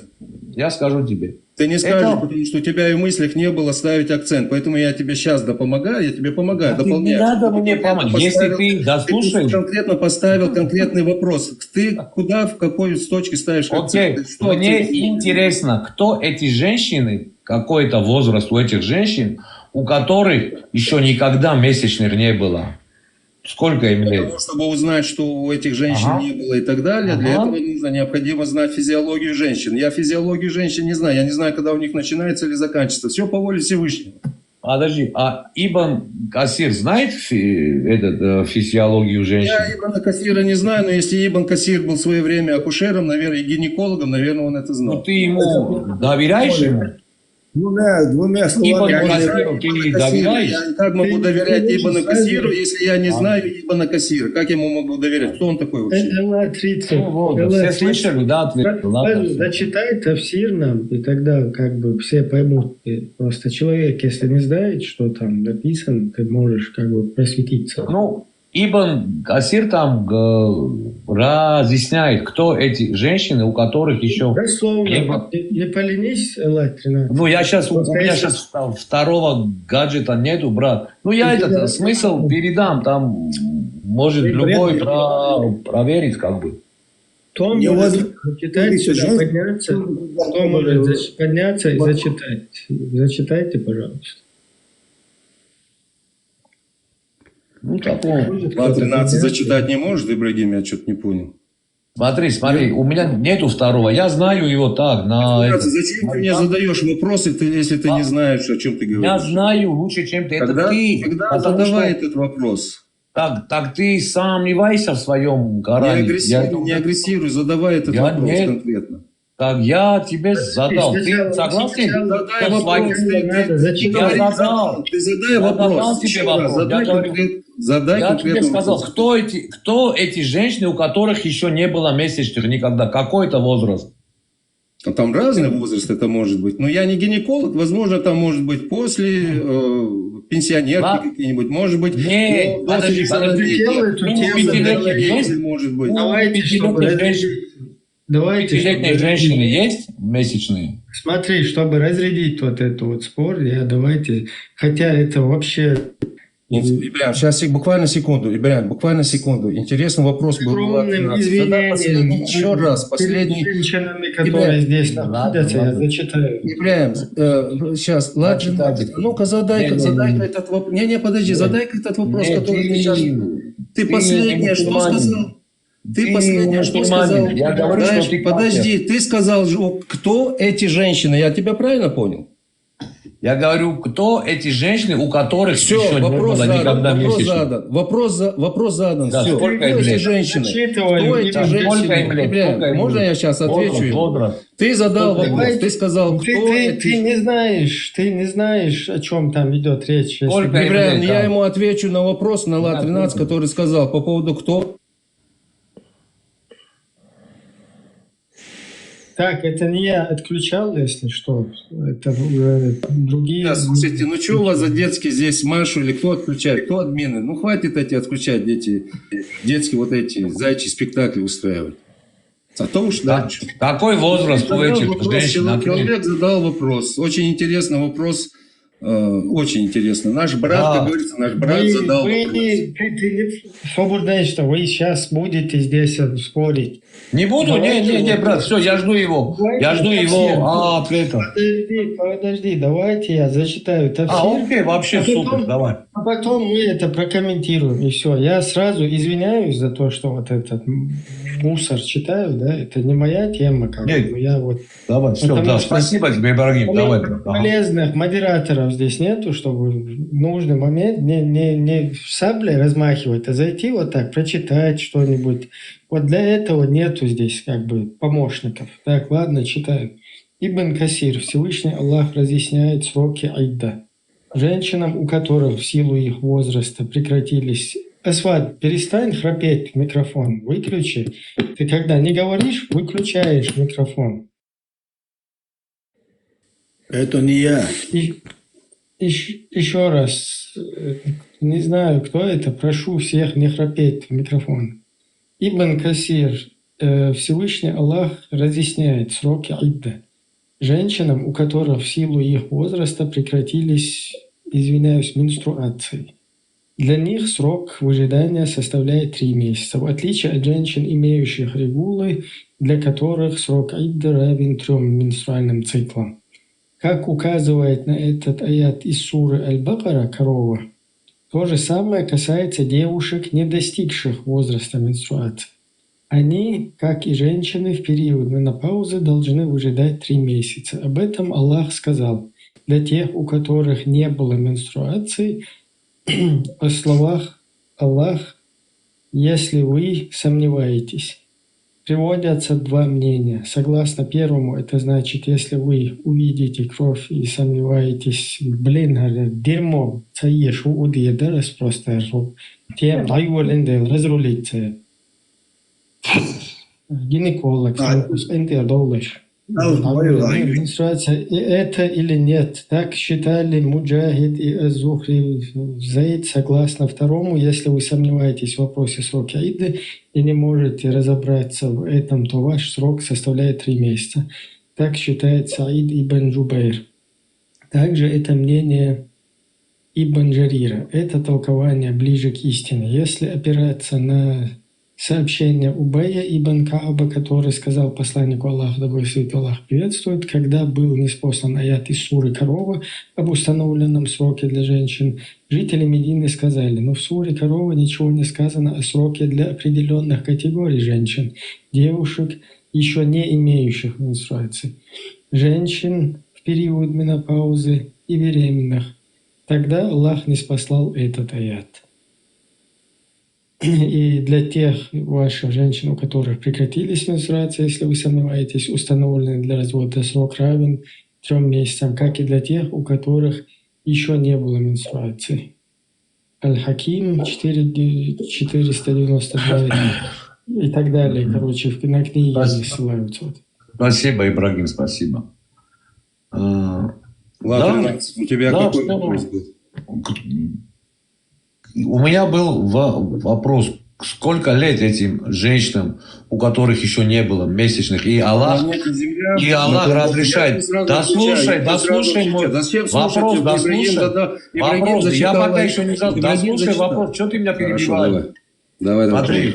Я скажу тебе. Ты не скажешь, потому что у тебя и в мыслях не было ставить акцент. Поэтому я тебе сейчас помогаю, я тебе помогаю, дополняю. Не надо мне помочь. Если ты дослушаешь... Ты конкретно поставил конкретный вопрос. Ты куда, в какой точке ставишь акцент? Окей, мне интересно, кто эти женщины, какой-то возраст у этих женщин, у которых еще никогда месячных не было. Сколько им лет? Для того, чтобы узнать, что у этих женщин не было и так далее, для этого необходимо знать физиологию женщин. Я физиологию женщин не знаю. Я не знаю, когда у них начинается или заканчивается. Все по воле Всевышнего. Подожди, а Ибн Касир знает физиологию женщин? Я Ибн Касира не знаю, но если Ибн Касир был в свое время акушером, наверное, и гинекологом, наверное, он это знал. Ну ты ему доверяешь ему? Двумя словами. Я как могу доверять Ибн Касиру, если я не знаю Ибн Касира? Как я ему могу доверять? Кто он такой вообще? Все слышали, да, ответ? Зачитай тафсир нам, и тогда как бы все поймут. Просто человек, если не знает, что там написано, ты можешь как бы просветиться. Ну, Ибн Касир там разъясняет, кто эти женщины, у которых еще... Дословно, не поленись, Ла 13. Ну, у меня сейчас второго гаджета нету, брат. Ну, я смысл передам, там может любой проверить, как бы. Кто может зачитать сюда, подняться? Кто может подняться и зачитать? Зачитайте, пожалуйста. Ну, такого. Ла 13 зачитать не может, Ибрагим, я что-то не понял. Смотри, у меня нету второго. Я знаю его так. Зачем ты мне задаешь вопросы, если ты не знаешь, о чем ты говоришь? Я знаю лучше, чем ты. Тогда задавай этот вопрос. Так ты сомневайся в своем Коране. Не агрессируй, задавай этот вопрос конкретно. Так я тебе задал. Ты согласен? Задай вопрос. Ты задай вопрос. Я тебе сказал, кто эти женщины, у которых еще не было месячных никогда? Какой это возраст? Там разный возраст это может быть. Но я не гинеколог. Возможно, там может быть после пенсионерки какие-нибудь. Может быть, Нет, подожди. Может быть. Давайте, Пятилетние женщины есть месячные? Смотри, чтобы разрядить вот этот вот спор, давайте, хотя это вообще... Ибрям, сейчас буквально секунду. Интересный вопрос был. Извинением. Еще раз, последний. Женщинами, которые здесь находятся, я зачитаю. Ибрям, сейчас, ладно. Ну-ка, задай-ка этот вопрос. Подожди, задай-ка этот вопрос, который ты сейчас... Ты последнее что сказал? Ты последнее что сказал? Я говорю, что ты подожди, ты сказал, кто эти женщины? Я тебя правильно понял? Я говорю, кто эти женщины, у которых все, еще вопрос не было никогда задан. Вопрос задан. Да, все. Сколько кто эти женщины? Кто эти женщины? Можно я сейчас отвечу? Ты задал вопрос. Ты сказал, кто эти... Ты не знаешь, о чем там идет речь. Ибрям, я ему отвечу на вопрос на Ла-13, который сказал по поводу кто... Так, это не я отключал, если что. Это другие... Да, слушайте, ну что у вас за детские здесь Машу или кто отключает? Кто админы? Ну хватит эти отключать, детские вот эти зайчи спектакли устраивать. А то уж дальше. Какой возраст у этих женщин? Человек задал вопрос. Очень интересный вопрос. Очень интересно. Наш брат, как говорится, задал вопрос. Ты свободен, что вы сейчас будете здесь спорить. Не буду, не, брат, все, я жду его. Подожди, давайте я зачитаю тафсир. Окей, вообще супер, давай. А потом мы это прокомментируем, и все. Я сразу извиняюсь за то, что вот этот мусор читаю, да, это не моя тема, как бы. Я вот... Давай, все, да, спасибо тебе, Ибрагим, давай. Полезных модераторов здесь нету, чтобы в нужный момент не саблей размахивать, а зайти вот так, прочитать что-нибудь. Вот для этого нету здесь как бы помощников. Так, ладно, читаю. Ибн Касир. Всевышний Аллах разъясняет сроки айда. Женщинам, у которых в силу их возраста прекратились... Асват, перестань храпеть в микрофон. Выключи. Ты когда не говоришь, выключаешь микрофон. Это не я. Еще раз. Не знаю, кто это. Прошу всех не храпеть в микрофон. Ибн Касир. Всевышний Аллах разъясняет сроки айда. Женщинам, у которых в силу их возраста прекратились, менструации. Для них срок выжидания составляет 3 месяца, в отличие от женщин, имеющих регулы, для которых срок айда равен 3 менструальным циклам. Как указывает на этот аят из суры Аль-Бакара «Корова», то же самое касается девушек, не достигших возраста менструации. Они, как и женщины, в период менопаузы должны выжидать 3 месяца. Об этом Аллах сказал. Для тех, у которых не было менструации, о словах Аллах, если вы сомневаетесь. Приводятся 2 мнения. Согласно первому, это значит, если вы увидите кровь и сомневаетесь, дерьмо, цаешь, удиедарас просто тем разрулиться. Гинеколог, менструация, это или нет. Так считали Муджахид и Аз-Зухри Зайд. Согласно второму, если вы сомневаетесь в вопросе срока айды и не можете разобраться в этом, то ваш срок составляет 3 месяца. Так считает Саид ибн Джубайр. Также это мнение Ибн Джарира. Это толкование ближе к истине. Если опираться на сообщение Убая ибн Кааба, который сказал посланнику Аллаха, да будет святой Аллах приветствует, когда был ниспослан аят из суры Корова об установленном сроке для женщин, жители Медины сказали: но в суре Корова ничего не сказано о сроке для определенных категорий женщин, девушек, еще не имеющих менструации, женщин в период менопаузы и беременных. Тогда Аллах ниспослал этот аят. И для тех ваших женщин, у которых прекратились менструации, если вы сомневаетесь, установленный для развода срок равен 3 месяцам, как и для тех, у которых еще не было менструации. Аль-Хаким 492 и так далее. Короче, на книге ссылаются. Спасибо, Ибрагим, спасибо. Ладно, Да, у тебя да, какой что- вопрос был? У меня был вопрос. Сколько лет этим женщинам, у которых еще не было месячных, и Аллах, Планета Земля, и Аллах я разрешает. сразу Дослушай, отвечаю, дослушай мой Зачем слушать? вопрос, Ибрагим дослушай. Ибрагим Вопрос, я зачитал пока аят. еще не сказал. Ибрагим Дослушай зачитал. вопрос, что ты меня Хорошо, перебиваешь? давай. Смотри,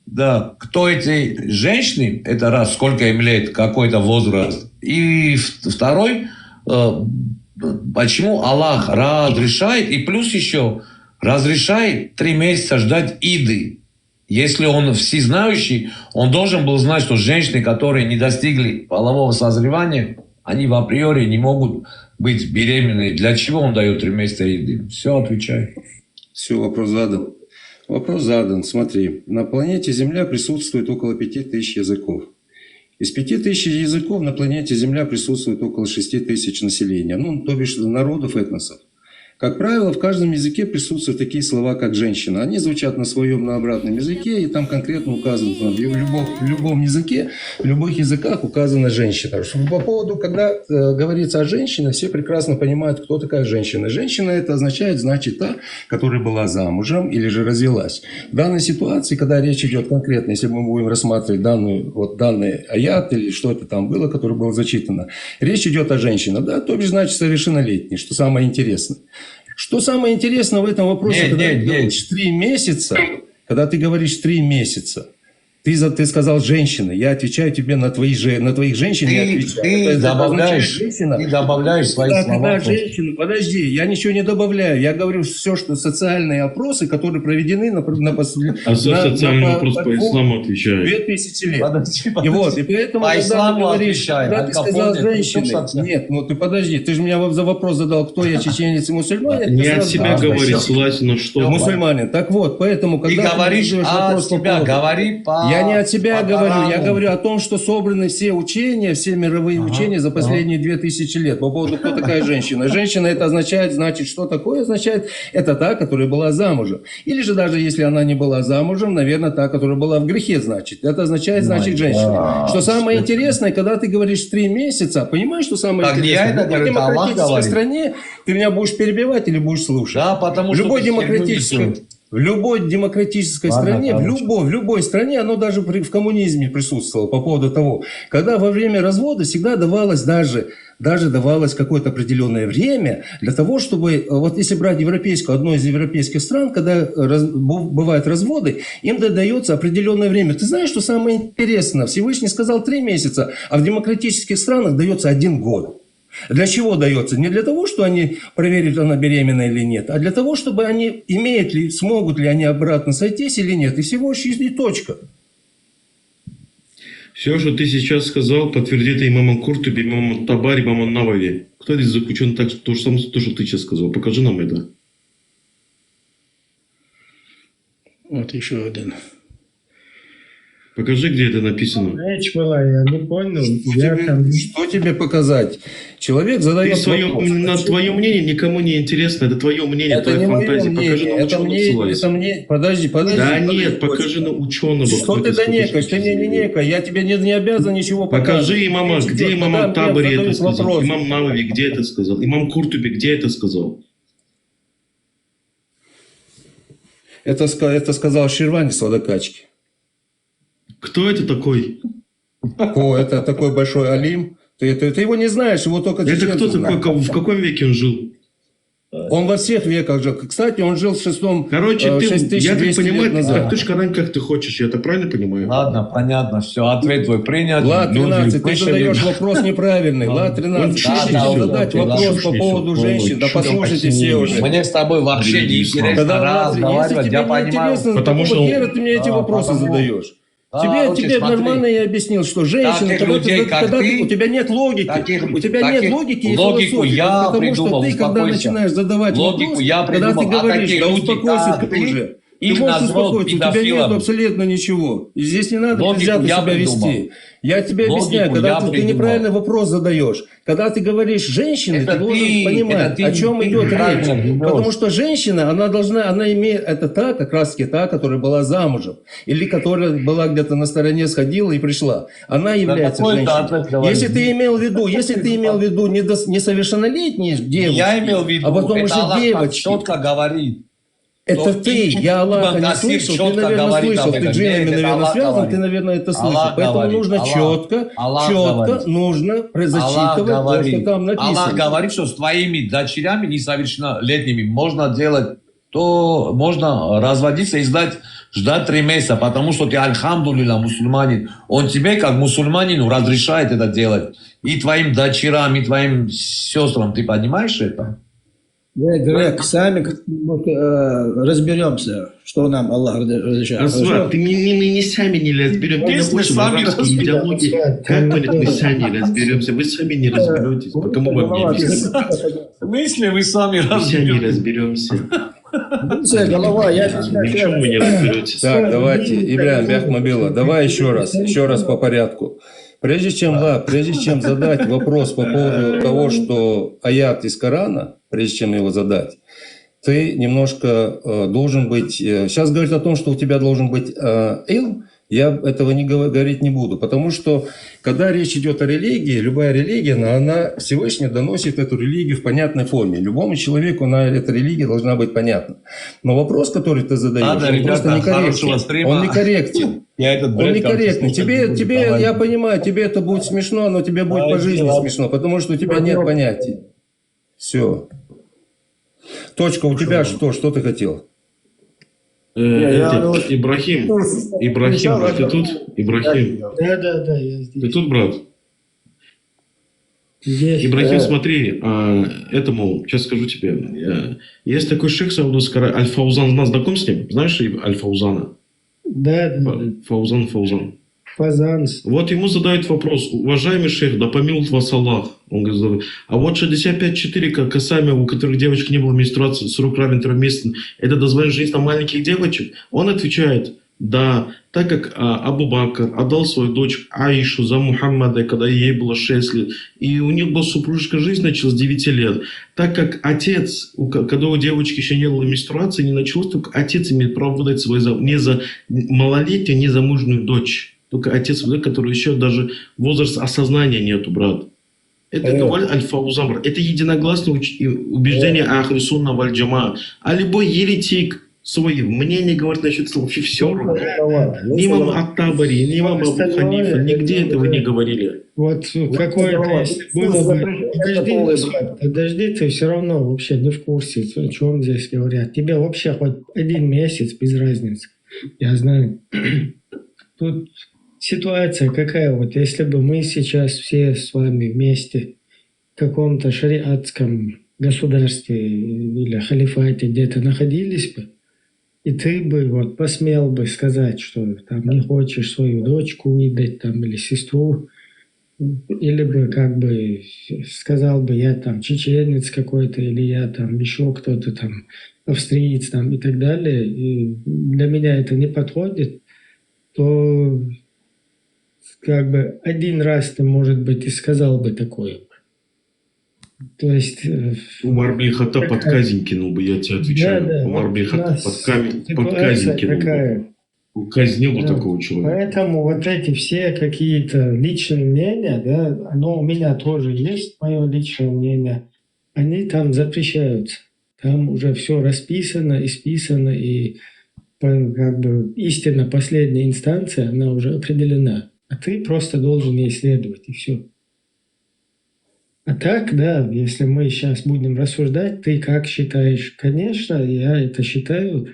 да, кто эти женщины, это раз, сколько им лет, какой-то возраст. И второй, почему Аллах разрешает, и плюс еще разрешает 3 месяца ждать Иды. Если он всезнающий, он должен был знать, что женщины, которые не достигли полового созревания, они в априори не могут быть беременны. Для чего он дает 3 месяца Иды? Все, отвечай. Все, вопрос задан. Вопрос задан. Смотри, на планете Земля присутствует около 5000 языков. Из 5000 языков на планете Земля присутствует около 6000 населения. Ну, то бишь народов, этносов. Как правило, в каждом языке присутствуют такие слова, как «женщина». Они звучат на своем, на обратном языке, и там конкретно указано, в любом языке, в любых языках указана женщина. По поводу, когда говорится о женщине, все прекрасно понимают, кто такая женщина. Женщина – это означает, значит, та, которая была замужем или же развелась. В данной ситуации, когда речь идет конкретно, если мы будем рассматривать данный аят или что это там было, которое было зачитано, речь идет о женщине, да, то бишь, значит, совершеннолетней, что самое интересное. Что самое интересное в этом вопросе, когда ты говоришь 3 месяца, ты сказал женщина, я отвечаю тебе на твоих женщин, я отвечаю. Ты добавляешь свои слова. Женщина, подожди, я ничего не добавляю, я говорю все, что социальные опросы, которые проведены на социальный вопрос по исламу отвечает. 2000 лет. Подожди. И поэтому, По когда исламу ты говоришь, отвечай. когда Аль ты сказал Капоне, женщины, нет, ну ты подожди, ты же меня за вопрос задал, кто я, чеченец и мусульманин. Не от себя говорит, ссылайся на что. Мусульманин. Так вот, поэтому, Ты когда говоришь задаешь от вопрос по себя, поводу- говори по... Я не от себя по говорю, я Корану. говорю о том, что собраны все учения, все мировые учения за последние 2000 лет по поводу, кто такая женщина. Женщина это означает, значит, что такое означает? Это та, которая была замужем. Или же даже если она не была замужем, наверное, та, которая была в грехе, значит. Это означает, значит, женщина. Что самое интересное, когда ты говоришь 3 месяца, понимаешь, что самое Так не интересное? я это В любой говорю, это Аллах демократической говорит. стране ты меня будешь перебивать или будешь слушать? Да, потому что В любой ты херню демократической... несешь. В любой демократической Ладно, стране, короче. в любой стране, оно даже в коммунизме присутствовало по поводу того, когда во время развода всегда давалось даже давалось какое-то определенное время для того, чтобы, вот если брать одну из европейских стран, когда бывают разводы, им дается определенное время. Ты знаешь, что самое интересное? Всевышний сказал 3 месяца, а в демократических странах дается 1 год. Для чего дается? Не для того, что они проверят, она беременна или нет, а для того, чтобы они смогут ли они обратно сойтись или нет. И всего лишь и точка. Все, что ты сейчас сказал, подтвердит имамом Куртуби, имамом Табари, имамом Навави. Кто здесь заключен так, что то же самое, что ты сейчас сказал? Покажи нам это. Вот еще один. Покажи, где это написано. Речь была, я не понял. Что тебе показать? Человек задает вопрос. На твое мнение никому не интересно. Это твое мнение, Это твоя не мое фантазия. Покажи мнение. на ученого, ссылайся. Подожди. Да нет, покажи на ученого. Что ты донекаешь? Ты мне не некай. Я тебе не обязан ничего показывать. Покажи имама, где имам Табари это сказал? вопрос. Имам Навави где это сказал? Имам Куртуби где это сказал? Это сказал Ширвани Сладокачки. Кто это такой? Это такой большой алим. Ты его не знаешь, его только Это чеченцы кто знают. такой? В каком веке он жил? Он во всех веках жил. Кстати, он жил в 6-м, Короче, ты, 6200 я так понимаю, лет назад. ты ж Коран как ты хочешь, я это правильно понимаю? Ладно, понятно, все, ответ твой принят. Ла 13, ты Люди задаешь слышали. вопрос неправильный. Ла 13, Да, прежде да, чем да, задать да, вопрос да, по да, поводу да, женщин, да да, послушайте все уже. Мне с тобой вообще не интересно Когда если разговаривать, тебе я не понимаю. интересно, Потому какого что- хера ты мне эти вопросы задаешь? Тебе смотри. нормально я объяснил, что женщина, Таких когда, людей, как когда ты, у тебя нет логики, у тебя нет логики и логику философии, я потому придумал, что ты, когда успокойся. начинаешь задавать Логику вопрос, я когда ты придумал, говоришь, такие да люди, успокойся как ты уже. Ты их можешь назвал успокоиться, у тебя нет педофилом. абсолютно ничего. И здесь не надо Логику предвзято я себя придумал. вести. Я тебе Логику объясняю, когда я ты придумал. неправильный вопрос задаешь, когда ты говоришь женщине, Это ты должен ты, понимать, это ты о чем не идет правильно речь. ведешь. Потому что женщина, она имеет, это та, как раз таки та, которая была замужем, или которая была где-то на стороне, сходила и пришла. Она является какой женщиной. ответ говоришь? Если ты имел в виду несовершеннолетние девушки, Я имел в виду, а потом это уже Аллах так девочки. четко говорит. Это То ты, и я Аллаха Ибн не Касир слышал, ты, четко наверное, говорит слышал, об ты этом. джинами, Нет, это наверное, Аллах связан, говорит. ты, наверное, это слышал. Аллах Поэтому говорит, нужно Аллах. четко Аллах нужно Аллах зачитывать то, что говорит. там написано. Аллах говорит, что с твоими дочерями несовершеннолетними можно делать, то можно разводиться и ждать 3 месяца, потому что ты, альхамдулилля, мусульманин. Он тебе, как мусульманину, разрешает это делать. И твоим дочерям, и твоим сестрам. Ты понимаешь это? Грег, сами разберемся, что нам Аллах разрешает. Асват, мы не сами не разберемся. Ты Если мы сами арабские идеологии. Как понять, мы сами разберемся? Вы сами не разберетесь. Кому вам не объяснить? В смысле вы сами Мы сами разберемся. Голова, я Ни в чем вы не разберетесь. Так, давайте, Илья Бяхмабила, давай еще раз по порядку. Прежде чем задать вопрос по поводу того, что аят из Корана, прежде чем его задать, ты немножко должен быть... Сейчас говорить о том, что у тебя должен быть илм, я этого говорить не буду, потому что когда речь идет о религии, любая религия, она Всевышний доносит эту религию в понятной форме. Любому человеку эта религия должна быть понятна. Но вопрос, который ты задаешь, он просто некорректен. Он некорректен. Он некорректный. Тебе, я понимаю, тебе это будет смешно, но тебе будет по жизни смешно, потому что у тебя нет понятий. Все. Точка, у тебя что? Что ты хотел? Ибрахим, брат, ты тут? Ибрахим, Да, я здесь. ты тут, брат? Здесь. Ибрахим, смотри, сейчас скажу тебе. Есть такой шейх Саудовского, Аль-Фаузан, знаком с ним? Знаешь Аль-Фаузана? Да. Фаузан. Фазанс. Вот ему задают вопрос: уважаемый шейх, да помилует вас Аллах. Он говорит, а вот 65.4 касаемо, у которых девочки не было менструации, срок равен 3 месяцам, это дозволено жениться на маленьких девочек? Он отвечает: да, так как Абу Бакр отдал свою дочь Аишу за Мухаммада, когда ей было 6 лет, и у них была супружеская жизнь, началась с 9 лет, так как отец, когда у девочки еще не было менструации, не началось, только отец имеет право выдать свой не за малолетнюю, не замужнюю дочь. Только отец, который еще даже возраст осознания нету, брат. Это говорит Аль-Фаузан, брат. Это единогласное убеждение Ахли Сунна валь Джама. А любой еретик свои мнения говорит насчет слова, вообще все равно. Ни имам Ат-Табари, ни имам Абу Ханифа, нигде этого не говорили. Вот какое-то, если было бы... Подожди, ты все равно вообще не в курсе, о чем здесь говорят. Тебе вообще хоть 1 месяц без разницы. Я знаю. Тут ситуация какая, вот если бы мы сейчас все с вами вместе в каком-то шариатском государстве или халифате где-то находились бы, и ты бы вот посмел бы сказать, что там не хочешь свою дочку выдать там, или сестру, или бы как бы сказал бы, я там чеченец какой-то, или я там еще кто-то там австриец там и так далее, и для меня это не подходит, то как бы 1 раз ты, может быть, и сказал бы такое. То есть... Умар бин Хаттаб под казнь кинул бы, я тебе отвечаю. Да, Умар бин Хаттаб под казнь кинул бы. Казнил бы такого человека. Поэтому вот эти все какие-то личные мнения, да, оно у меня тоже есть, мое личное мнение, они там запрещаются. Там уже все расписано, исписано, и как бы истина последняя инстанция, она уже определена. А ты просто должен ей следовать, и все. А так, да, если мы сейчас будем рассуждать, ты как считаешь? Конечно, я это считаю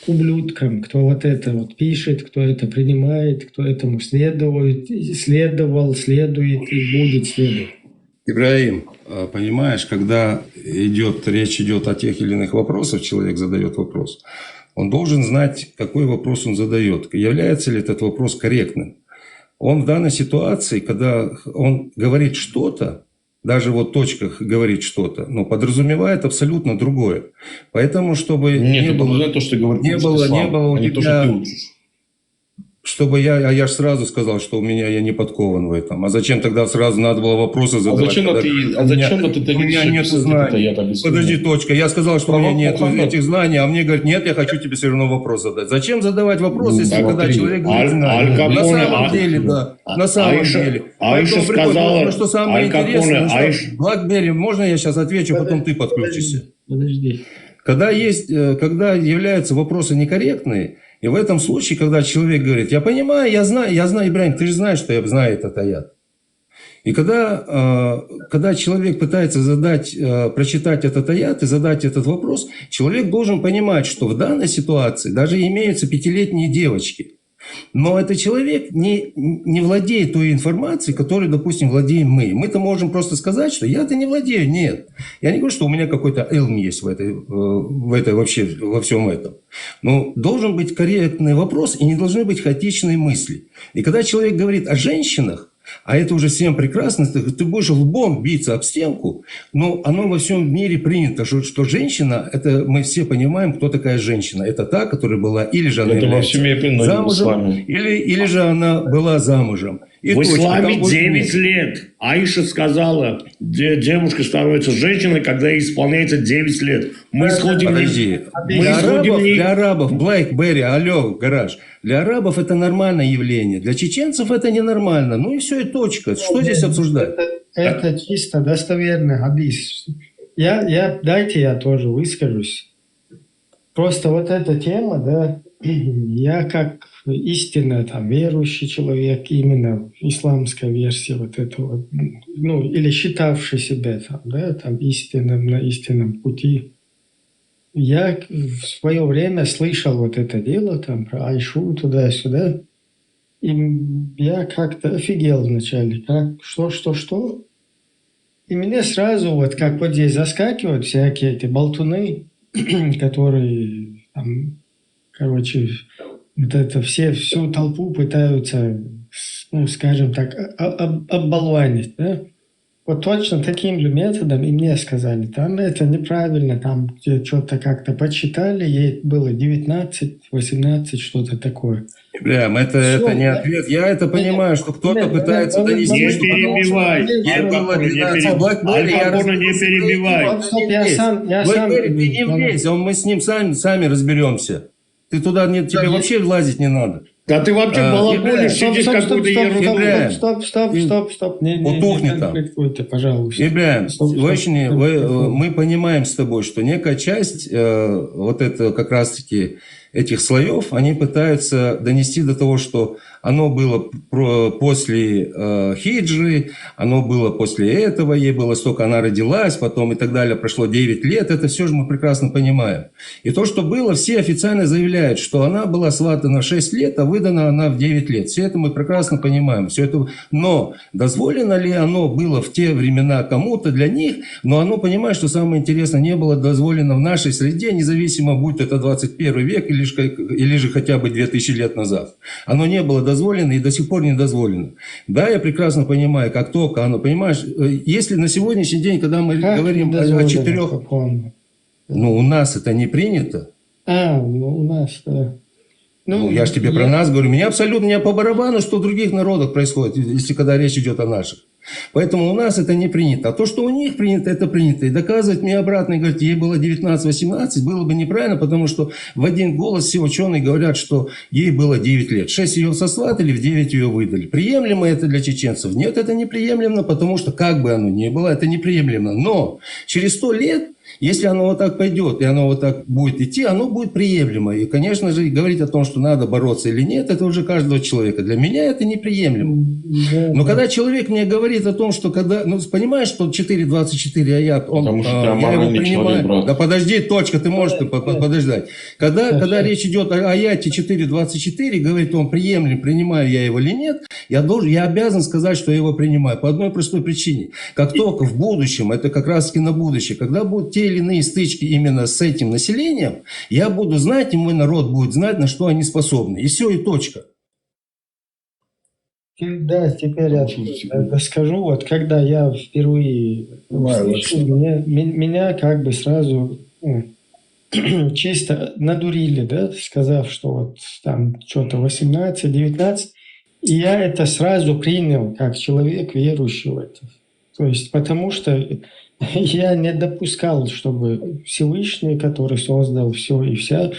ублюдком, кто вот это вот пишет, кто это принимает, кто этому следует, следовал, следует и будет следовать. Ибраим, понимаешь, когда речь идет о тех или иных вопросах, человек задает вопрос, он должен знать, какой вопрос он задает, является ли этот вопрос корректным. Он в данной ситуации, когда он говорит что-то, даже вот в точках говорит что-то, но подразумевает абсолютно другое. Поэтому, чтобы не было то, что говорит не было у тебя... то, что ты учишь. Чтобы я же сразу сказал, что я не подкован в этом. А зачем тогда сразу надо было вопросы задавать? Зачем ты у меня нет знаний. Подожди, точка. Я сказал, что у меня нет этих знаний, а мне говорят, нет, я хочу тебе все равно вопрос задать. Зачем задавать вопрос, если когда человек говорит, на самом деле, да. На самом деле. Аиша сказала, что самое интересное, Блэкберри, можно я сейчас отвечу, потом ты подключишься? Подожди. Когда являются вопросы некорректные, и в этом случае, когда человек говорит, я понимаю, я знаю, Ибраим, ты же знаешь, что я знаю этот аят. И когда человек пытается прочитать этот аят и задать этот вопрос, человек должен понимать, что в данной ситуации даже имеются 5-летние девочки. Но этот человек не владеет той информацией, которой, допустим, владеем мы. Мы-то можем просто сказать, что я-то не владею. Нет. Я не говорю, что у меня какой-то элм есть в этой вообще, во всем этом. Но должен быть корректный вопрос и не должны быть хаотичные мысли. И когда человек говорит о женщинах, а это уже всем прекрасно, ты будешь лбом биться об стенку, но оно во всем мире принято, что женщина, это мы все понимаем, кто такая женщина. Это та, которая была, или же она является замужем, или же она была замужем. И в исламе точно, 9 лет. Аиша сказала, девушка становится женщиной, когда ей исполняется 9 лет. Мы сходим... Подожди. Для арабов, Блэкберри, алло, гараж. Для арабов это нормальное явление. Для чеченцев это ненормально. Ну и все, и точка. Что здесь обсуждать? Это чисто достоверный хадис. Дайте я тоже выскажусь. Просто вот эта тема, да, я как истинно верующий человек, именно исламская версия вот этого, или считавший себя истинным, на истинном пути. Я в свое время слышал вот это дело про Айшу туда-сюда, и я как-то офигел вначале. Что? И мне сразу как вот здесь заскакивают всякие эти болтуны, которые вот это всю толпу пытаются, скажем так, оббалванить, да? Вот точно таким же методом и мне сказали, там это неправильно, там где что-то как-то почитали, ей было 19, 18, что-то такое. Прям, это не ответ. Я это понимаю, что кто-то пытается донести. Не перебивай. Аль-Капоне не перебивай. Блэкберри, ты не влезь, мы с ним сами разберемся. Ты туда тебе вообще влазить не надо. Да ты вообще балаболишь, сидишь какую-то ерунду. Стоп. Утухни там. Пожалуйста. Мы понимаем с тобой, что некая часть вот это как раз-таки этих слоев, они пытаются донести до того, что оно было после хиджры, оно было после этого, ей было столько, она родилась, потом и так далее, прошло 9 лет, это все же мы прекрасно понимаем. И то, что было, все официально заявляют, что она была сватана в 6 лет, а выдана она в 9 лет. Все это мы прекрасно понимаем. Все это... Но дозволено ли оно было в те времена кому-то для них, но оно, понимаешь, что самое интересное, не было дозволено в нашей среде, независимо, будь это 21 век или же хотя бы 2000 лет назад. Оно не было дозволено и до сих пор не дозволено. Да, я прекрасно понимаю, как только оно, понимаешь, если на сегодняшний день, когда мы говорим о 4... у нас это не принято. У нас, да. Я же тебе про нас говорю. Мне абсолютно не по барабану, что в других народах происходит, если когда речь идет о наших. Поэтому у нас это не принято. А то, что у них принято, это принято. И доказывать мне обратно и говорить, ей было 19-18, было бы неправильно, потому что в один голос все ученые говорят, что ей было 9 лет. 6 ее сосватали, в 9 ее выдали. Приемлемо это для чеченцев? Нет, это неприемлемо, потому что как бы оно ни было, это неприемлемо. Но через 100 лет Если оно вот так пойдет, и оно вот так будет идти, оно будет приемлемо. И, конечно же, говорить о том, что надо бороться или нет, это уже каждого человека. Для меня это неприемлемо. Но когда человек мне говорит о том, что когда... Ну, понимаешь, что 4.24 аят, он, я его принимаю... Да подожди, точка, ты можешь подождать. Когда речь идет о аяте 4.24, говорит, он приемлем, принимаю я его или нет, я обязан сказать, что я его принимаю. По одной простой причине. Как только в будущем, это как раз-таки на будущее, когда будут те или иные стычки именно с этим населением, я буду знать, и мой народ будет знать, на что они способны. И все, и точка. Да, теперь я скажу, вот когда я впервые услышал, меня как бы сразу чисто надурили, да, сказав, что вот там что-то 18-19, и я это сразу принял как человек, верующий в это. То есть потому что я не допускал, чтобы Всевышний, который создал все и вся,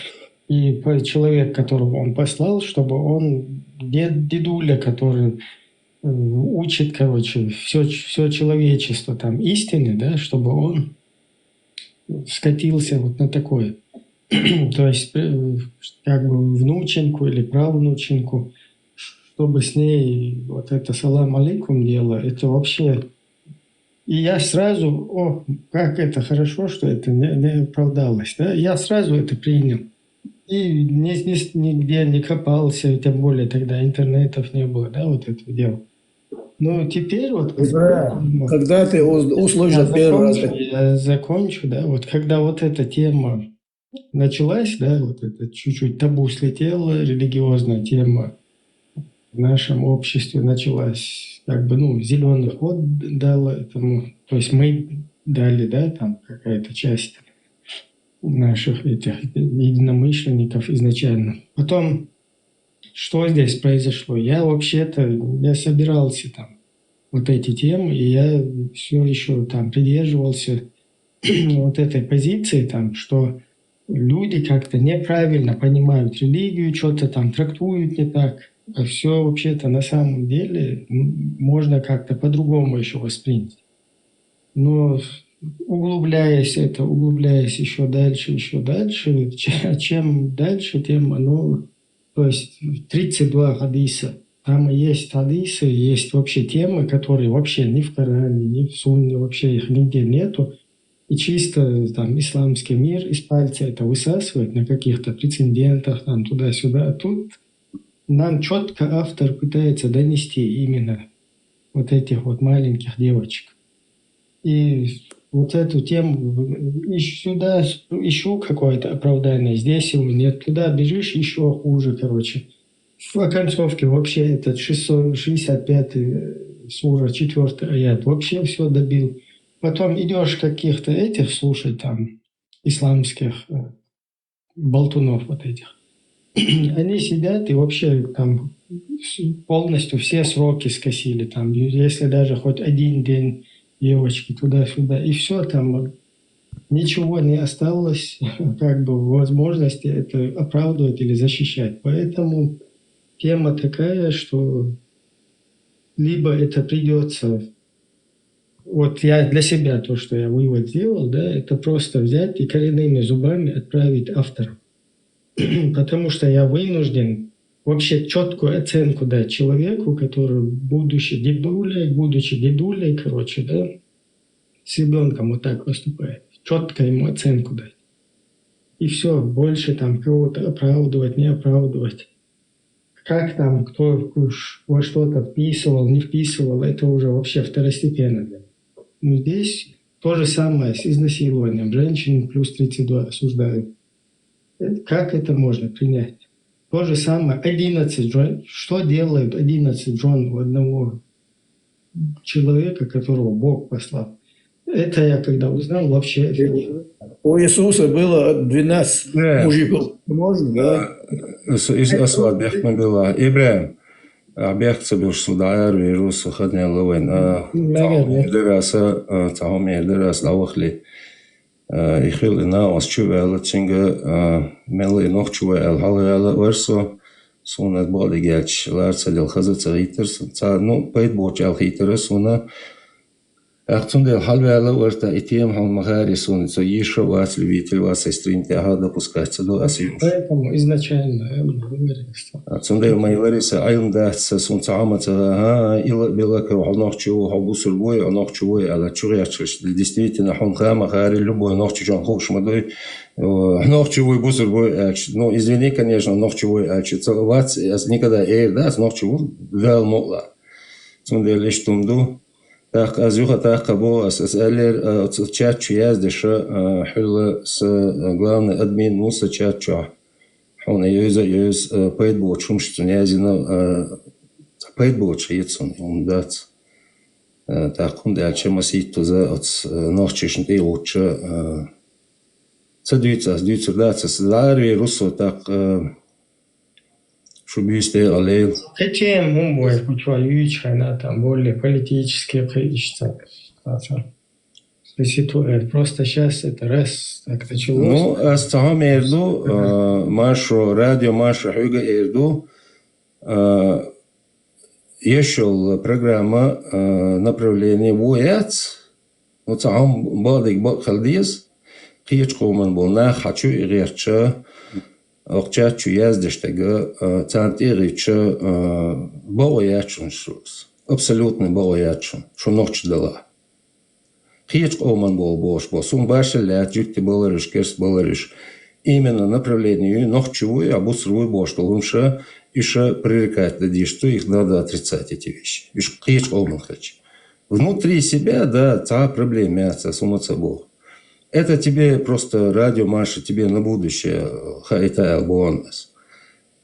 и человек, которого он послал, чтобы он, дедуля, который учит, короче, все человечество там истины, да, чтобы он скатился вот на такое. То есть как бы внученьку или правнученьку, чтобы с ней вот это салам алейкум дело, это вообще... И я сразу, как это хорошо, что это не оправдалось, да, я сразу это принял. И нигде не копался, тем более тогда интернетов не было, да, вот это дело. Но теперь вот... Когда ты услышал первый раз... Я закончу, да, вот когда вот эта тема началась, да, вот это чуть-чуть табу слетела, религиозная тема в нашем обществе началась, как бы, ну, зеленый ход дала этому, то есть мы дали, да, там какая-то часть наших этих единомышленников изначально. Потом, что здесь произошло? Я собирался там вот эти темы, и я все еще там придерживался вот этой позиции, там, что люди как-то неправильно понимают религию, что-то там трактуют не так, а все вообще-то на самом деле можно как-то по-другому еще воспринять. Но углубляясь еще дальше, чем дальше, тем оно... То есть 32 хадиса. Там есть хадисы, есть вообще темы, которые вообще ни в Коране, ни в Сунне, вообще их нигде нету. И чисто там исламский мир из пальца это высасывает на каких-то прецедентах, там туда-сюда. А тут нам четко автор пытается донести именно вот этих вот маленьких девочек. И вот эту тему ищу какое-то оправдание. Здесь его нет. Туда бежишь, еще хуже, короче. В оконцовке вообще этот 665-й сура, 4-й аят, вообще все добил. Потом идешь каких-то этих слушать, там, исламских болтунов вот этих. Они сидят и вообще там полностью все сроки скосили. Там, если даже хоть один день девочки туда-сюда, и все, там ничего не осталось, как бы возможности это оправдывать или защищать. Поэтому тема такая, что либо это придется, вот я для себя то, что я вывод сделал, да, это просто взять и коренными зубами отправить автору. Потому что я вынужден вообще четкую оценку дать человеку, который, будучи дедулей, короче, да, с ребенком вот так поступает. Четко ему оценку дать. И все, больше там кого-то оправдывать, не оправдывать. Как там, кто во что-то вписывал, не вписывал, это уже вообще второстепенно. Но здесь то же самое с изнасилованием. Женщин плюс 32 осуждают. Как это можно принять? То же самое 11 жен. Что делают 11 жен у одного человека, которого Бог послал? Это я когда узнал, вообще... У Иисуса было 12 мужиков. Можно, да? Асват бяхме была. Ибраим. Бяхце бил судайар вирус хадне ловен. Дераса таоми дерас лавахли. Ихил ина осчувела чинга мели нох чувел халала версо сунат боди гелч ларца дел хазаца хитер. Ну, пейт боч ал хитер суна Ахтунде халвяла уэрта и тем хан магари сон, so еще вас любитель вас сестринте ага допускается до асиюш. Поэтому изначально я говорил. Ахтунде мои вариса айм датса сон цаамата ага ила белака нохчу хабусул бой нохчу бой ала чурячш действительно хан хама магари любой нохчу жан хош мадой нохчу бой бусул бой ну извини конечно нохчу бой целовать никогда да нохчу вел могла. Ахтунде лишь тумду так азюха так кабо асалер чатчу яздеша хулла с главный админ Муса чатчу он юз пейтбот шумшту нязина пейтбот шиитсон он дат так он дальше маситу за от ночишн и лучше цадуется дат с ларви руссо так шубисте алел. Хотим умбой путевающих, она там более политические количества. Просто сейчас это раз так началось. Ну, астагам эрду, машу радио, машу хуга эрду, еще программа направления вояц, ну, цагам бадик бад халдиз, киечкоман был на хочу и реча, Окчачу яздештега цантирича боячун шус. Абсолютно боячун. Что ночь дала. Хич оман был бош, босум баши лят, жюкти балариш, керс балариш. Именно направлению ночевой, обусровой бош, толунша, еще пререкать дадишь, что их надо отрицать эти вещи. Хич оман хач. Внутри себя, да, та проблема мяса, суматься бог. Это тебе просто радио, Маша, тебе на будущее хайта албонас.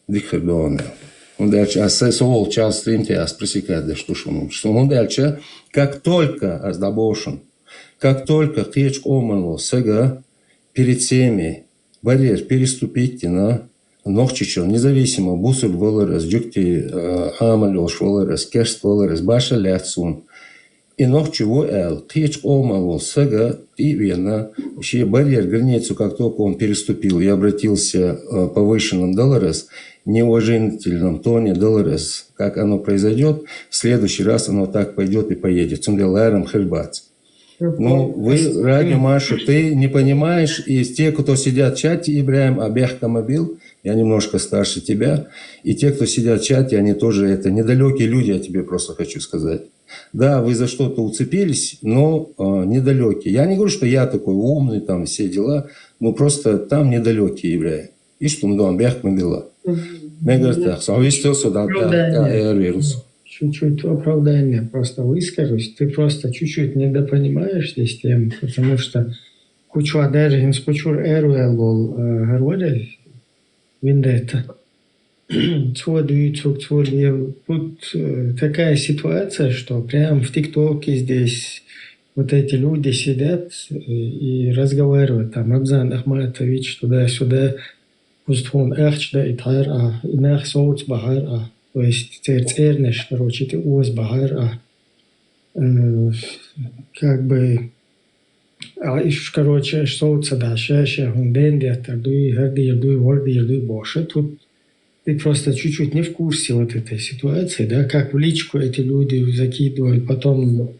Дихердоне. Он дальше, а сол час стримте, а спросикать, да что шумом. Что он дальше, как только аздабошен, как только хеч оманул сега, перед всеми барьер переступите на ногчичел, независимо, бусуль валарас, джукти амалёш валарас, керст валарас, баша ляцун. И ногчего эл, хеч оманул сега, и верно, вообще барьер, границу, как только он переступил и обратился повышенным долларес, неуважительном тоне долларес, как оно произойдет, в следующий раз оно так пойдет и поедет. Цумделаром хельбац. Ну, вы, радио Маша, ты не понимаешь, и те, кто сидят в чате, Ибраим Абехкамабил, я немножко старше тебя, и те, кто сидят в чате, они тоже это недалекие люди, я тебе просто хочу сказать. Да, вы за что-то уцепились, но недалекие. Я не говорю, что я такой умный, там все дела, но просто там недалекие евреи. И что он дом Абехкамабила. Чуть-чуть оправдание просто выскажусь. Ты просто чуть-чуть недопонимаешь здесь тему, потому что кучу адержин спочур эруэлол говорил виндета. Тут такая ситуация, что прям в ТикТоке здесь вот эти люди сидят и разговаривают. Там Рамзан Ахматович туда-сюда. Устхун эхчда и тайра, и нах соуц бахара. То есть церцернеш, короче, ты уз бахара. Как бы... А иш, короче, соуца да, шеша, хунденди, атардуй, гарди, ярдуй, ворди, ярдуй, боша. Тут ты просто чуть-чуть не в курсе вот этой ситуации, да, как в личку эти люди закидывают, потом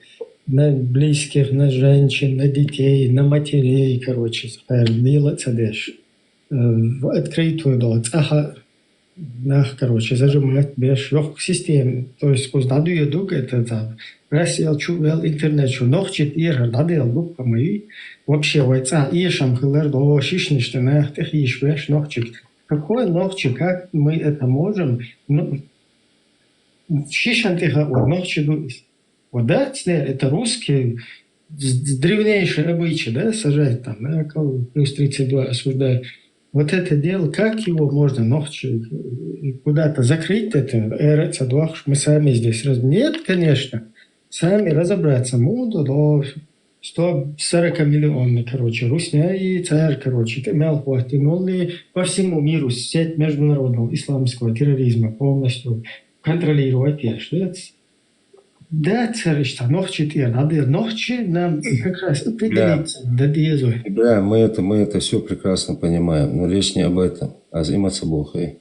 на близких, на женщин, на детей, на матерей, короче, делаться дальше. В открытую дать, короче, зажимать без легких систем. То есть, кузнаду еду, это там, раз я чувствовал интернет, что ногчит и радел лук по моей, вообще, войца, и шамхилер, до шишништы, на их ешь, веш ногчик. Какой ногчик, как мы это можем? Шишантиха, ногчик, вот да, это русские, древнейшие обычаи, да, сажать там, да, плюс 32 осуждают. Вот это дело, как его можно ногти куда-то закрыть, это мы сами здесь. Нет, конечно, сами разобраться. Муду до 140 миллионов, короче, русня и царь, короче, ты мял хватит, по всему миру сеть международного исламского терроризма полностью контролировать. Да, царь, ногти, надо ногти нам как раз определиться, да, да, мы это все прекрасно понимаем, но речь не об этом, а заниматься Богом.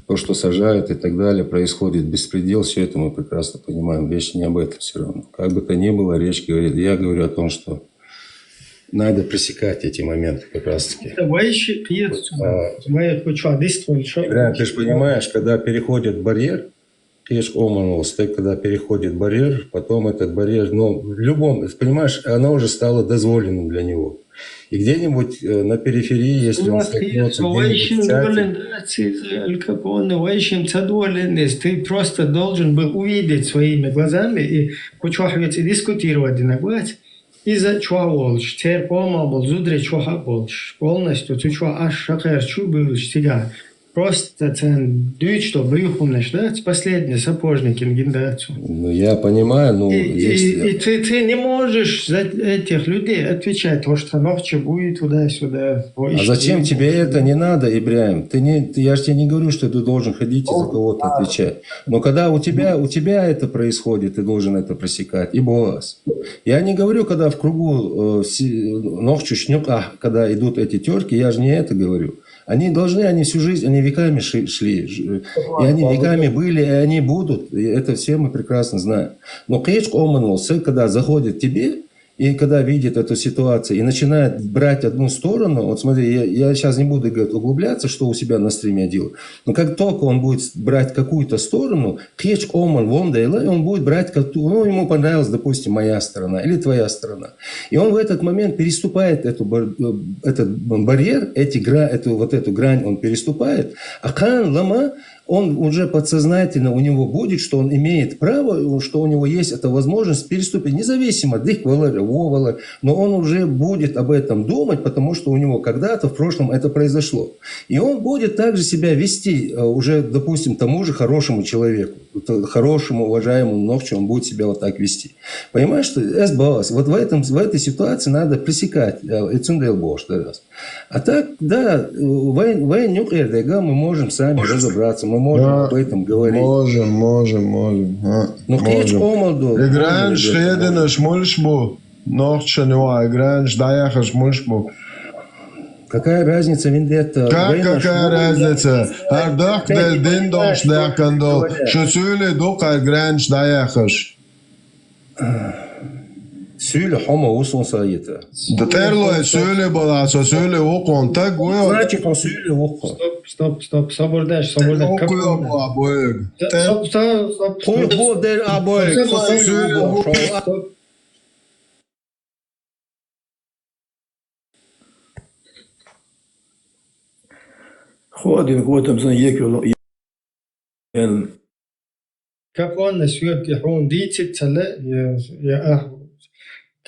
то, что сажают и так далее, происходит беспредел, все это мы прекрасно понимаем, речь не об этом все равно. Как бы то ни было, речь говорит, я говорю о том, что надо пресекать эти моменты как раз-таки. Ты же понимаешь, когда переходит барьер, когда переходит барьер, потом этот барьер, ну, в любом, ты понимаешь, она уже стала дозволенным для него. И где-нибудь на периферии, если он столкнется где-нибудь в чате, ты просто должен был увидеть своими глазами и дискутировать иногда. Из-за чего волш, теперь помогал, зудре чего волш, полностью, ты чего аж шакер, чу был стига. Просто дуть, что брюхом начинать, последние сапожники гиндацию. Ну, я понимаю, но и ты не можешь за этих людей отвечать, то, что ночью будет туда-сюда. А зачем тебе это не надо, Ибрahim? Я же тебе не говорю, что ты должен ходить и за кого-то отвечать. Но когда у тебя это происходит, ты должен это пресекать. И босс. Я не говорю, когда в кругу ночью когда идут эти терки, я же не это говорю. Они всю жизнь, они веками шли, и они веками были, и они будут, и это все мы прекрасно знаем. Но Кейчк Оманулся, когда заходит к тебе, и когда видит эту ситуацию, и начинает брать одну сторону, вот смотри, я сейчас не буду углубляться, что у себя на стриме делаю, но как только он будет брать какую-то сторону, Кейчк Оман Вондейла, он будет брать, ему понравилась, допустим, моя сторона или твоя сторона. И он в этот момент переступает этот барьер, эту грань он переступает, а Кан Лама, он уже подсознательно у него будет, что он имеет право, что у него есть эта возможность переступить, независимо, но он уже будет об этом думать, потому что у него когда-то в прошлом это произошло. И он будет также себя вести уже, допустим, тому же хорошему человеку, хорошему, уважаемому Нохчу, он будет себя вот так вести. Понимаешь, что вот в этой ситуации надо пресекать. А так, да, мы можем сами разобраться, мы можем об этом говорить. Можем. Играем шхеден шмульшбу. Нохчануа, играем шдаяха шмульшбу. Какая разница, Вендетта? Какая разница? Ардах дель дин дош дякандо. Шусюле дука играем шдаяхаш. Söyle homo usun sayıta. Terlo söyle bana, söyle o kontak goyo. Значит, он söyle oku. Стоп, собордаш. Okuyor bu aboy. Стоп. Bu der aboy. Ходим за екю. Как он на свете, он дитит, я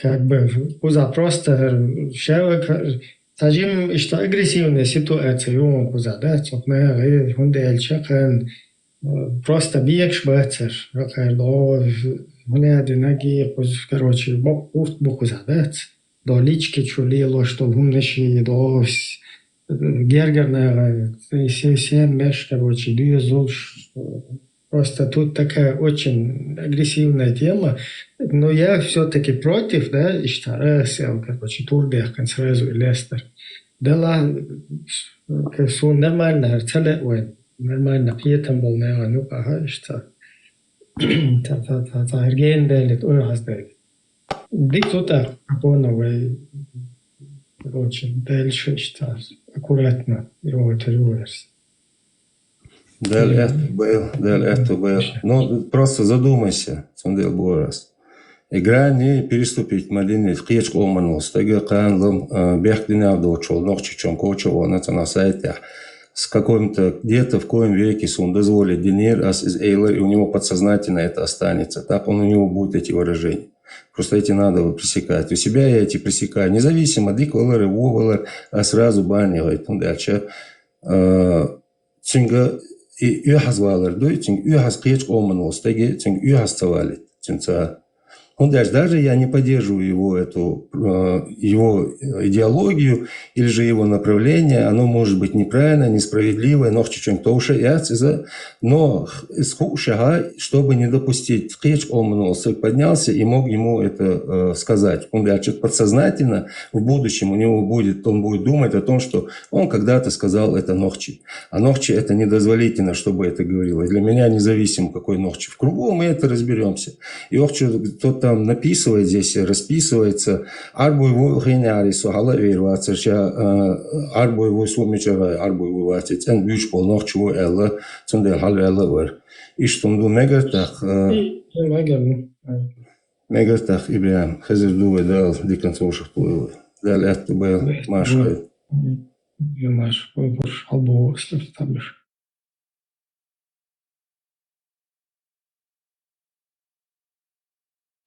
как бы просто человек, тажим, что агрессивная ситуация, он да, он дальше, просто бьешь бацер, мне ноги, короче, да, до лички чулило, что умнейший, до гергерная, все меш, короче, просто тут такая очень агрессивная тема, но я все-таки против, да, и стараюсь, короче, Турбехкан сразу и Лестер. Да, все нормально, нормально, пьетом был, ну, ага, что Эрген делит, ой, хаздалит. Дик кто-то, поновый, очень дальше, что аккуратно его террорист. Даль это был. Ну, просто задумайся, Цундел Борас. Игра не переступить малины в Кейчк Оманул. Стега Канлом Бехдина Вдочел, Нохчичон, Кочево, на сайте. С каким-то где-то в коем веке он дозволит Денир, ас из Эйлер, и у него подсознательно это останется. Так у него будут эти выражения. Просто эти надо пресекать. У себя я эти пресекаю. Независимо, диквалер, вовалер, а сразу банивает. Дальше. Цинга и Юхазвалер, Цинг Юхас Кейчк Оманул, Стеги, Цинг Юхас Цавалит. Он даже я не поддерживаю его его идеологию или же его направление, оно может быть неправильное, несправедливое, но чтобы не допустить, он поднялся и мог ему это сказать. Он подсознательно в будущем он будет думать о том, что он когда-то сказал это Нохчи. А Нохчи это недозволительно, чтобы это говорило. Для меня независимо, какой Нохчи. В кругу мы это разберемся. И кто там написывает здесь, расписывается, арбой его гениарису, гала верваться, арбой его сломичага, арбой его ватить, эн бюч пол Нохчи его элла, цунде хал элла вер. И что он думает, мегартах, Ибрahim, хазир дуэ дал, диконцовших плывы. Дал это был Машка. Маш, больше албо, там лишь.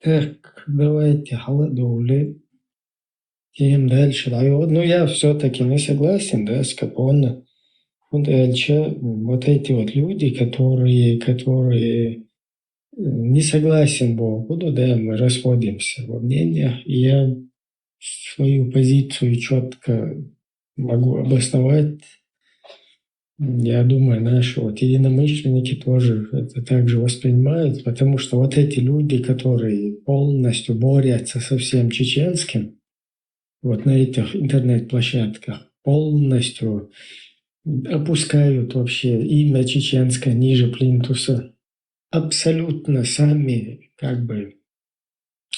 Так, давайте халадоуле. Идем дальше. Ну, я все-таки не согласен, да, с Капоне. Дальше вот эти вот люди, которые не согласен Богу, да, мы расходимся во мнениях, и я свою позицию четко могу обосновать. Я думаю, наши вот единомышленники тоже это также воспринимают, потому что вот эти люди, которые полностью борются со всем чеченским, вот на этих интернет-площадках, полностью опускают вообще имя чеченское ниже плинтуса, абсолютно сами, как бы,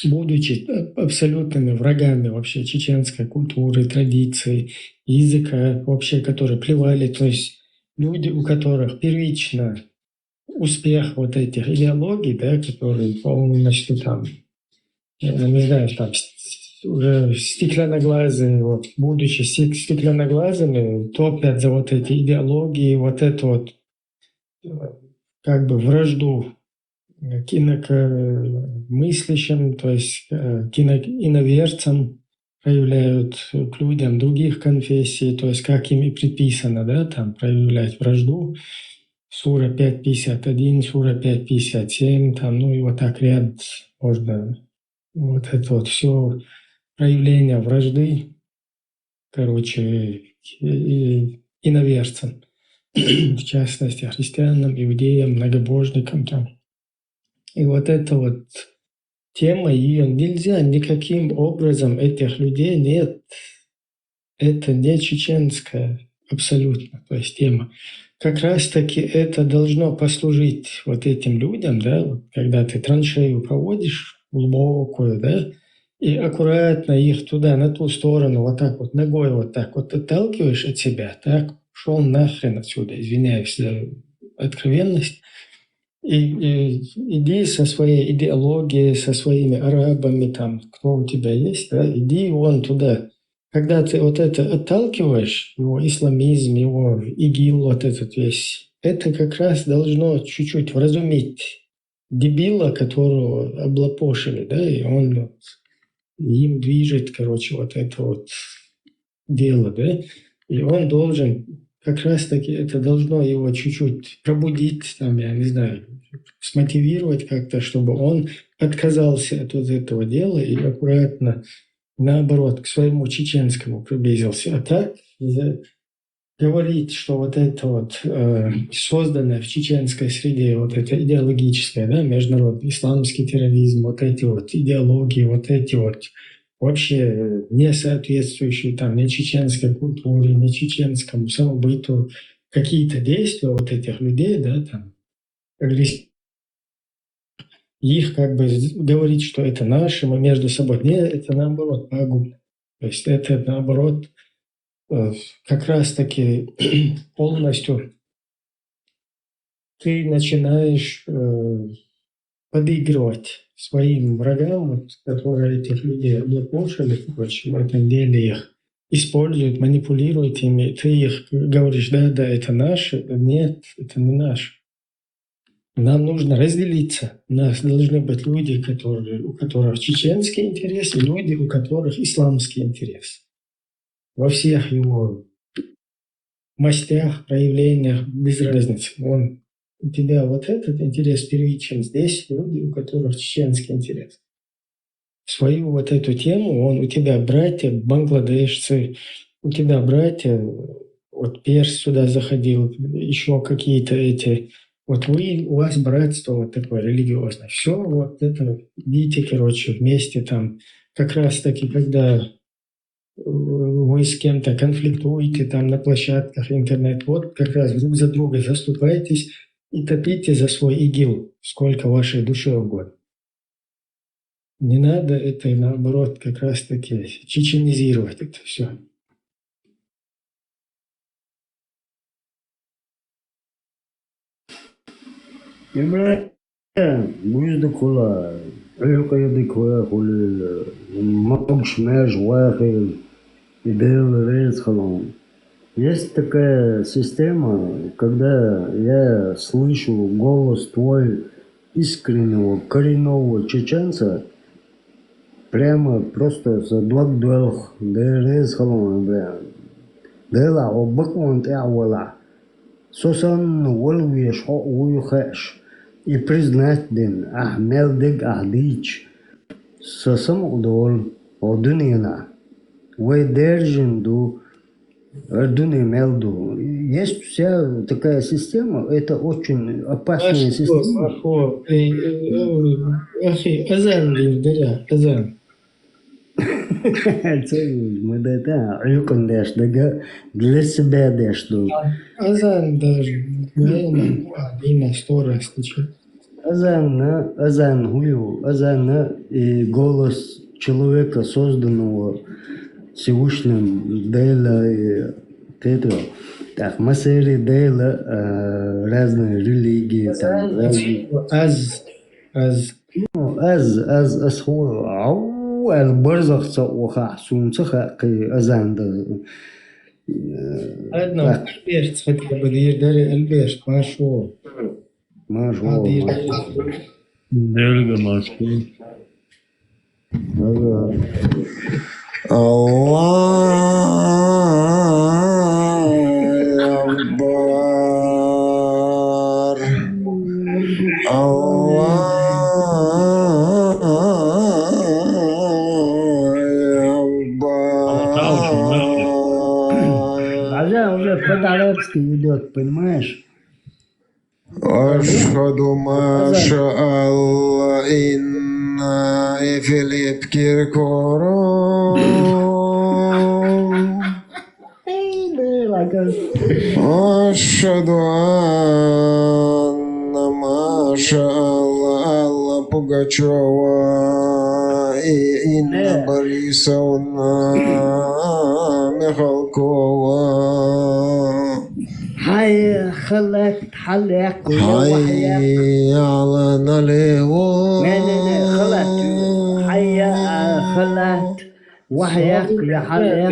будучи абсолютными врагами вообще чеченской культуры, традиции, языка, вообще, которые плевали, то есть люди, у которых первично успех вот этих идеологий, да, которые полностью там, я не знаю, там уже стеклянноглазые, вот, будучи стеклянноглазыми, топят за вот эти идеологии, вот эту вот как бы вражду мыслящим, то есть иноверцам, проявляют к людям других конфессий, то есть как им и предписано, да, там проявлять вражду. Сура 5.51, Сура 5.57, там, ну и вот так ряд можно, вот это вот все проявление вражды, короче, иноверцам, в частности, христианам, иудеям, многобожникам там. И вот эта вот тема, ее нельзя никаким образом, этих людей нет. Это не чеченская абсолютно, то есть тема. Как раз таки это должно послужить вот этим людям, да, вот когда ты траншею проводишь глубокую, да, и аккуратно их туда, на ту сторону, вот так вот ногой вот так вот отталкиваешь от себя, так, шел нахрен отсюда, извиняюсь за откровенность, и иди со своей идеологией, со своими арабами, там, кто у тебя есть, да, иди вон туда. Когда ты вот это отталкиваешь, его исламизм, его ИГИЛ, вот этот весь, это как раз должно чуть-чуть вразумить дебила, которого облапошили, да, и он вот, им движет, короче, вот это вот дело, да, и он должен, как раз таки это должно его чуть-чуть пробудить, там, я не знаю, смотивировать как-то, чтобы он отказался от вот этого дела и аккуратно, наоборот, к своему чеченскому приблизился. А так говорить, что вот это вот созданное в чеченской среде, вот это идеологическое, да, международный исламский терроризм, вот эти вот идеологии, вот эти вот вообще не соответствующие там ни чеченской культуре, ни чеченскому самобыту, какие-то действия вот этих людей, да, там, их как бы говорить, что это наше, мы между собой. Нет, это наоборот пагубно. То есть это наоборот как раз-таки полностью ты начинаешь подыгрывать своим врагам, вот, которые этих людей облапошили, в этом деле их используют, манипулируют ими. Ты их говоришь, да, это наше, нет, это не наше. Нам нужно разделиться. У нас должны быть люди, у которых чеченский интерес, и люди, у которых исламский интерес. Во всех его мастях, проявлениях, без разницы. У тебя вот этот интерес первичен, здесь люди, у которых чеченский интерес. свою вот эту тему, у тебя братья бангладешцы, у тебя братья, вот перс сюда заходил, еще какие-то эти, вот у вас братство вот такое религиозное. Все вот это, видите, короче, вместе там, как раз таки, когда вы с кем-то конфликтуете там на площадках интернет, вот как раз друг за друга заступаетесь и топите за свой ИГИЛ, сколько вашей душе угодно. Не надо это, наоборот, как раз таки чеченизировать это все. Есть такая система, когда я слышу голос твой искреннего, коренного чеченца, прямо просто за благодарх, дела обыкновен авала, сосан волвиш уюхеш и признать ден ахмелдик ахдич, сосам удол одунина, выдержен ду Ардуни Мелду. Есть вся такая система, это очень опасная система. Азан, азан. Мы это рюкон деш, для себя деш. Азан даже, один 100 раз ничего. Азан хую, азан и голос человека, созданного Всевышним Дейла и этого. Так, масери Дейла, разные религии. Аз ху ау албарзах сауха сунцха кай азан да. Одно альберт хотя бы дирдали альберт машу. Дельга машу. Allah Akbar. Allah Акбар. Уже по-арабски идет, понимаешь? Ашхаду маша Аллах инна и Филипп Киркоров. Ашхаду анна маша Алла Пугачева и Инна Борисовна Михалкова. هيا خلك حلق هيا على نلهو لا خلت هيا خلت وحياك يا حلق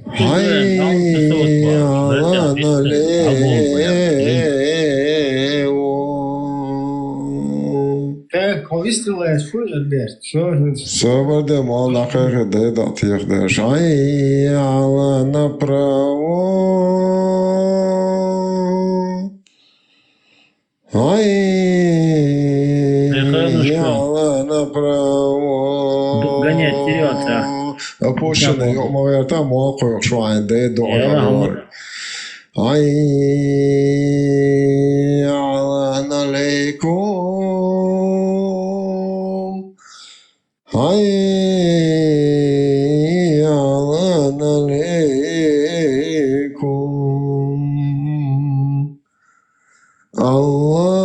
هيا على نلهو Сободе малахе деда тихдеш ай ала направо ай ала направо гонять вперед, опущенный умовета молко швайн деду ай ала налейку هيا عليكم الله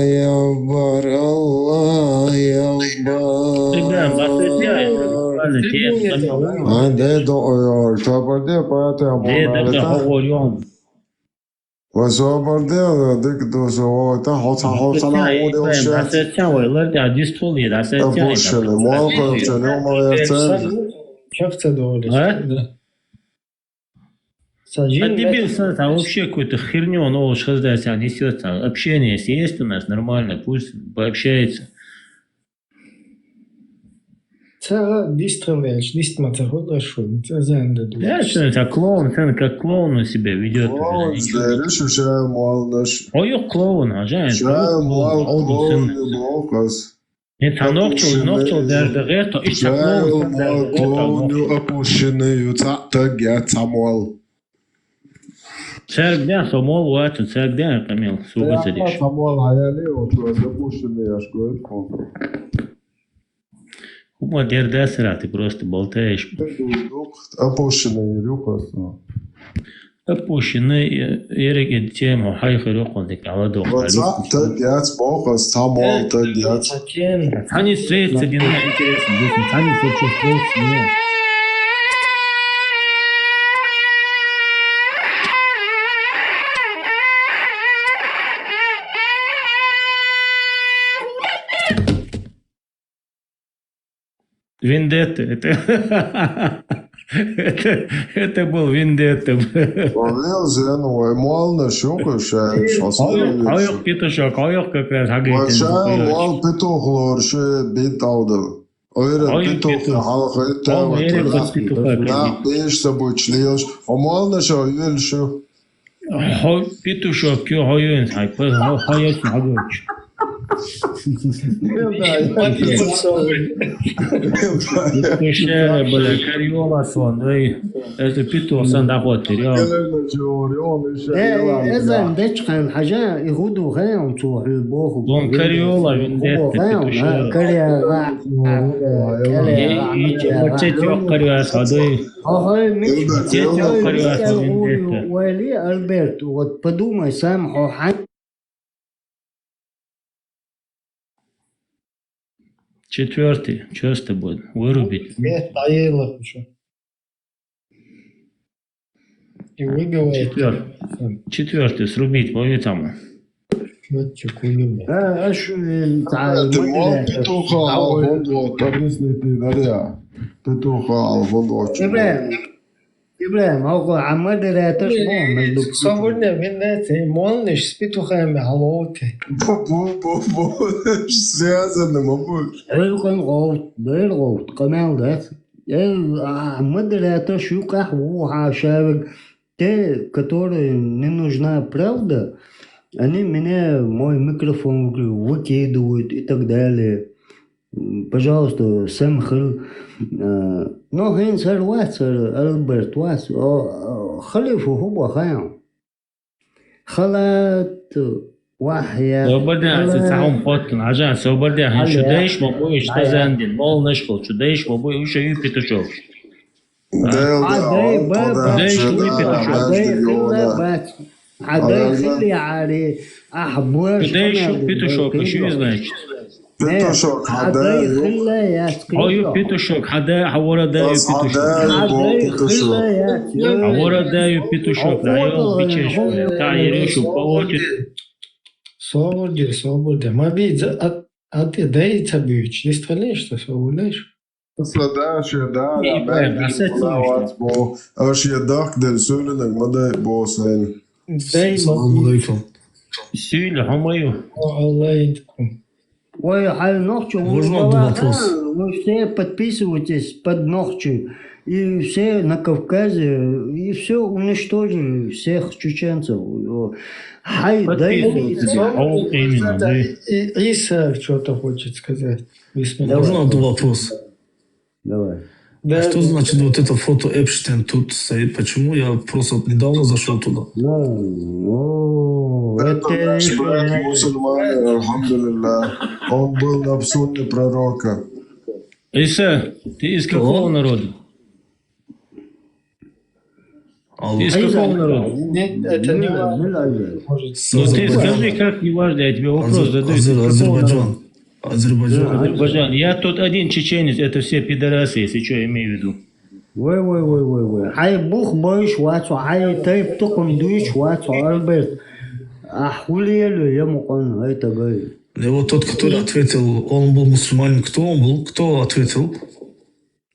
يكبر الله يكبر عندي دعوة تبدي باتي وصبرتي ديك دوسو تحط صلاة ودي وشات опущенный молко вчера Как-то доли. Дебил, там вообще какую-то херню нового шаздася несет. Общение есть у нас нормально, пусть пообщается. Да, что это клоун, он как клоун у себя ведет. Ой, клоун, а жаль. Это ногчил дердегер, то ищ Жайл клоуню опущенную так я самол. Церкден сомол уату, церкден камил, суга цедиш. Самол hayali oturuyor. Запущенный аж говорит фон. Хума дердесера, ты просто болтаешь. Опущенный рюкос. Опущенный ерек тему хайхеру кондик аладо. Вот так я спокойно самол так я. Они встретятся, где нам интересно, они сочувствуют мне. Вендетта, это был вендетта. Повел зену, мол на щуку шеешь. Аяк петушок, аяк как раз хагает. Шея мол петухлор ше битаудал. Ойрен петух халхайта. На беш собучлиош. Мол на шо юлшу. Петушок кё хайен хайпа, хайен хагает. Кариола сон, это петух сандахот إذا دش كان حاجة يهودو غيرهم تروح البوخ. Don Cariola vendette pitušo. Četio Cariola sadoi. Četio Cariola vendette. ولي ألبرت وتبدو سامحوا حد. Четвертый, что с тобой? Вырубить? Нет, поела уже. И выбивает. Четвертый, срубить по там. Ты мол петуха алгондот, объясни ты, Дарья. Петуха алгондот. إبراهيم هو عماد لا تسمع مجدوك. Свободно вендете, молниш с петухами головоте. بو связано, мабуть. كان غوط غير غوط كمان ده عماد لا تشوك أحوه عشان те, которые не нужна правда, они меня мой микрофон выкидывают и так далее. Пожалуйста, сам но هين صار واسر ألبرت واس خليفه هو خيام خلات وحيا Свободно, сам потом, ажа, свободно, чудеешь, мобой, что зандин, мол нашел, чудеешь, мобой, еще и петушок. عداي خلي عليه أحبوش Чудеешь, петушок, еще значит. Петушок, عداي خلي ياسكي Ой, петушок, хада, хавора даю петушок. عداي خلي ياسكي Хавора даю петушок, даю печешь, та ерешу, поводит. Свобода. Мобить, а ты дай табюч, не стреляешь, что свободаешь? Следующее, да, Als je dag del zullen ik maar de boos zijn. Сюля, хамаю. Ой, а ночью вы все подписывайтесь под ночью. И все на Кавказе, и все уничтожили, всех чеченцев. Хай, дай. Иса что-то хочет сказать. Можно один вопрос? Давай. Да, что значит вот это фото Эпштейн тут стоит? Почему? Я просто недавно зашел туда. Это наш брат мусульманин, алхамдулилlah. Он был на sunне пророка. Иса, ты из какого народа? Ты из какого народа? Нет, это не важно. Ну ты скажи, как не важно, я тебе вопрос задаю. Азербайджан. Азербайджан. Я тут один чеченец, это все пидорасы, если что, имею в виду. Ой. Хай бух боиш вацу, хай тайп тукум дуиш вацу, Альберт. Ахулиелю, я мукон, это говорит. И вот тот, который ответил, он был мусульманин. Кто он был? Кто ответил?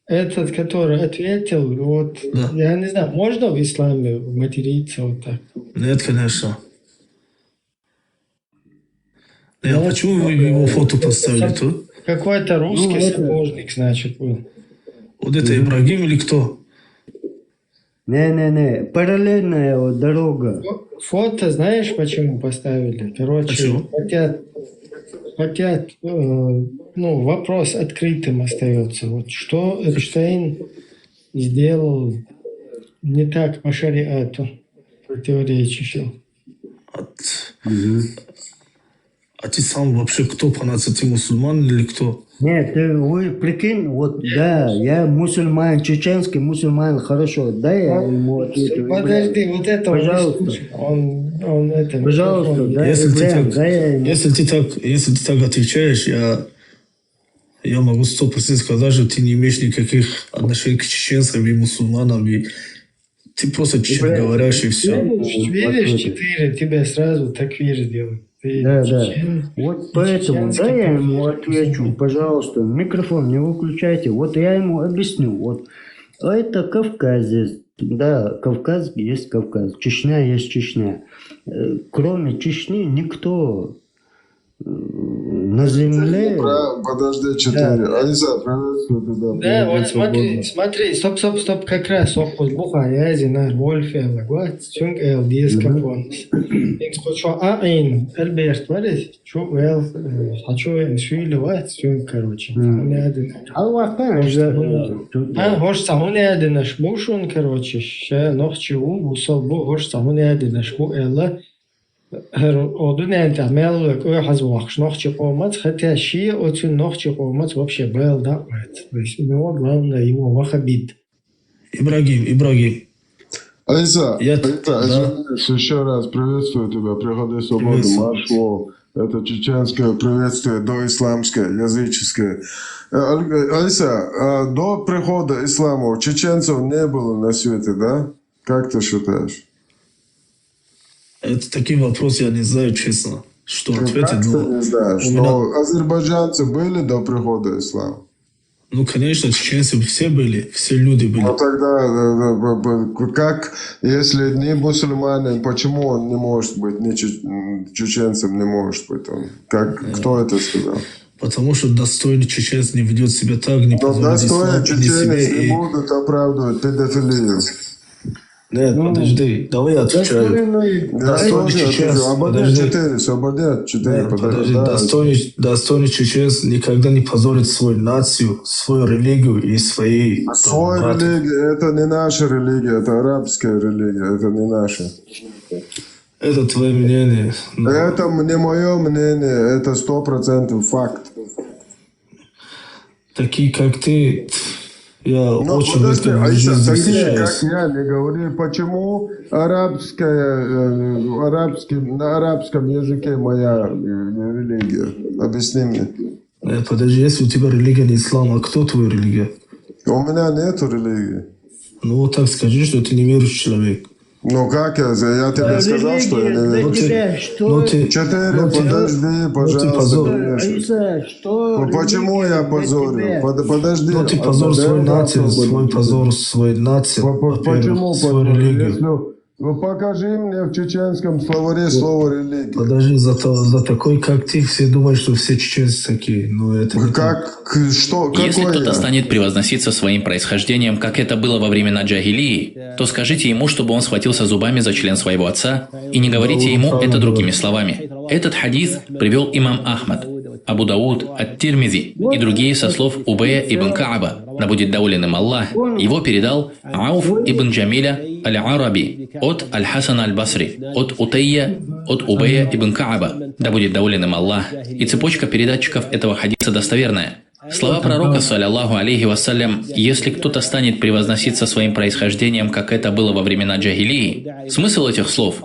Этот, который ответил, вот, да. Я не знаю, можно в исламе материться вот так? Нет, конечно. А почему вы его фото поставили тут? Какой-то русский сапожник, значит, был. Вот это Ибрагим или кто? Не, параллельная дорога. Фото знаешь, почему поставили? Короче, почему? хотят, ну, вопрос открытым остается. Вот что Эпштейн сделал не так по шариату, противоречащего. А ты сам вообще кто по нации? Ты мусульман или кто? Нет, вы прикинь, вот да, я мусульман, чеченский мусульман, хорошо, да, я ему ответил. Подожди, вот это пожалуйста. Он это... Пожалуйста, да, Если ты я так отвечаешь, я могу 100% сказать, что ты не имеешь никаких отношений к чеченцам и мусульманам, и ты просто чеченговорящий, и все. Видишь, 4, тебя сразу таквир сделают. Да. Вот поэтому, да, я ему отвечу, пожалуйста, микрофон не выключайте. Вот я ему объясню. Вот это Кавказец. Да, Кавказ есть Кавказ. Чечня есть Чечня. Кроме Чечни никто на земле... Подожди, 4. Алиса, приветствую тебя. Да, вот смотри, стоп, как раз Охуз Бухая, Зинар, Вольфе, Лагуат, Чунг, Эл, Диес, Капонс. Инспочо, Айн, Альберт, варис, Чу, Эл, Хочу, Инсуили, Ват, Чунг, короче. Хош самуни адинаш бушун, короче, ше нохчу, усал бу, хош самуни адинаш бу, Элла, одун антамел хазвах нохчи комат, хотя ши очень нохчи комат вообще был да, то есть у него главное его вахабит. Ибрагим. Алиса, еще раз приветствую тебя, приходи свободу, машло. Это чеченское приветствие, доисламское, языческое. Алиса, до прихода ислама чеченцев не было на свете, да? Как ты считаешь? Это такие вопросы я не знаю, честно, что ответить. Как ты не знаешь? Но азербайджанцы были до прихода ислама? Ну, конечно, чеченцы все были, все люди были. Ну, тогда, как, если не мусульманин, почему он не может быть, не чеченцем не может быть? Кто это сказал? Потому что достойный чеченец не ведет себя так, не позволит ислам, чеченец не будут оправдывать педофилию. Нет, подожди, давай я отвечаю. Достойный чеченец, достойный чеченец никогда не позорит свою нацию, свою религию и свои... Свою религию, это не наша религия, это арабская религия, это не наша. Это твое мнение. Это не мое мнение, это 100% факт. Такие, как ты... Я очень подожди, в Айса, жизни такие, встречаюсь. как я, не говори, почему на арабском языке моя религия? Объясни мне. Подожди, если у тебя религия не ислам, а кто твоя религия? У меня нету религии. Ну вот так скажи, что ты не верующий человек. Ну как я тебе сказал, что я не верю? 4, подожди, пожалуйста. Ну почему я позорю? Подожди. Ну ты позор свой нацию, свой позор свой нацию. Почему свою религию? Ну покажи мне в чеченском словаре слово религия. Подожди, за такой, как ты, все думают, что все чеченцы такие. Ну это не так. Если кто-то станет превозноситься своим происхождением, как это было во времена джахилии, то скажите ему, чтобы он схватился зубами за член своего отца, и не говорите ему это другими словами. Этот хадис привел имам Ахмад, Абу Дауд, Ат-Тирмизи и другие со слов Убея ибн Кааба, да будет доволен им Аллах. Его передал Ауф ибн Джамиля Аль-Араби от Аль-Хасана Аль-Басри, от Утайя, от Убея ибн Кааба, да будет доволен им Аллах. И цепочка передатчиков этого хадиса достоверная. Слова пророка, саллаллаху алейхи вассалям, если кто-то станет превозноситься своим происхождением, как это было во времена джахилии, смысл этих слов,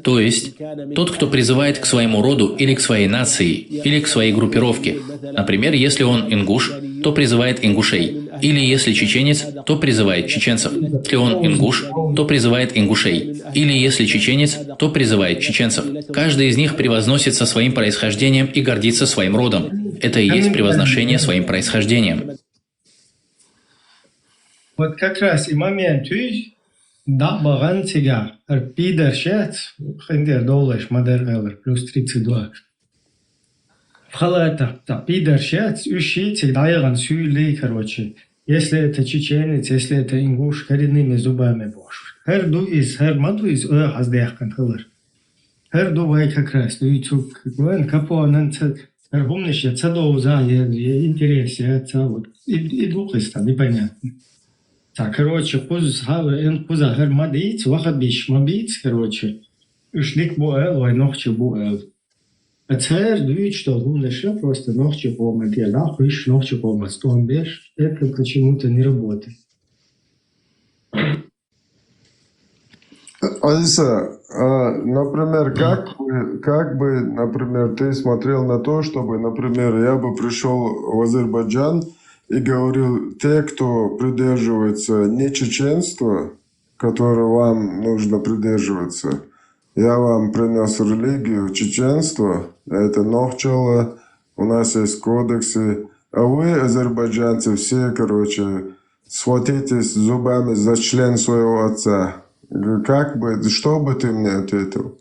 то есть тот, кто призывает к своему роду или к своей нации, или к своей группировке. Например, если он ингуш, то призывает ингушей, или если чеченец, то призывает чеченцев. Если он ингуш, то призывает ингушей, или если чеченец, то призывает чеченцев. Каждый из них превозносится своим происхождением и гордится своим родом. Это и есть превозношение своим происхождением. Вот как раз и момент, да, баган сега, пидершет, хендер доллаш, мадер элер, плюс 32. В халата, да, пидершет, ущите, дайган сюли, короче. Если это чеченец, если это ингуш, коренными зубами бош. Херду из, хермаду из, хаздехкан хылыр. Херду вай как раз, юйцук, гуэн, капуанан, Помнишь, я цадов, да, я интерес, я вот и двух иста, непонятно. Так, короче, куза гер мадиц, вахат биш мабиц, короче, ушлик буэл, вай нохче буэл. Ацер двич, что помнишь, я просто нохче помню, я нахуй нохче помню, стон беш, это почему-то не работает. Алиса, например, как бы, например, ты смотрел на то, чтобы, например, я бы пришел в Азербайджан и говорил, те, кто придерживается не чеченства, которого вам нужно придерживаться, я вам принес религию чеченства, это Нохчала, у нас есть кодексы, а вы, азербайджанцы, все, короче, схватитесь зубами за член своего отца. Как бы, что бы ты мне ответил?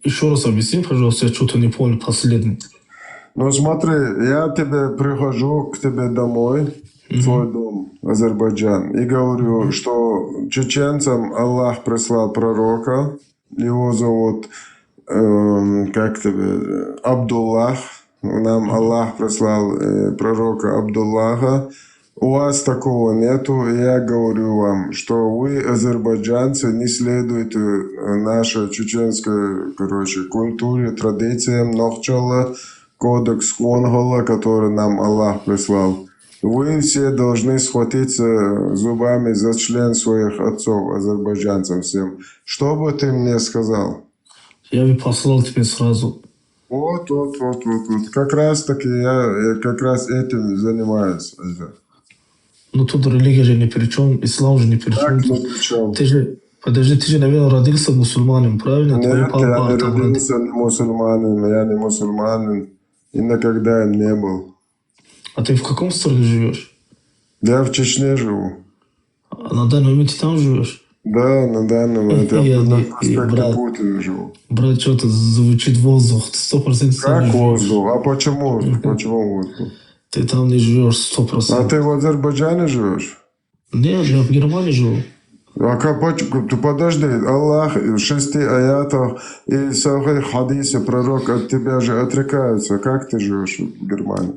Еще раз объясни, пожалуйста, я что-то не понял последний. Ну смотри, я прихожу к тебе домой, в твой дом, Азербайджан, и говорю, что чеченцам Аллах прислал пророка, его зовут, как тебе, Абдуллах, нам Аллах прислал пророка Абдуллаха. У вас такого нету, и я говорю вам, что вы, азербайджанцы, не следуете нашей чеченской, короче, культуре, традициям Нохчала, кодекс Хонгола, который нам Аллах прислал. Вы все должны схватиться зубами за член своих отцов, азербайджанцам всем. Что бы ты мне сказал? Я бы послал тебе сразу. Вот. Как раз таки я как раз этим занимаюсь. Ну тут религия же ни при чем, ислам же ни при чем. Ты же, подожди, ты же, наверное, родился мусульманином, правильно? Нет, я не родился не мусульманин, и никогда им не был. А ты в каком стране живешь? Я в Чечне живу. А на данный момент ты там живешь? Да, на данный момент я на проспекте Путина живу. Брат, что-то звучит воздух, 100% Как воздух? А почему? Почему воздух? Ты там не живешь 100%. А ты в Азербайджане живешь? Нет, я в Германии живу. А как, подожди, Аллах в 6 аятах и Сахих хадисе пророк от тебя же отрекаются. Как ты живешь в Германии?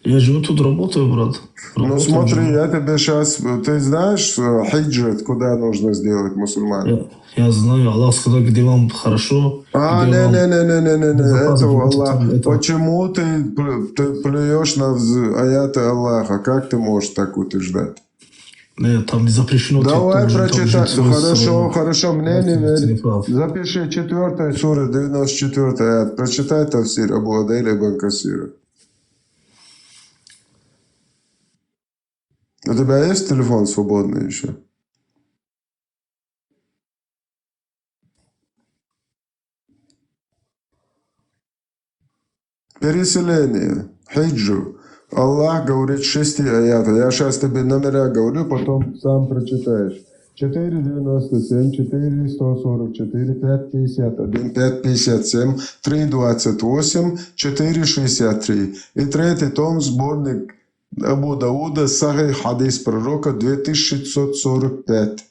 Я живу тут, работаю, брат. Ну смотри, я тебе сейчас... Ты знаешь хиджет, куда нужно сделать мусульмане? Я знаю, Аллах сказал, где вам хорошо. Не, это Аллах. Почему ты плюешь на аяты Аллаха? Как ты можешь так утверждать? Нет, там не запрещено. Давай прочитай. Хорошо, мне не верь. Запиши 4 сура, 94 аят. Прочитай тафсир Абу Адайля ибн Касира. У тебя есть телефон свободный еще? Переселение, хиджу. Аллах говорит 6 аятов. Я сейчас тебе номера говорю, потом сам прочитаешь. 4,97, 4,144, 5,51, 5,57, 3,28, 4,63. И третий том, сборник Абу Дауда, Сахих хадис пророка 2545.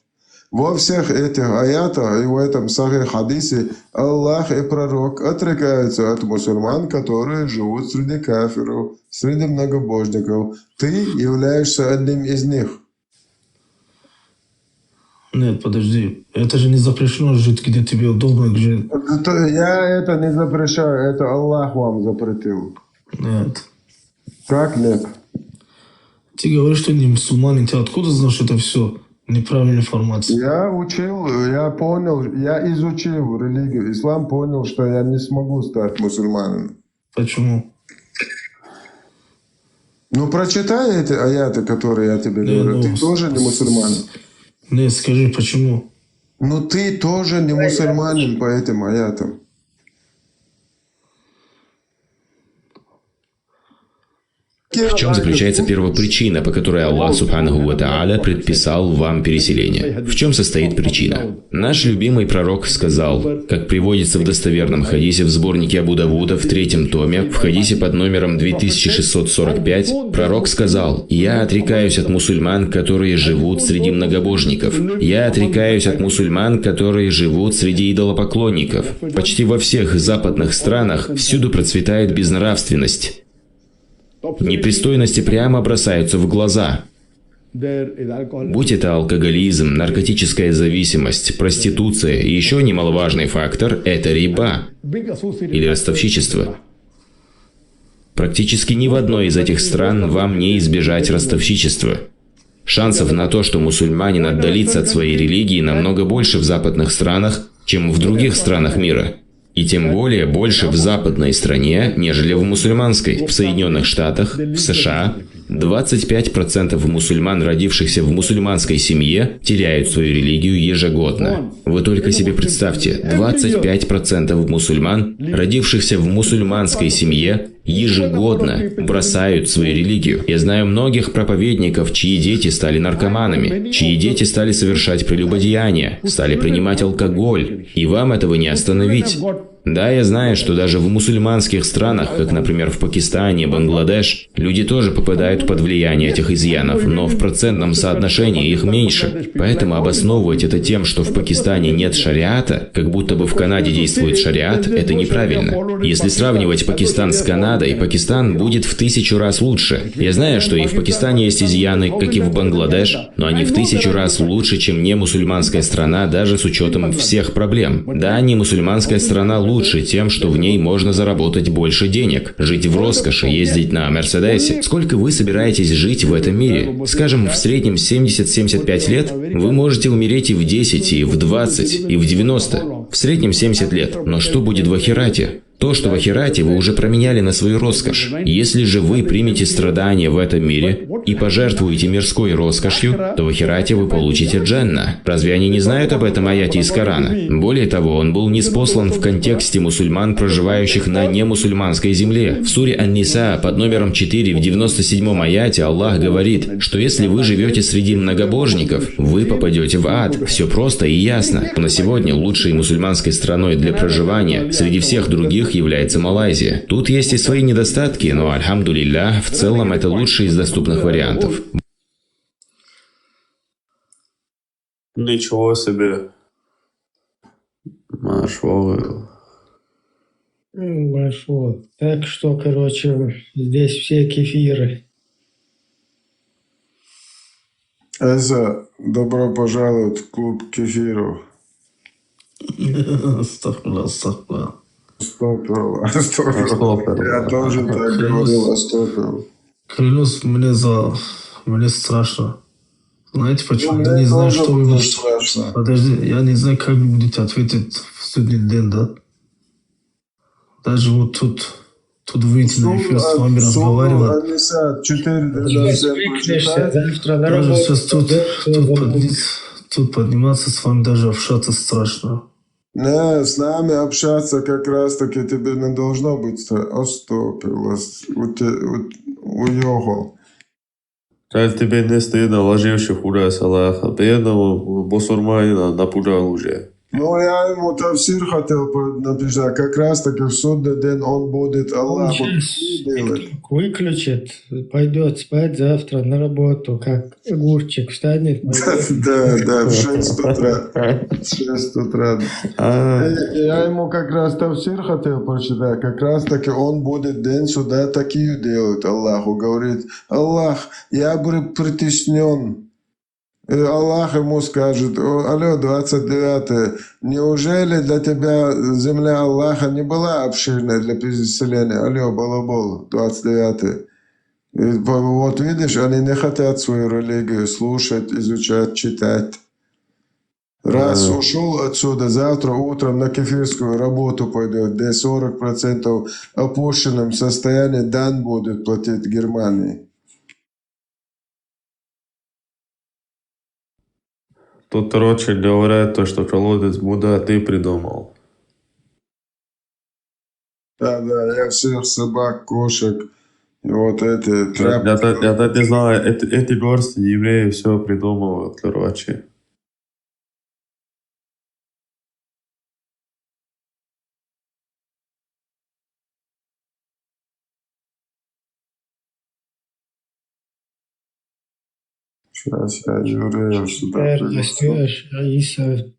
Во всех этих аятах и в этом Сахих хадисе Аллах и пророк отрекаются от мусульман, которые живут среди кафиров, среди многобожников. Ты являешься одним из них. Нет, подожди. Это же не запрещено жить, где тебе удобно. Где... Я это не запрещаю, это Аллах вам запретил. Нет. Как нет? Ты говоришь, что не мусульманин. Ты откуда знаешь это все? Неправильная информация. Я учил, я понял, я изучил религию. Ислам, понял, что я не смогу стать мусульманином. Почему? Ну, прочитай эти аяты, которые я тебе говорю. Ты тоже не мусульманин. Нет, скажи, почему? Ну, ты тоже не мусульманин по этим аятам. В чем заключается первопричина, по которой Аллах Субханаху ва Тааля предписал вам переселение? В чем состоит причина? Наш любимый пророк сказал, как приводится в достоверном хадисе в сборнике Абу Давуда в 3 томе, в хадисе под номером 2645, пророк сказал: «Я отрекаюсь от мусульман, которые живут среди многобожников. Я отрекаюсь от мусульман, которые живут среди идолопоклонников». Почти во всех западных странах всюду процветает безнравственность. Непристойности прямо бросаются в глаза. Будь это алкоголизм, наркотическая зависимость, проституция и еще немаловажный фактор – это риба или ростовщичество. Практически ни в одной из этих стран вам не избежать ростовщичества. Шансов на то, что мусульманин отдалится от своей религии, намного больше в западных странах, чем в других странах мира. И тем более больше в западной стране, нежели в мусульманской. В Соединенных Штатах, в США 25% мусульман, родившихся в мусульманской семье, теряют свою религию ежегодно. Вы только себе представьте, 25% мусульман, родившихся в мусульманской семье, ежегодно бросают свою религию. Я знаю многих проповедников, чьи дети стали наркоманами, чьи дети стали совершать прелюбодеяния, стали принимать алкоголь, и вам этого не остановить. Да, я знаю, что даже в мусульманских странах, как, например, в Пакистане, Бангладеш, люди тоже попадают под влияние этих изъянов, но в процентном соотношении их меньше. Поэтому обосновывать это тем, что в Пакистане нет шариата, как будто бы в Канаде действует шариат, это неправильно. Если сравнивать Пакистан с Канадой, Пакистан будет в 1000 раз лучше. Я знаю, что и в Пакистане есть изъяны, как и в Бангладеш, но они в 1000 раз лучше, чем не мусульманская страна, даже с учетом всех проблем. Да, не мусульманская страна лучше тем, что в ней можно заработать больше денег, жить в роскоши, ездить на Мерседесе. Сколько вы собираетесь жить в этом мире? Скажем, в среднем 70-75 лет вы можете умереть и в 10, и в 20, и в 90. В среднем 70 лет. Но что будет в ахирате? То, что в ахирате вы уже променяли на свою роскошь. Если же вы примете страдания в этом мире и пожертвуете мирской роскошью, то в ахирате вы получите джанна. Разве они не знают об этом аяте из Корана? Более того, он был ниспослан в контексте мусульман, проживающих на немусульманской земле. В суре Ан-Ниса под номером 4 в 97-м аяте Аллах говорит, что если вы живете среди многобожников, вы попадете в ад. Все просто и ясно. На сегодня лучшей мусульманской страной для проживания среди всех других является Малайзия. Тут есть и свои недостатки, но, альхамдулилля, в целом это лучший из доступных вариантов. Ничего себе. Машвал. Большой. Так что, короче, здесь все кефиры. Эза, добро пожаловать в клуб кефиров. Астагфирулlah. Стопил. Я тоже так говорил, стопил. Клянусь, мне страшно. Знаете почему? Я не знаю, что вы будете... Подожди, я не знаю, как вы будете ответить в судный день, да? Даже вот тут выйти на эфир с вами разговаривать. Даже сейчас тут подниматься с вами, даже общаться страшно. Не, с нами общаться как раз таки тебе не должно быть оступилось, уехал. Как тебе не стыдно, ложивший худас Аллаха, бедного бусурманина напугал уже. Ну, я ему тавсир хотел написать, как раз таки в судный день он будет Аллах делать. Выключит, пойдет спать завтра на работу, как огурчик встанет. Да, в 6 утра. Я ему как раз тавсир хотел прочитать, как раз таки он будет день суда такие делать Аллаху. Говорит, Аллах, я бы притеснен. И Аллах ему скажет, алло, 29-е, неужели для тебя земля Аллаха не была обширной для переселения? Алло, балабол, 29-е. Вот видишь, они не хотят свою религию слушать, изучать, читать. Раз ушел отсюда, завтра утром на кефирскую работу пойдет, где 40% опущенном состоянии дан будет платить Германии. Тут, короче, говорят то, что колодец Будда ты придумал. Да, я всех собак, кошек И вот эти Я так не знаю, эти горсти евреи все придумывают, короче. Сейчас я евреев сюда принесу. Растешь, Раиса.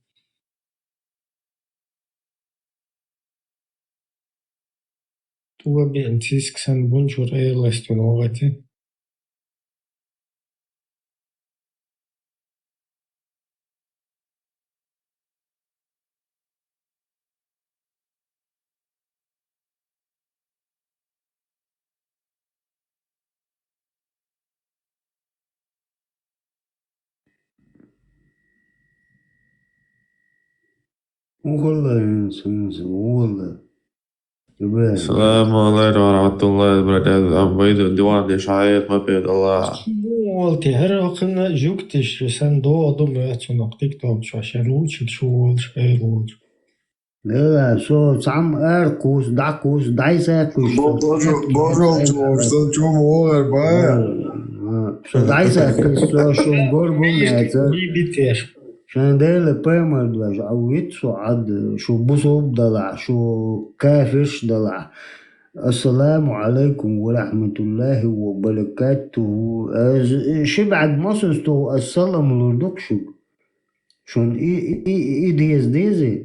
Tu bine că sunt bun jurăie la stinovate. والله ينسى والله إبراهيم السلام عليكم ورحمة الله وبركاته. عم بعيد ديوان إشعاعات ما بيد الله. Olti, her akına juktiş, sen doğdu mötün oktik topçu, şeruçik şuur, şeruç. لا شو عم اركوس دعكوس دايساكوس Borov čum over baja. شو دايساكوس شو غوربون هذا Biteš. عشان دايل بيمر دلاج او يتسو عد شو بصوب دلع شو كافش دلع السلام عليكم ورحمة الله وبركاته شبعد مصر السلام لردكشو شون اي ديز ديزي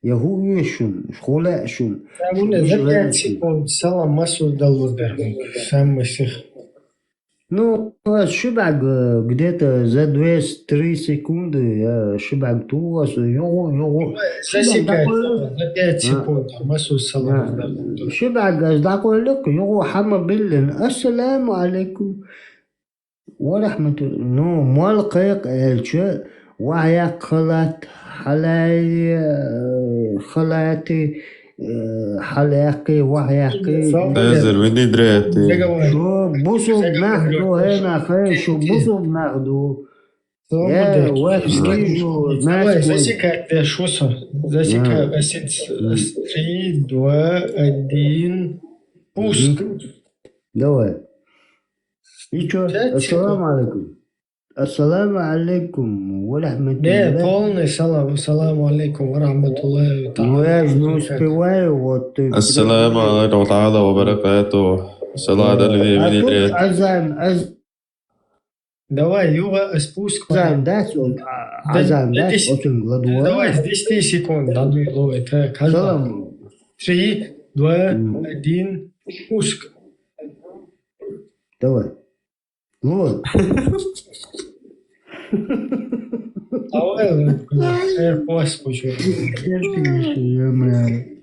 يهو يشون شخولا شون Самуне, за 5 секунд салам массу дал верник. Сам мысих. Ну, шибаг где-то за 2-3 секунды я шибаг туас, його. Засекай, за 5 секунд массу салам дал. شبعك داكو لك يو حما بلن السلام عليكم ورحمة الله نو مال قيق الشيء وعيا خلات خلاتي حلاقي وحياقي نازل مني دريتي. شو بوسو بناخدو هنا خير شو بوسو بناخدو يا واسكيجو ناس Засекай, ты шоса. Засекай, 3, 2, 1, пуск. давай и чё ассаламу алейкум ассаламу алейкум ورحمة Не, الله полный салам. Саламу алейкум ва рахматуллахи ва ну я же не успеваю вот ты السلام عليكم ورحمة الله وبركاته. صلاة النبي а مني тут دريت. азан Давай, Юва, спуск. дать азан дать очень гладуа Давай, с 10 секунд. Надо ловить. салам 3, 2, 1, пуск. давай вот Давай, AirPods почему.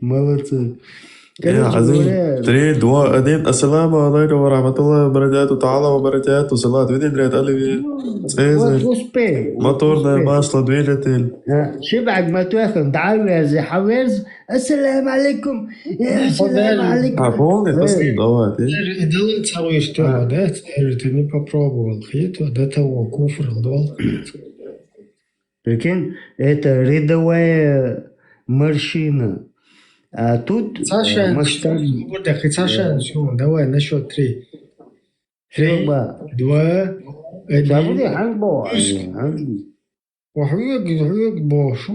молодцы يا عظيم. 3 2 1 السلام عليكم ورحمة الله وبركاته. تعالى وبركاته. صلاة مني دريت قلبي. вот سيزر. успей موتورنا масло, двигатель. شبعك ما تاخذ تعالوا يا زي حواز السلام عليكم يا السلام عليكم Полный тасlim, давай. Дал целую историю, да? Ты не попробовал. Это до того куфр дал. прикинь это рядовая морщина а тут Саша, масштаб Саша, давай на счет 3. 3, 2, 1. وحيق بوشو.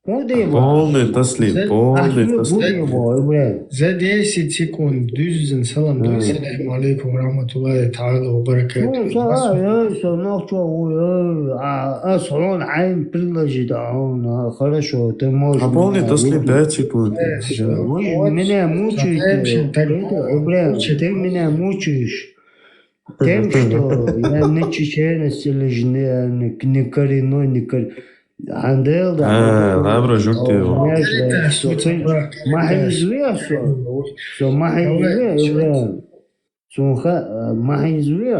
Полный таслим, полный таслим. За 10 секунд düzün salam diyor. Selamun aleykum ve rahmetullahi ta'ala ve berekatuhu. أصعون عين برلجي دعون хорошо ты можешь Полный таслим 5 секунд. меня мучаешь ты меня мучаешь тем что я не чеченец или же не коренной не عندل ده نعم جوكتي. ما هيزويه شو ما هيزويه شو ما هيزويه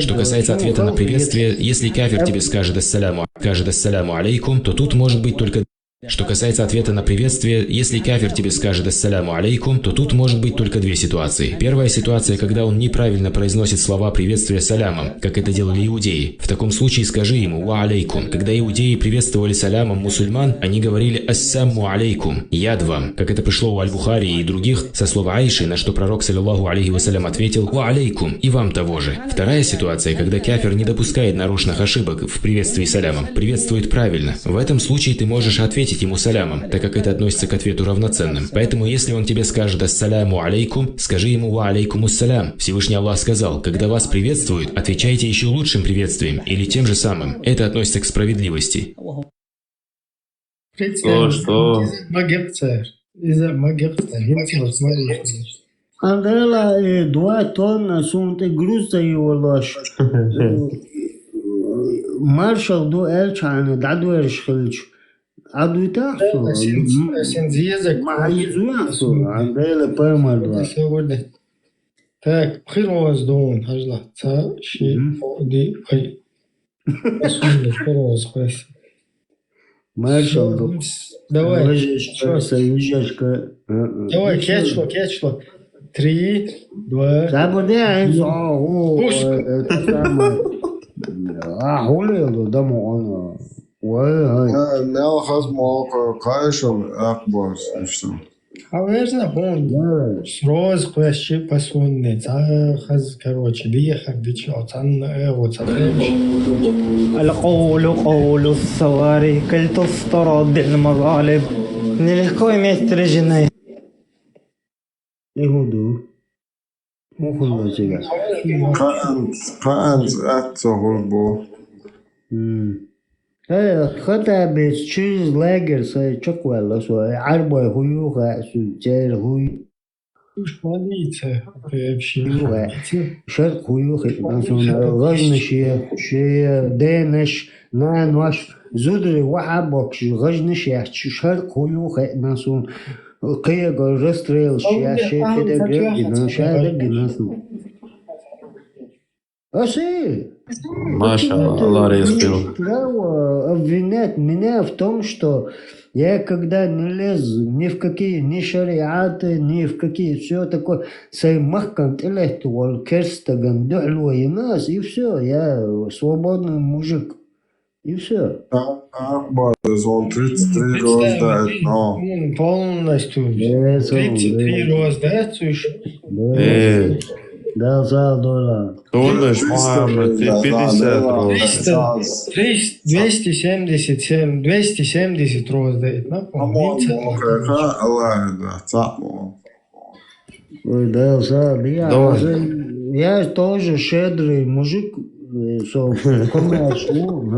Что касается ответа на приветствие, если кафир тебе скажет ассаляму алейкум, то тут может быть только Что касается ответа на приветствие, если кафир тебе скажет «Ассаляму алейкум», то тут может быть только две ситуации. Первая ситуация, когда он неправильно произносит слова приветствия салямом, как это делали иудеи. В таком случае скажи ему «Ва алейкум». Когда иудеи приветствовали салямом мусульман, они говорили «Ассаму алейкум», «Яд вам», как это пришло у Аль-Бухари и других, со слова Айши, на что пророк, саллаллаху алейхи вассалям, ответил «Ва алейкум», и вам того же. Вторая ситуация, когда кафир не допускает нарочных ошибок в приветствии салямом, приветствует правильно. В этом случае ты можешь ответить ему салямом, так как это относится к ответу равноценным. Поэтому, если он тебе скажет «Ассаляму алейкум», скажи ему «Ва алейкум ассалям». Всевышний Аллах сказал: когда вас приветствуют, отвечайте еще лучшим приветствием или тем же самым. Это относится к справедливости. Что? Andela doar tonna sunt gruza يولاش Marshall do elçane dadu erşkılç Adu taxtu ما يزويحتو Andela поймал Сегодня. Так, хироз дон, хажла. Ца, ши, ди, хай. Хироз, хваси. Marshall Давай. Союзяшка. Давай, кетчло. 3, 2. Забудем, это самое. Хулилу домой. ناخذ موقع قايشل أكبر что. Наверное, он сроз квещи посунный, хаз, короче, лихак, дичо, цан, القول قول الصواريخ كي تسترد المظالم. Нелегко иметь три жены. يهودو مو كله زي قانت أتسهل بو خطأ بس через лагерь сай чоквелла сой арбой хуюха сутер хуй уж молиться вообще шер хуюха насун غجنشي شي دينش نانوش زودري وحبك غجنشي شر хуюха насун قيق رستريل شي كده جدا شاده جناسو أشي Маша, Аллах разбил. Обвинять меня в том, что я когда не лезу ни в какие, ни шариаты, ни в какие, все такое, саймахкан интеллектуал, керстаган, духлуй нас, и все, я свободный мужик. И все. Он 33 роздает, но... Полностью. 33 роздает, Да, за доллар. Думаешь, Мухаммад, ты 50 роз. 277, 270 роздает. Да, за, я тоже щедрый мужик.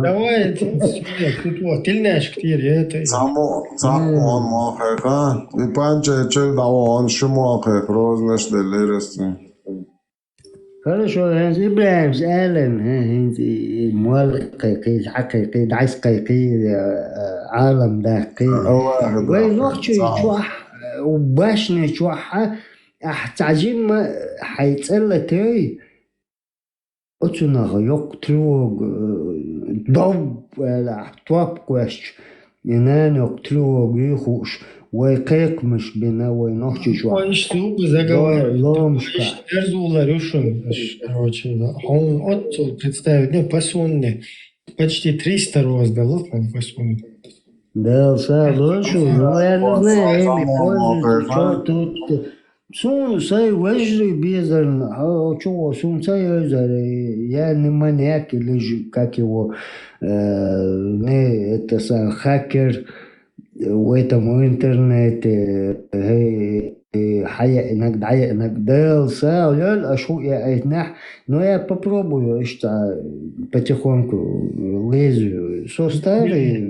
Давай, тут вот, тельняшек теперь, это... он мохака, и панча челдава, он шумохак, рознаш делирости. Хорошо, Ибраим سألن انت موالقي حقيقي دعس قيقي عالم داقي وين وقتي شوح وباشني شوح احتاجين ما حيتسأل تري اتنا يوق تروق ضب ولا طواب كوش ينان يوق تروق يخوش ويقيق مش بنا وينوحشي شو что заговаривают. Эрзула Рюшин, короче, он отцу представит, не, по сонне, почти 300 роздал, по сонне. Да, лучше, но я не знаю, ими что тут. Сун сай вежри безден, что сун сай вежри, я не маньяк или как его, не, это сам хакер, в этом интернете, حيا انك دعي انك دال ساعة ولا شو يا اتنح но я попробую что потихоньку лезу со старый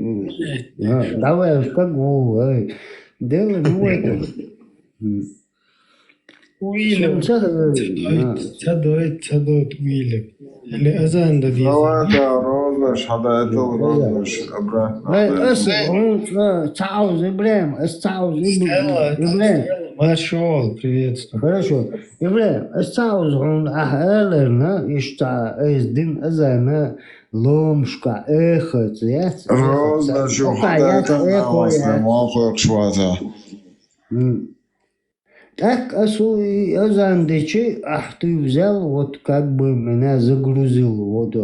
давай как гол делай ну это Уильям, цадоет Уильям. Или Азан да рознаш, хадайтал рознаш, обратно. تعاوز ابراهيم استعوز ابراهيم Маршал, приветствую. Хорошо. Ибраим, استعوذ أهلنا يشتع دين أزانا لومشكا إخت يات Роза, что это на вас не могу швата. Так, Азандычи, ты взял, вот как бы меня загрузил, вот, ты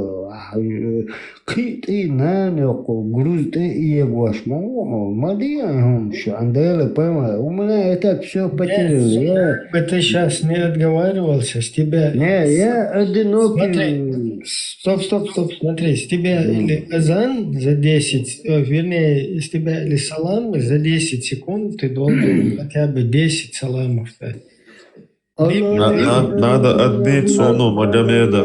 груз ты и его молодец, Андела, пойма, у меня и так все потерял. Ты сейчас не отговаривался, с тебя... Не, я одинокий. Смотри, стоп, смотри, с тебя или азан за 10, вернее, с тебя или салам за 10 секунд ты должен хотя бы 10 саламов дать. Надо отбить сону Магомеда.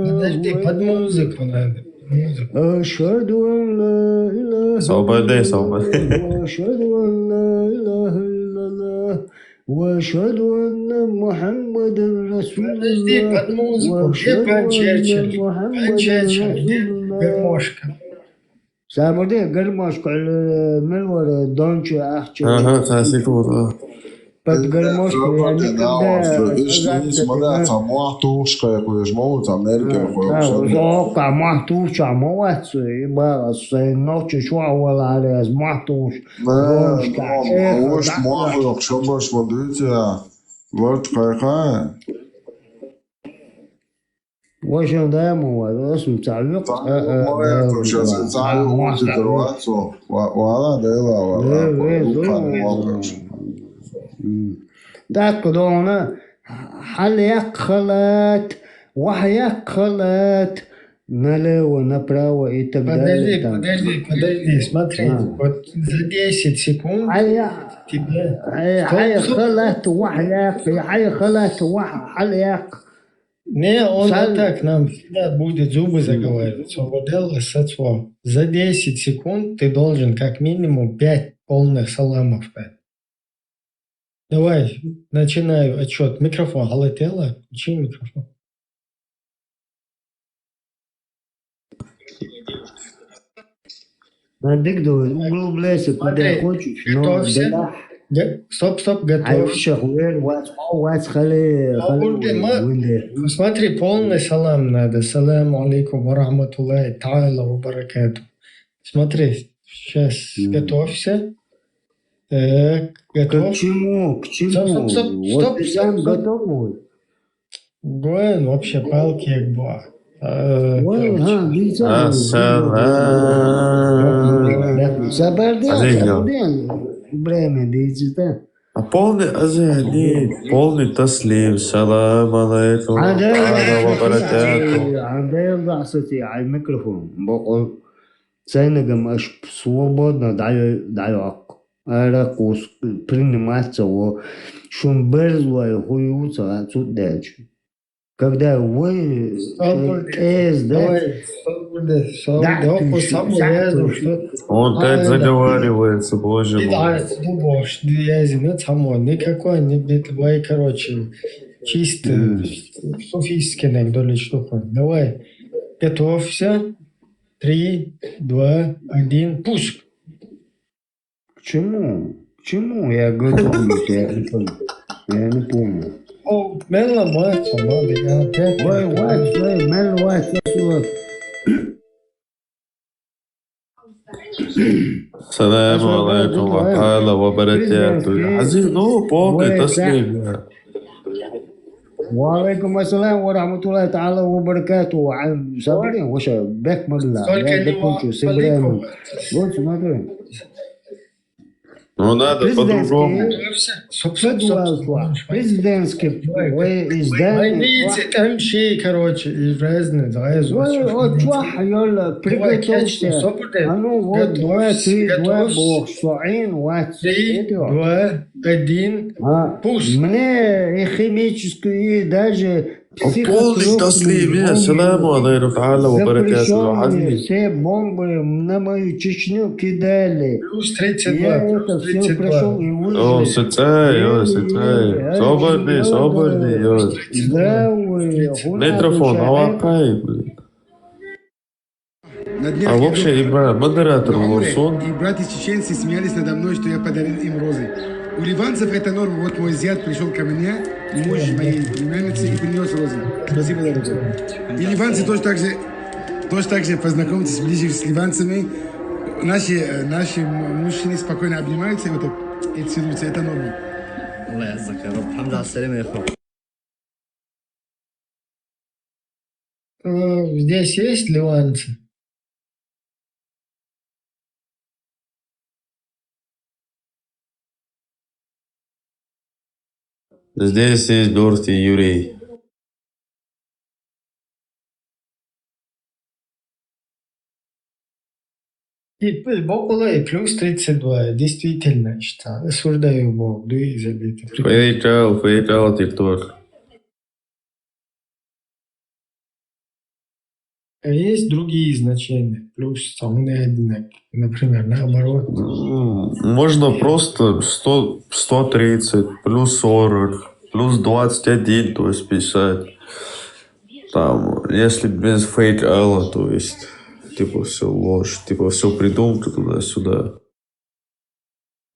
Подожди, под музыку надо. Освободи. وأشهد أن محمد رسول Подожди, الله под музыку. Где пан Черчилль? Пан Черчилль, где гармошка? سامردي قرمشك على المنور دونش أحكي секунду. под гармошку я никогда Смотря, махтушка, якую ж мову, там нерки, زوقع محتوش عموات يبقى نوتش شو ولا على محتوش Уж маху, що баш водиться, вот какая. وش دايما هذا اسم تعليق Сейчас специально может драться, вала дела, вала. ذاك دونا حليق خلات وحيق خلات налево, направо и так далее. Подожди, смотри, вот за 10 секунд тебе... حي خلات وحيق حي خلات وحيق. Не, он вот так нам всегда будет зубы заговаривать. Свободел сацво. За 10 секунд ты должен как минимум 5 полных саламов дать. Давай, начинаю отчет. Микрофон. Галатела, включи микрофон. Надыгду, углубляйся куда хочешь, но Стоп, готовься. Смотри, полный салам надо. Саламу алейкум ва рахматуллахи та'аля ва баракату. Смотри, сейчас готовься. Так, готов? К чему? Стоп. Готов. Гуэн, вообще палки як два. Время бейджита. А полный азани, полный таслим, салам алейкум, ва баракату. Андел дасати على الميكروفون بقول سينجم аж свободно даю аракус приниматься о шум берзлой хуются отсюда. Когда вы Он так заговаривается, боже мой. Никакой не битвой, короче, чисто суфийский анекдот штука. Давай, готовься. 3, 2, 1, пуск. К чему я готовлюсь? Я не помню. О, мело мать, Салам алейкум, ва баракату. Азин, ну, полный таслим. وعليكم السلام ورحمة الله تعالى وبركاته. عن سبرين وش بك مبلغ يا دكتور سبرين вот смотри. Ну надо по-другому. Президентский издание. Видите, там шеи, короче, и разные. Приготовься. А ну вот, 2, 3, 2, бог, суин, 3, 2, 1, пусть. Мне и химическую, и даже полный таслим, я саламу алейкум та'аля ва баракату. Все бомбы на мою Чечню кидали. Плюс 32. Я это все прошел и выжил. О, сыцай. Свободный. Здравый. Микрофон, авакай, блин. На днях А я вообще, был Ибрагим, модератор на умре, Лорсон. и братья чеченцы смеялись надо мной, что я подарил им розы. У ливанцев это норма. Вот мой зять пришел ко мне, муж моей племянницы, и принес розы. Спасибо, дорогой. И ливанцы тоже так же познакомьтесь ближе с ливанцами. Наши мужчины спокойно обнимаются и вот так и целуются. Это норма. الله يعزك يا رب الحمد لله على السلامة يا أخوي. Здесь есть ливанцы? Здесь есть Дорт и Юрий. И около плюс 32, действительно, считаю. Осуждаю Бог, да и забито. Фейкал, ТикТок. А есть другие значения, плюс самые одинаковые, например, наоборот. Можно просто 130, плюс 40, плюс 21, то есть 50. Там, если без фейк-алла, то есть, типа, все ложь, типа, все придумка туда-сюда.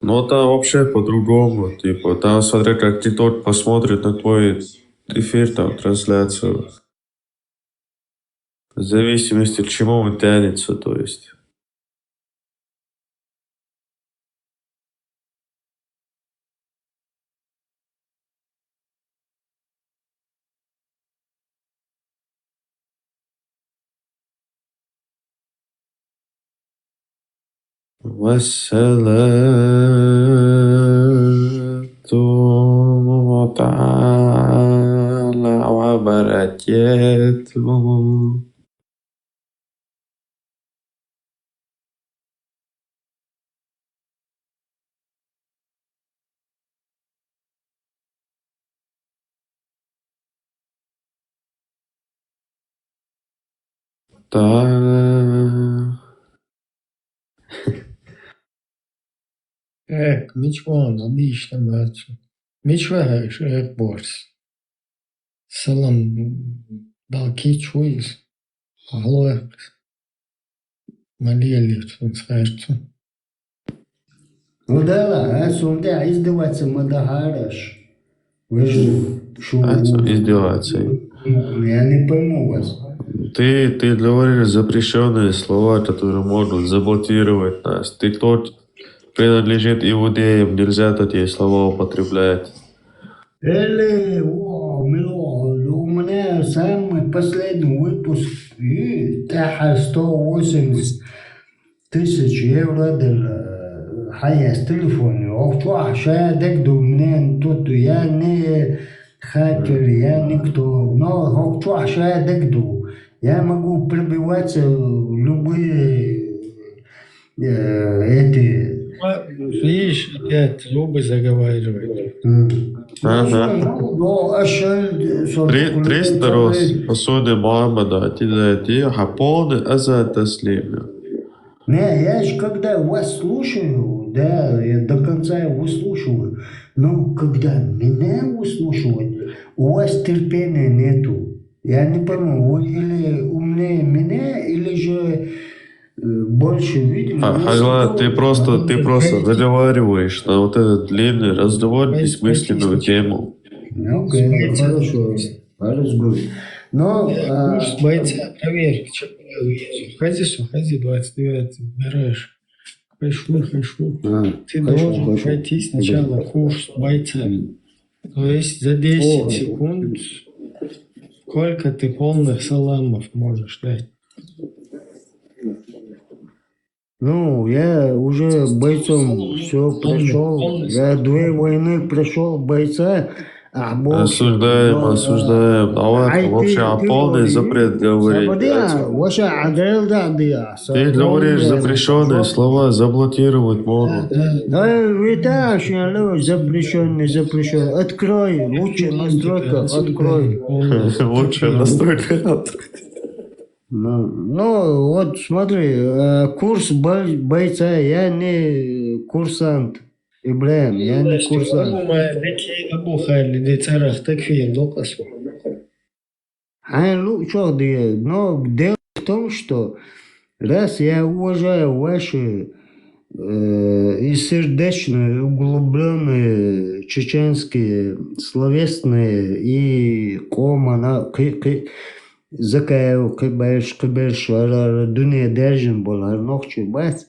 Но там вообще по-другому, типа, там смотря как ТикТок посмотрит на твой эфир, там, трансляцию. В зависимости к чему он тянется, то есть. Вассалату та'ала ва баракатуху. Miçvan, обычно, братцы. Miçvahаш, борс. Салам, балки чуис. Аллах. Молили, что скажется. Ну да ладно, сумда издеваться мадахараш. Вы же шо? Издеваться. Я не пойму вас. Ты говоришь запрещенные слова, которые могут заблокировать нас. ТикТок принадлежит иудеям, нельзя такие слова употреблять. Или, у меня самый последний выпуск, тахал 180 тысяч евро для حياة تليفوني وفتوح شادك دو منين توتو يعني хакер, я никто, но хочу шадек ду. Я могу пробиваться в любые эти... Видишь, опять зубы заговаривают. Ага. 300 роз посуды Мухаммада, ти хапоны аза таслим. Не, я же когда вас слушаю, да, я до конца его слушаю, но когда меня выслушивают, у вас терпения нету. Я не пойму, вы или умнее меня, или же больше видели. Хагла, ты просто заговариваешь на вот этот длинный разговор, бессмысленную тему. Окей, хорошо. Но... бойца, проверь. Ходи, 29, выбираешь. Хочу. Ты должен пройти сначала курс бойца. То есть за 10 секунд сколько ты полных саламов можешь дать? Ну, я уже бойцом все прошел. Я 2 войны прошел бойца. Осуждаем. Вообще полный запрет говорить. Ты говоришь запрещенные слова, заблокировать могут. Да, запрещенный. Открой, лучше настройка, открой. Лучше настройка. Ну, вот смотри, курс бойца, я не курсант. Ибраим, я не курсант. Но дело в том, что Раз я уважаю ваши и сердечные, углубленные чеченские, словесные и закаю кыбеш дуне держим была ночью бац.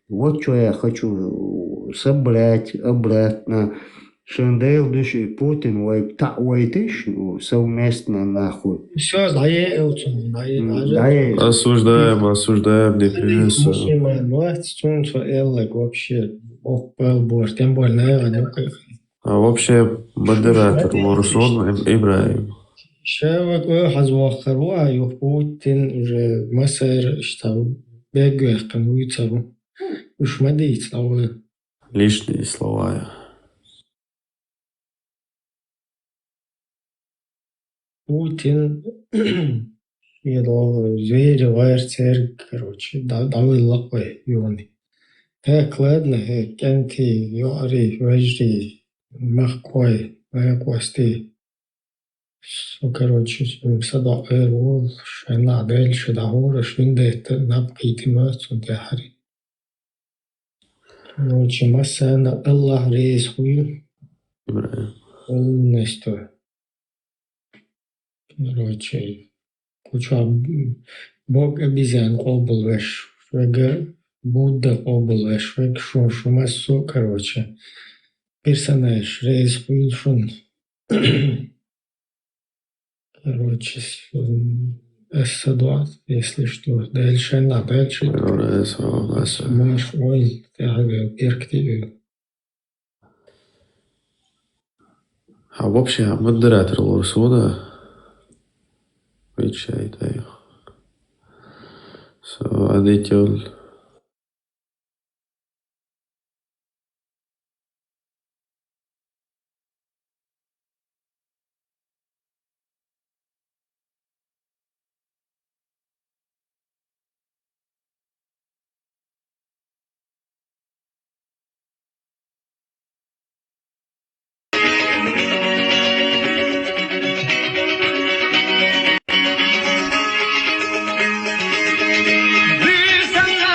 Вот что я хочу собрать обратно. Шандейл души Путин войтыш совместно нахуй. Все, Осуждаем, не приветствуем. Вообще, тем более, А вообще модератор Лорсон Ибраим. شاوك حزواخروا يوبوتين уже مسار штаб бегах кануицару уж мадейц лавы Лишние слова. Путин едал зверь вайрцер короче давай лапой юни так ладно кенти юари вежди махкой кости короче, сада эрол, шена дальше дahora, швиндет, напките мацун тяхари. Короче, масана Аллах рейс хуй. Полностью. Короче, куча Бог обезьян обл веш, швега Будда обл веш, швег шумасу, короче. Персонаж рейс хуй шун. Короче, S2, если что, дальше на дальше. Можешь, ой, перкти. А вообще модератор Лорсона отвечает. Адител. Bir sana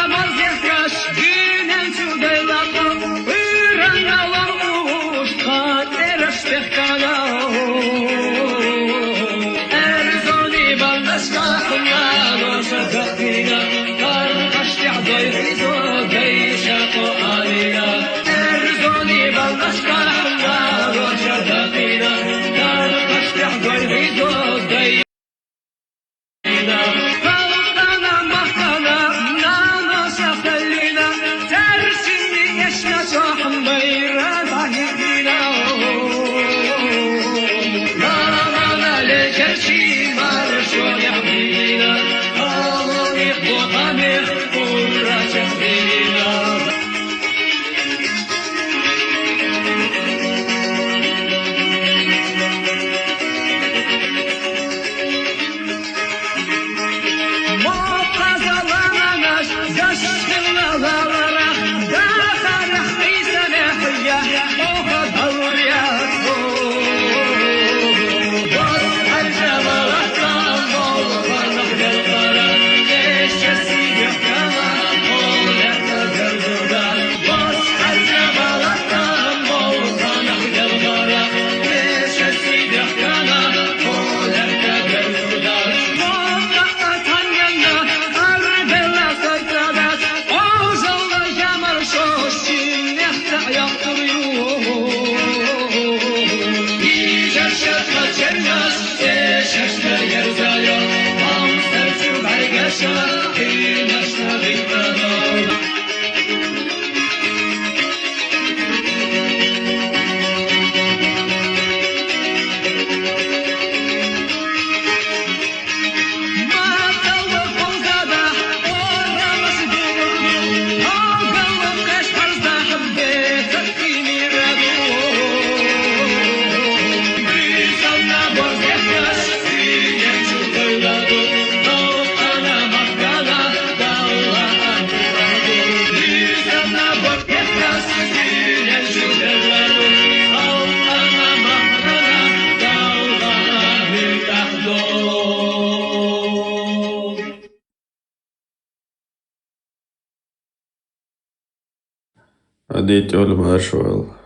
Adit Olum Harshwell.